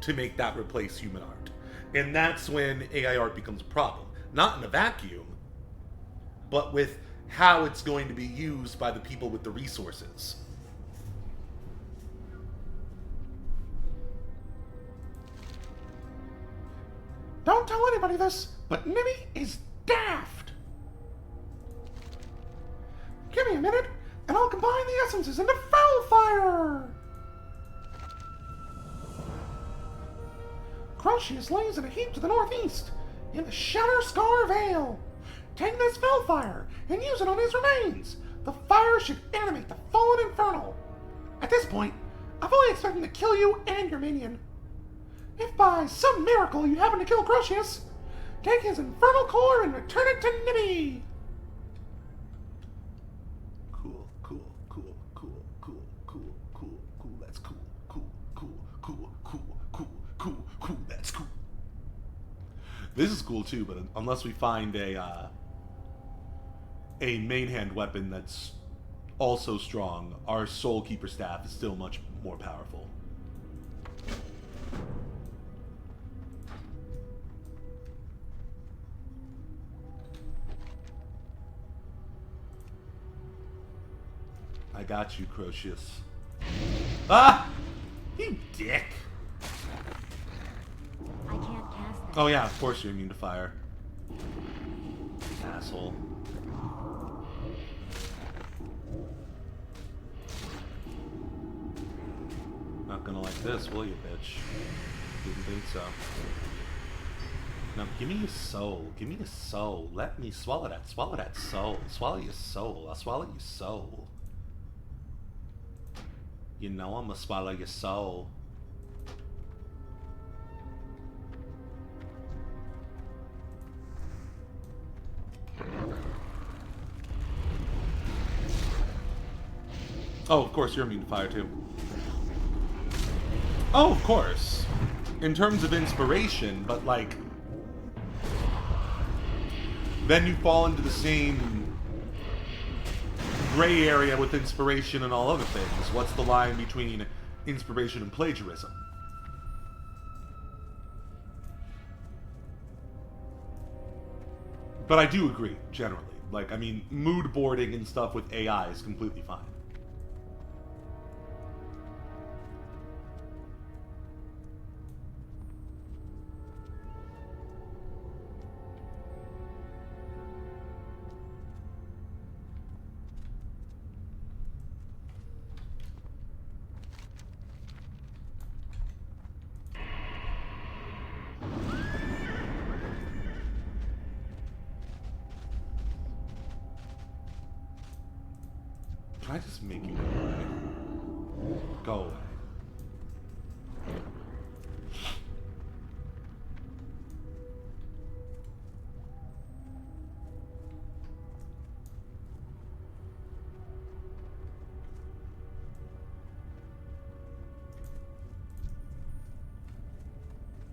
to make that replace human art. And that's when AI art becomes a problem. Not in a vacuum, but with how it's going to be used by the people with the resources. Don't tell anybody this, but Nimmy is daft. Give me a minute, and I'll combine the essences into Fellfire! Crotius lays in a heap to the northeast, in the Shatterscar Vale. Take this Fellfire, and use it on his remains. The fire should animate the fallen Infernal. At this point, I fully expect him to kill you and your minion. If by some miracle you happen to kill Crotius, take his infernal core and return it to Nimmy. Cool, cool, cool, cool, cool, cool, cool, cool, that's cool, cool, cool, cool, cool, cool, cool, cool, that's cool. This is cool too, but unless we find a main hand weapon that's also strong, our Soul Keeper staff is still much more powerful. I got you, Crotius. Ah! You dick! I can't cast that. Oh yeah, of course you're immune to fire. Asshole. Not gonna like this, will you, bitch? Didn't think so. Now, give me your soul. Give me your soul. Let me swallow that. Swallow that soul. Swallow your soul. I'll swallow your soul. You know I'm gonna swallow your soul. Oh, of course, you're immune to fire, too. Oh, of course. In terms of inspiration, but, like... then you fall into the same gray area with inspiration and all other things. What's the line between inspiration and plagiarism? But I do agree, generally. Like, I mean, mood boarding and stuff with AI is completely fine. Can I just make you go away? Go away.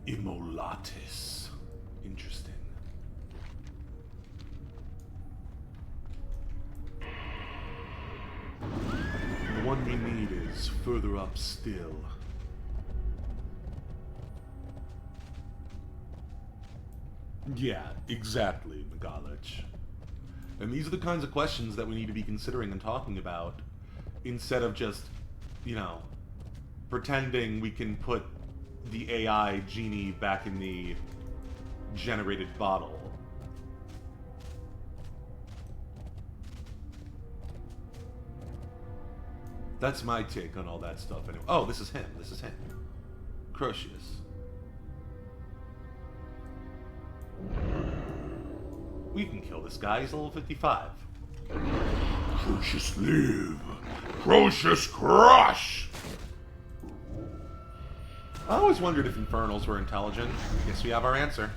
Immolatus. Interesting. The one we need is further up still. Yeah, exactly, McGolich. And these are the kinds of questions that we need to be considering and talking about, instead of just, you know, pretending we can put the AI genie back in the generated bottle. That's my take on all that stuff anyway. Oh, this is him. This is him. Crotius. We can kill this guy. He's level 55. Crucius live! Crucius crush! I always wondered if Infernals were intelligent. Guess we have our answer.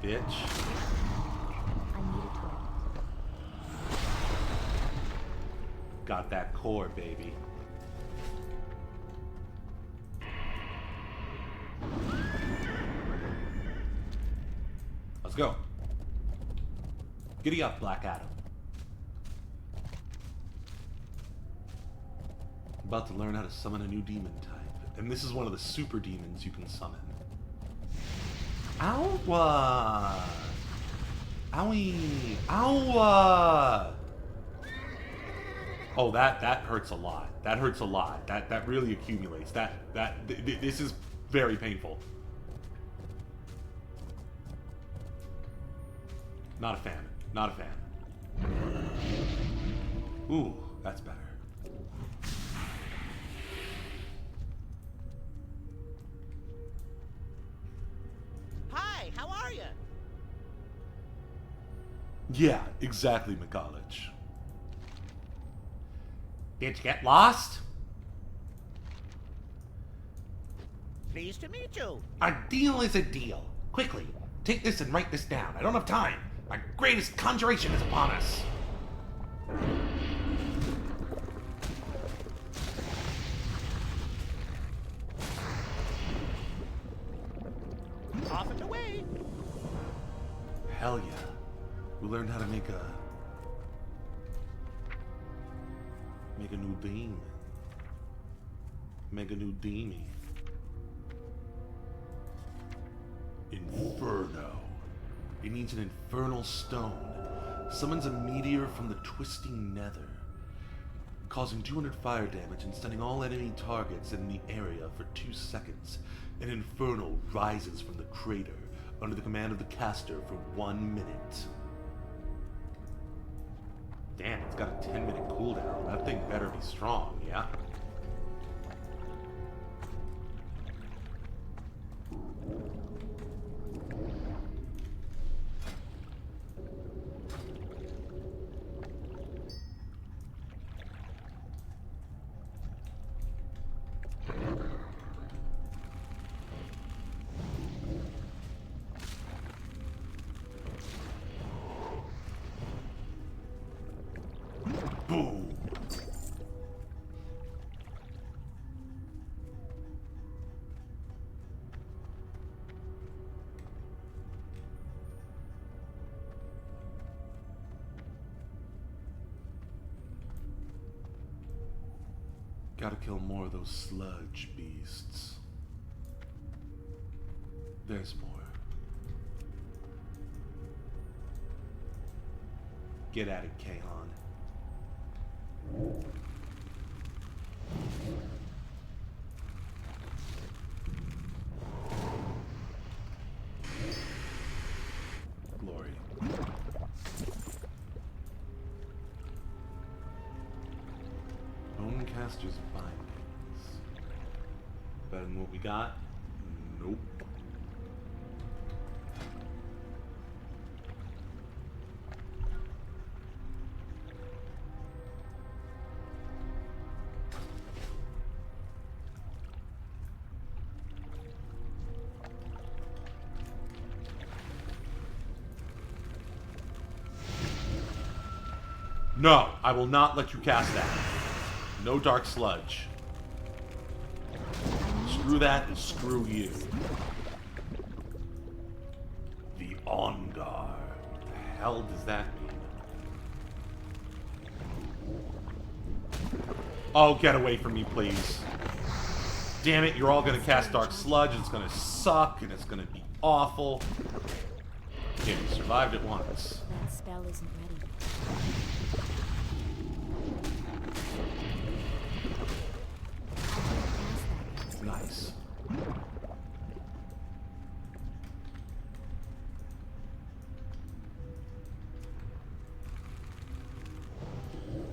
Bitch. Got that core, baby. Let's go. Giddy up, Black Adam. About to learn how to summon a new demon type. And this is one of the super demons you can summon. Ow! Owie! Ow! Oh, that hurts a lot. That hurts a lot. That really accumulates. This is very painful. Not a fan. Not a fan. Ooh, that's better. Hi, how are you? Yeah, exactly, McCollege. Did you get lost? Pleased to meet you. A deal is a deal. Quickly, take this and write this down. I don't have time. My greatest conjuration is upon us. Off and away. Hell yeah. We learned how to make a new demon. Make a new demon. Inferno. It needs an infernal stone. Summons a meteor from the twisting nether, causing 200 fire damage and stunning all enemy targets in the area for 2 seconds. An inferno rises from the crater under the command of the caster for 1 minute. Damn, it's got a 10-minute cooldown. That thing better be strong, yeah? Boom! Gotta kill more of those sludge beasts. There's more. Get at it, Kahan. Glory. Bonecaster's bindings. Better than what we got? Nope. No, I will not let you cast that. No dark sludge. Screw that and screw you. The Ongar. What the hell does that mean? Oh, get away from me, please. Damn it, you're all gonna cast dark sludge, and it's gonna suck, and it's gonna be awful. Okay, we survived it once. That spell isn't ready. Nice.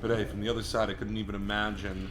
But hey, from the other side, I couldn't even imagine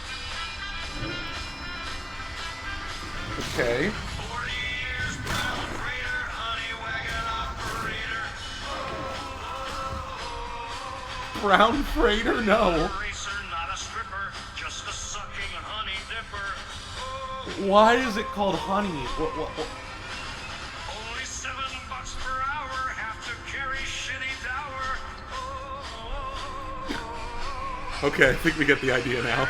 Okay. Brown freighter? No. Why is it called honey? What? Only $7 per hour, have to carry shitty dower. Okay, I think we get the idea now.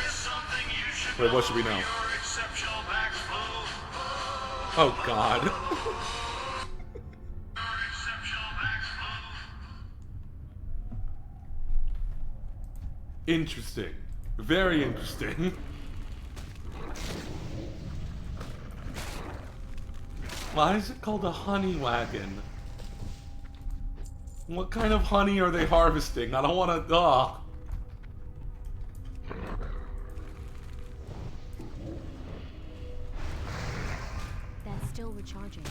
Wait, what should we know? Oh, God. Interesting. Very interesting. Why is it called a honey wagon? What kind of honey are they harvesting? I don't want to... Ugh. That's still recharging.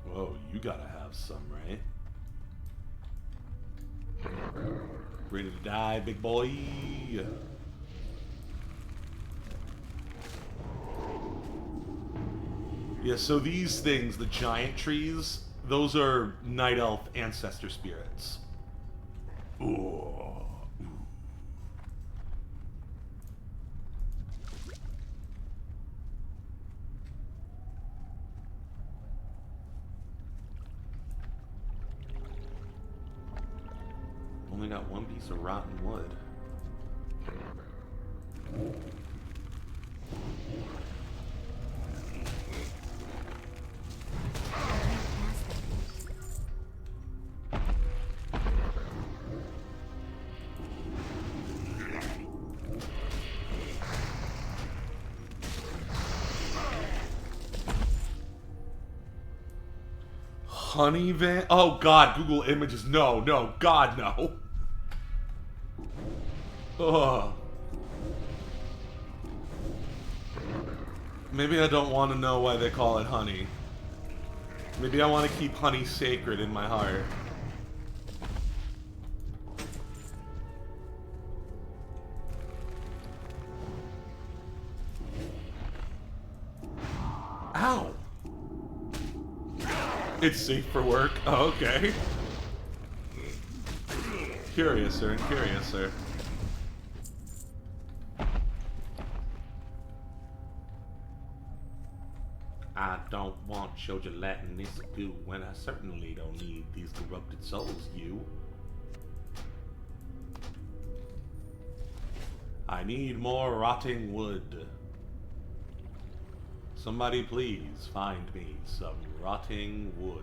Whoa, you gotta have some, right? Ready to die, big boy? Yeah, so these things, the giant trees, those are night elf ancestor spirits. Ooh. Only got one piece of rotten wood. Honey van? Oh God, Google Images. No, no, God, no. Ugh. Maybe I don't want to know why they call it honey. Maybe I want to keep honey sacred in my heart. Ow! It's safe for work. Oh, okay. Curiouser and curiouser. I don't want your gelatinous goo when I certainly don't need these corrupted souls, you. I need more rotting wood. Somebody please find me some rotting wood.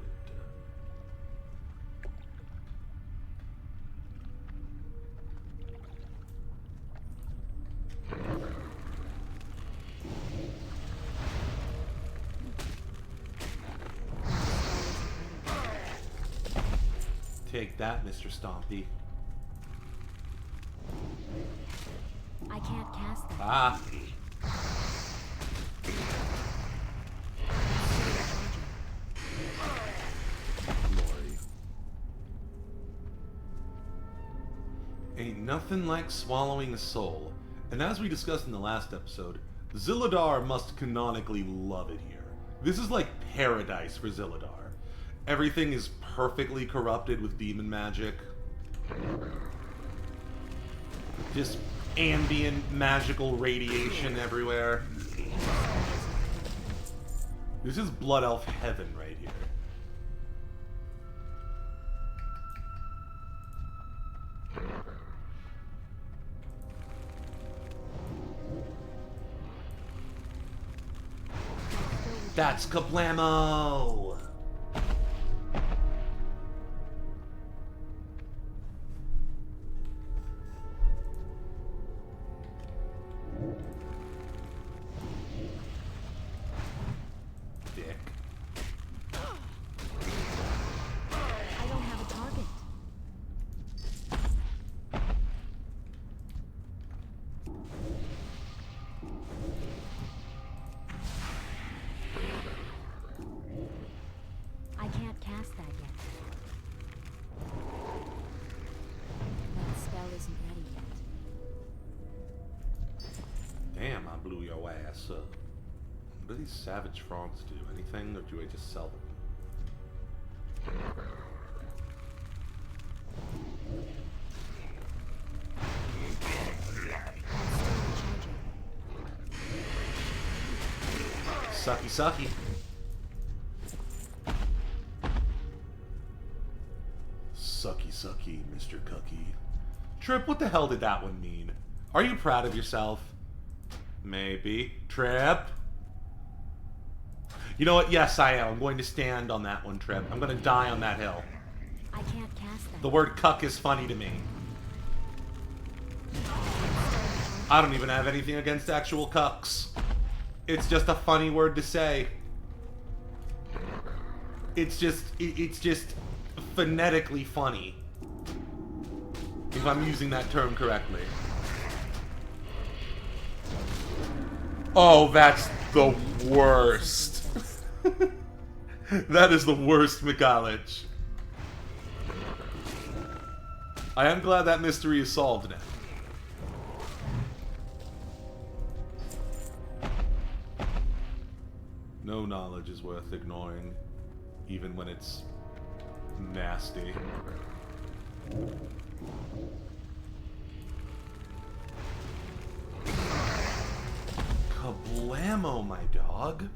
Take that, Mr. Stompy. I can't cast them. Ah. Glory. Ain't nothing like swallowing a soul. And as we discussed in the last episode, Zilladar must canonically love it here. This is like paradise for Zilladar. Everything is perfectly corrupted with demon magic. Just ambient magical radiation everywhere. This is Blood Elf heaven right here. That's kablamo! Dick. I don't have a target. so what do these savage frogs do? Anything, or do I just sell them? Sucky, sucky. Sucky, sucky, Mr. Cookie. Trip, what the hell did that one mean? Are you proud of yourself? Maybe. Trip? You know what? Yes, I am. I'm going to stand on that one, Trip. I'm going to die on that hill. I can't cast that. The word cuck is funny to me. I don't even have anything against actual cucks. It's just a funny word to say. It's just phonetically funny. If I'm using that term correctly. Oh, that's the worst. That is the worst McCollege. I am glad that mystery is solved now. No knowledge is worth ignoring, even when it's nasty. Kablamo, my dog.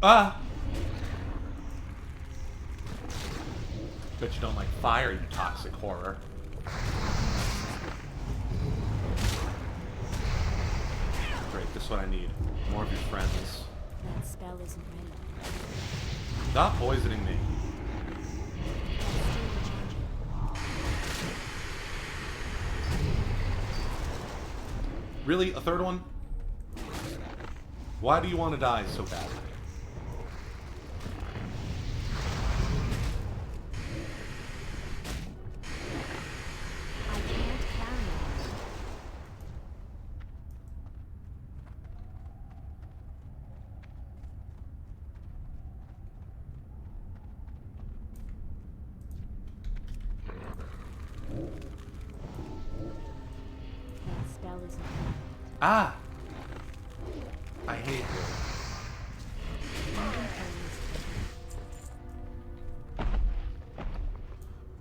Ah! Bet you don't like fire, you toxic horror. Great, this is what I need. More of your friends. That spell isn't ready. Stop poisoning me. Really? A third one? Why do you want to die so badly? Ah! I hate it.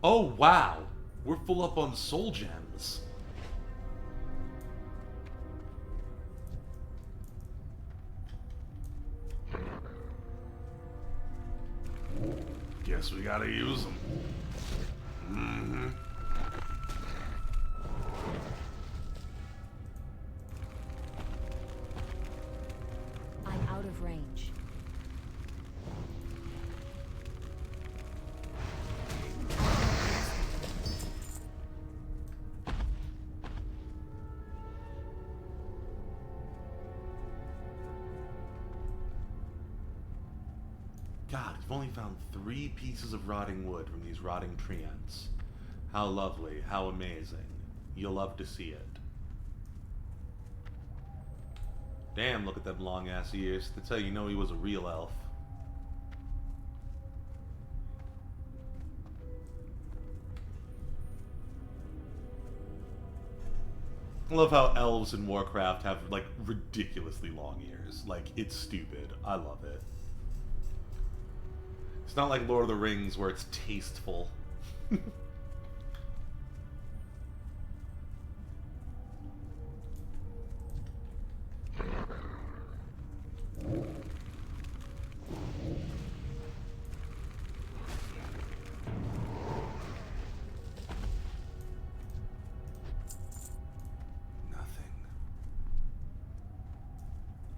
Oh, wow. We're full up on soul gems. Guess we gotta use them. Mm-hmm. Out of range. God, we've only found 3 pieces of rotting wood from these rotting tree ends. How lovely, how amazing. You'll love to see it. Damn, look at them long-ass ears. That's how you know he was a real elf. I love how elves in Warcraft have, like, ridiculously long ears. Like, it's stupid. I love it. It's not like Lord of the Rings where it's tasteful.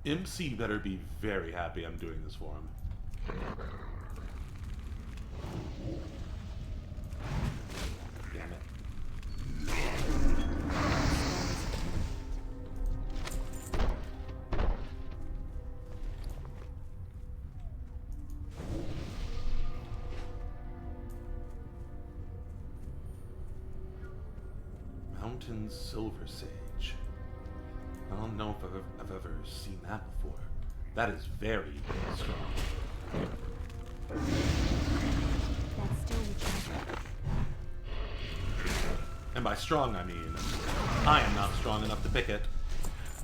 MC better be very happy I'm doing this for him. Damn it. Mountain Silver Sage. I don't know if I've ever seen that before. That is very strong. That's still rechargeable. And by strong, I mean I am not strong enough to pick it.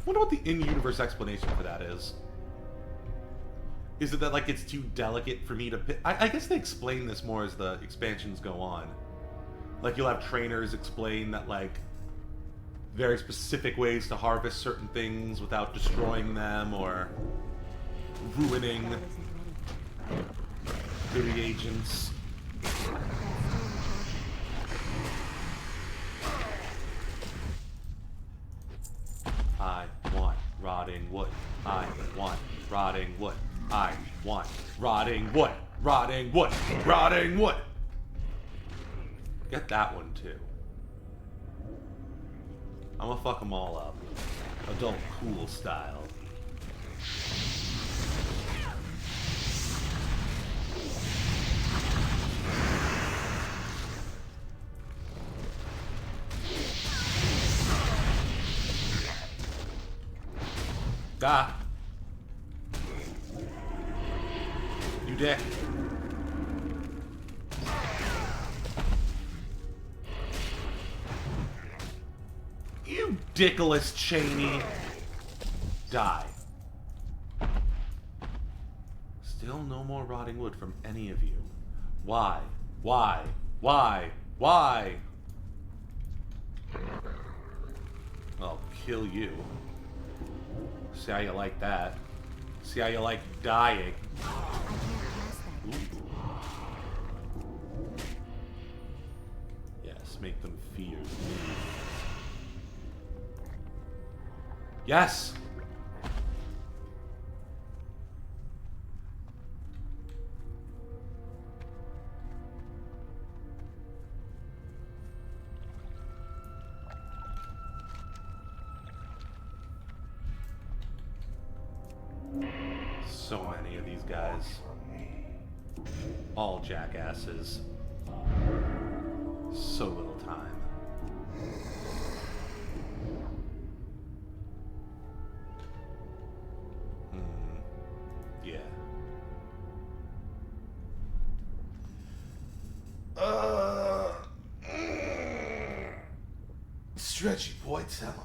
Wonder what the in-universe explanation for that is. Is it that, like, it's too delicate for me to pick? I guess they explain this more as the expansions go on. Like, you'll have trainers explain that, like, very specific ways to harvest certain things without destroying them or ruining the reagents. I want rotting wood. I want rotting wood. I want rotting wood. Rotting wood. Rotting wood. Get that one too. I'm gonna fuck them all up. Adult cool style. Ah. You dick. You dickless Cheney. Die. Still no more rotting wood from any of you. Why? Why? Why? Why? I'll kill you. See how you like that? See how you like dying? Ooh. Yes, make them fear me. Yes! So many of these guys. All jackasses. So little time. Yeah. Stretchy boy, tell him.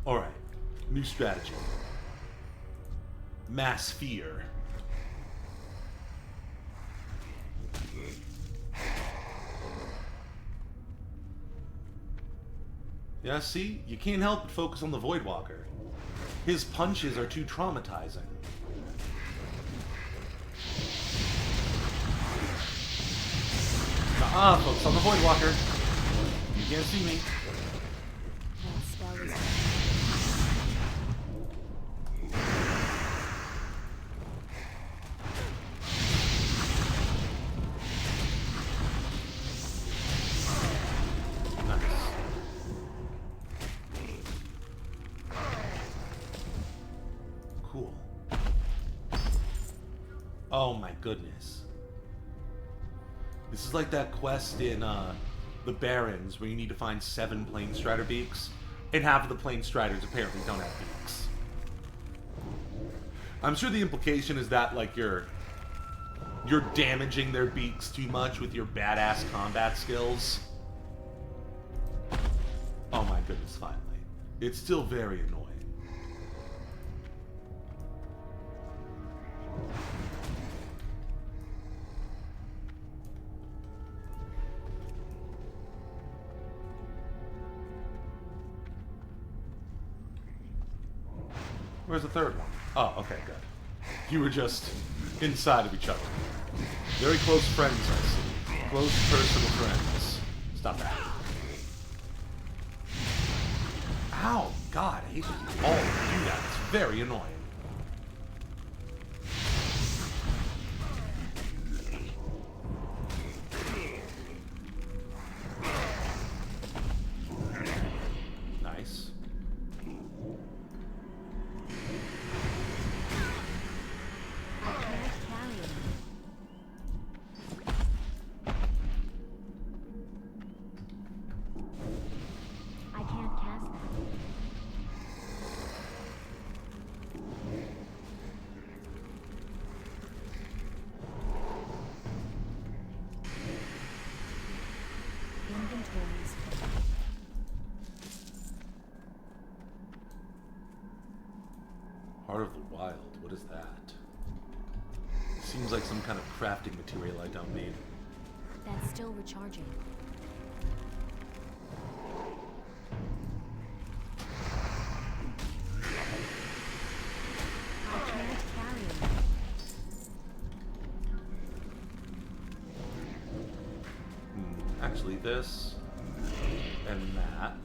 Alright, new strategy. Mass fear. Yeah, see? You can't help but focus on the Voidwalker. His punches are too traumatizing. Focus on the Voidwalker. You can't see me. Cool. Oh my goodness. This is like that quest in the Barrens where you need to find 7 Plane Strider beaks, and half of the Plane Striders apparently don't have beaks. I'm sure the implication is that, like, you're damaging their beaks too much with your badass combat skills. Oh my goodness, finally. It's still very annoying. Where's the third one? Oh, okay, good. You were just inside of each other. Very close friends, I see. Close personal friends. Stop that. Ow, God, I hate that you all do that. It's very annoying. Inventories. Heart of the Wild, what is that? Seems like some kind of crafting material I don't need. That's still recharging. I can't carry it. Actually, this and that.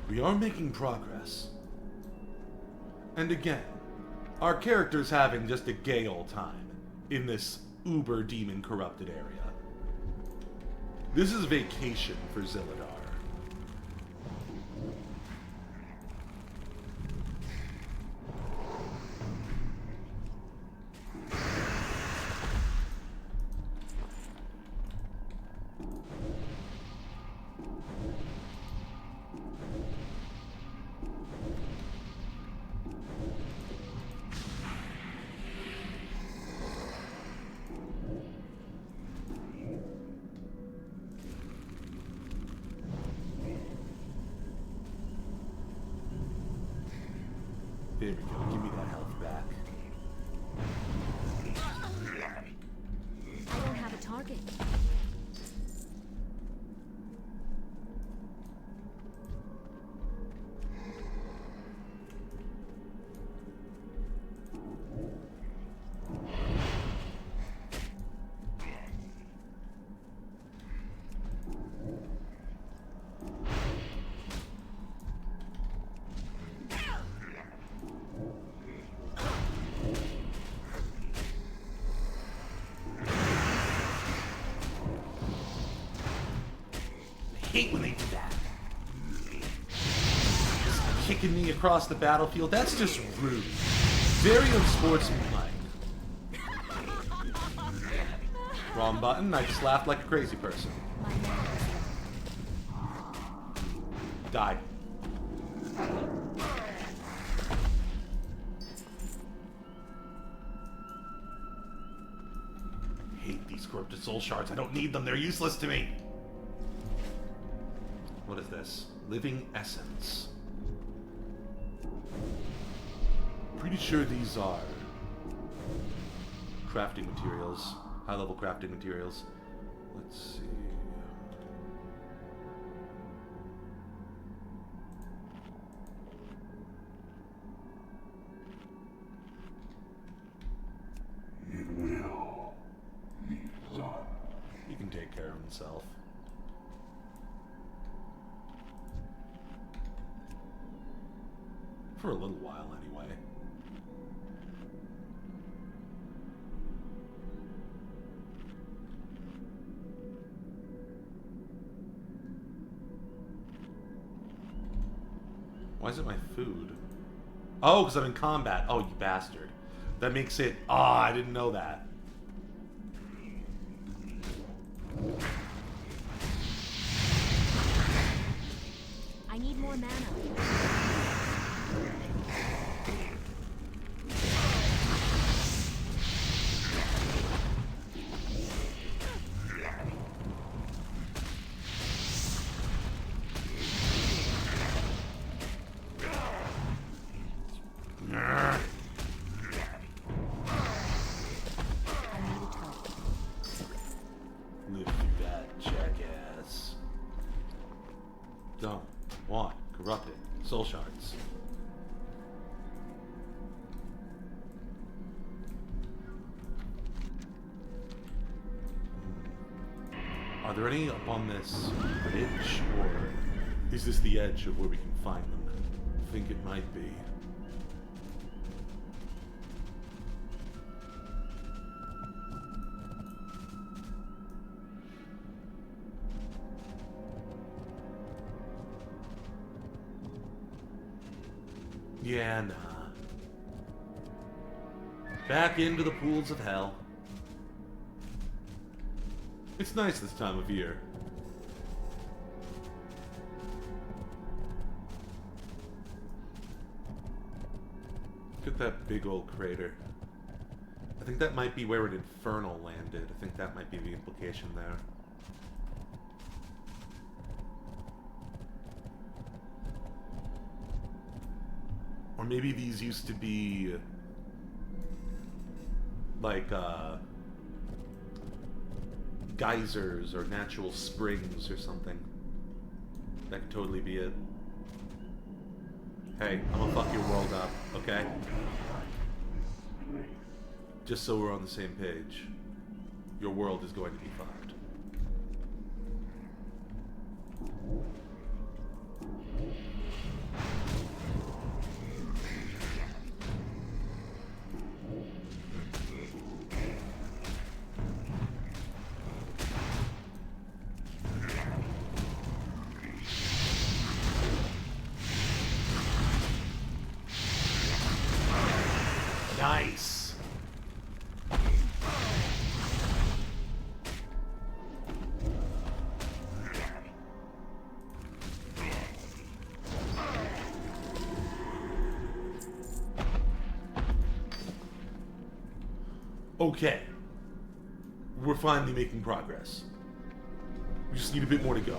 We are making progress. And again, our character's having just a gay old time in this uber demon corrupted area. This is vacation for Zilladar. There we go, give me that health back. I don't have a target. I hate when they do that. Just kicking me across the battlefield, that's just rude. Very unsportsmanlike. Wrong button, I just laughed like a crazy person. Die. Hate these corrupted soul shards, I don't need them, they're useless to me. What is this? Living Essence. Pretty sure these are crafting materials. High-level crafting materials. Let's see. He can take care of himself. For a little while, anyway. Why is it my food? Oh, because I'm in combat. Oh, you bastard. That makes it... Ah, I didn't know that. I need more mana. Live through that, jackass. Don't want corrupted soul shards. Are there any up on this ridge, or is this the edge of where we can find them? I think it might be. Yeah, nah. Back into the pools of hell. It's nice this time of year. Look at that big old crater. I think that might be where an Infernal landed. I think that might be the implication there. Or maybe these used to be like geysers or natural springs or something. That could totally be it. Hey, I'm gonna fuck your world up, okay? Just so we're on the same page. Your world is going to be fucked. Nice. Okay. We're finally making progress. We just need a bit more to go.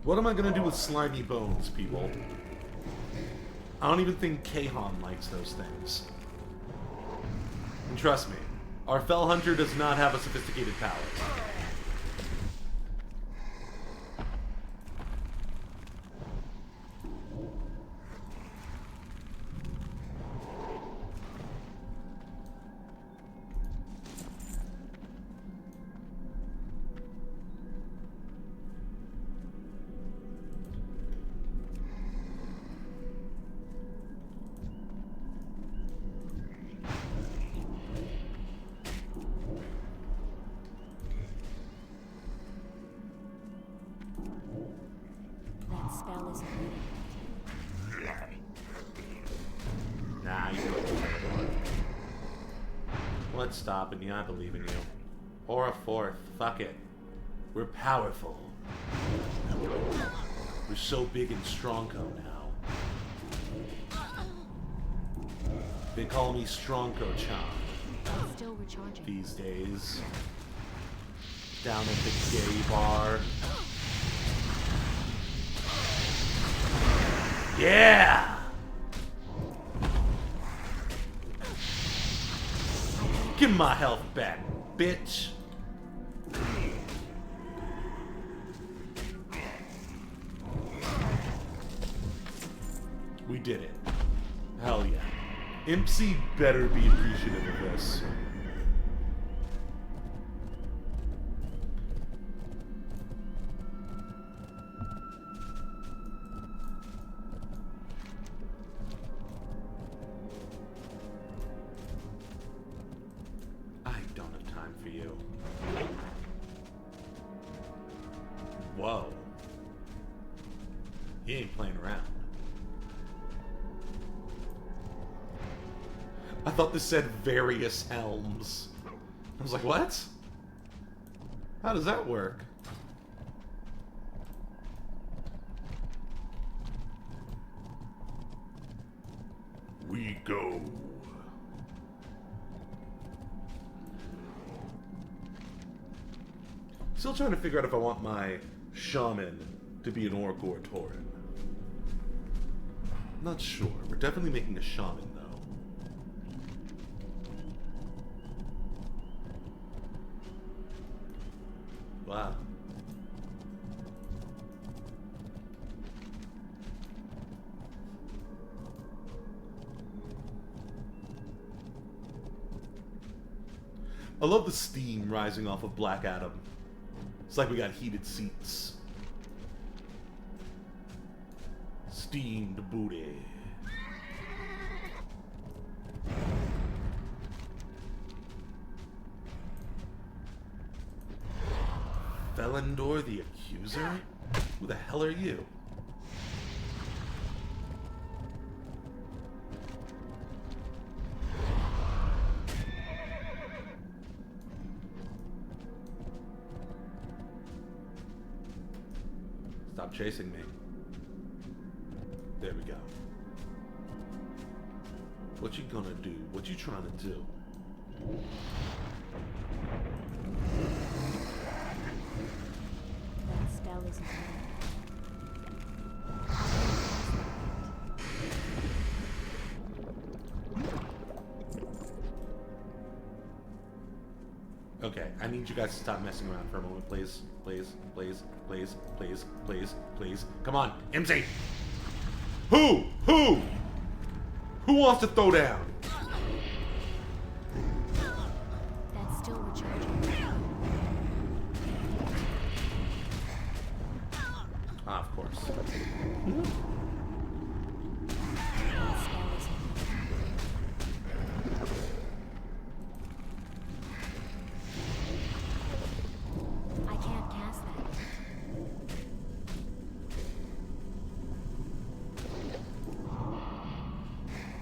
What am I gonna do with slimy bones, people? I don't even think Kahan likes those things. And trust me, our Fell Hunter does not have a sophisticated palate. Spell isn't reading. Nah, you don't. Let's stop it. I believe in you. Or a fourth. Fuck it. We're powerful. We're so big and Stronko now. They call me Stronko-chan Still recharging. these days. Down at the gay bar. Yeah! Give my health back, bitch. We did it. Hell yeah. Impsy better be appreciative of this. Whoa. He ain't playing around. I thought this said various helms. I was like, what? How does that work? We go. Still trying to figure out if I want my shaman to be an orc or a tauren. Not sure. We're definitely making a shaman, though. Wow. I love the steam rising off of Black Adam. It's like we got heated seats. steamed booty. Felindor the Accuser? Who the hell are you? Stop chasing me. There we go. What you gonna do? What you trying to do? That spell isn't ready. Okay, I need you guys to stop messing around for a moment, please. Please, please, please, please, please, please. Come on, MC! Who? Who? Who wants to throw down? That's still recharging. Ah, of course. That spell isn't I can't cast that.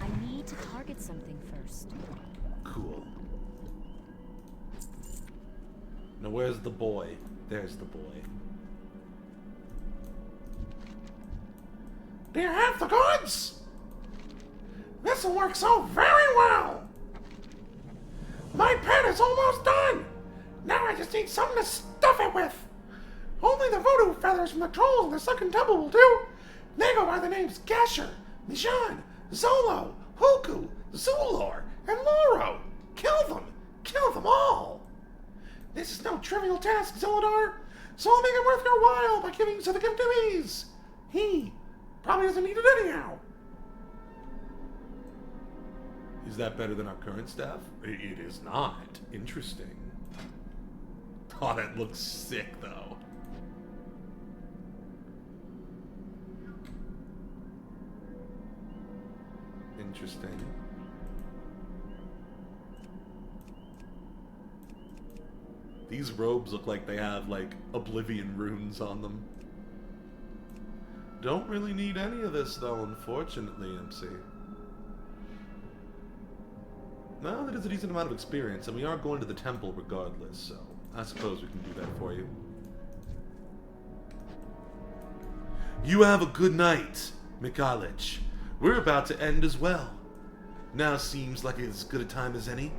I need to target something first. Cool. Now where's the boy? There's the boy. Do you have the goods? This'll work so very well. My pen is almost done. Now I just need something to stuff it with. Only the voodoo feathers from the trolls in the sunken temple will do. They go by the names Gasher, Mijan, Zolo, Huku, Zulor, and Loro. Kill them. Kill them all. This is no trivial task, Zolodar. So I'll make it worth your while by giving you the gift of ease. He probably doesn't need it anyhow. Is that better than our current staff? It is not. Interesting. Oh, that looks sick, though. Interesting. These robes look like they have, like, Oblivion runes on them. Don't really need any of this, though, unfortunately, MC. Well, that is a decent amount of experience, and we are going to the temple regardless, so I suppose we can do that for you. You have a good night, Mikhalich. We're about to end as well. Now seems like as good a time as any.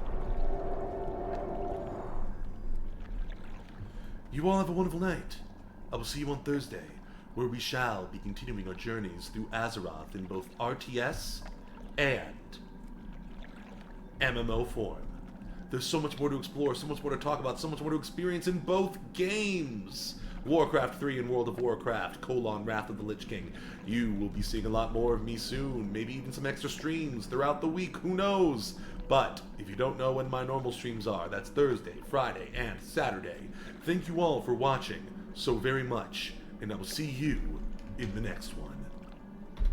You all have a wonderful night. I will see you on Thursday, where we shall be continuing our journeys through Azeroth in both RTS and MMO form. There's so much more to explore, so much more to talk about, so much more to experience in both games. Warcraft 3 and World of Warcraft, Wrath of the Lich King. You will be seeing a lot more of me soon, maybe even some extra streams throughout the week, who knows? But if you don't know when my normal streams are, that's Thursday, Friday, and Saturday. Thank you all for watching so very much, and I will see you in the next one.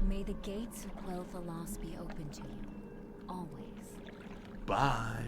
May the gates of Quel'Thalas be open to you, always. Bye.